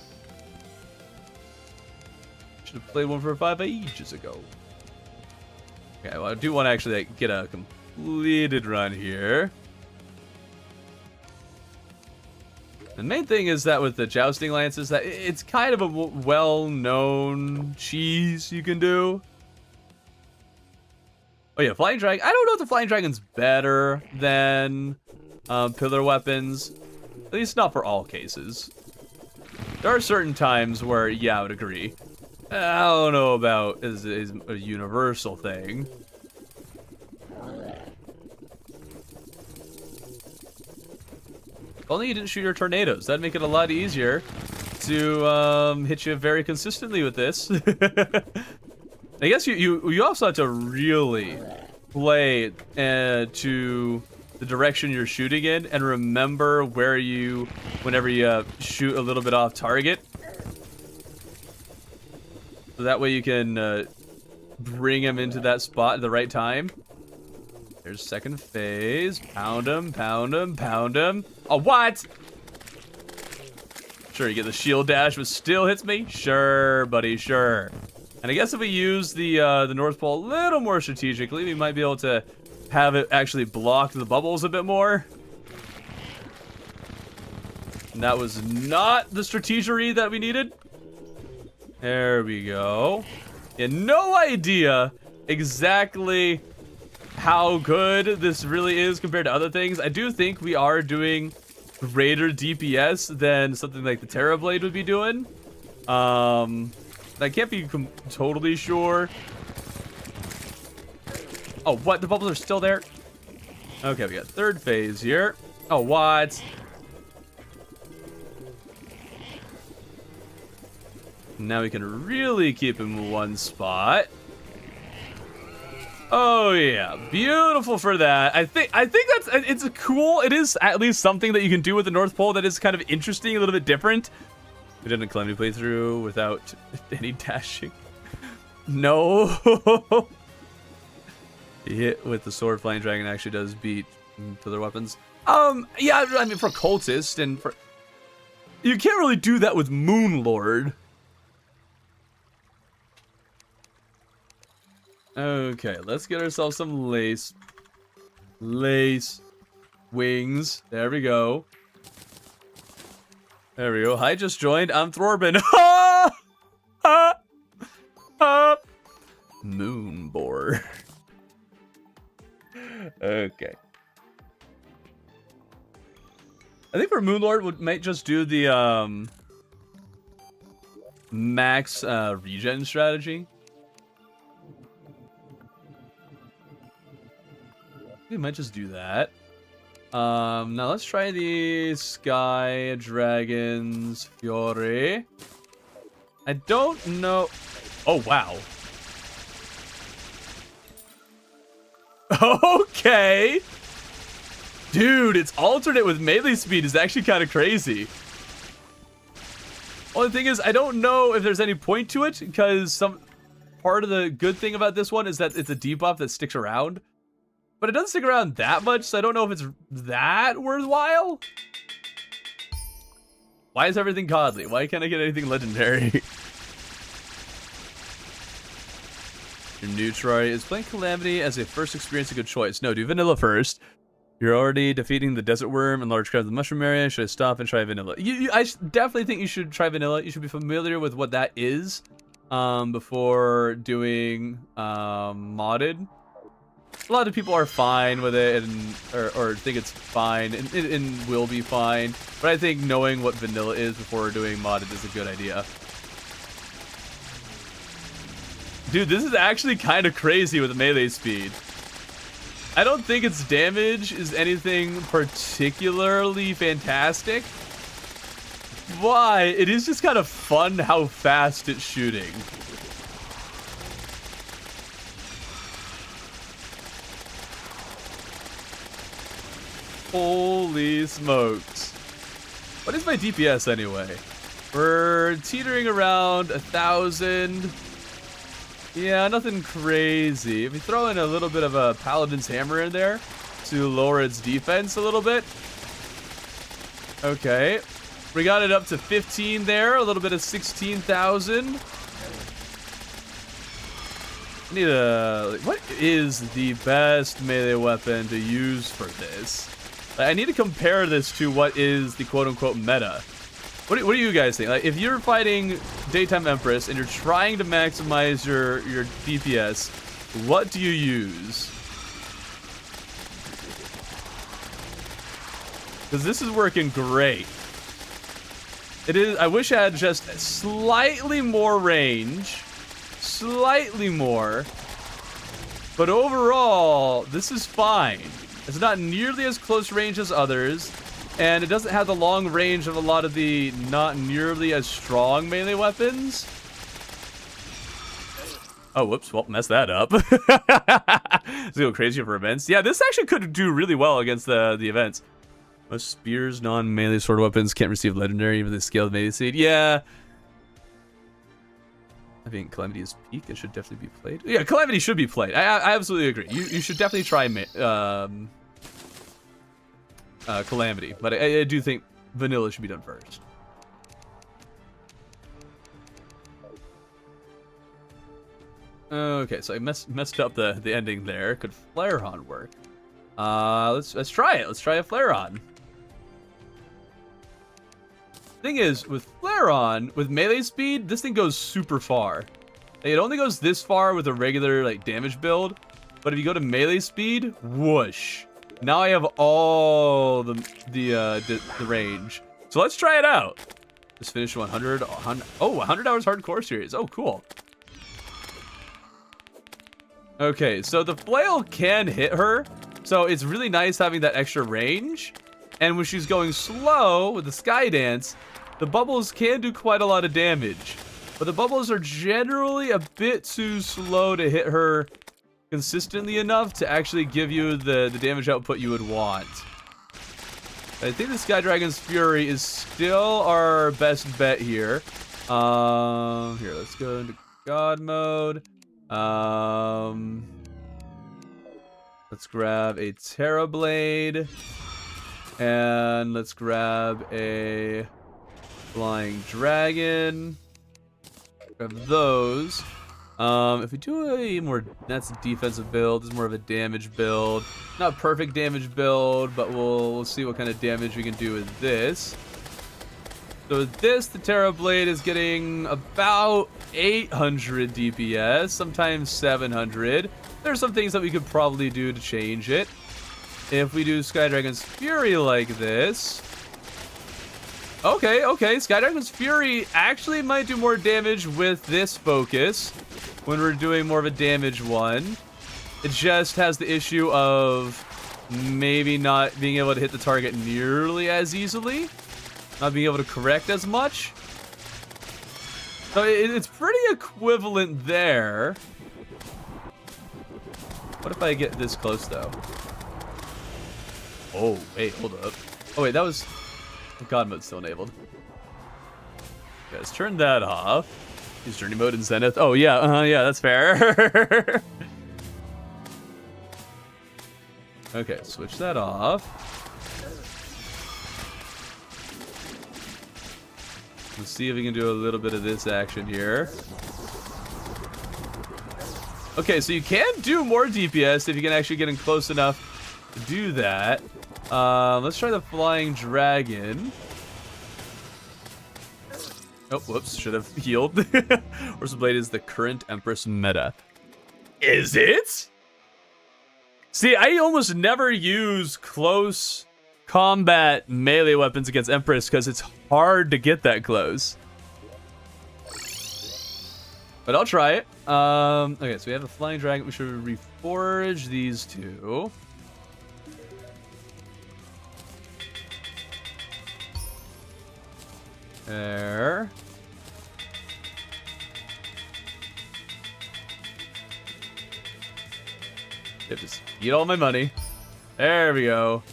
Should have played 1 for 5 ages ago. Okay, well, I do want to actually like, get a completed run here. The main thing is that with the jousting lances, that it's kind of a well-known cheese you can do. Oh yeah, Flying Dragon. I don't know if the Flying Dragon's better than pillar weapons. At least not for all cases. There are certain times where, yeah, I would agree. I don't know about is a universal thing. If only you didn't shoot your tornadoes. That'd make it a lot easier to hit you very consistently with this. I guess you also have to really play to the direction you're shooting in and remember where whenever you shoot a little bit off target. So that way you can bring him into that spot at the right time. There's second phase. Pound him, pound him, pound him. Oh, what? Sure, you get the shield dash, but still hits me? Sure, buddy, sure. And I guess if we use the North Pole a little more strategically, we might be able to have it actually block the bubbles a bit more. And that was not the strategery that we needed. There we go. Yeah, no idea exactly how good this really is compared to other things. I do think we are doing greater DPS than something like the Terra Blade would be doing. I can't be totally sure. Oh, what? The bubbles are still there? Okay, we got third phase here. Oh, what? Now we can really keep him in one spot. Oh yeah, beautiful for that. I think it's cool. It is at least something that you can do with the North Pole that is kind of interesting, a little bit different. We did a Calamity playthrough without any dashing. No. Hit with the sword, Flying Dragon actually does beat other weapons. Yeah, I mean for cultist and for you can't really do that with Moon Lord. Okay, let's get ourselves some lace wings. There we go. There we go. Hi, just joined. I'm Thorbin. Moonbore. Okay. I think for Moonlord, we might just do the max regen strategy. We might just do that. Now let's try the Sky Dragon's Fury. I don't know. Oh, wow. Okay. Dude, its alternate with melee speed is actually kind of crazy. Only thing is, I don't know if there's any point to it, because some part of the good thing about this one is that it's a debuff that sticks around. But it doesn't stick around that much, so I don't know if it's that worthwhile. Why is everything godly? Why can't I get anything legendary? Your new Terraria. Is playing Calamity as a first experience a good choice? No, do Vanilla first. You're already defeating the Desert Worm and large crowds of the Mushroom area. Should I stop and try Vanilla? I definitely think you should try Vanilla. You should be familiar with what that is before doing modded. a lot of people are fine with it and or think it's fine and will be fine. But I think knowing what vanilla is before doing modded is a good idea. Dude, this is actually kind of crazy with melee speed. I don't think its damage is anything particularly fantastic. But it is just kind of fun how fast it's shooting. Holy smokes. What is my DPS anyway? We're teetering around 1,000. Yeah, nothing crazy. If we throw in a little bit of a Paladin's Hammer in there to lower its defense a little bit. Okay. We got it up to 15 there, a little bit of 16,000. I need a... What is the best melee weapon to use for this? I need to compare this to what is the quote-unquote meta. What do you guys think? Like, if you're fighting Daytime Empress and you're trying to maximize your DPS, what do you use? Because this is working great. It is. I wish I had just slightly more range. Slightly more. But overall, this is fine. It's not nearly as close range as others. And it doesn't have the long range of a lot of the not nearly as strong melee weapons. Oh, whoops. Well, messed that up. Let's go crazy for events. Yeah, this actually could do really well against the events. Most spears, non-melee sword weapons can't receive legendary even if they scale melee seed. Yeah. I think Calamity is peak. It should definitely be played. Yeah, Calamity should be played. I absolutely agree. You should definitely try Calamity, but I do think vanilla should be done first. Okay, so I messed up the ending there. Could Flare-On work? Let's try it. Let's try a Flare-On. Thing is, with Flare-On, with melee speed, this thing goes super far. It only goes this far with a regular like damage build, but if you go to melee speed, whoosh. Now I have all the range. So let's try it out. Just finished 100 hours hardcore series. Oh, cool. Okay, so the flail can hit her. So it's really nice having that extra range. And when she's going slow with the sky dance, the bubbles can do quite a lot of damage. But the bubbles are generally a bit too slow to hit her consistently enough to actually give you the damage output you would want. I think the Sky Dragon's Fury is still our best bet here. Here, let's go into God mode. Let's grab a Terra Blade. And let's grab a Flying Dragon. Grab those. If we do a more, that's a defensive build, this is more of a damage build. Not perfect damage build, but we'll see what kind of damage we can do with this. So with this, the Terra Blade is getting about 800 DPS, sometimes 700. There's some things that we could probably do to change it. If we do Sky Dragon's Fury like this. Okay, Sky Dragon's Fury actually might do more damage with this focus when we're doing more of a damage one. It just has the issue of maybe not being able to hit the target nearly as easily. Not being able to correct as much. So it's pretty equivalent there. What if I get this close, though? Oh, wait, hold up. Oh, wait, that was... God mode's still enabled. Okay, let's turn that off. Use Journey mode in Zenith. Oh, yeah, yeah, that's fair. Okay, switch that off. Let's see if we can do a little bit of this action here. Okay, so you can do more DPS if you can actually get in close enough to do that. Let's try the Flying Dragon. Oh, whoops, should have healed. Horse Blade is the current Empress meta. Is it? See, I almost never use close combat melee weapons against Empress because it's hard to get that close. But I'll try it. Okay, so we have a flying dragon. We should reforge these two. There. Just eat all my money. There we go.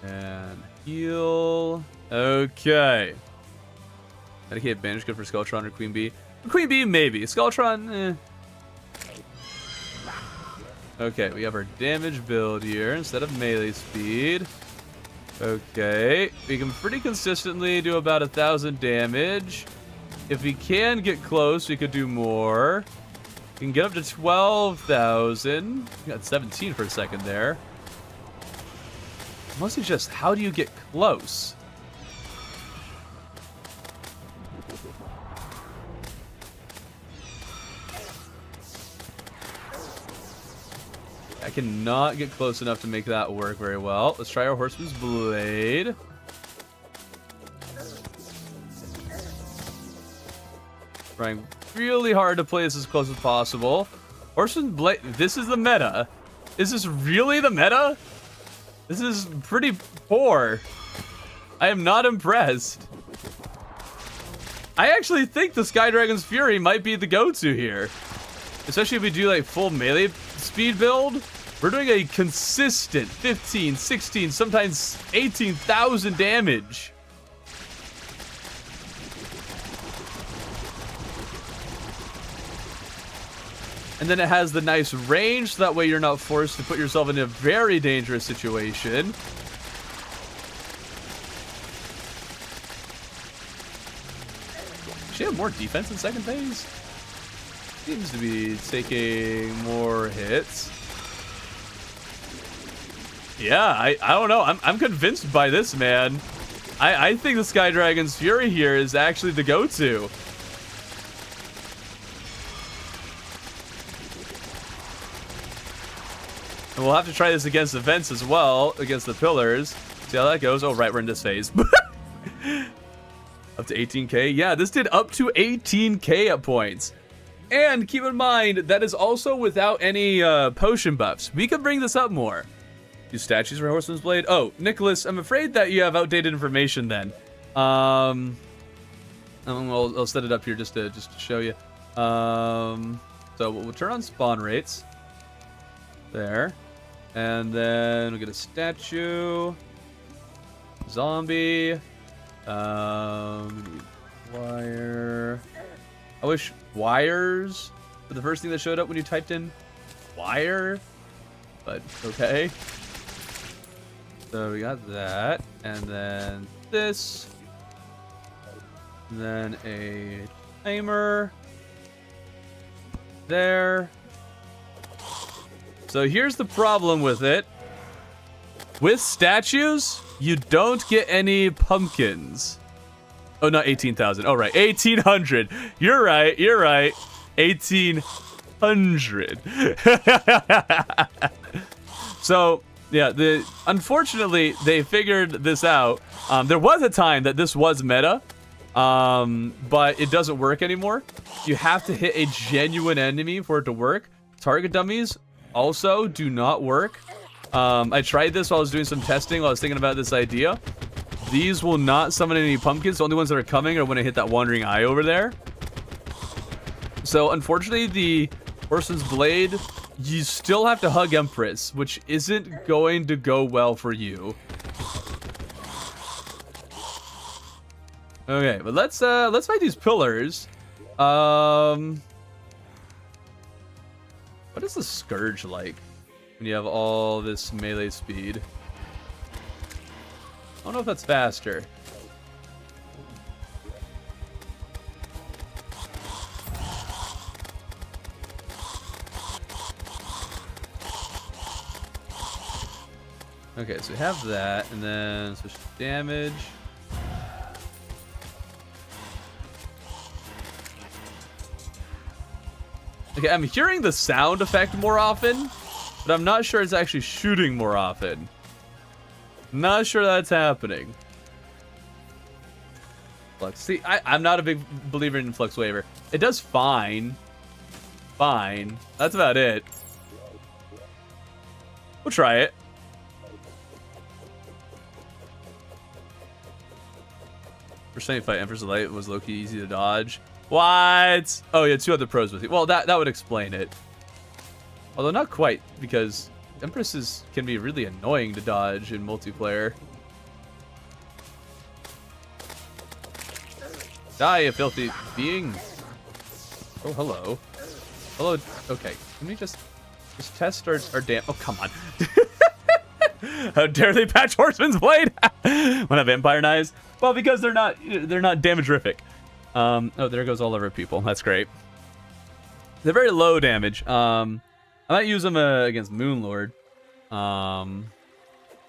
And heal. Okay. Dedicated bandage good for Skeletron or Queen Bee. Queen Bee, maybe. Skeletron, eh. Okay, we have our damage build here instead of melee speed. Okay, we can pretty consistently do about 1,000 damage. If we can get close, we could do more. We can get up to 12,000. We got 17 for a second there. Mostly just, how do you get close? I cannot get close enough to make that work very well. Let's try our Horseman's Blade. Trying really hard to play this as close as possible. Horseman's Blade, this is the meta. Is this really the meta? This is pretty poor. I am not impressed. I actually think the Sky Dragon's Fury might be the go-to here. Especially if we do like full melee speed build. We're doing a consistent 15, 16, sometimes 18,000 damage. And then it has the nice range, so that way you're not forced to put yourself in a very dangerous situation. Does she have more defense in second phase? Seems to be taking more hits. Yeah, I don't know. I'm convinced by this, man. I think the Sky Dragon's Fury here is actually the go-to. And we'll have to try this against the vents as well, against the pillars. See how that goes. Oh, right, we're in this phase. Up to 18k. Yeah, this did up to 18k at points. And keep in mind, that is also without any potion buffs. We could bring this up more. Use statues for Horseman's Blade. Oh, Nicholas, I'm afraid that you have outdated information then. I'll set it up here just to show you. So we'll turn on spawn rates. There. And then we'll get a statue. Zombie. Wire. I wish wires were the first thing that showed up when you typed in wire. But okay. So we got that. And then this. And then a timer. There. So here's the problem with it. With statues, you don't get any pumpkins. Oh, not 18,000. Oh, right. 1,800. You're right. You're right. 1,800. So, yeah, unfortunately, they figured this out. There was a time that this was meta, but it doesn't work anymore. You have to hit a genuine enemy for it to work. Target dummies also do not work. I tried this while I was doing some testing while I was thinking about this idea. These will not summon any pumpkins. The only ones that are coming are when I hit that wandering eye over there. So unfortunately, the Horseman's Blade, you still have to hug Empress, which isn't going to go well for you. Okay, but let's fight these pillars. What is the Scourge like when you have all this melee speed? I don't know if that's faster. Okay, so we have that, and then switch to damage. Okay, Like, I'm hearing the sound effect more often, but I'm not sure it's actually shooting more often. Not sure that's happening. Flux. See, I'm not a big believer in Flux Waver. It does fine. Fine. That's about it. We'll try it. First time you fight Empress of Light was low-key easy to dodge. What? Oh, yeah, 2 other pros with you. Well, that would explain it. Although not quite, because Empresses can be really annoying to dodge in multiplayer. Die, you filthy being. Oh, hello. Hello. Okay, can we just test our damn... Oh, come on. How dare they patch Horseman's Blade when I have Vampire Knives? Well, because they're not damage-rific. Oh, there goes all of our people. That's great. They're very low damage. I might use them against Moonlord.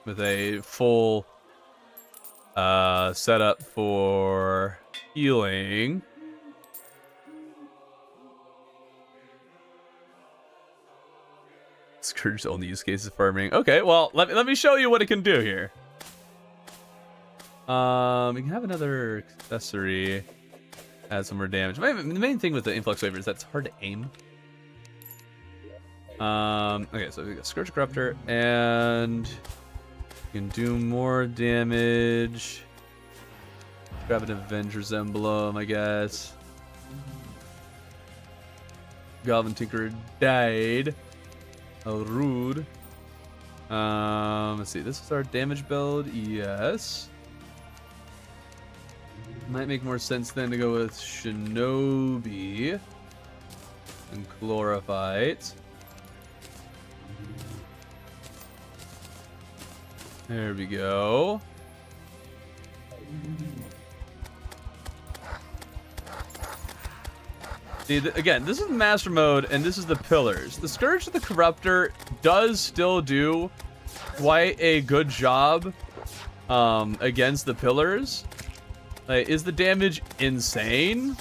With a full setup for healing. Scourge's only use case is farming. Okay, well, let me show you what it can do here. We can have another accessory. Add some more damage. The main thing with the Influx Waver is that it's hard to aim. Okay, so we got Scourge Corruptor, and you can do more damage. Grab an Avenger's Emblem, I guess. Goblin Tinkerer died. Oh, rude. Let's see. This is our damage build. Yes. Might make more sense then to go with Shinobi and Chlorophyte. There we go. See, again, this is Master Mode, and this is the Pillars. The Scourge of the Corruptor does still do quite a good job against the Pillars. Like, is the damage insane?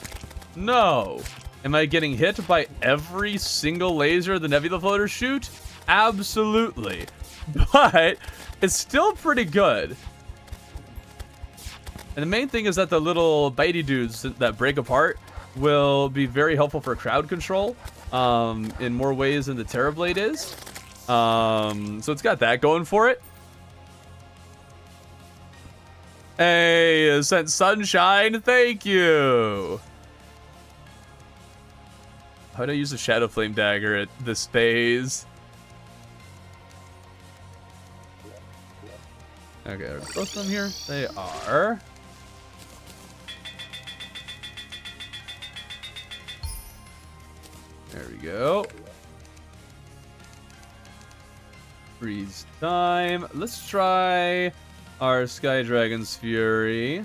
No. Am I getting hit by every single laser the Nebula Floaters shoot? Absolutely. But it's still pretty good. And the main thing is that the little bitey dudes that break apart will be very helpful for crowd control in more ways than the Terrorblade is. So it's got that going for it. Hey, sent Sunshine, thank you. How do I use a Shadow Flame Dagger at this phase? Okay, are both of them here? They are. There we go. Freeze time. Let's try our Sky Dragon's Fury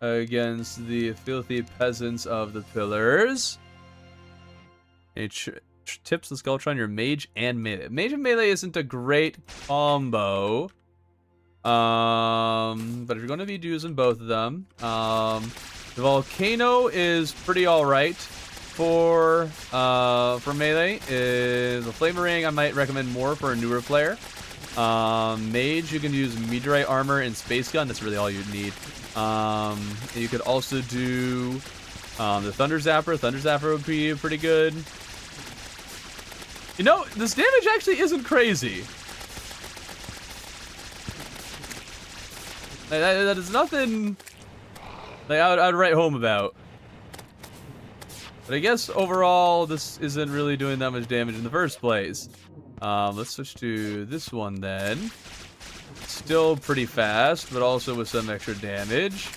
against the filthy peasants of the Pillars. It tips the Skulltron your mage and melee. Mage and melee isn't a great combo. But if you're going to be using both of them, the Volcano is pretty alright for melee. The Flame Ring I might recommend more for a newer player. Mage, you can use Meteorite Armor and Space Gun. That's really all you need. You could also do the Thunder Zapper. Thunder Zapper would be pretty good. You know, this damage actually isn't crazy. That is nothing like I'd write home about. But I guess overall, this isn't really doing that much damage in the first place. Let's switch to this one then. Still pretty fast, but also with some extra damage.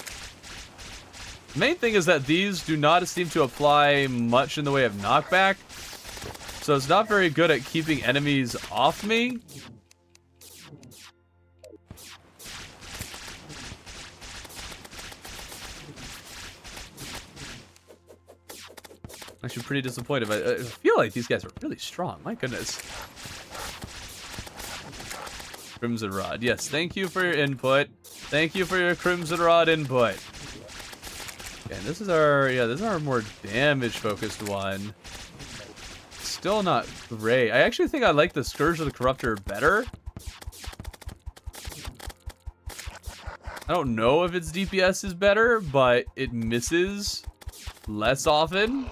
The main thing is that these do not seem to apply much in the way of knockback. So it's not very good at keeping enemies off me. I'm actually pretty disappointed. I feel like these guys are really strong. My goodness. Crimson Rod. Yes, thank you for your input. Thank you for your Crimson Rod input. Okay, and this is our, this is our more damage-focused one. still not great. I actually think I like the Scourge of the Corruptor better. I don't know if its DPS is better, but it misses less often.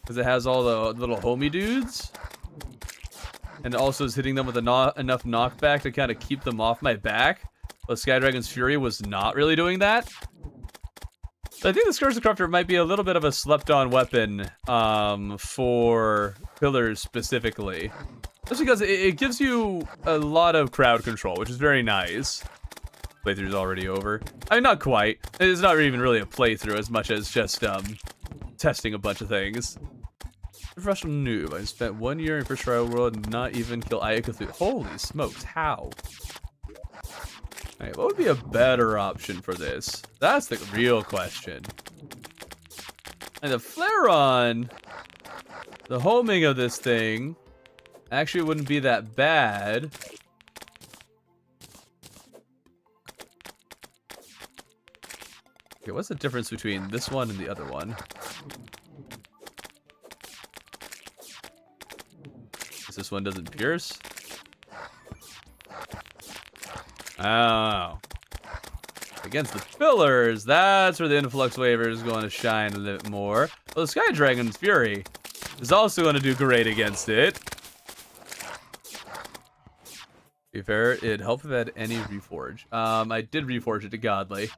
Because it has all the little homie dudes. And it also is hitting them with enough knockback to kind of keep them off my back. But Sky Dragon's Fury was not really doing that. So I think the Scourge of the Corruptor might be a little bit of a slept-on weapon for pillars specifically. Just because it gives you a lot of crowd control, which is very nice. Playthrough's already over. I mean, not quite. It's not even really a playthrough as much as just testing a bunch of things. Professional noob. I spent 1 year in First Trial World and not even kill Aya Cthulhu. Holy smokes, how? Alright, what would be a better option for this? That's the real question. And the Flare-On, the homing of this thing, actually wouldn't be that bad. Okay, what's the difference between this one and the other one? This one doesn't pierce. Oh. Against the pillars, that's where the Influx Waver is going to shine a little bit more. Well, the Sky Dragon's Fury is also going to do great against it. To be fair, it'd help if it had any Reforge. I did Reforge it to Godly.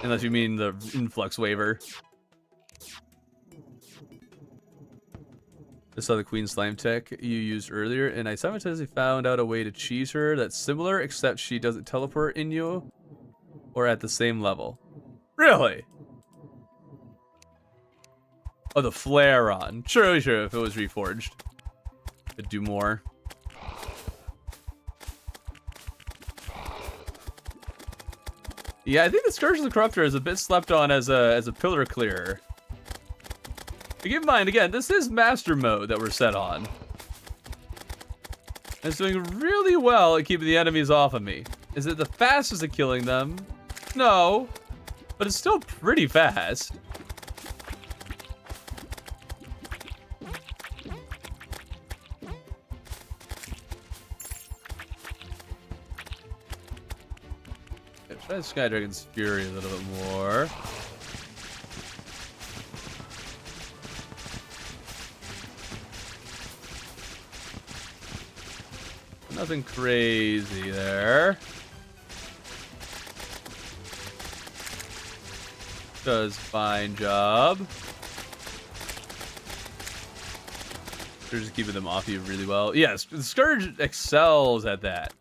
Unless you mean the Influx Waver. I saw the Queen Slime tech you used earlier, and I simultaneously found out a way to cheese her that's similar, except she doesn't teleport in you or at the same level. Really? Oh, the Flare-On. Sure, if it was reforged. It'd do more. Yeah, I think the Scourge of the Corruptor is a bit slept on as a pillar clearer. But keep in mind, again, this is Master Mode that we're set on. It's doing really well at keeping the enemies off of me. Is it the fastest at killing them? No. But it's still pretty fast. Try Sky Dragon's Fury a little bit more. Nothing crazy there. Does fine job. They're just keeping them off you really well. Yes, the Scourge excels at that.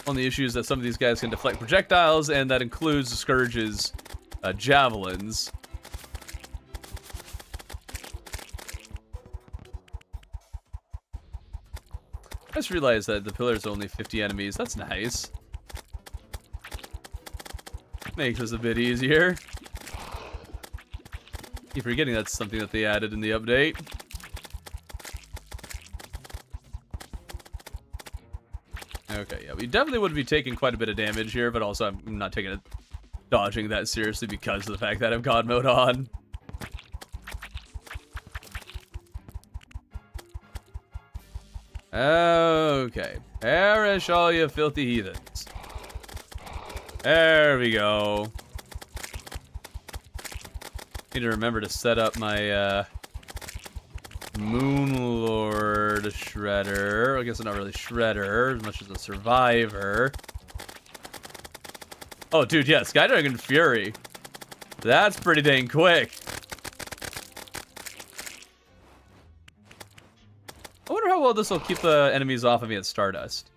Only issue is that some of these guys can deflect projectiles, and that includes the Scourge's javelins. I just realized that the pillar's only 50 enemies. That's nice. Makes us a bit easier. Keep forgetting that's something that they added in the update. Okay, yeah, we definitely would be taking quite a bit of damage here, but also I'm not taking it, dodging that seriously because of the fact that I have God mode on. Okay, perish all you filthy heathens. There we go. Need to remember to set up my Moonlord Shredder. I guess it's not really Shredder as much as a Survivor. Oh, dude, yeah, Sky Dragon Fury. That's pretty dang quick. I wonder how well this will keep the enemies off of me at Stardust.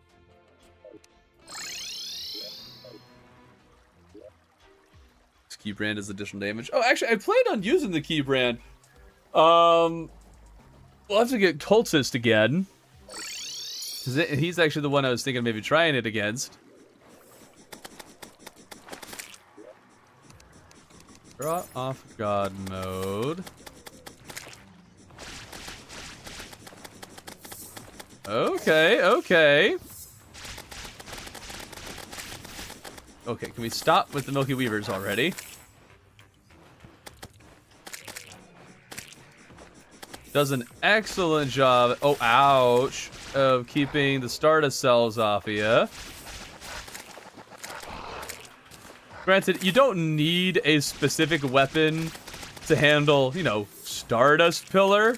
This key brand is additional damage. Oh, actually, I planned on using the key brand. We'll have to get Cultist again. He's actually the one I was thinking of maybe trying it against. Draw off God mode. Okay, okay. Okay, can we stop with the Milky Weavers already? Does an excellent job, oh ouch, of keeping the Stardust cells off of you. Granted, you don't need a specific weapon to handle, you know, Stardust Pillar.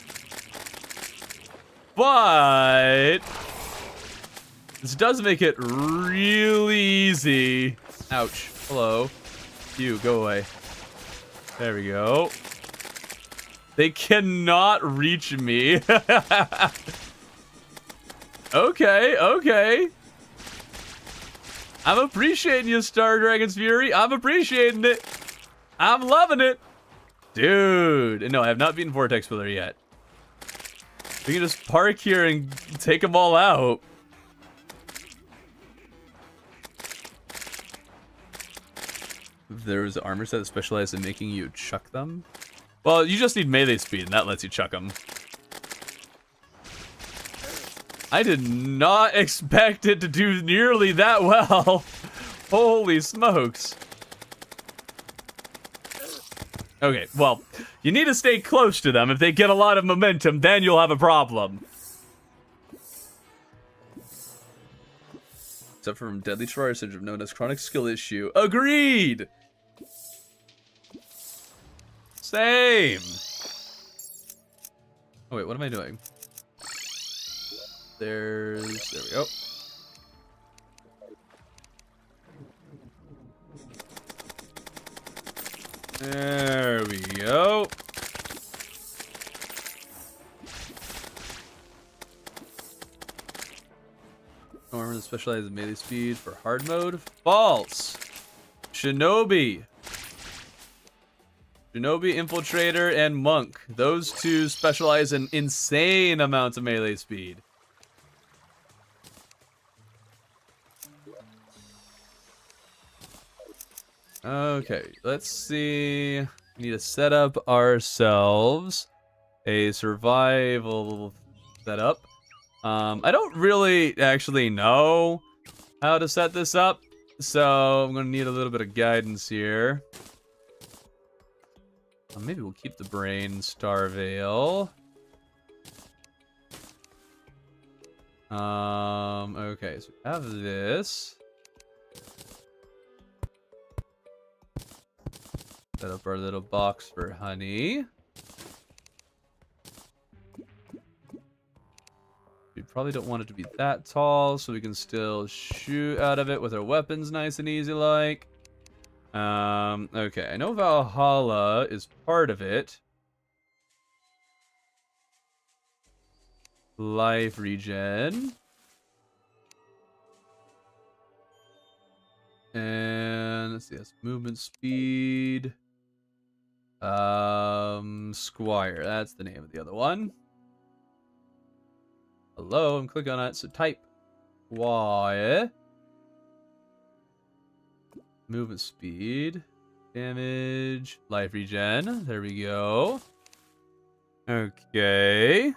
But this does make it really easy. Ouch. Hello. You, go away. There we go. They cannot reach me. Okay. I'm appreciating you, Star Dragon's Fury. I'm appreciating it. I'm loving it. Dude. No, I have not beaten Vortex Pillar yet. We can just park here and take them all out. There was an armor set that specialized in making you chuck them. Well, you just need melee speed, and that lets you chuck them. I did not expect it to do nearly that well. Holy smokes. Okay, well, you need to stay close to them. If they get a lot of momentum, then you'll have a problem. Except from Deadly Terraria Syndrome, known as chronic skill issue. Agreed! Same! Oh wait, what am I doing? There we go. There we go. Armor that specializes in melee speed for hard mode. False. Shinobi. Shinobi, Infiltrator, and Monk. Those two specialize in insane amounts of melee speed. Okay, let's see. We need to set up ourselves a survival setup. I don't really actually know how to set this up, so I'm gonna need a little bit of guidance here. Maybe we'll keep the Brain Star Veil. Okay, so we have this. Set up our little box for honey. We probably don't want it to be that tall, so we can still shoot out of it with our weapons nice and easy like. Okay, I know Valhalla is part of it. Life regen. And let's see, that's movement speed. Squire, that's the name of the other one. Hello, I'm clicking on it, so type Y. Movement speed, damage, life regen. There we go. Okay.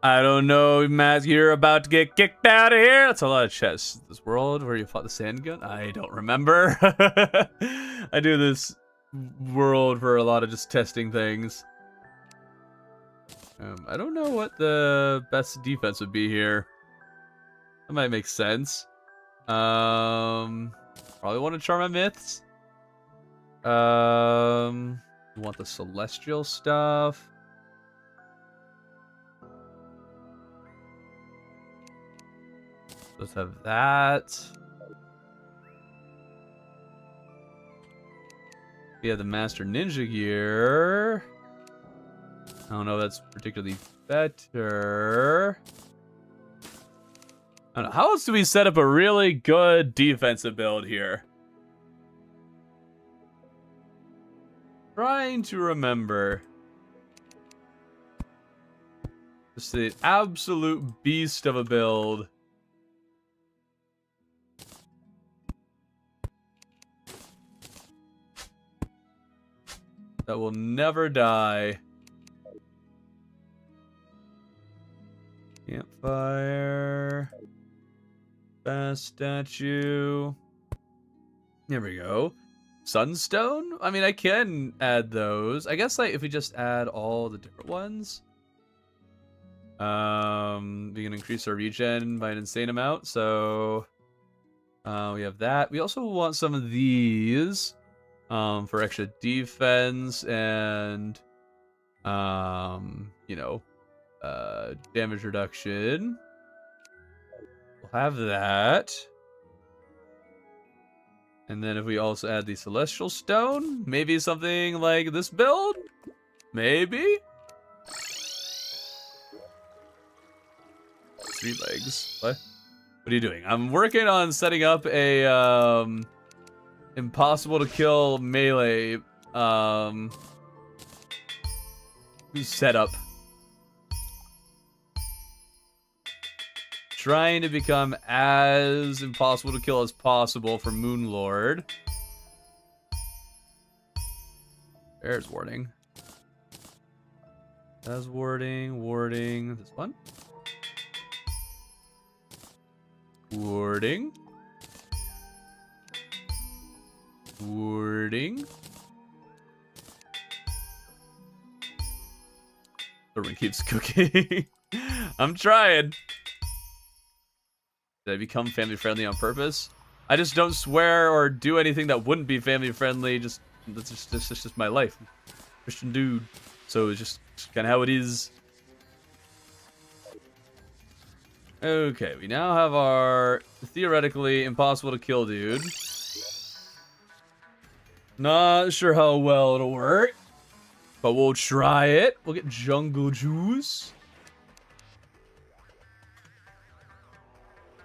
I don't know, Matt, you're about to get kicked out of here. That's a lot of chess. This world where you fought the sand gun? I don't remember. I do this world for a lot of just testing things. I don't know what the best defense would be here. That might make sense. Probably want to charm my myths. We want the celestial stuff. Let's have that. We have the Master Ninja gear. I don't know if that's particularly better. I don't know. How else do we set up a really good defensive build here? Trying to remember. Just the absolute beast of a build. That will never die. Campfire. Statue. There we go. Sunstone? I mean, I can add those. I guess like if we just add all the different ones. We can increase our regen by an insane amount. So we have that. We also want some of these for extra defense and you know, damage reduction. We'll have that. And then if we also add the Celestial Stone, maybe something like this build? Maybe? 3 legs. What? What are you doing? I'm working on setting up a impossible to kill melee setup. Trying to become as impossible to kill as possible for Moonlord. There's warding. That's warding. This one. Warding. The ring keeps cooking. I'm trying. Did I become family friendly on purpose? I just don't swear or do anything that wouldn't be family friendly. That's just my life. Christian dude. So it's just kind of how it is. Okay, we now have our theoretically impossible to kill dude. Not sure how well it'll work, but we'll try it. We'll get jungle juice.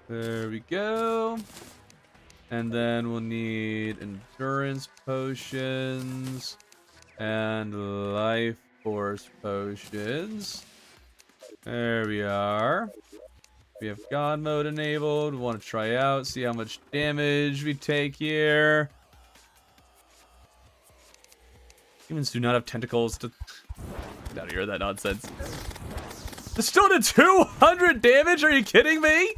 There we go. And then we'll need endurance potions and life force potions. There we are. We have God mode enabled. We want to try out, see how much damage we take here. Humans do not have tentacles to... Get out of here, that nonsense. This still did 200 damage? Are you kidding me?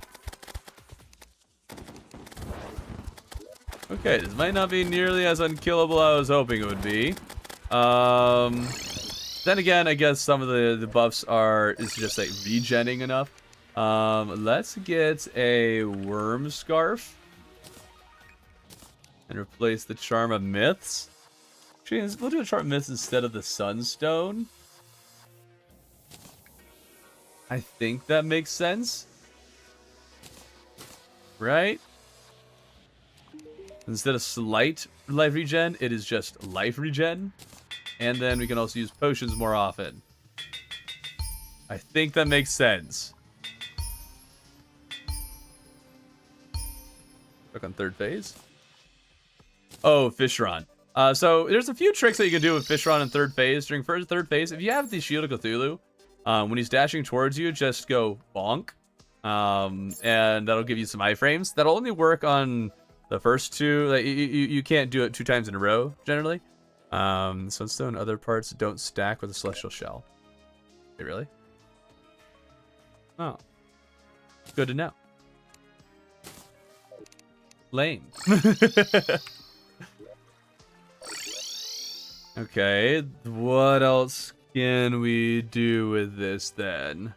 Okay, this might not be nearly as unkillable as I was hoping it would be. Then again, I guess some of the buffs is just like regenning enough. Let's get a worm scarf and replace the charm of myths. Actually, we'll do a charm of myths instead of the sunstone. I think that makes sense, right? Instead of slight life regen, it is just life regen. And then we can also use potions more often. I think that makes sense. Look on third phase. Oh, Fishron. So there's a few tricks that you can do with Fishron in third phase. During third phase, if you have the Shield of Cthulhu, when he's dashing towards you, just go bonk. And that'll give you some iframes. That'll only work on the first two. Like you can't do it 2 times in a row, generally. Sunstone, other parts don't stack with a Celestial Shell. Wait, really? Oh. Good to know. Lame. Okay, what else can we do with this then?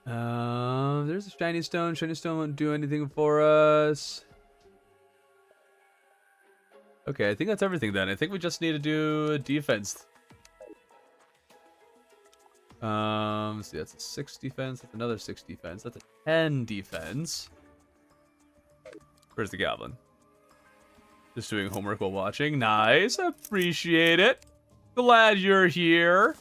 There's a shiny stone. Shiny stone won't do anything for us. Okay, I think that's everything then. I think we just need to do a defense. See, that's a 6 defense. That's another 6 defense. That's a 10 defense. Where's the goblin? Just doing homework while watching. Nice. Appreciate it. Glad you're here.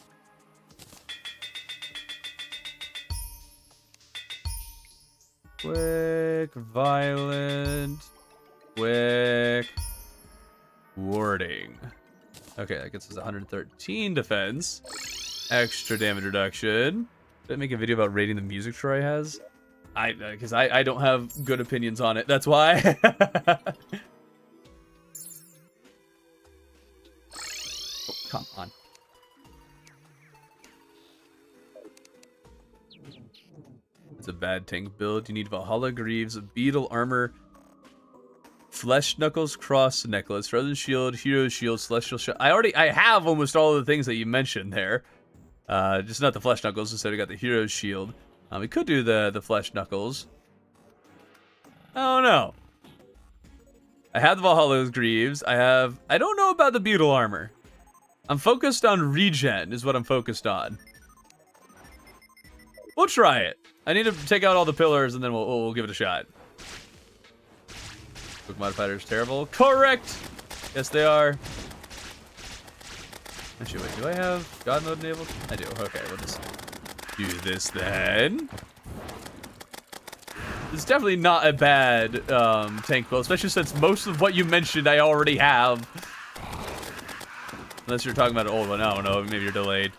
Quick, violent, quick, warding. Okay, that gets us 113 defense. Extra damage reduction. Did I make a video about rating the music Troy has? Because I don't have good opinions on it. That's why. Oh, come on. bad tank build. You need Valhalla Greaves, Beetle Armor, Flesh Knuckles, Cross Necklace, Frozen Shield, Hero Shield, Celestial Shield. I have almost all of the things that you mentioned there. Just not the Flesh Knuckles. Instead, I got the Hero Shield. We could do the Flesh Knuckles. Oh no. I have the Valhalla Greaves. I don't know about the Beetle Armor. I'm focused on regen, is what I'm focused on. We'll try it. I need to take out all the pillars, and then we'll give it a shot. Quick modifiers terrible. Correct! Yes, they are. Actually, wait, do I have God mode enabled? I do. Okay, we'll just do this then. It's definitely not a bad tank build, especially since most of what you mentioned I already have. Unless you're talking about an old one. I don't know. Maybe you're delayed.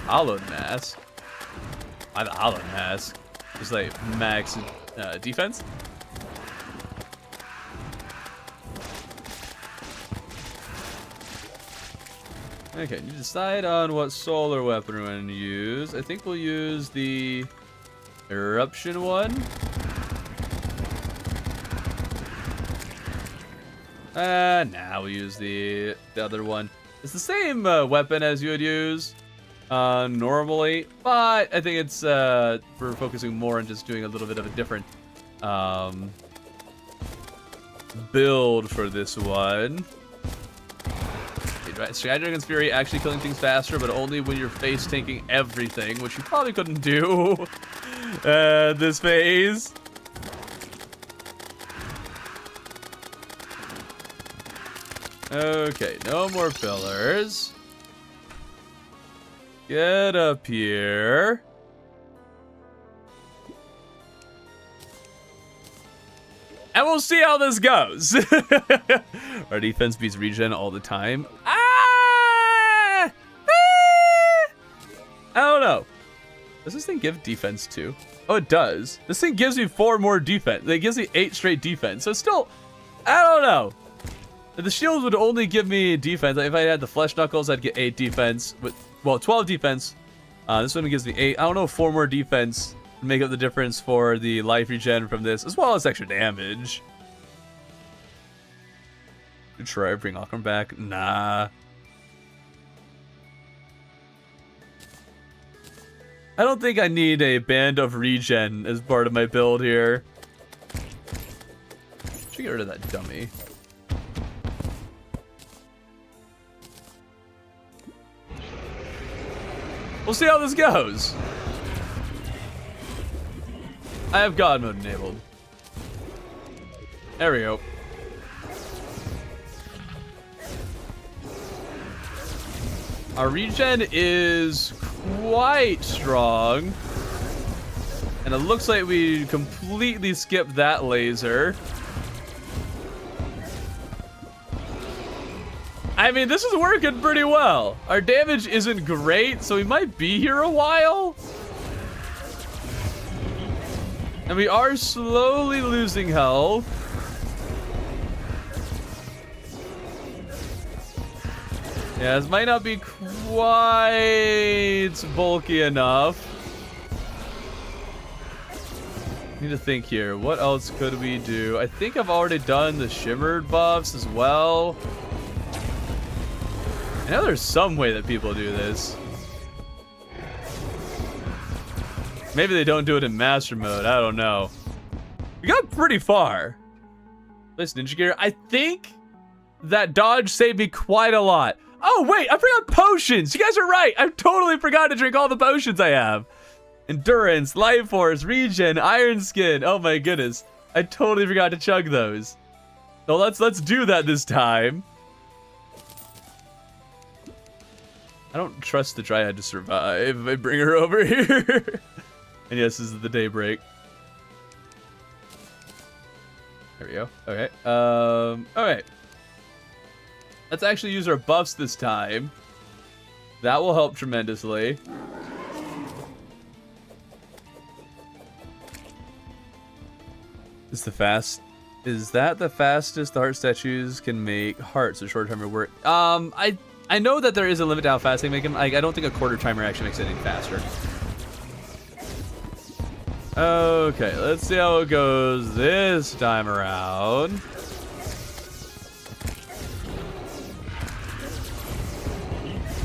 Hollowed Mask. I have a Hollowed Mask. Just like max defense. Okay, you decide on what solar weapon we're going to use. I think we'll use the eruption one. Nah, we'll use the other one. It's the same weapon as you would use normally, but I think it's we're focusing more on just doing a little bit of a different build for this one. Right, Sky Dragon's Fury actually killing things faster, but only when you're face tanking everything, which you probably couldn't do this phase. Okay, no more pillars. Get up here. And we'll see how this goes. Our defense beats regen all the time. I don't know. Does this thing give defense too? Oh, it does. This thing gives me 4 more defense. It gives me 8 straight defense. So still, I don't know. The shield would only give me defense. If I had the Flesh Knuckles, I'd get 8 defense. Well, 12 defense. This one gives me 8. I don't know, 4 more defense to make up the difference for the life regen from this, as well as extra damage. Should I bring Akram back? Nah. I don't think I need a band of regen as part of my build here. Should get rid of that dummy. We'll see how this goes. I have God mode enabled. There we go. Our regen is quite strong. And it looks like we completely skipped that laser. I mean, this is working pretty well. Our damage isn't great, so we might be here a while. And we are slowly losing health. Yeah, this might not be quite bulky enough. Need to think here. What else could we do? I think I've already done the shimmered buffs as well. I know there's some way that people do this. Maybe they don't do it in master mode. I don't know. We got pretty far. Listen, Ninja Gear, I think that dodge saved me quite a lot. Oh, wait, I forgot potions. You guys are right. I totally forgot to drink all the potions I have. Endurance, Life Force, Regen, Iron Skin. Oh my goodness. I totally forgot to chug those. So let's do that this time. I don't trust the Dryad to survive if I bring her over here. And yes, this is the daybreak. There we go. Okay. Alright. Let's actually use our buffs this time. That will help tremendously. Is that the fastest the heart statues can make hearts? A short timer work. I know that there is a limit to how fast they make them. I don't think a quarter timer actually makes it any faster. Okay, let's see how it goes this time around.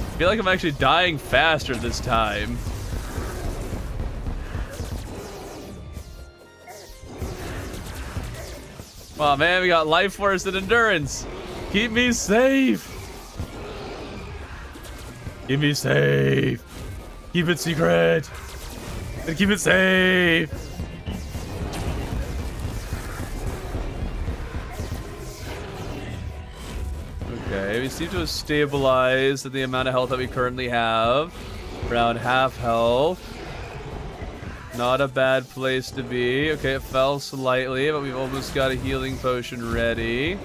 I feel like I'm actually dying faster this time. Wow, man, we got life force and endurance. Keep me safe. Keep me safe. Keep it secret. And keep it safe. Okay, we seem to have stabilized at the amount of health that we currently have. Around half health. Not a bad place to be. Okay, it fell slightly, but we've almost got a healing potion ready.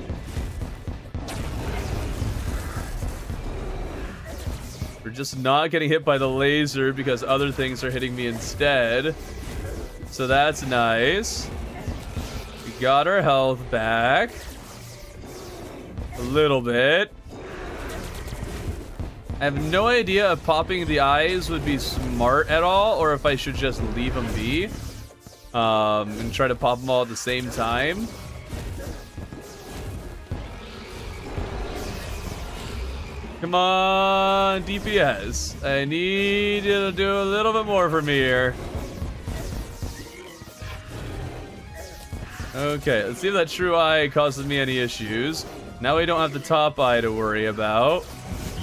We're just not getting hit by the laser because other things are hitting me instead. So that's nice. We got our health back. A little bit. I have no idea if popping the eyes would be smart at all, or if I should just leave them be. And try to pop them all at the same time. Come on, DPS. I need you to do a little bit more for me here. Okay, let's see if that true eye causes me any issues. Now we don't have the top eye to worry about.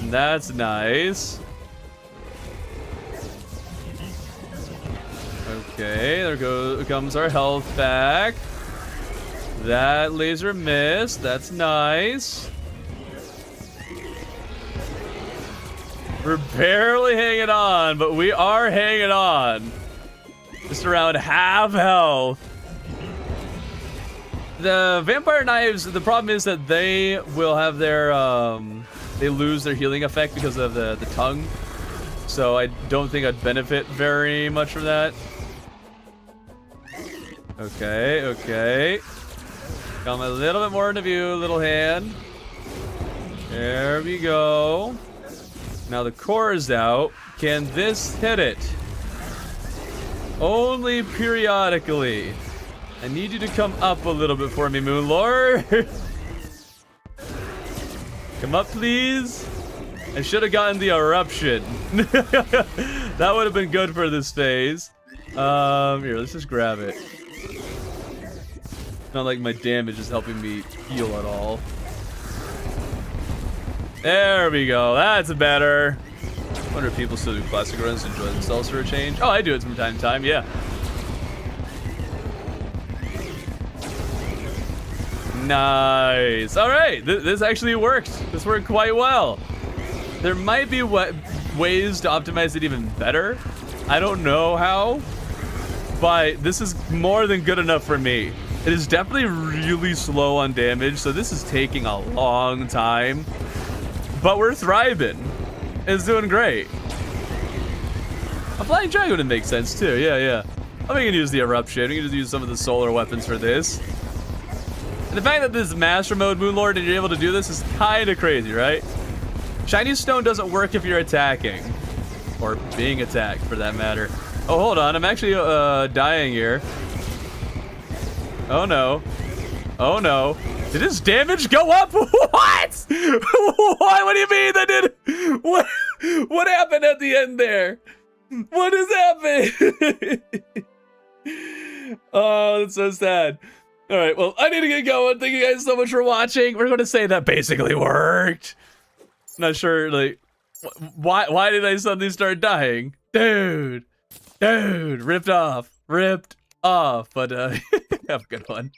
That's nice. Okay, there comes our health back. That laser missed. That's nice. We're barely hanging on, but we are hanging on. Just around half health. The vampire knives, the problem is that they will have their, they lose their healing effect because of the tongue. So I don't think I'd benefit very much from that. Okay, okay. Come a little bit more into view, little hand. There we go. Now the core is out. Can this hit it? Only periodically. I need you to come up a little bit for me, Moonlord. Come up, please. I should have gotten the eruption. That would have been good for this phase. Here, let's just grab it. Not like my damage is helping me heal at all. There we go. That's better. I wonder if people still do classic runs to enjoy themselves for a change. Oh, I do it from time to time, yeah. Nice. All right, this actually worked. This worked quite well. There might be ways to optimize it even better. I don't know how, but this is more than good enough for me. It is definitely really slow on damage, so this is taking a long time. But we're thriving. It's doing great. A flying dragon would make sense too. Yeah, yeah. I'm gonna use the eruption. I'm gonna use some of the solar weapons for this. And the fact that this is master mode, Moonlord, and you're able to do this is kind of crazy, right? Shiny stone doesn't work if you're attacking, or being attacked, for that matter. Oh, hold on. I'm actually dying here. Oh no. Oh no. Did his damage go up? What? What do you mean that did? What happened at the end there? What is happening? Oh, that's so sad. All right, well, I need to get going. Thank you guys so much for watching. We're going to say that basically worked. I'm not sure, like, why did I suddenly start dying? Dude, ripped off. But have a good one.